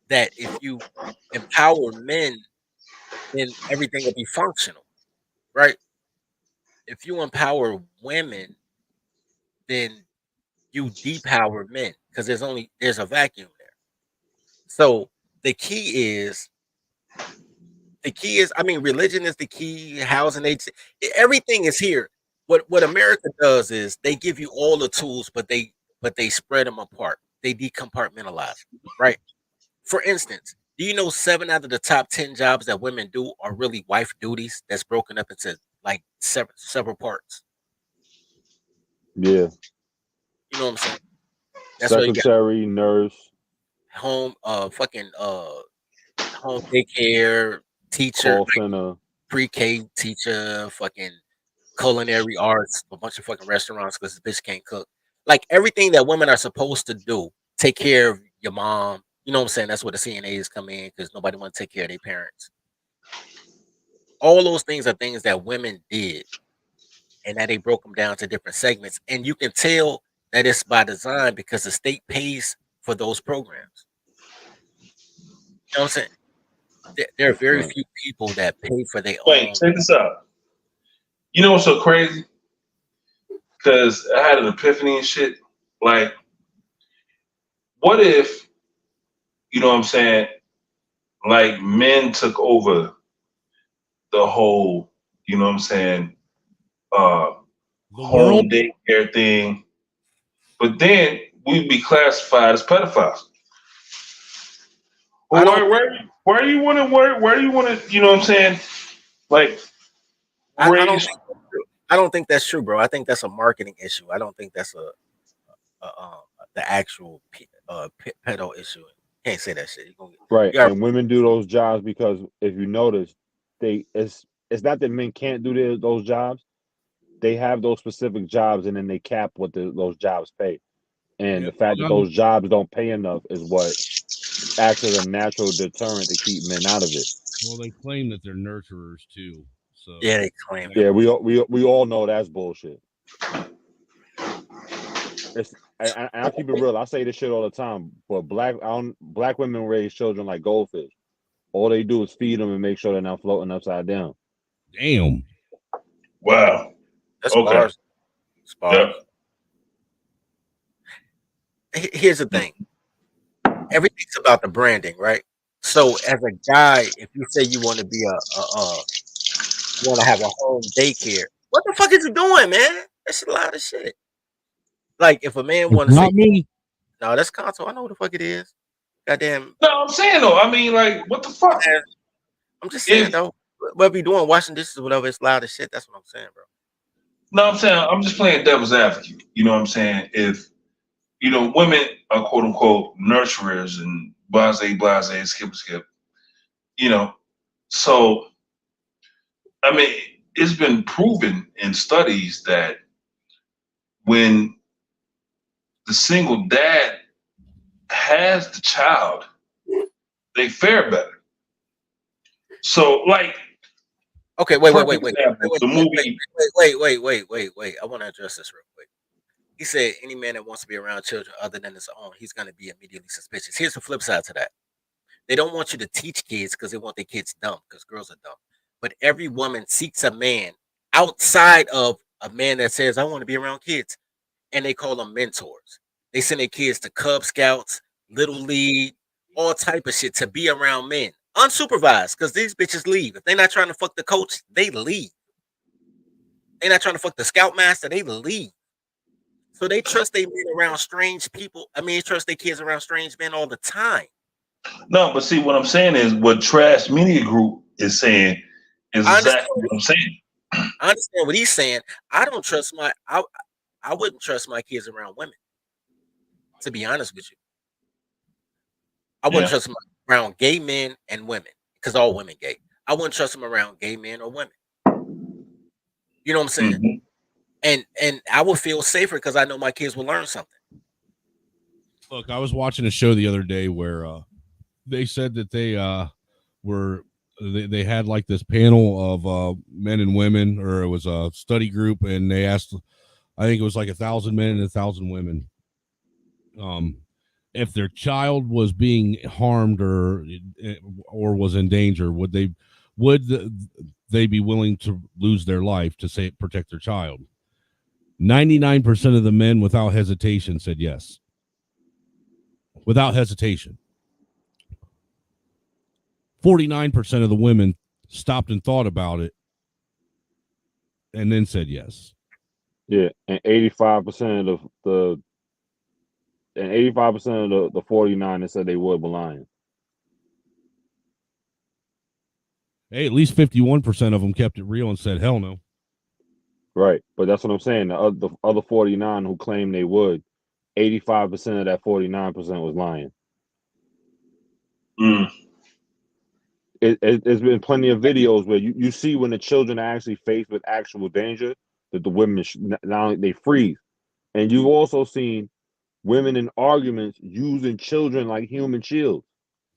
that if you empower men, then everything will be functional, right? If you empower women, then you depower men because there's a vacuum there. So the key is I mean, religion is the key, housing, everything is here. What America does is they give you all the tools, but they spread them apart. They decompartmentalize, right? For instance, do you know 7 out of the top 10 jobs that women do are really wife duties that's broken up into like several parts? Yeah. You know what I'm saying? That's why you got Secretary, nurse, home, home daycare, teacher, call like center. pre-K teacher, fucking culinary arts, a bunch of fucking restaurants because this bitch can't cook. Like everything that women are supposed to do, take care of your mom. You know what I'm saying? That's where the CNAs come in because nobody want to take care of their parents. All those things are things that women did, and that they broke them down to different segments. And you can tell that it's by design because the state pays for those programs. You know what I'm saying? There are very Right. few people that pay for their Wait, own. check this out. You know what's so crazy? Because I had an epiphany and shit. Like, what if, you know what I'm saying, like men took over the whole, you know what I'm saying, home daycare thing, but then we'd be classified as pedophiles. Well, why do you want to, you know what I'm saying, like I don't raise? think that's true. I don't think that's true, bro. I think that's a marketing issue. I don't think that's the actual pedo issue. Can't say that shit. Right. You And women do those jobs because if you notice, it's not that men can't do those jobs. They have those specific jobs and then they cap what those jobs pay. And the fact that those jobs don't pay enough is what acts as a natural deterrent to keep men out of it. Well, they claim that they're nurturers too. So yeah, they claim. Yeah, we all know that's bullshit. I keep it real. I say this shit all the time. But black women raise children like goldfish. All they do is feed them and make sure they're not floating upside down. Damn. Wow. That's Okay. bars. That's bars. Yep. Here's the thing. Everything's about the branding, right? So as a guy, if you say you want to be you want to have a home daycare, what the fuck is you doing, man? That's a lot of shit. Like if a man want to say, Not me. no, that's console. I know what the fuck it is. Goddamn. No, I'm saying though. I mean, like, what the fuck? I'm just saying though. Whatever you doing, washing dishes or whatever, it's loud as shit. That's what I'm saying, bro. No, I'm saying I'm just playing devil's advocate. You know what I'm saying? If you know women are quote unquote nurturers and blase, skip. You know, so I mean, it's been proven in studies that when the single dad has the child, they fare better. So, like, okay, wait. The movie. Wait. I want to address this real quick. He said any man that wants to be around children other than his own, he's going to be immediately suspicious. Here's the flip side to that. They don't want you to teach kids because they want their kids dumb because girls are dumb. But every woman seeks a man outside of a man that says, I want to be around kids. And they call them mentors. They send their kids to Cub Scouts, Little League, all type of shit to be around men. Unsupervised, because these bitches leave. If they're not trying to fuck the coach, they leave. They're not trying to fuck the scoutmaster, they leave. So they trust their men around strange people. I mean, they trust their kids around strange men all the time. No, but see, what I'm saying is what Trash Media Group is saying is exactly what I'm saying. I understand what he's saying. I don't trust I wouldn't trust my kids around women. To be honest with you, I wouldn't trust them around gay men and women because all women gay. I wouldn't trust them around gay men or women. You know what I'm saying? Mm-hmm. And I would feel safer because I know my kids will learn something. Look, I was watching a show the other day where they said that they they had like this panel of men and women, or it was a study group, and they asked, I think it was like 1,000 men and 1,000 women. if their child was being harmed or was in danger, would they be willing to lose their life to protect their child? 99% of the men without hesitation said yes. Without hesitation. 49% of the women stopped and thought about it and then said yes. Yeah, and 85% of the 49 that said they would be lying. Hey, at least 51% of them kept it real and said hell no. Right, but that's what I'm saying. The other 49 who claimed they would, 85% of that 49% was lying. There's been plenty of videos where you see when the children are actually faced with actual danger, that the women not only they freeze, and you've also seen women in arguments using children like human shields.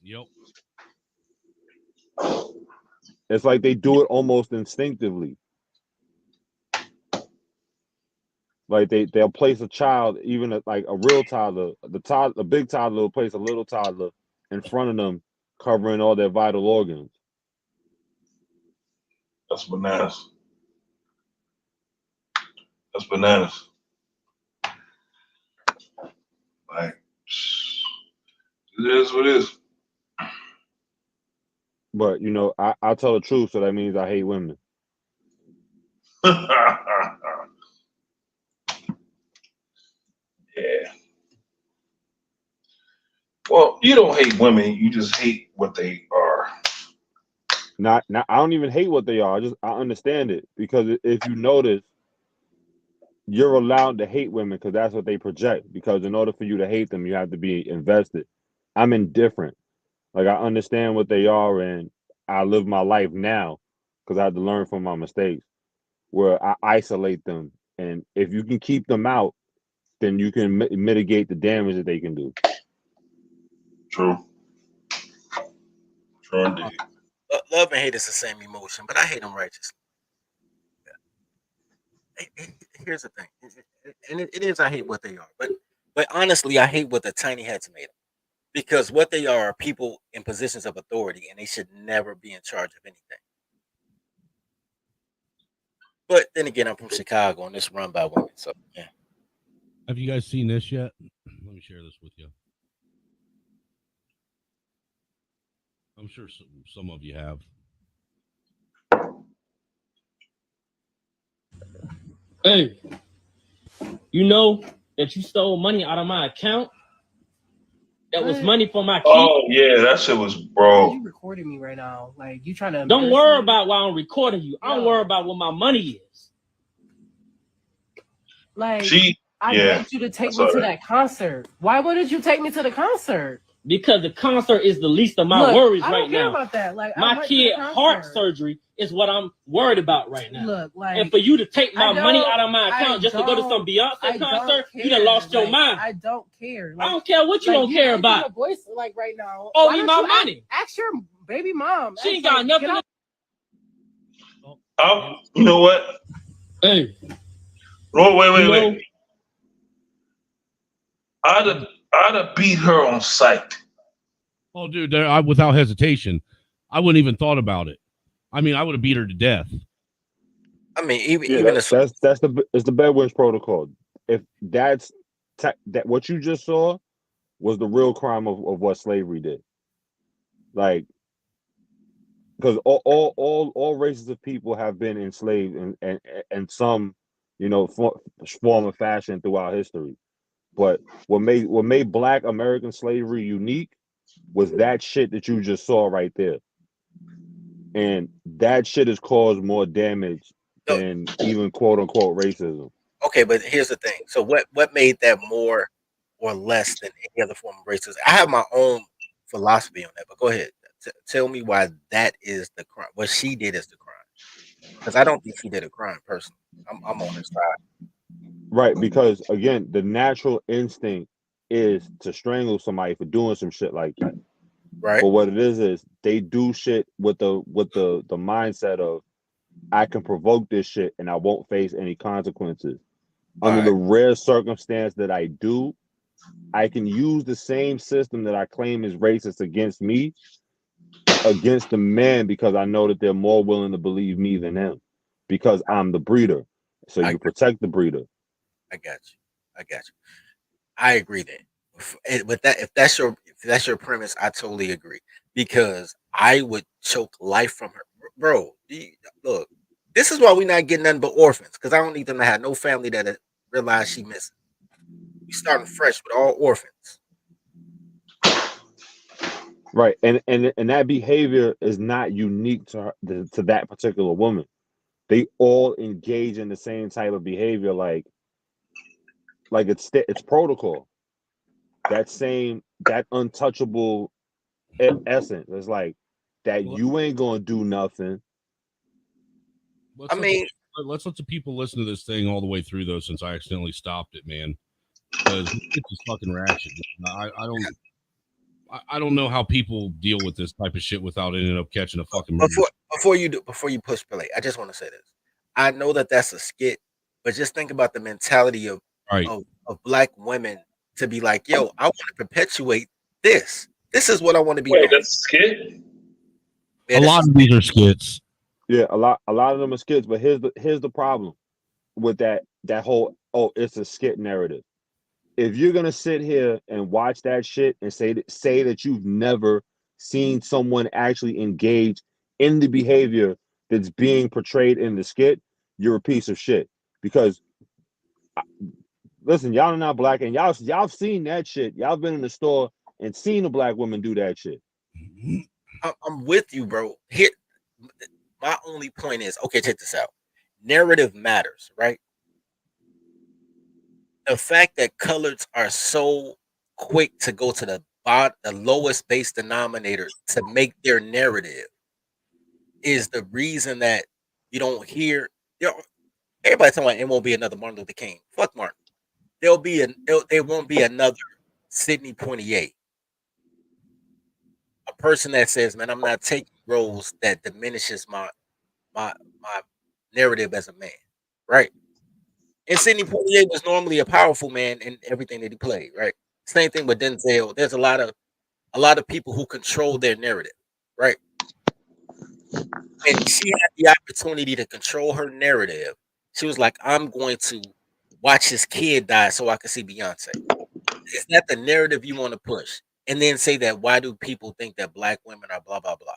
Yep. It's like they do it almost instinctively. Like they'll place a child, even like a real toddler, the big toddler will place a little toddler in front of them, covering all their vital organs. That's bananas. That's bananas. Like, it is what it is. But I tell the truth, so that means I hate women. Yeah. Well, you don't hate women. You just hate what they are. Not I don't even hate what they are. I understand it, because if you notice, you're allowed to hate women because that's what they project. Because in order for you to hate them, you have to be invested. I'm indifferent. Like, I understand what they are, and I live my life now because I had to learn from my mistakes, where I isolate them, and if you can keep them out, then you can mitigate the damage that they can do. True indeed. Love and hate is the same emotion, but I hate them righteously. Here's the thing, and it is I hate what they are, but honestly, I hate what the tiny hats made them, because what they are people in positions of authority, and they should never be in charge of anything. But then again, I'm from Chicago, and it's run by women, so yeah. Have you guys seen this yet? Let me share this with you. I'm sure some of you have. Hey, you know that you stole money out of my account? That was money for my kid. Oh yeah, that shit was, bro. You recording me right now? Like, you trying to? Don't worry about why I'm recording you. I'm worried about what my money is. Like, I yeah, begged you to take me to that concert. Why wouldn't you take me to the concert? Because the concert is the least of my Look, worries I right don't care now. about that. Like, my kid heart surgery is what I'm worried about right now. Look, like, and for you to take my money out of my account just to go to some Beyonce concert, you done lost your mind. I don't care. I don't care what you don't care about. Your voice, like, right now. Owe me my money. Ask your baby mom. She ain't got nothing. You know what? Hey. Oh, wait. I'd have beat her on sight. Oh, dude, without hesitation, I wouldn't even thought about it. I mean, I would have beat her to death. I mean, even that's the Bedouins protocol. If that what you just saw was the real crime of what slavery did. Like, because all races of people have been enslaved in some form of fashion throughout history. But what made Black American slavery unique was that shit that you just saw right there. And that shit has caused more damage than even quote unquote racism. Okay, but here's the thing. So what made that more or less than any other form of racism? I have my own philosophy on that, but go ahead. Tell me why that is the crime. What she did is the crime. Because I don't think she did a crime personally. I'm on her side. Right, because again, the natural instinct is to strangle somebody for doing some shit like that. Right. But what it is they do shit with the mindset of, I can provoke this shit and I won't face any consequences. Under the rare circumstance that I do, I can use the same system that I claim is racist against me against the man because I know that they're more willing to believe me than him because I'm the breeder. So you protect the breeder. I got you. I got you. I agree that. With that, if that's your premise, I totally agree because I would choke life from her, bro. Look, this is why we not getting nothing but orphans because I don't need them to have no family that realize she missing. We starting fresh with all orphans. Right, and that behavior is not unique to her, to that particular woman. They all engage in the same type of behavior, like it's protocol. That untouchable essence. It's like that you ain't gonna do nothing. Let's let the people listen to this thing all the way through though, since I accidentally stopped it, man. Because it's just fucking ratchet. I don't know how people deal with this type of shit without ending up catching a fucking murder. Before you push play, I just want to say this. I know that that's a skit, but just think about the mentality of black women to be like, yo, I want to perpetuate this. This is what I want to be. Wait, that's a skit? Yeah, a lot of these are skits. Yeah, a lot of them are skits. But here's the problem with that whole it's a skit narrative. If you're gonna sit here and watch that shit and say that you've never seen someone actually engage in the behavior that's being portrayed in the skit, you're a piece of shit. Because listen, y'all are not black, and y'all seen that shit. Y'all been in the store and seen a black woman do that shit. I'm with you, bro. Here, my only point is, okay, check this out. Narrative matters, right? The fact that coloreds are so quick to go to the lowest base denominator to make their narrative is the reason that you don't hear. Everybody talking about it won't be another Martin Luther King. Fuck Martin. There won't be another Sidney Poitier. A person that says, "Man, I'm not taking roles that diminishes my narrative as a man." Right? And Sidney Poitier was normally a powerful man in everything that he played. Right? Same thing with Denzel. There's a lot of people who control their narrative. Right? And she had the opportunity to control her narrative. She was like, "I'm going to watch his kid die so I can see Beyonce." Is that the narrative you want to push? And then say that why do people think that black women are blah blah blah?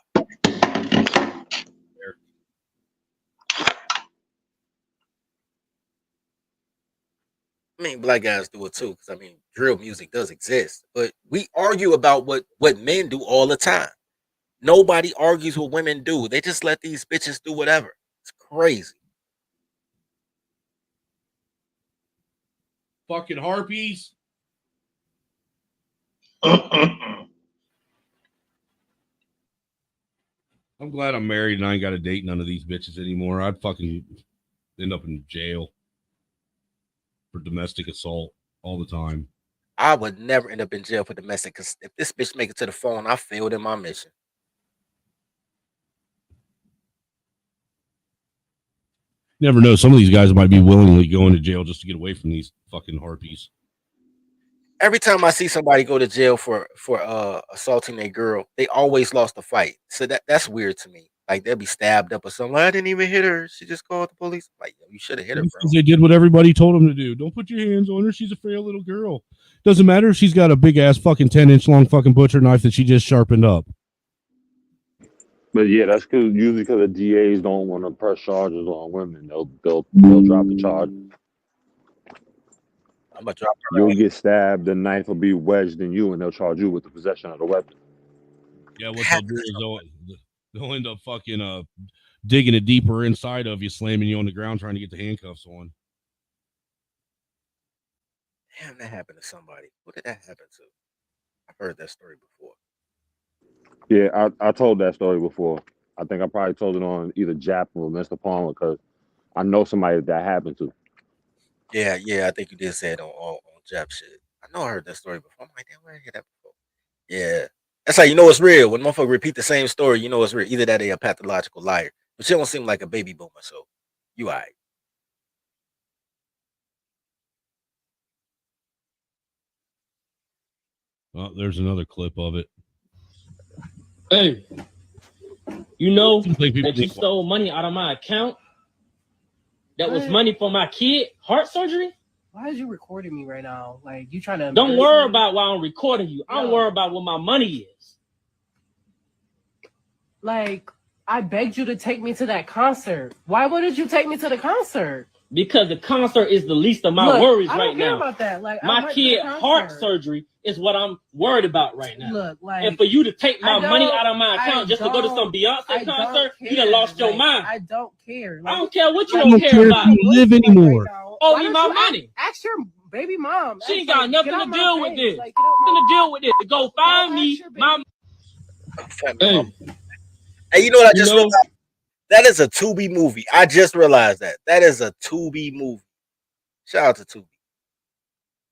I mean, black guys do it too, because I mean, drill music does exist, but we argue about what men do all the time. Nobody argues what women do. They just let these bitches do whatever. It's crazy. Fucking harpies. I'm glad I'm married and I ain't got to date none of these bitches anymore. I'd fucking end up in jail for domestic assault all the time. I would never end up in jail for domestic, because if this bitch make it to the phone, I failed in my mission. Never know. Some of these guys might be willingly going to jail just to get away from these fucking harpies. Every time I see somebody go to jail for assaulting a girl, they always lost the fight. So that's weird to me. Like they'll be stabbed up or something. I didn't even hit her. She just called the police. Like you should have hit her, bro. Because they did what everybody told them to do. Don't put your hands on her. She's a frail little girl. Doesn't matter if she's got a big ass fucking 10-inch long fucking butcher knife that she just sharpened up. But yeah, that's usually because the DAs don't want to press charges on women. They'll drop the charge. I'm gonna drop her. You'll get stabbed. The knife will be wedged in you, and they'll charge you with the possession of the weapon. Yeah, what they'll do is they'll end up fucking digging it deeper inside of you, slamming you on the ground, trying to get the handcuffs on. Damn, that happened to somebody. What did that happen to? I've heard that story before. Yeah, I told that story before. I think I probably told it on either Jap or Mr. Palmer because I know somebody that happened to. Yeah, I think you did say it on Jap shit. I know I heard that story before. I'm like, damn, where did I hear that before? Yeah. That's how you know it's real. When motherfucker repeat the same story, you know it's real. Either that or they a pathological liar. But you don't seem like a baby boomer, so you all right. Oh, there's another clip of it. Hey, you know Seems like people that you need- stole money out of my account? That was What? money for my kid, heart surgery? Why is you recording me right now? Like you trying to? Don't worry about why I'm recording you. I'm worried about what my money is. Like I begged you to take me to that concert. Why wouldn't you take me to the concert? Because the concert is the least of my Look, worries I don't right care now. about that. Like I My went to the kid heart concert. surgery is what I'm worried about right now. Look, like, and for you to take my I don't- money out of my I account just to go to some don't- Beyonce I don't concert, you care. done lost your Like, mind. I don't care. I Like, don't care what you like, don't don't care care about. if you live anymore. Owe Why me don't my you money. Ask your baby mom. She ain't Ask, got like, nothing get to out my deal with face. this. Like, get out Nothing my- to deal with this. To go find me my. Hey, you know what I just realized? That is a Tubi movie. I just realized that. That is a Tubi movie. Shout out to Tubi.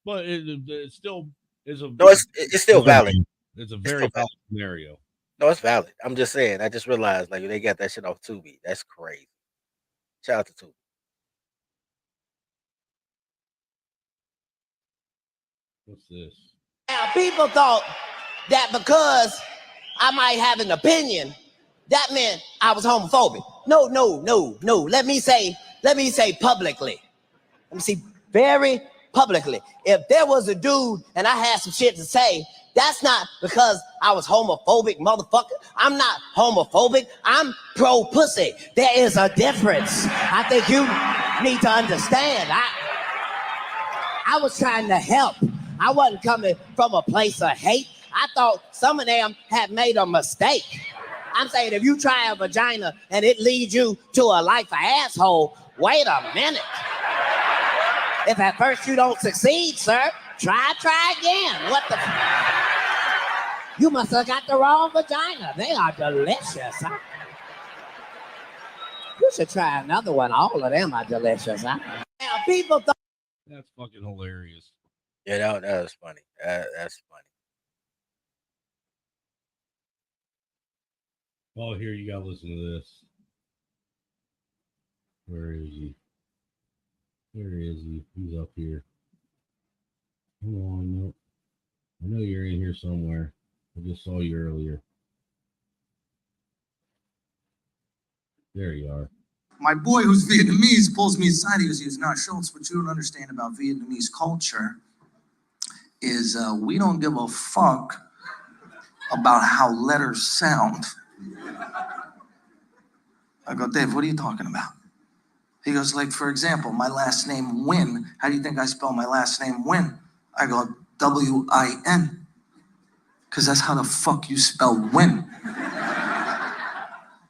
But it still is a. No, it's still valid. It's a very valid scenario. No, it's valid. I'm just saying. I just realized like they got that shit off Tubi. That's crazy. Shout out to Tubi. What's this? Now, people thought that because I might have an opinion, that meant I was homophobic. No. Let me say publicly. Let me see very publicly. If there was a dude and I had some shit to say, that's not because I was homophobic, motherfucker. I'm not homophobic. I'm pro-pussy. There is a difference. I think you need to understand. I was trying to help. I wasn't coming from a place of hate. I thought some of them had made a mistake. I'm saying if you try a vagina and it leads you to a life of asshole, wait a minute. If at first you don't succeed, sir, try again. What the? You must have got the wrong vagina. They are delicious. Huh? You should try another one. All of them are delicious. Huh? Now, people thought. That's fucking hilarious. Yeah, that was funny. That's funny. Oh, here you gotta listen to this. Where is he? Where is he? He's up here. Come on, no. I know you're in here somewhere. I just saw you earlier. There you are. My boy who's Vietnamese pulls me aside. He goes, "Now, Schultz, what you don't understand about Vietnamese culture is we don't give a fuck about how letters sound." I go, "Dave, what are you talking about?" He goes, like, for example, my last name, Win. How do you think I spell my last name, Win? I go, W-I-N. Because that's how the fuck you spell win.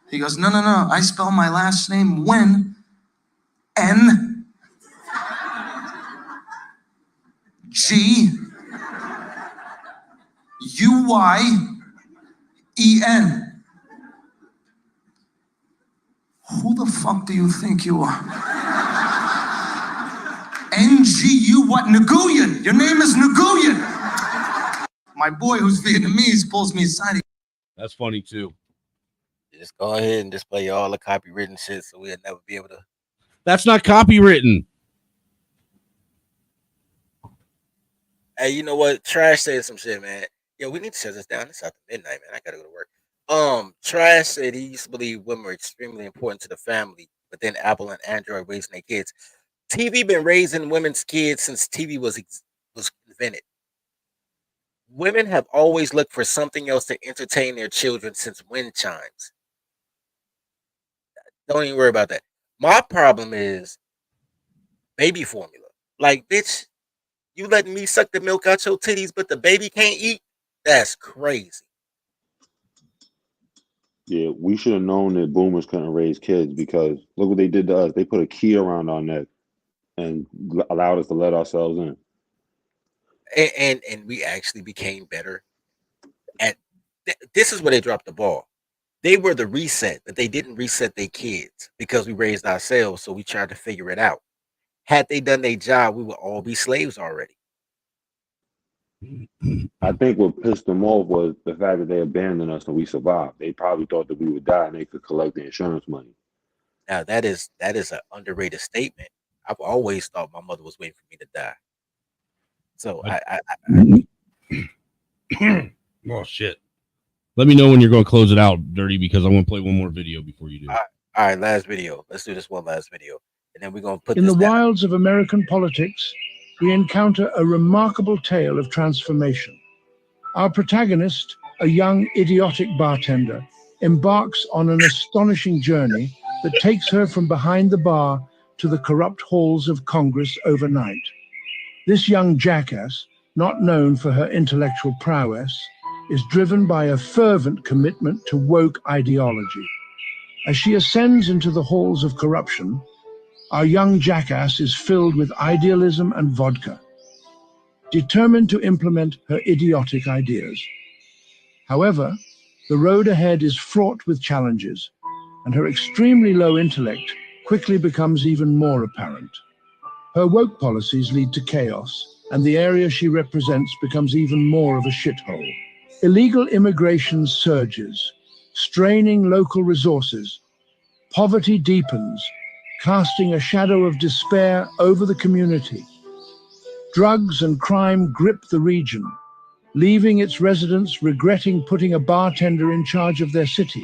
He goes, no. I spell my last name, Win, N, G, U-Y-E-N. Who the fuck do you think you are? N-G-U what? Nguyen. Your name is Nguyen. My boy who's Vietnamese pulls me aside. That's funny too. Just go ahead and display all the copywritten shit so we'll never be able to. That's not copywritten. Hey, you know what? Trash said some shit, man. Yo, we need to shut this down. It's after midnight, man. I gotta go to work. Trash said he used to believe women were extremely important to the family, but then Apple and Android raising their kids. TV been raising women's kids since TV was invented. Women have always looked for something else to entertain their children since wind chimes. Don't even worry about that. My problem is baby formula. Like, bitch, you letting me suck the milk out your titties, but the baby can't eat? That's crazy. Yeah, we should have known that boomers couldn't raise kids because look what they did to us. They put a key around our neck and allowed us to let ourselves in. And we actually became better at this is where they dropped the ball. They were the reset, but they didn't reset their kids because we raised ourselves, so we tried to figure it out. Had they done their job, we would all be slaves already. I think what pissed them off was the fact that they abandoned us and we survived. They probably thought that we would die and they could collect the insurance money. Now that is an underrated statement. I've always thought my mother was waiting for me to die. So Oh shit. Let me know when you're going to close it out, Dirty, because I want to play one more video before you do. All right, last video. Let's do this one last video, and then we're gonna put In this the down. wilds of American politics, we encounter a remarkable tale of transformation. Our protagonist, a young idiotic bartender, embarks on an astonishing journey that takes her from behind the bar to the corrupt halls of Congress overnight. This young jackass, not known for her intellectual prowess, is driven by a fervent commitment to woke ideology. As she ascends into the halls of corruption, our young jackass is filled with idealism and vodka, determined to implement her idiotic ideas. However, the road ahead is fraught with challenges, and her extremely low intellect quickly becomes even more apparent. Her woke policies lead to chaos, and the area she represents becomes even more of a shithole. Illegal immigration surges, straining local resources. Poverty deepens, casting a shadow of despair over the community. Drugs and crime grip the region, leaving its residents regretting putting a bartender in charge of their city.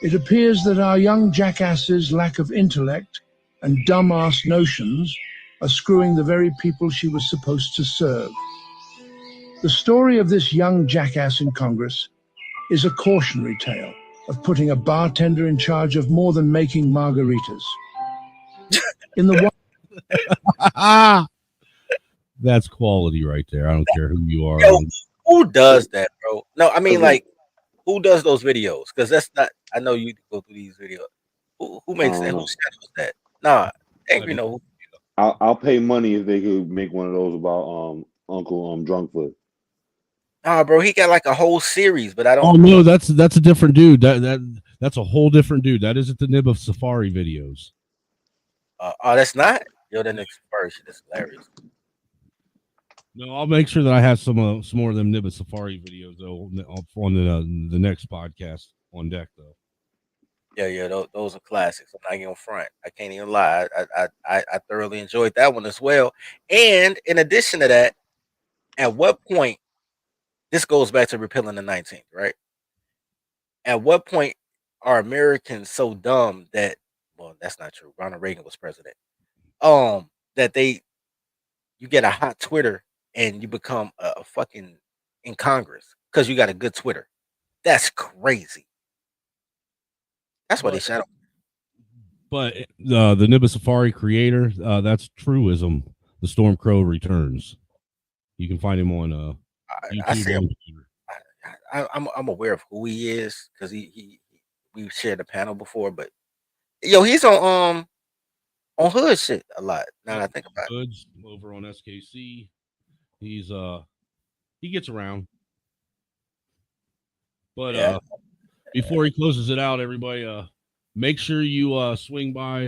It appears that our young jackass's lack of intellect and dumbass notions are screwing the very people she was supposed to serve. The story of this young jackass in Congress is a cautionary tale of putting a bartender in charge of more than making margaritas. In the That's quality right there. I don't care who you are. Yo, who does that, bro? No, I mean, like, who does those videos? Because that's not. I know you go through these videos. Who makes that? Who schedules that? Nah, Angry know who. I'll pay money if they could make one of those about Uncle Drunkfoot. Nah, bro, he got like a whole series, but I don't. Oh no, that's a different dude. That's a whole different dude. That isn't the Nib of Safari videos. Oh, that's not. Yo, that next version is hilarious. No, I'll make sure that I have some more of them Nib of Safari videos though on the next podcast on deck though. Yeah, those are classics. I'm not gonna front. I can't even lie. I thoroughly enjoyed that one as well. And in addition to that, at what point? This goes back to repealing the 19th, right? At what point are Americans so dumb that, well, that's not true. Ronald Reagan was president. That you get a hot Twitter and you become a fucking in Congress because you got a good Twitter. That's crazy. That's why they shot him. But the Nib of Safari creator, that's truism. The Storm Crow returns. You can find him on YouTube. I see him. I'm aware of who he is because we've shared a panel before, but yo, he's on hood shit a lot. Now that I think about it. Hoods over on SKC. He's he gets around. But before he closes it out, everybody make sure you swing by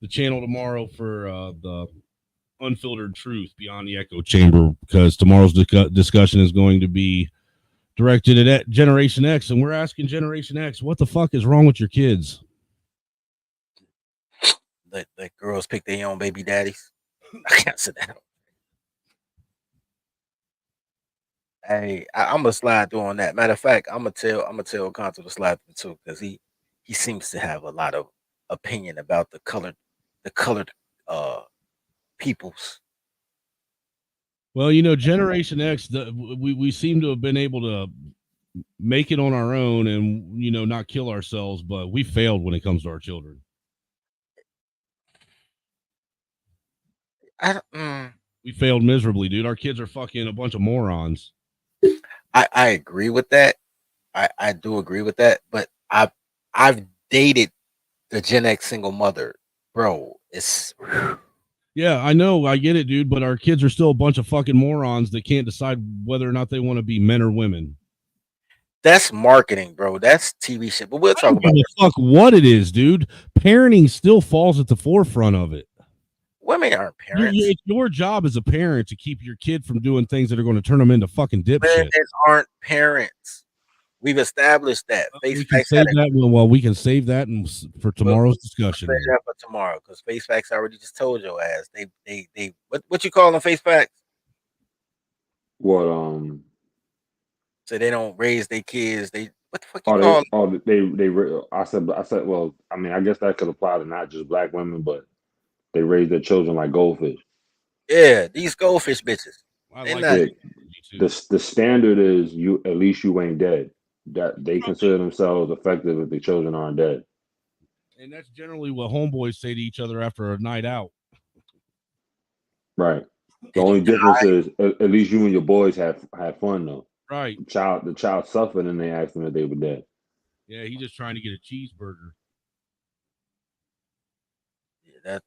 the channel tomorrow for the Unfiltered Truth Beyond the Echo Chamber, because tomorrow's discussion is going to be directed at Generation X, and we're asking Generation X, what the fuck is wrong with your kids? Let girls pick their own baby daddies. I can't say that. Hey, I'm gonna slide through on that. Matter of fact, I'm gonna tell Conto to slide through too, because he seems to have a lot of opinion about the colored peoples. Well, Generation X, we seem to have been able to make it on our own and not kill ourselves, but we failed when it comes to our children. We failed miserably, dude. Our kids are fucking a bunch of morons. I agree with that. I do agree with that, but I've dated the Gen X single mother, bro. It's yeah, I know, I get it, dude, but our kids are still a bunch of fucking morons that can't decide whether or not they want to be men or women. That's marketing, bro. That's TV shit. But we'll talk about it. Fuck what it is, dude. Parenting still falls at the forefront of it. Women aren't parents. It's your job as a parent to keep your kid from doing things that are going to turn them into fucking dipshit. Women aren't parents. We've established that. We can save that. Well, we can save that for tomorrow's discussion. Save that for tomorrow, because Face Facts already just told your ass. They what you call them, Face Facts? What So they don't raise their kids. They what the fuck you oh call it? I said well, I mean I guess that could apply to not just black women, but they raise their children like goldfish. Yeah, these goldfish bitches. I They like not. Yeah, that too. the standard is you at least you ain't dead. That they consider themselves effective if the children aren't dead. And that's generally what homeboys say to each other after a night out. Right. The Did you only difference die? is at least you and your boys have fun though. Right. The child suffered and they asked them if they were dead. Yeah, he's just trying to get a cheeseburger.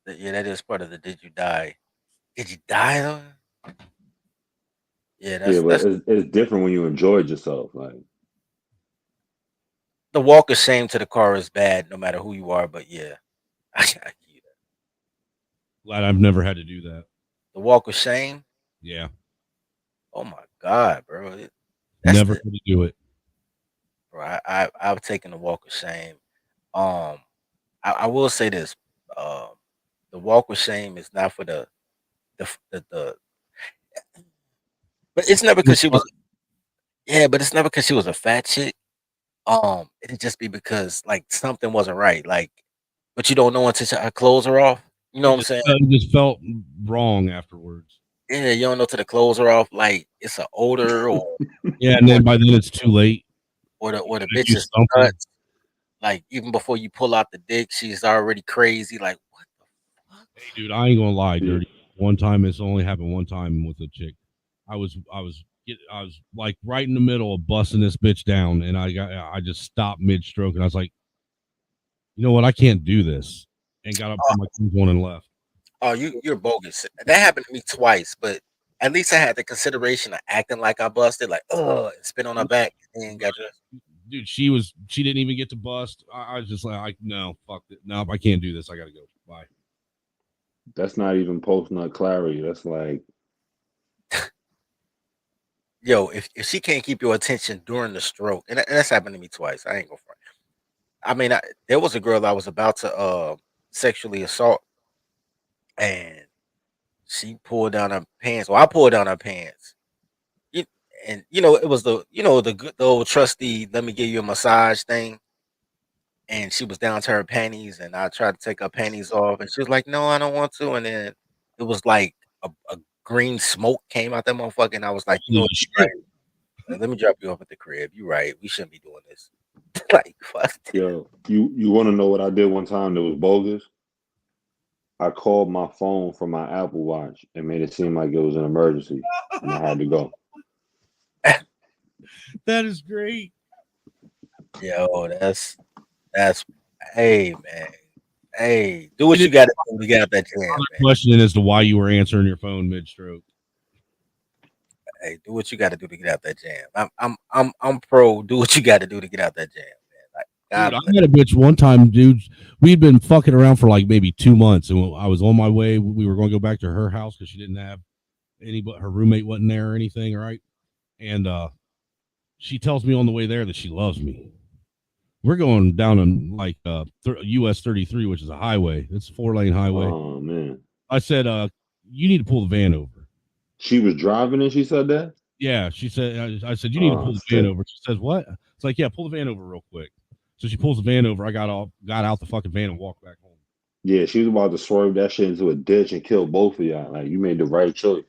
Yeah, that is part of the did you die? Did you die though? Yeah, Yeah, but that's it's different when you enjoyed yourself. Like the walk of shame to the car is bad no matter who you are, but yeah. Glad I've never had to do that. The walk of shame. Yeah. Oh my god, bro. That's Never the had to do it. bro. I've taken the walk of shame. Um, I will say this. Um, the walk of shame is not for the but it's never because she was yeah, but it's never because she was a fat chick. It'd just be because like something wasn't right. Like, but you don't know until her clothes are off. You know what I'm saying? It just felt wrong afterwards. Yeah, you don't know till the clothes are off. Like it's an odor or Yeah, and then by then it's too late. or the Gotta bitch do is something. nuts. Like even before you pull out the dick, she's already crazy. Like Hey, dude, I ain't gonna lie, Yeah. dirty. One time, it's only happened one time with a chick. I was like right in the middle of busting this bitch down, and I just stopped mid stroke, and I was like, you know what, I can't do this, and got up from my keys one and left. oh, you're bogus. That happened to me twice, but at least I had the consideration of acting like I busted, like and spit on her back, and then got dressed. Dude, she didn't even get to bust. I was just like, no, fuck it, no, I can't do this. I gotta go. Bye. that's not even post nut clarity. That's like Yo, if she can't keep your attention during the stroke, and that's happened to me twice, I ain't gonna front. I mean, there was a girl I was about to sexually assault, and she pulled down her pants. Well, I pulled down her pants. You, and it was the old trusty let me give you a massage thing. And she was down to her panties, and I tried to take her panties off, and she was like, "No, I don't want to." And then it was like a green smoke came out that motherfucker, and I was like, "You know what? You're right. Let me drop you off at the crib. You're right. We shouldn't be doing this." Like, fuck. yo, you want to know what I did one time that was bogus? I called my phone from my Apple Watch and made it seem like it was an emergency, and I had to go. That is great. Yo, that's hey man, hey, do what you got to do to get out that jam, man. Question as to why you were answering your phone mid stroke. Hey, do what you got to do to get out that jam. I'm pro. Do what you got to do to get out that jam, man. Like, God Dude, I bless. met a bitch one time, dude. We'd been fucking around for like maybe 2 months, and I was on my way. We were going to go back to her house because she didn't have anybody. Her roommate wasn't there or anything, right? And she tells me on the way there that she loves me. We're going down on like US 33, which is a highway. It's a 4-lane highway. Oh man, I said, you need to pull the van over. she was driving and she said that. Yeah, she said. I said you need to pull the van over. She says what? It's like, yeah, pull the van over real quick. So she pulls the van over. I got out the fucking van and walked back home. Yeah, she was about to swerve that shit into a ditch and kill both of y'all. Like you made the right choice.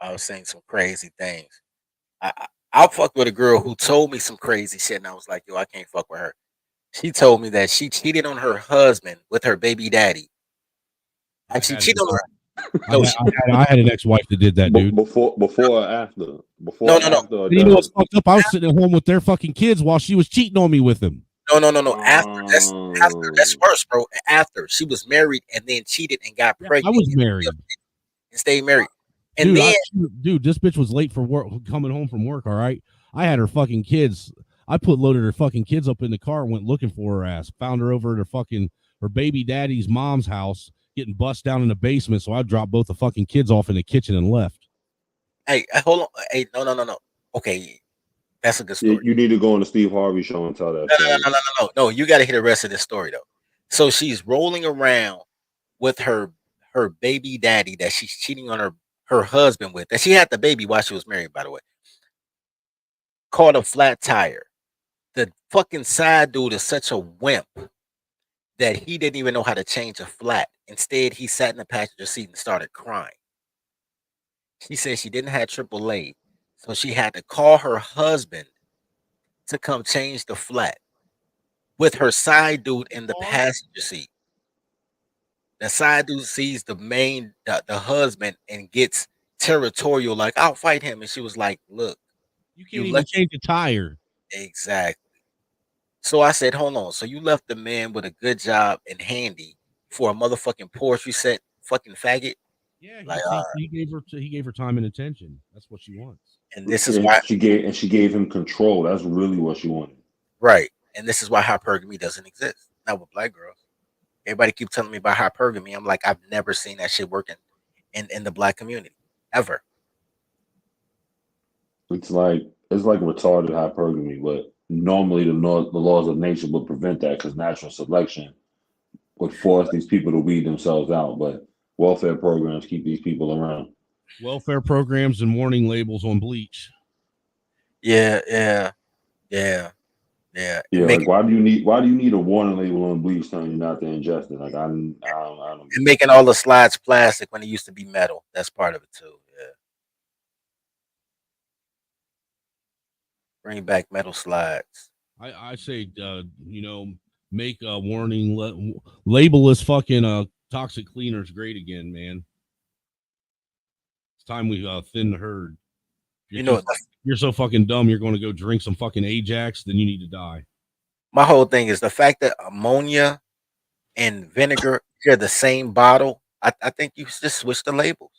I was saying some crazy things. I fucked with a girl who told me some crazy shit, and I was like, yo, I can't fuck with her. She told me that she cheated on her husband with her baby daddy. And she cheated on her. I had an ex-wife that did that, dude. Before or after? Before No. after or And you know what's done? fucked up? I was sitting at home with their fucking kids while she was cheating on me with them. No. After that's worse, bro. After she was married and then cheated and got pregnant. I was married and stayed married. And dude, then dude, this bitch was late for work, coming home from work. All right, I had her fucking kids. I loaded her fucking kids up in the car and went looking for her ass. Found her over at her baby daddy's mom's house, getting bust down in the basement. So I dropped both the fucking kids off in the kitchen and left. Hey, hold on. Hey, no. Okay, that's a good story. You need to go on the Steve Harvey show and tell that story. No. You got to hear the rest of this story though. So she's rolling around with her her baby daddy that she's cheating on her husband with, that she had the baby while she was married, by the way, caught a flat tire. The fucking side dude is such a wimp that he didn't even know how to change a flat. Instead, he sat in the passenger seat and started crying. She said she didn't have AAA, so she had to call her husband to come change the flat with her side dude in the passenger seat. The side dude sees the husband and gets territorial, like, I'll fight him. And she was like, look, You can't even change a tire. Exactly. So I said, hold on. So you left the man with a good job and handy for a motherfucking Porsche set fucking faggot? Yeah, Like, he gave her time and attention. That's what she wants. and this is why she gave him control. That's really what she wanted. Right. And this is why hypergamy doesn't exist. Not with black girls. Everybody keep telling me about hypergamy. I'm like, I've never seen that shit working in the black community. Ever. It's like retarded hypergamy, but normally the laws of nature would prevent that because natural selection would force these people to weed themselves out. But welfare programs keep these people around. Welfare programs and warning labels on bleach. Yeah. Yeah, like why do you need a warning label on bleach telling you not to ingest it? Like I don't And making all the slides plastic when it used to be metal. That's part of it too. Yeah. Bring back metal slides. I say, make a warning, label this fucking toxic cleaners great again, man. It's time we thin the herd. You're so fucking dumb. You're going to go drink some fucking Ajax, then you need to die. My whole thing is the fact that ammonia and vinegar share the same bottle. I think you just switch the labels.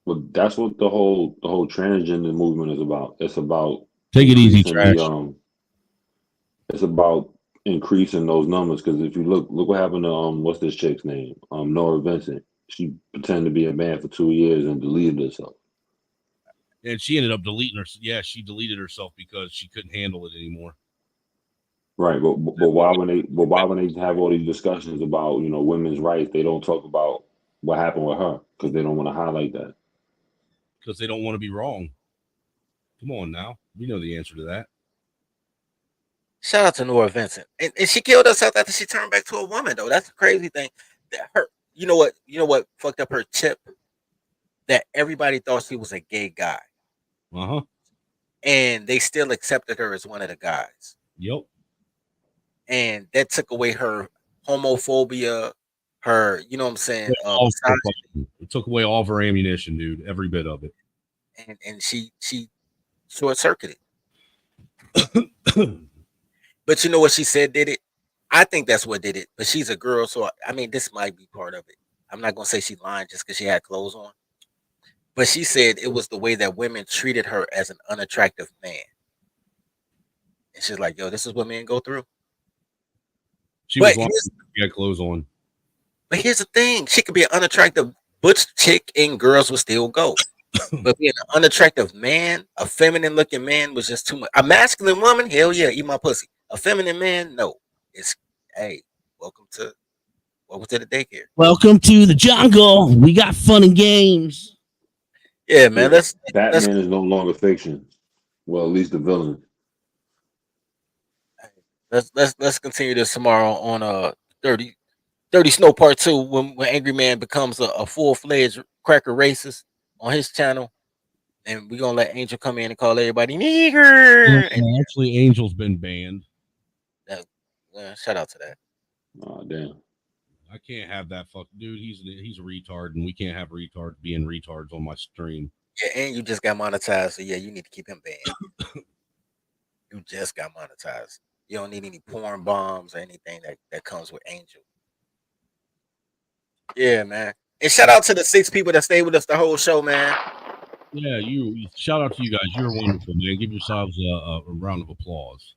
But that's what the whole transgender movement is about. It's about take it easy, increasing trash. It's about increasing those numbers because if you look what happened to what's this chick's name? Nora Vincent. She pretended to be a man for 2 years and deleted herself. And she ended up deleting her. Yeah, she deleted herself because she couldn't handle it anymore. Right, but why when they have all these discussions about women's rights, they don't talk about what happened with her because they don't want to highlight that. Because they don't want to be wrong. Come on now, we know the answer to that. Shout out to Nora Vincent, and she killed herself after she turned back to a woman. Though that's the crazy thing. That her, you know what fucked up her chip? That everybody thought she was a gay guy. And they still accepted her as one of the guys. Yep. And that took away her homophobia, her, you know what I'm saying? It took away all of her ammunition, dude. Every bit of it. And she short circuited. But you know what she said did it? I think that's what did it. But she's a girl, so I mean, this might be part of it. I'm not gonna say she's lying just because she had clothes on. But she said it was the way that women treated her as an unattractive man. And she's like, yo, this is what men go through. She was lying. She had clothes on. But here's the thing. She could be an unattractive butch chick and girls would still go. But being an unattractive man, a feminine looking man was just too much. A masculine woman, hell yeah, eat my pussy. A feminine man, no. It's, hey, welcome to the daycare. Welcome to the jungle. We got fun and games. Yeah, man. Batman is no longer fiction. Well, at least the villain. Let's continue this tomorrow on 30 Snow Part 2 when Angry Man becomes a full-fledged cracker racist on his channel. And we're gonna let Angel come in and call everybody nigger. Well, actually, Angel's been banned. Shout out to that. Oh damn. I can't have that dude. He's a retard, and we can't have retards being retards on my stream. Yeah, and you just got monetized, so yeah, you need to keep him banned. You just got monetized. You don't need any porn bombs or anything that comes with Angel. Yeah, man. And shout out to the 6 people that stayed with us the whole show, man. Yeah, shout out to you guys. You're wonderful, man. Give yourselves a round of applause.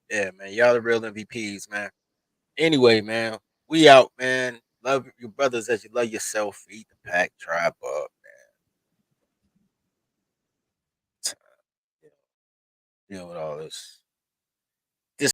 Yeah, man. Y'all the real MVPs, man. Anyway, man, we out, man. Love your brothers as you love yourself. Eat the pack, tribe up, man. Deal with all this.